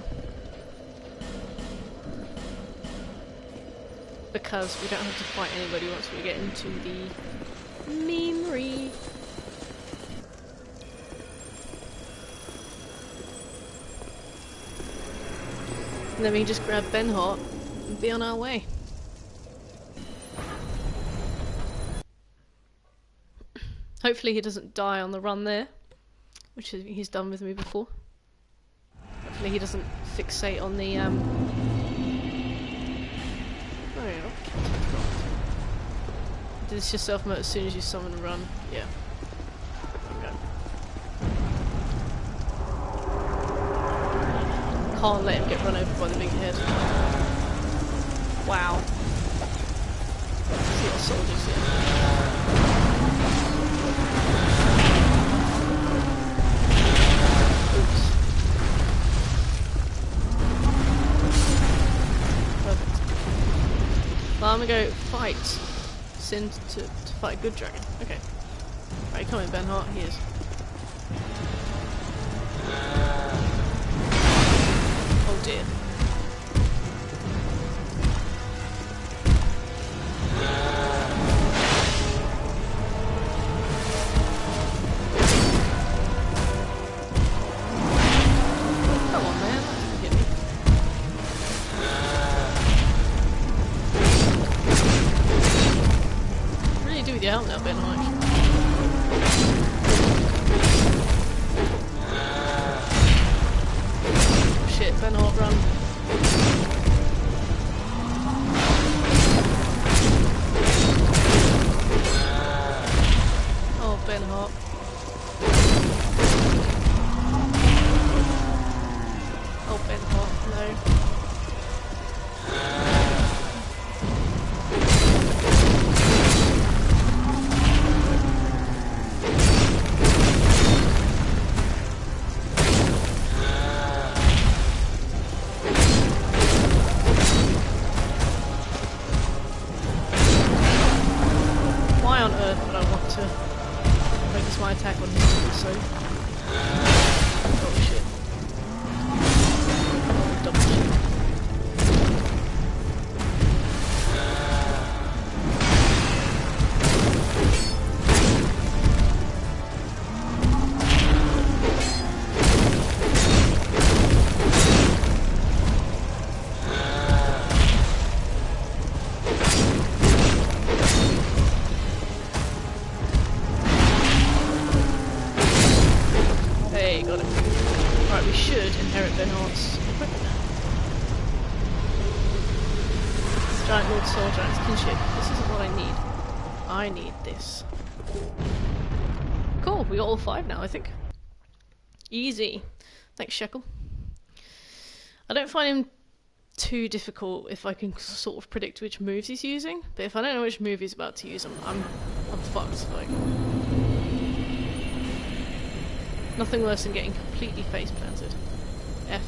because we don't have to fight anybody once we get into the memory. And then we can just grab Ben Hart and be on our way. Hopefully he doesn't die on the run there, which he's done with me before. Hopefully he doesn't fixate on the Oh, yeah, do this yourself mode as soon as you summon and run. Yeah. Okay. Can't let him get run over by the big head. Wow. There's a lot of soldiers here. Oops. Perfect. go fight Sin to fight a good dragon. Okay. Right, come in, Ben Hart. He is. Oh dear. Come on, man. That didn't hit me. Really do with your help now, Ben Hart. Shit, Ben Hart, run. Oh, Ben Hart. Oh, Ben Hart, no. Why on earth would I want to focus my attack on him also? Oh shit. Double shit. Hey, got him. Right, we should inherit Ben Hart's equipment now. Giant Lord Soul Giant's kinship. This isn't what I need. I need this. Cool, we got all 5 now, I think. Easy. Thanks, Shekel. I don't find him too difficult if I can sort of predict which moves he's using, but if I don't know which move he's about to use, I'm fucked. Like, nothing worse than getting completely face planted. F.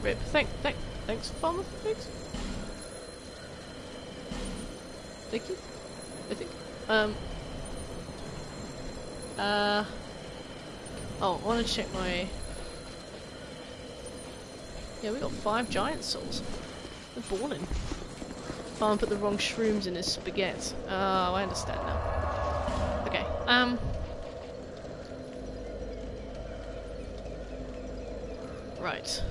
Rip. Thanks, Farmer. Thanks. Thank you. I think. Oh, I want to check my. Yeah, we got 5 giant souls. They're balling. Farmer put the wrong shrooms in his spaghetti. Oh, I understand now. Okay. Right.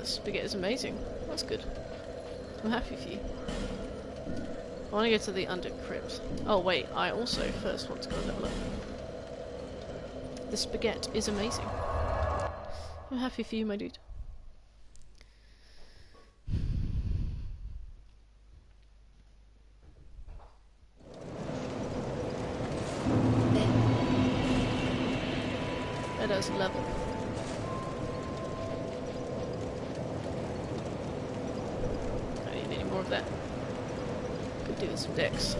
Spaghetti is amazing. That's good. I'm happy for you. I want to go to the under crypt. Oh wait, I also first want to go level up. The spaghetti is amazing. I'm happy for you, my dude. Let us level. I don't need any more of that. Could do with some decks.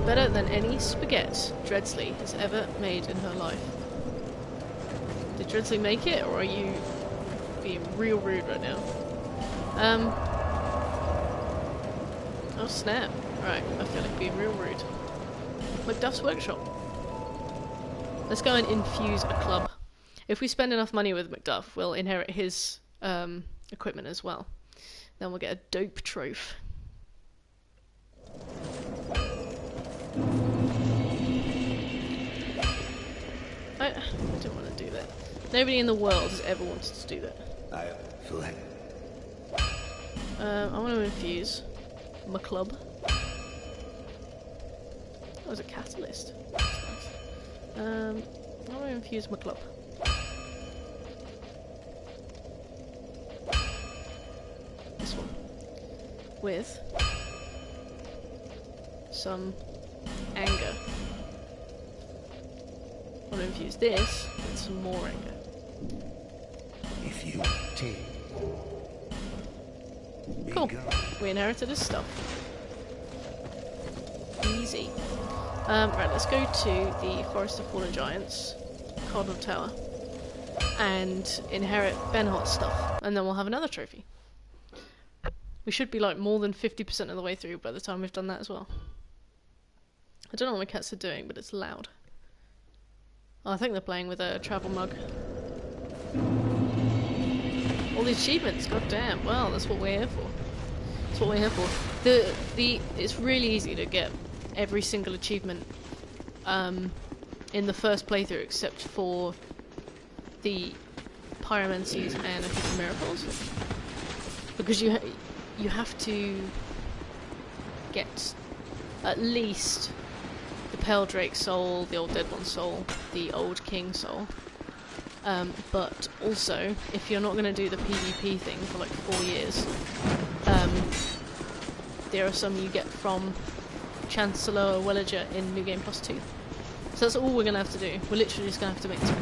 Better than any spaghetti Dreadsley has ever made in her life. Did Dreadsley make it, or are you being real rude right now? Oh snap. Right, I feel like being real rude. Macduff's Workshop. Let's go and infuse a club. If we spend enough money with Macduff, we'll inherit his equipment as well. Then we'll get a dope trophy. I don't want to do that. Nobody in the world has ever wanted to do that. I feel like I want to infuse my club. Oh, there's a catalyst. That's nice. I want to infuse my club. This one. With some anger. I want to infuse this with some more anger. if you take. Cool. We inherited his stuff. Easy. Right, let's go to the Forest of Fallen Giants, Cardinal Tower, and inherit Benhart's stuff, and then we'll have another trophy. We should be like more than 50% of the way through by the time we've done that as well. I don't know what my cats are doing, but it's loud. Oh, I think they're playing with a travel mug. All the achievements, god damn. Well, that's what we're here for. That's what we're here for. It's really easy to get every single achievement in the first playthrough, except for the Pyromancies and I think the Miracles, because you have to get at least the Pale Drake soul, the Old Dead One soul, the Old King soul. But also, if you're not going to do the PvP thing for like 4 years, there are some you get from Chancellor Welliger in New Game Plus 2. So that's all we're going to have to do. We're literally just going to have to make this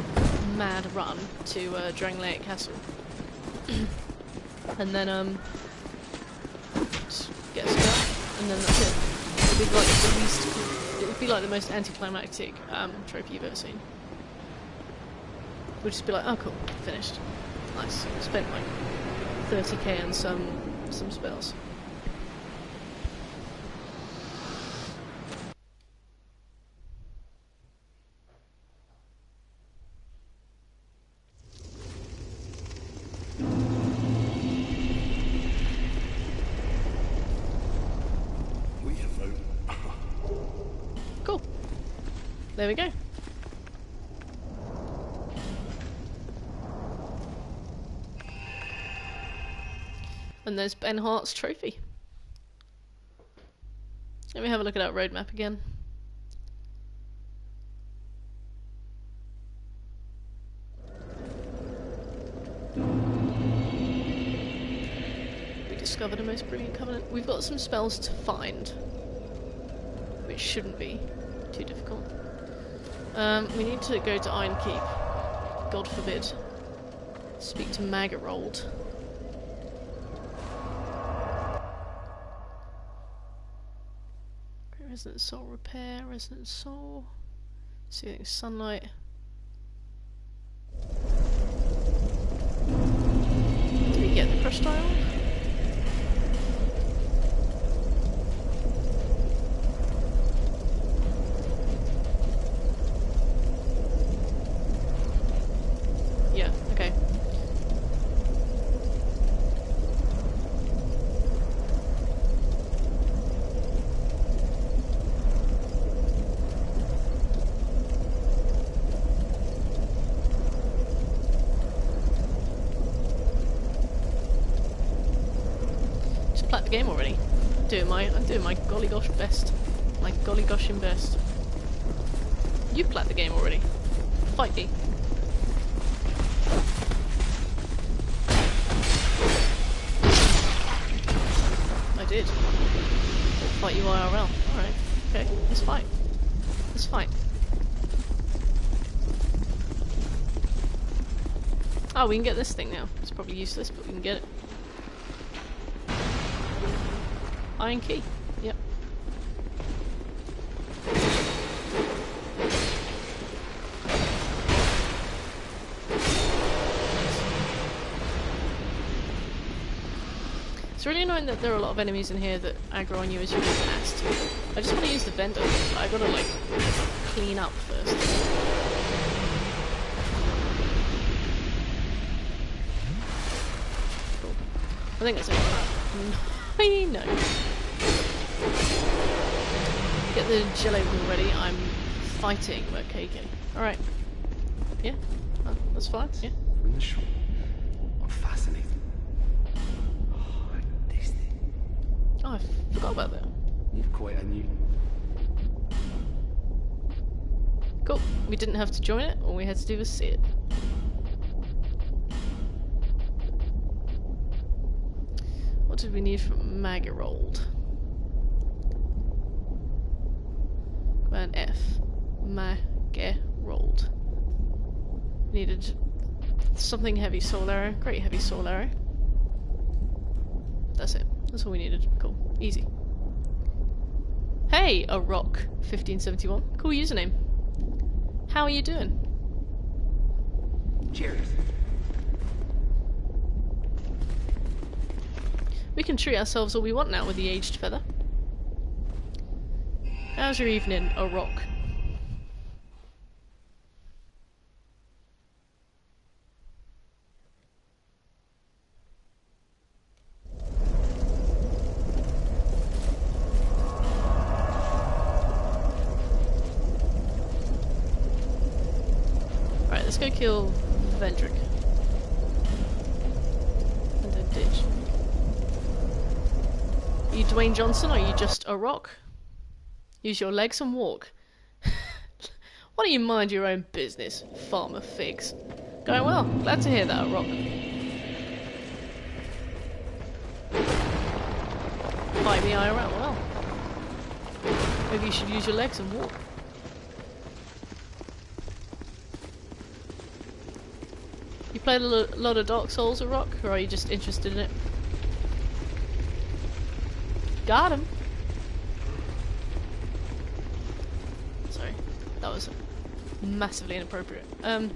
mad run to Drangleic Castle. And then, just get stuff, and then that's it. It'd be like the most anticlimactic trophy you've ever seen. We'll just be like, oh cool, finished. Nice. Spent like 30k on some spells. Cool. There we go. And there's Benhart's trophy. Let me have a look at our roadmap again. We discovered a most brilliant covenant. We've got some spells to find, which shouldn't be too difficult. We need to go to Iron Keep. God forbid. Speak to Magarold. Resonant Soul Repair, Resonant Soul, Soothing Sunlight. Did we get the Crushed Dial? Yeah, okay. Game already. I'm doing my golly gosh best. My golly goshing best. You've played the game already. Fight me. I did. Fight you IRL. Alright. Okay. Let's fight. Let's fight. Oh, we can get this thing now. It's probably useless, but we can get it. Iron key. Yep. It's really annoying that there are a lot of enemies in here that aggro on you as you go past. I just want to use the vendor, but I gotta like clean up first. Cool. I think that's it. I know. Get the jello ball ready. I'm fighting KK. Alright. Yeah? Oh, that's fine. Yeah. From the shore. What fascinating. Oh, this thing. Oh, I forgot about that. You've quite a new. Cool. We didn't have to join it. All we had to do was see it. What did we need from Magarold? Command F. Magarold. Needed something heavy soul arrow. Great heavy soul arrow. That's it. That's all we needed. Cool. Easy. Hey, a rock 1571. Cool username. How are you doing? Cheers. We can treat ourselves all we want now with the aged feather. How's your evening, a rock? Right, let's go kill Vendrick. And then ditch. Are you Dwayne Johnson or are you just a rock? Use your legs and walk. Why don't you mind your own business, Farmer Figs? Going well. Glad to hear that, a rock. Fight me IRL. Well, maybe you should use your legs and walk. You played a lot of Dark Souls, a rock, or are you just interested in it? Got him. Sorry, that was massively inappropriate. Oh,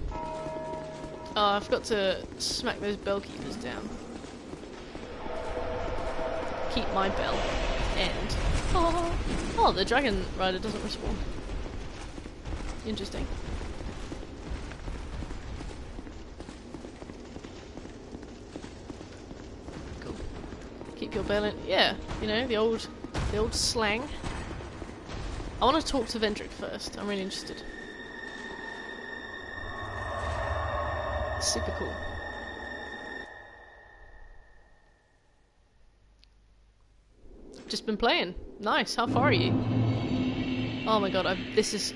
I forgot to smack those bell keepers down. Keep my bell. End. Oh, the dragon rider doesn't respawn. Interesting. Cool. Keep your bell in. Yeah, you know, the old slang. I want to talk to Vendrick first. I'm really interested. Super cool. Just been playing. Nice. How far are you? Oh my god! This is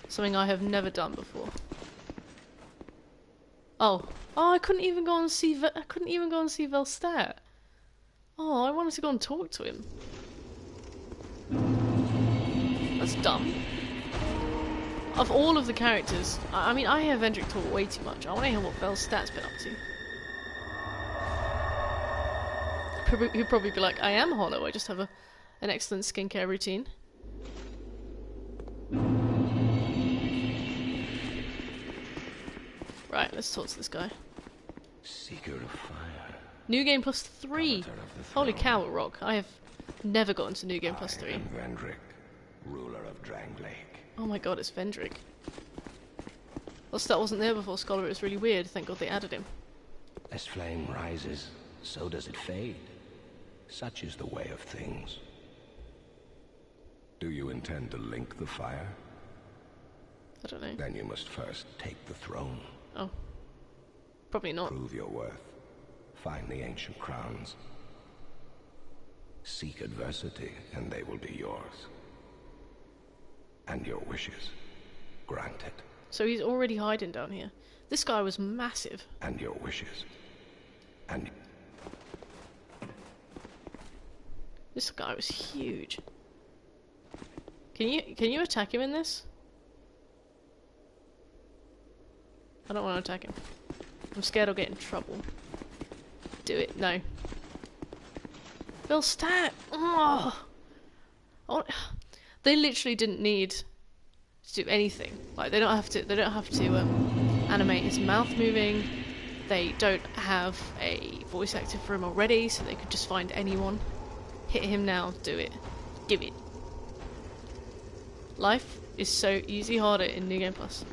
something I have never done before. Oh, I couldn't even go and see. I couldn't even go and see Velstadt. Oh, I wanted to go and talk to him. That's dumb. Of all of the characters, I mean, I hear Vendrick talk way too much. I want to hear what Velstadt's been up to. He'll probably be like, I am hollow, I just have an excellent skincare routine. Right, let's talk to this guy. Seeker of fire. New game plus 3! Holy cow, rock. I have never gotten to New game plus 3. I am Vendrick, ruler of Drangleic. Oh my god, it's Vendrick. That wasn't there before Scholar, it was really weird. Thank god they added him. As flame rises, so does it fade. Such is the way of things. Do you intend to link the fire? I don't know. Then you must first take the throne. Oh. Probably not. Prove your worth. Find the ancient crowns. Seek adversity, and they will be yours. And your wishes granted. So he's already hiding down here. This guy was massive. And your wishes. And... This guy was huge. Can you attack him in this? I don't want to attack him. I'm scared I'll get in trouble. Do it. No. Velstadt! Oh. They literally didn't need to do anything. Like they don't have to animate his mouth moving. They don't have a voice actor for him already, so they could just find anyone. Hit him now, do it. Give it. Life is so easy harder in New Game Plus.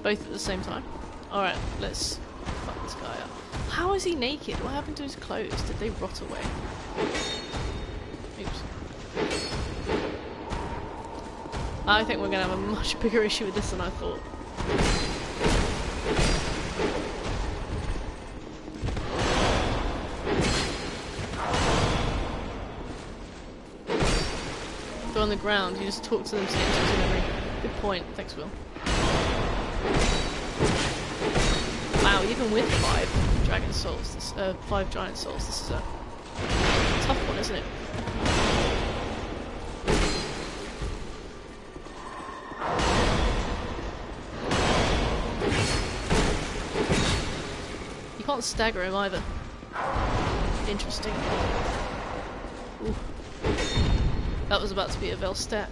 Both at the same time. Alright, let's fuck this guy up. How is he naked? What happened to his clothes? Did they rot away? Oops. I think we're gonna have a much bigger issue with this than I thought. They're on the ground, you just talk to them to get into memory. Good point, thanks Will. Wow, even with 5 dragon souls, 5 giant souls, this is a tough one, isn't it? You can't stagger him either. Interesting. Ooh. That was about to be a Vel stat.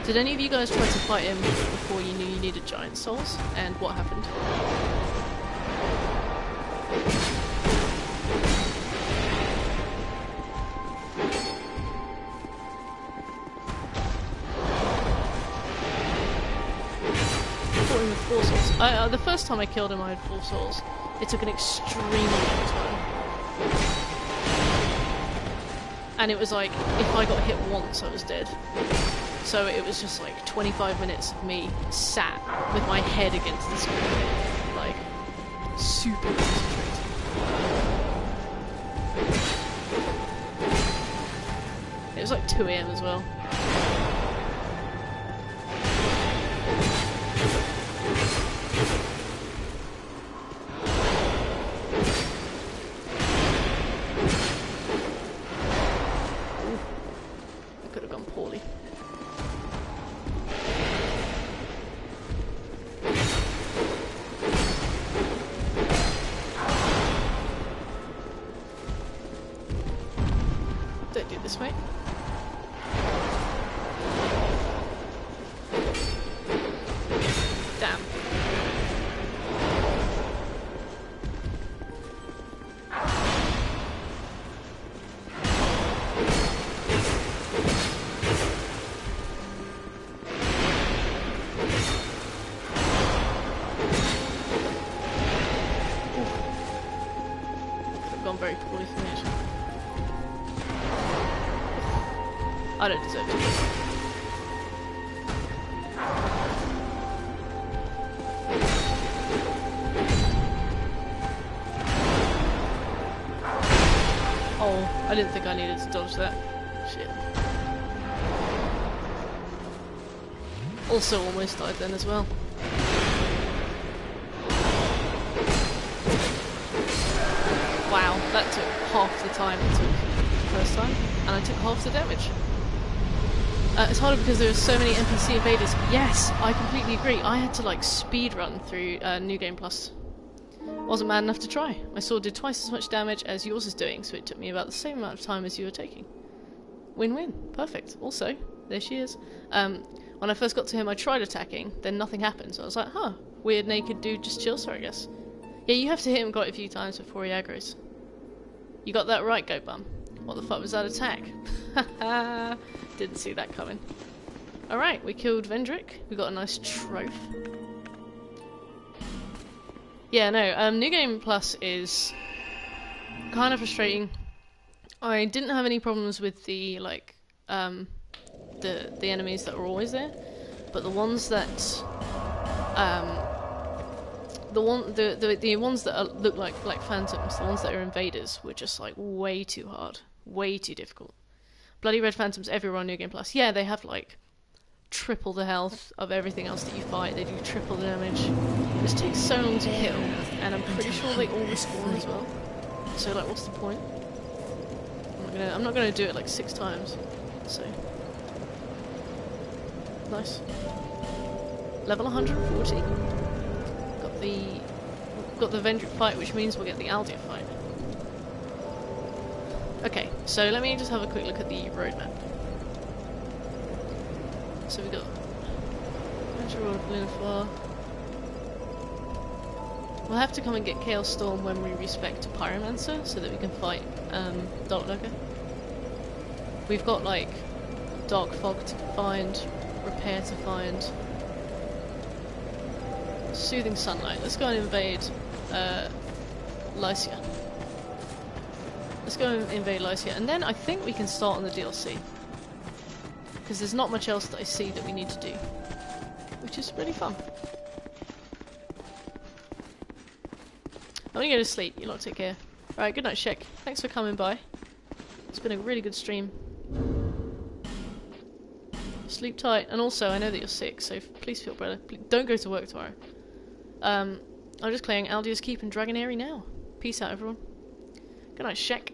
Did any of you guys try to fight him before you knew you needed giant souls? And what happened? I fought him with 4 souls. The first time I killed him I had 4 souls. It took an extremely long time. And it was like, if I got hit once I was dead. So it was just like 25 minutes of me sat with my head against the screen, like super concentrated. It was like 2 AM as well. Ooh, that could have gone poorly. Don't do this way. Damn. Could have gone very poorly for me actually. I don't deserve to. Oh, I didn't think I needed to dodge that. Shit. Also almost died then as well. Wow, that took half the time it took the first time, and I took half the damage. It's harder because there are so many NPC invaders. Yes, I completely agree. I had to like speed run through New Game Plus. Wasn't mad enough to try. My sword did twice as much damage as yours is doing, so it took me about the same amount of time as you were taking. Win-win. Perfect. Also, there she is. When I first got to him, I tried attacking, then nothing happened. So I was like, huh, weird naked dude just chills her, I guess. Yeah, you have to hit him quite a few times before he aggros. You got that right, Goat Bum. What the fuck was that attack? Haha. Didn't see that coming. Alright, we killed Vendrick. We got a nice trophy. Yeah, no, New Game Plus is kind of frustrating. I didn't have any problems with the, like, the enemies that were always there, but the ones that, the ones that look like phantoms, the ones that are invaders, were just, like, way too hard. Way too difficult. Bloody red phantoms everywhere on New Game Plus. Yeah, they have, like, triple the health of everything else that you fight. They do triple the damage. It just takes so long to kill, and I'm pretty sure they all respawn as well. So, like, what's the point? I'm not gonna do it like 6 times. So nice. Level 140. Got the Vendrick fight, which means we'll get the Aldia fight. Okay, so let me just have a quick look at the roadmap. So we got Linafar. We'll have to come and get Chaos Storm when we respec to Pyromancer, so that we can fight Dark Lurker. We've got like Dark Fog to find, Repair to find, Soothing Sunlight. Let's go and invade Lycia. Let's go and invade Lycia, and then I think we can start on the DLC. Because there's not much else that I see that we need to do, which is really fun. I'm gonna go to sleep, you lot take care. Alright, good night, Shek. Thanks for coming by. It's been a really good stream. Sleep tight, and also I know that you're sick, so please feel better. Please don't go to work tomorrow. I'm just playing Aldia's Keep and Dragonary now. Peace out, everyone. Good night, Shek.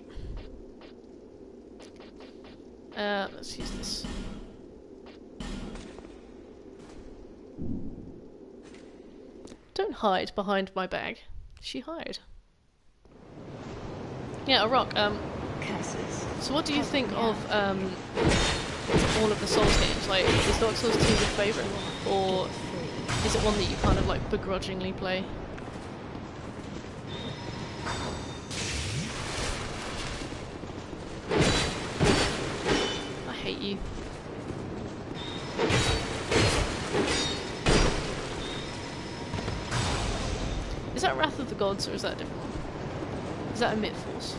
Let's use this. Don't hide behind my bag. She hide. Yeah, a rock. curses. So what do you think of all of the Souls games? Like, is Dark Souls 2 your favourite? Or is it one that you kind of like begrudgingly play? I hate you. Is that Wrath of the Gods or is that a different one? Is that a Mid-Force?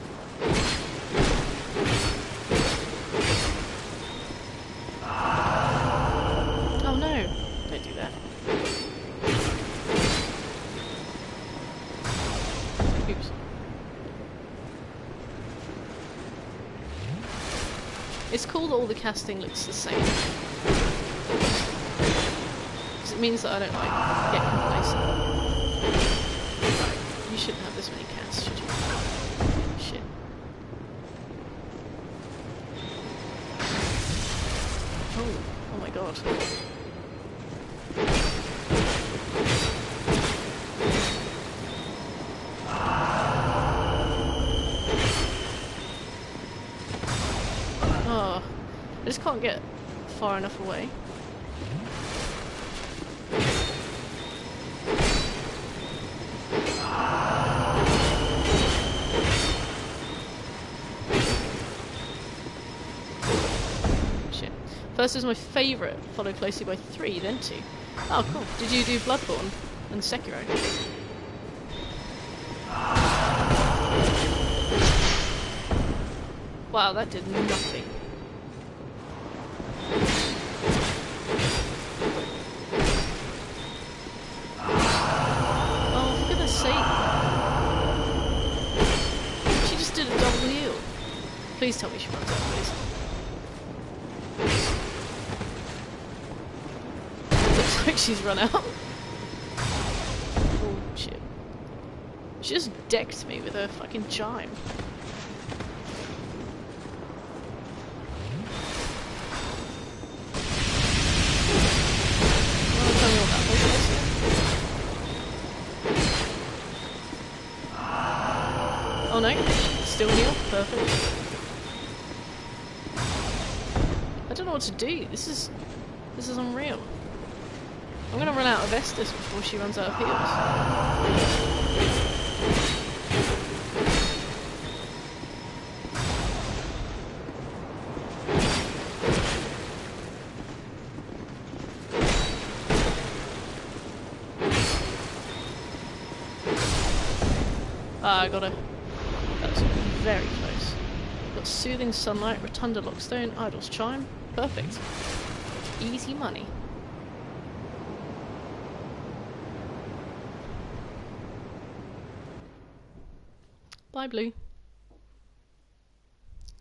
Oh no, don't do that. Oops. It's cool that all the casting looks the same. Because it means that I don't like get complacent. You shouldn't have this many casts, should you? Shit. Oh my god. Oh, I just can't get far enough away. First is my favourite, followed closely by 3, then 2. Oh, cool. Did you do Bloodborne and Sekiro? Wow, that did nothing. Oh, for goodness sake. She just did a double heal. Please tell me she runs out, please. Like she's run out. Oh shit. She just decked me with her fucking chime. Oh, tell me what that was. Oh no, still heal, perfect. I don't know what to do. This is unreal. I'm gonna run out of Estus before she runs out of heals. Ah, I got her. That was very close. Got Soothing Sunlight, Rotunda Lockstone, Idol's Chime. Perfect. Easy money. Bye, Blue.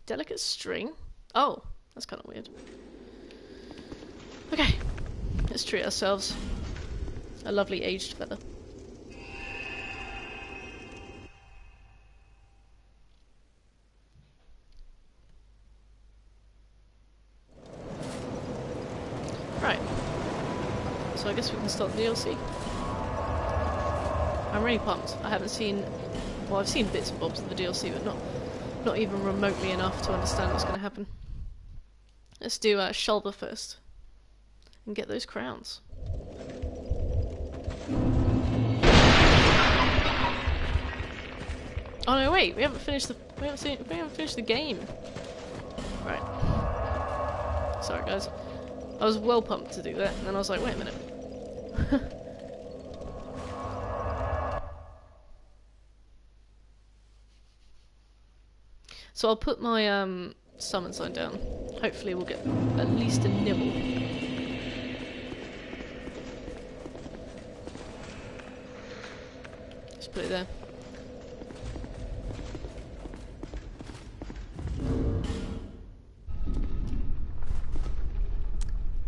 Delicate string? Oh, that's kind of weird. Okay, let's treat ourselves a lovely aged feather. Right, so I guess we can start the DLC. I'm really pumped. I haven't seen... Well, I've seen bits and bobs of the DLC, but not even remotely enough to understand what's going to happen. Let's do Shulba first. And get those crowns. Oh no, wait! We haven't finished the game. Right. Sorry, guys. I was well pumped to do that, and then I was like, wait a minute. So I'll put my summon sign down. Hopefully we'll get at least a nibble. Just put it there.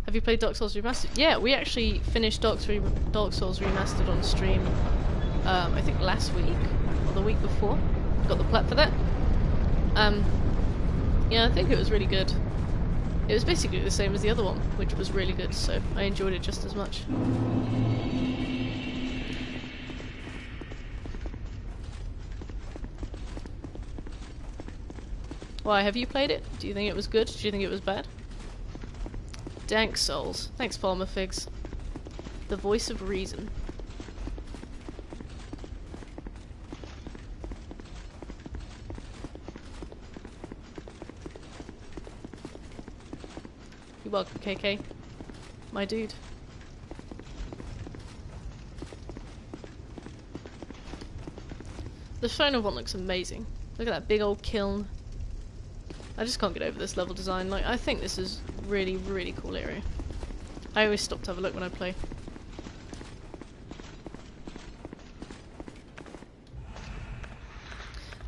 Have you played Dark Souls Remastered? Yeah, we actually finished Dark Souls Remastered on stream, I think last week, or the week before. Got the plat for that. Yeah, I think it was really good. It was basically the same as the other one, which was really good, so I enjoyed it just as much. Why, have you played it? Do you think it was good? Do you think it was bad? Dank souls. Thanks, Palmer Figs. The voice of reason. You're welcome, KK. My dude. The Shiner one looks amazing. Look at that big old kiln. I just can't get over this level design. Like, I think this is really, really cool area. I always stop to have a look when I play.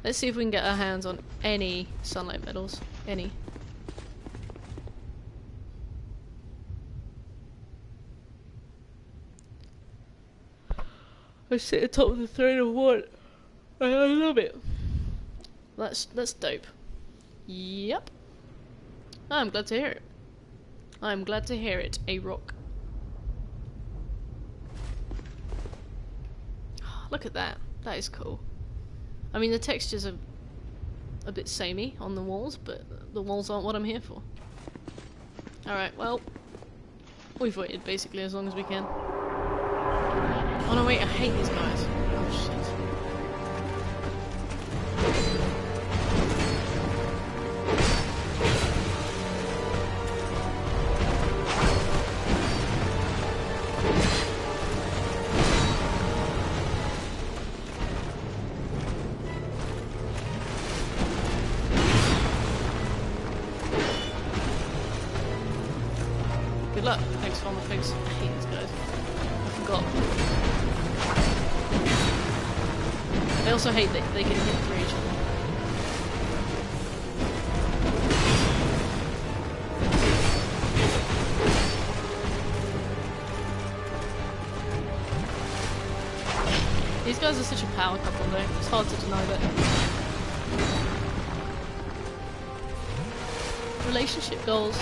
Let's see if we can get our hands on any sunlight medals. Any. I sit atop of the throne of one. I love it. That's dope. Yep. I'm glad to hear it. I'm glad to hear it, A-Rock. Look at that. That is cool. I mean, the textures are a bit samey on the walls, but the walls aren't what I'm here for. Alright, well, we've waited basically as long as we can. Oh no, wait, I hate these guys. Oh shit. Good luck. Thanks for all my things. I hate these guys. I forgot. I also hate that they can hit through each other. These guys are such a power couple though, it's hard to deny that. Relationship goals.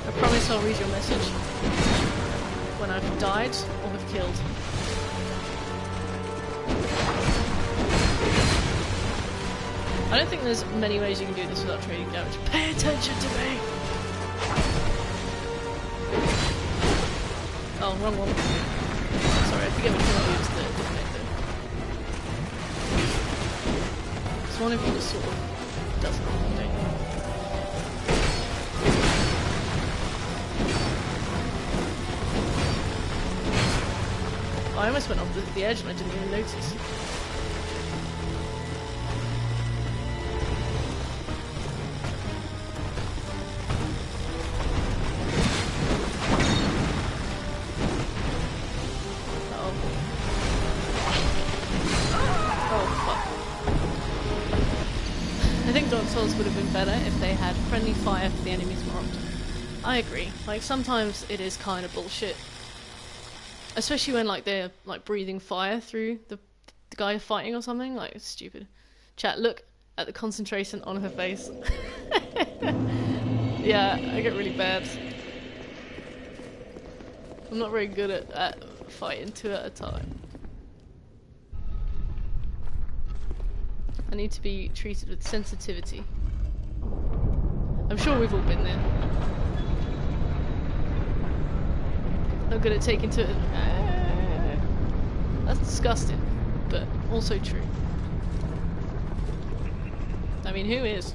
I promise I'll read your message when I've died or have killed. I don't think there's many ways you can do this without trading damage. Pay attention to me! Oh, wrong one. Sorry, I forget which one I used the connector. So one of you just sort of does it, don't you? I almost went off the edge and I didn't even notice. Would have been better if they had friendly fire for the enemies more often. I agree. Like sometimes it is kind of bullshit, especially when like they're like breathing fire through the guy fighting or something. Like it's stupid. Chat, look at the concentration on her face. Yeah, I get really bad. I'm not very good at fighting two at a time. I need to be treated with sensitivity. I'm sure we've all been there. Not good at taking to it. That's disgusting, but also true. I mean, who is?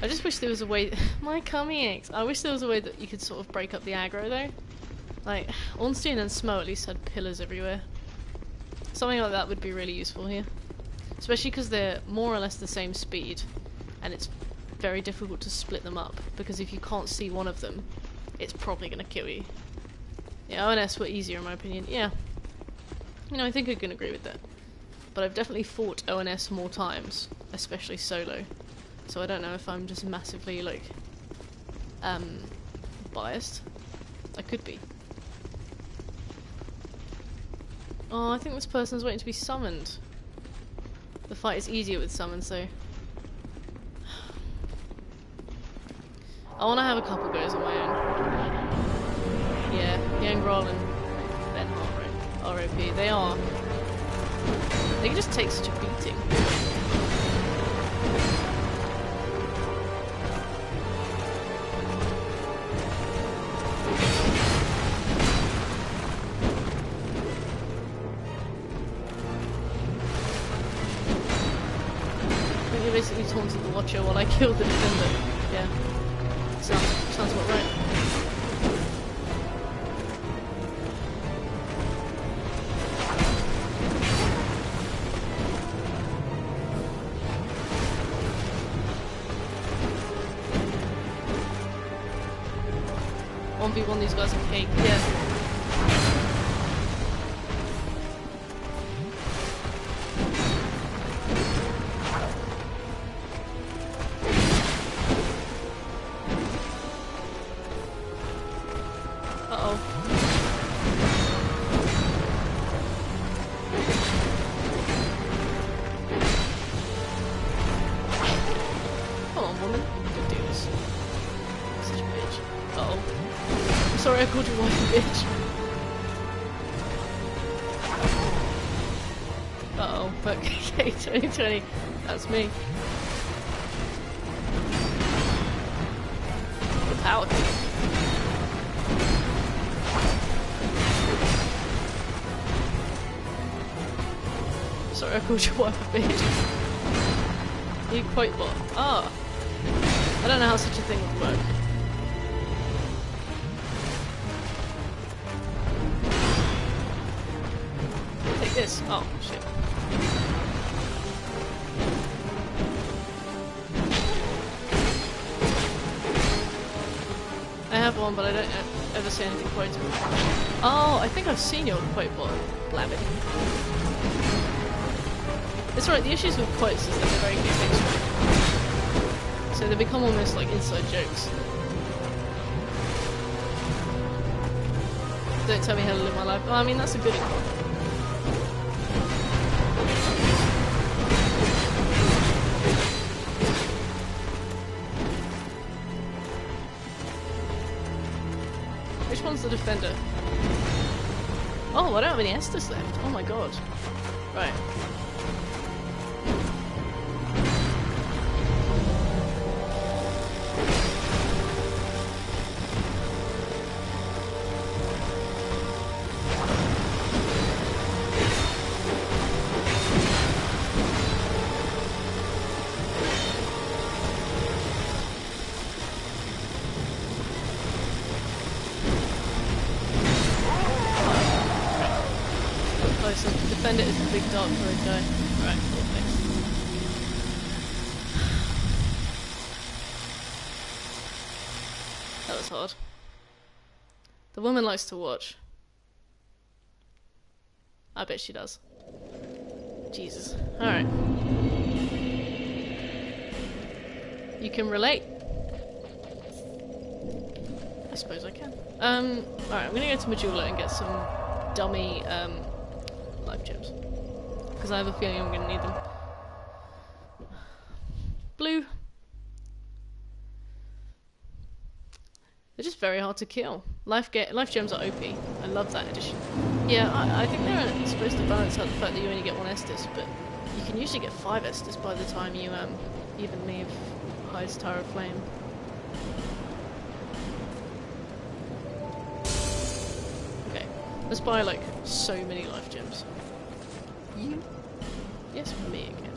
I just wish there was a way. My cummy aches. I wish there was a way that you could sort of break up the aggro though. Like, Ornstein and Smo at least had pillars everywhere. Something like that would be really useful here. Especially because they're more or less the same speed, and it's very difficult to split them up, because if you can't see one of them, it's probably going to kill you. Yeah, ONS were easier in my opinion. Yeah. You know, I think I can agree with that. But I've definitely fought ONS more times, especially solo. So I don't know if I'm just massively, like, biased. I could be. Oh, I think this person's waiting to be summoned. The fight is easier with summons, though. I want to have a couple goes on my own. Yeah, Yangrol and Ben Hart, ROP. They are. They can just take such a beating. Basically taunted the Watcher while I killed the Defender. Yeah. Sounds about right. One v one these guys are cake. Yeah. Sorry, I called your wife a bitch. Uh-oh, okay, 2020, that's me. The power kill. Sorry, I called your wife a bitch. You quote bot. Ah. I don't know how such a thing would work. This. Oh, shit. I have one, but I don't ever say anything quite to me. Oh, I think I've seen your quote bot. Blabbing. It's right, the issues with quotes is that they're very contextual. So they become almost like inside jokes. Don't tell me how to live my life. Oh, I mean, that's a good example. Which one's the Defender? Oh, I don't have any Estus left. Oh my god. Right. So defend it as a big dark red guy. Right, thanks. That was hard. The woman likes to watch. I bet she does. Jesus. Alright. You can relate? I suppose I can. Alright, I'm gonna go to Majula and get some dummy, life gems. Because I have a feeling I'm going to need them. Blue. They're just very hard to kill. Life gems are OP. I love that addition. Yeah, I think they're supposed to balance out the fact that you only get one Estus, but you can usually get 5 Estus by the time you even leave Highest Tower of Flame. Okay, let's buy like so many life gems. You? Yes, me again.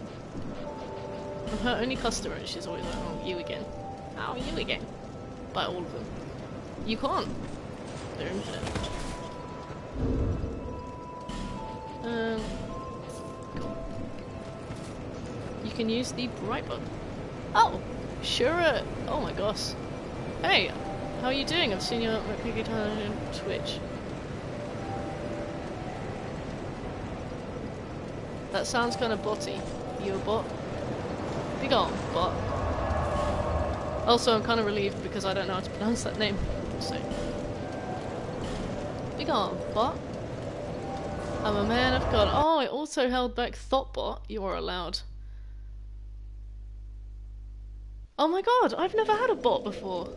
I'm her only customer and she's always like, oh, you again. Oh, you again. Buy all of them. You can't. They're infinite. Cool. You can use the bright button. Oh! Sure. Oh my gosh. Hey! How are you doing? I've seen you at on Twitch. That sounds kind of botty. You a bot? Be gone, bot. Also, I'm kind of relieved because I don't know how to pronounce that name. So, be gone, bot. I'm a man of God. Oh, I also held back Thoughtbot. You are allowed. Oh my god, I've never had a bot before.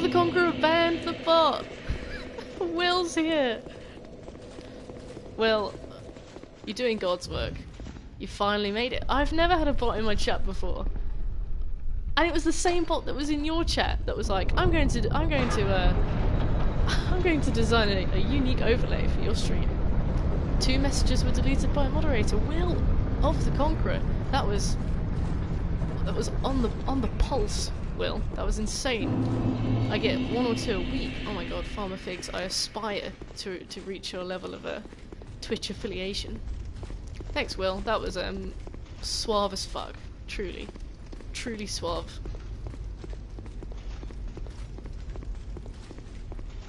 the Conqueror banned the bot! Will's here! Will, you're doing God's work. You finally made it. I've never had a bot in my chat before. And it was the same bot that was in your chat that was like, I'm going to design a unique overlay for your stream. 2 messages were deleted by a moderator. Will of the Conqueror. That was on the pulse, Will. That was insane. I get 1 or 2 a week. Oh my god, Farmer Figs, I aspire to reach your level of Twitch affiliation. Thanks, Will. That was suave as fuck. Truly. Truly suave.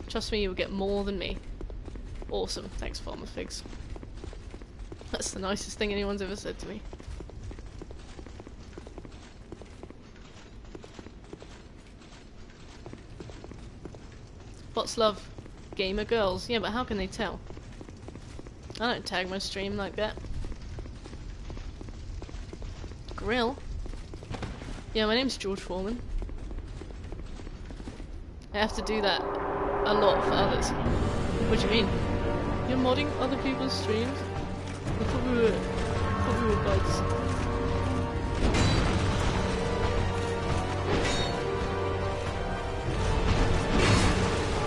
Trust me, you'll get more than me. Awesome. Thanks, Farmer Figs. That's the nicest thing anyone's ever said to me. Bots love gamer girls. Yeah, but how can they tell? I don't tag my stream like that. Grill? Yeah, my name's George Foreman. I have to do that a lot for others. What do you mean? You're modding other people's streams? I thought we were buds.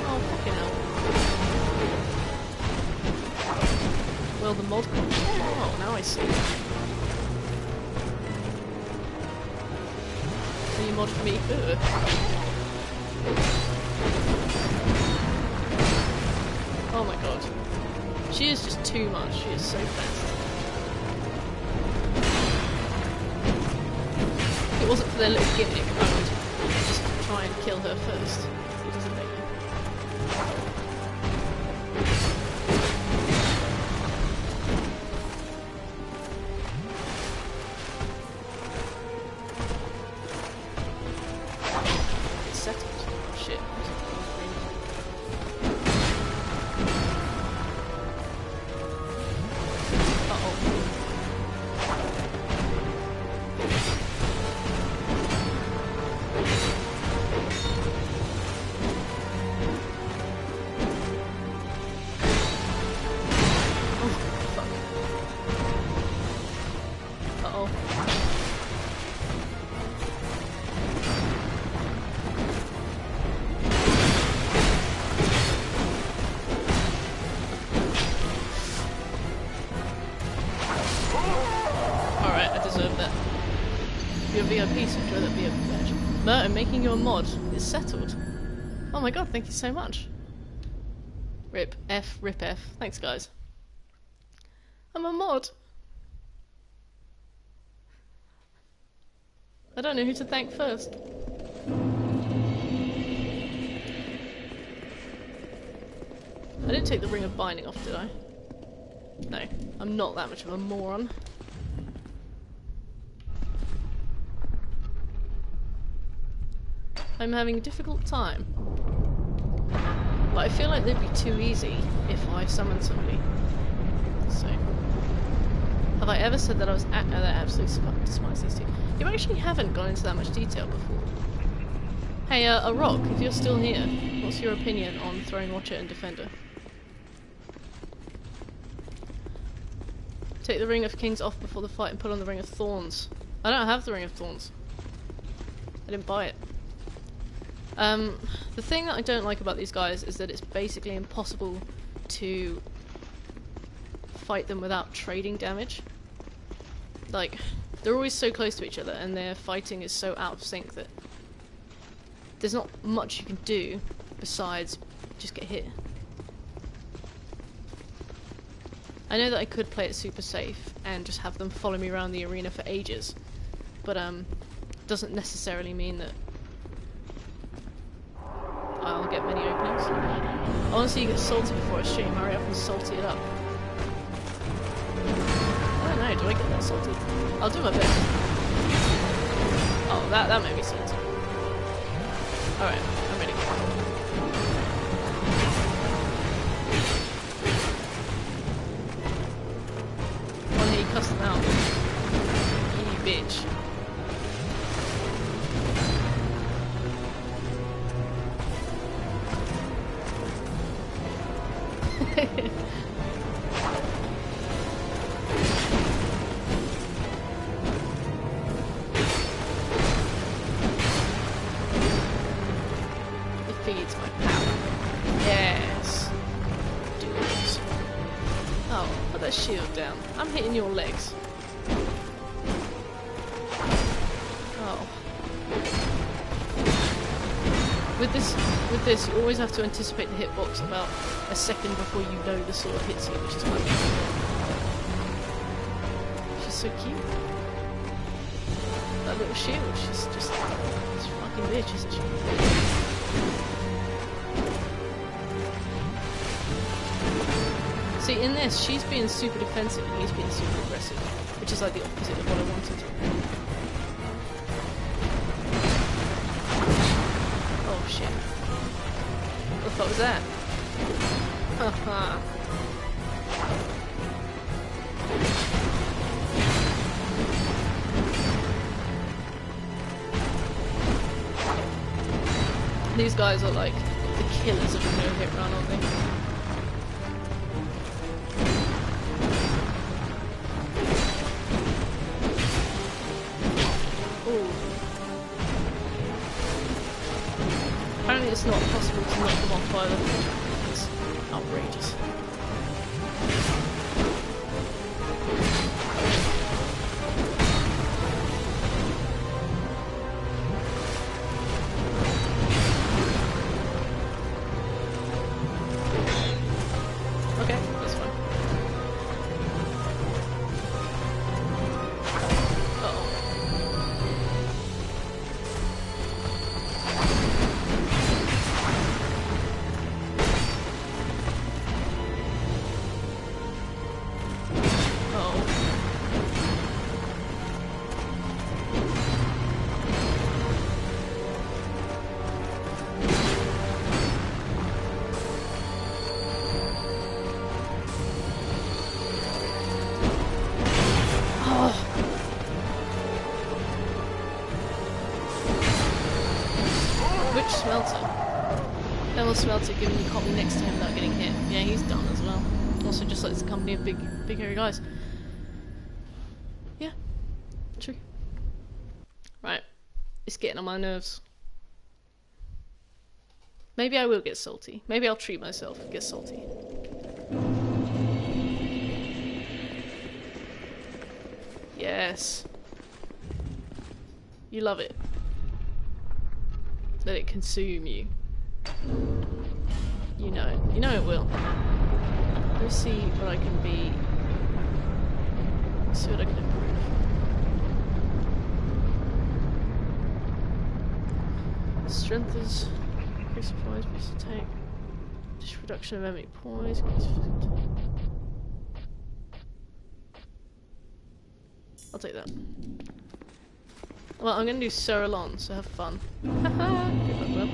Oh, fucking hell. Well, the mod... Oh, now I see. Can you mod for me? Ugh. Oh my god. She is just too much. She is so fast. If it wasn't for their little gimmick, I would just try and kill her first. It doesn't make me. It's settled. Oh shit. Merton, making you a mod is settled. Oh my god, thank you so much. Rip F. Thanks, guys. I'm a mod. I don't know who to thank first. I didn't take the Ring of Binding off, did I? No, I'm not that much of a moron. I'm having a difficult time. But I feel like they'd be too easy if I summoned somebody. So... Have I ever said that I was that I absolutely despise these two? You actually haven't gone into that much detail before. Hey, a Rock, if you're still here, what's your opinion on Throne Watcher and Defender? Take the Ring of Kings off before the fight and put on the Ring of Thorns. I don't have the Ring of Thorns. I didn't buy it. The thing that I don't like about these guys is that it's basically impossible to fight them without trading damage. Like, they're always so close to each other and their fighting is so out of sync that there's not much you can do besides just get hit. I know that I could play it super safe and just have them follow me around the arena for ages, but doesn't necessarily mean that I'll get many openings. I want to see you get salty before I stream. Hurry up and salty it up. I don't know, do I get that salty? I'll do my best. Oh, that made me salty. Alright, I'm ready. One hit, you cuss them out. You bitch. It feeds my power. Yes. Do it. Oh, put that shield down. I'm hitting your legs. Oh. With this, you always have to anticipate the hitbox about a second before you know the sword hits you, which is quite funny. She's so cute. That little shield, she's just this fucking bitch, isn't she? See, in this, she's being super defensive and he's being super aggressive, which is like the opposite of what I wanted. Oh shit. What the fuck was that? Haha. These guys are like the killers of a no-hit run, aren't they? Ooh. Apparently it's not possible to knock them off either. It's outrageous. Okay, that's fine. Uh-oh. Which smelter? Level smelter giving the copy next to him without getting hit. Yeah, he's done as well. Also just likes the company of big hairy guys. Yeah, true. Right. It's getting on my nerves. Maybe I will get salty. Maybe I'll treat myself and get salty. Yes. You love it. Let it consume you. You know it. You know it will. Let's see what I can be. Let's see what I can improve. Strength is increase points, boost attack. Just reduction of enemy points. I'll take that. Well, I'm gonna do Cerilon, so have fun. Haha! Good luck, Will.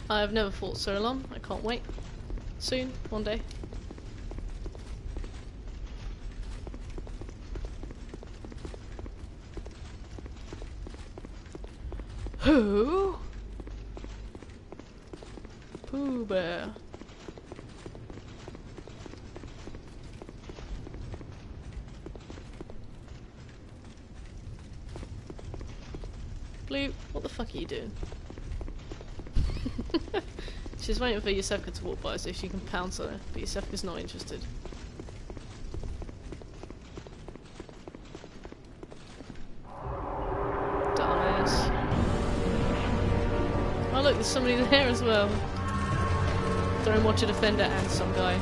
I've never fought Cerilon. I can't wait. Soon, one day. Who? Pooh Bear. Blue, what the fuck are you doing? She's waiting for Yusefka to walk by so she can pounce on her, but Yusefka's not interested. Dumbass. Oh look, there's somebody there as well. Throwing Watch a Defender and some guy.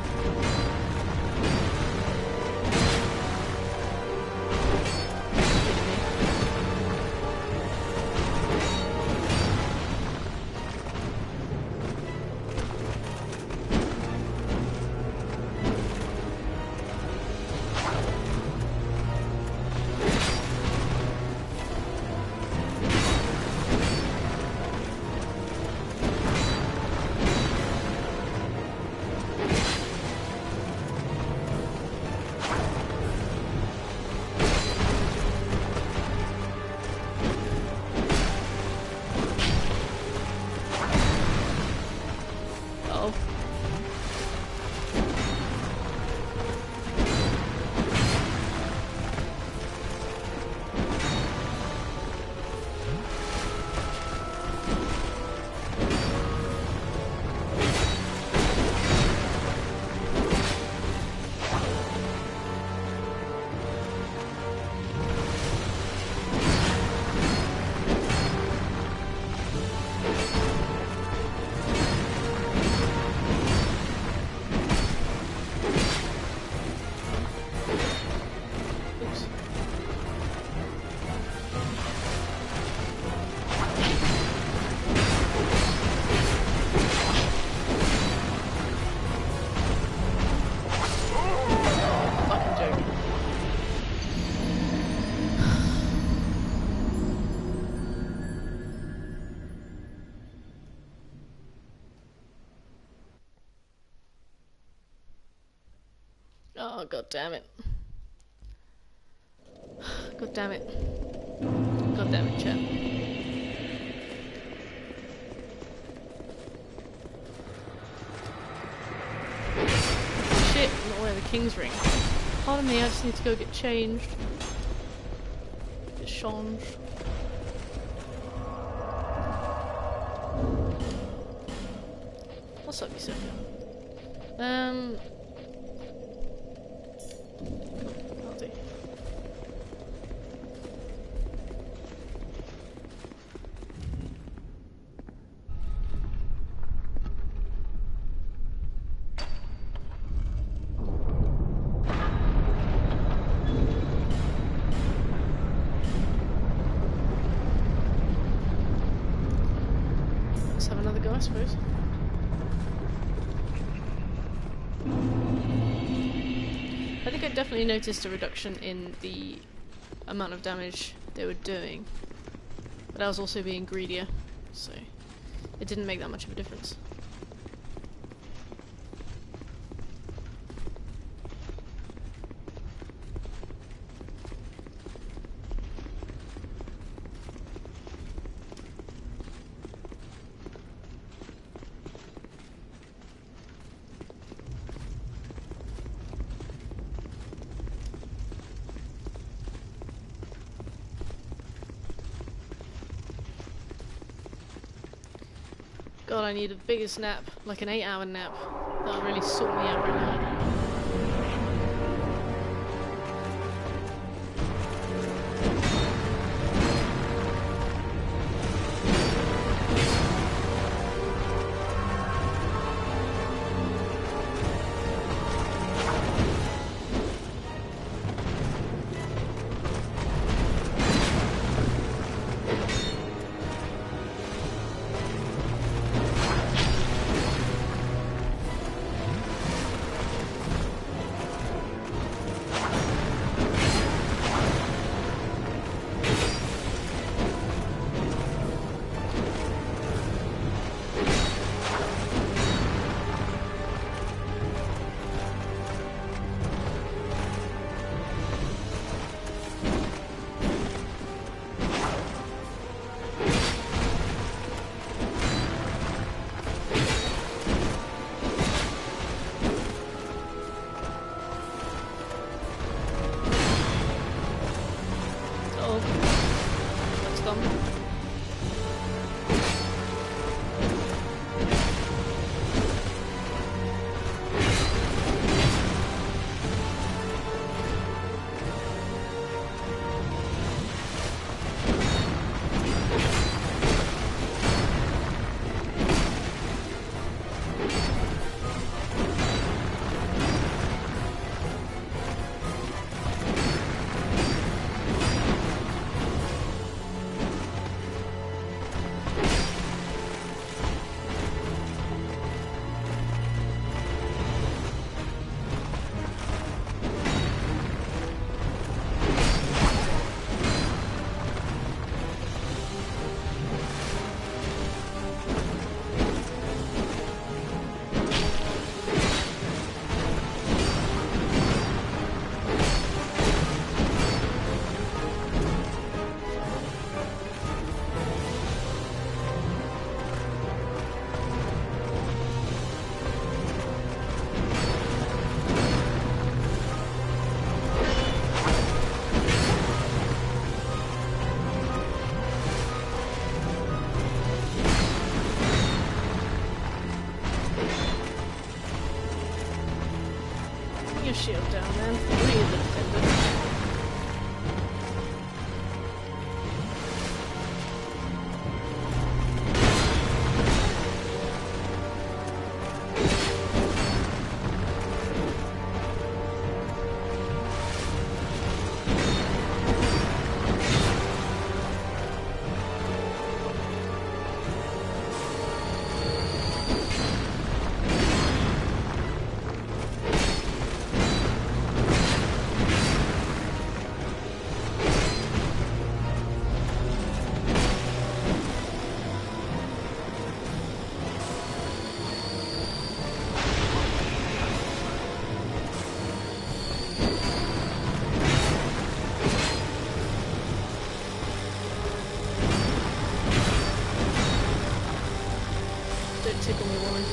Oh, god damn it. God damn it. God damn it, chat. Shit, I'm not wearing the King's Ring. Pardon me, I just need to go get changed. Get changed. What's up, you sucker? I'll do. Let's have another go, I suppose. I think I definitely noticed a reduction in the amount of damage they were doing, but I was also being greedier, so it didn't make that much of a difference. God, I need a bigger nap, like an 8-hour nap. That would really sort me out right now. your shield down, man. Breathe, defender. tickle me, woman.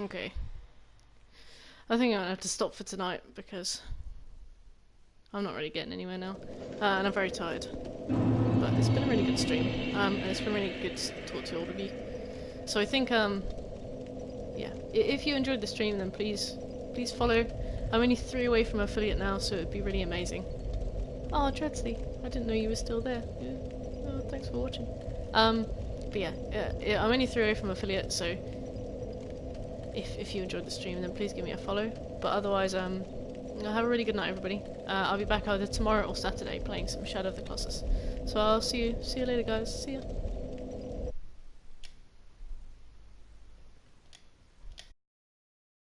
Okay. I think I'm gonna have to stop for tonight because I'm not really getting anywhere now. And I'm very tired. But it's been a really good stream. And it's been really good to talk to all of you. So I think, yeah. If you enjoyed the stream, then please follow. I'm only 3 away from affiliate now, so it'd be really amazing. Oh, Dreadsley, I didn't know you were still there. Yeah. Oh, thanks for watching. But yeah, I'm only 3 away from affiliate, so if you enjoyed the stream, then please give me a follow. But otherwise, have a really good night, everybody. I'll be back either tomorrow or Saturday playing some Shadow of the Colossus. So I'll see you later, guys. See ya.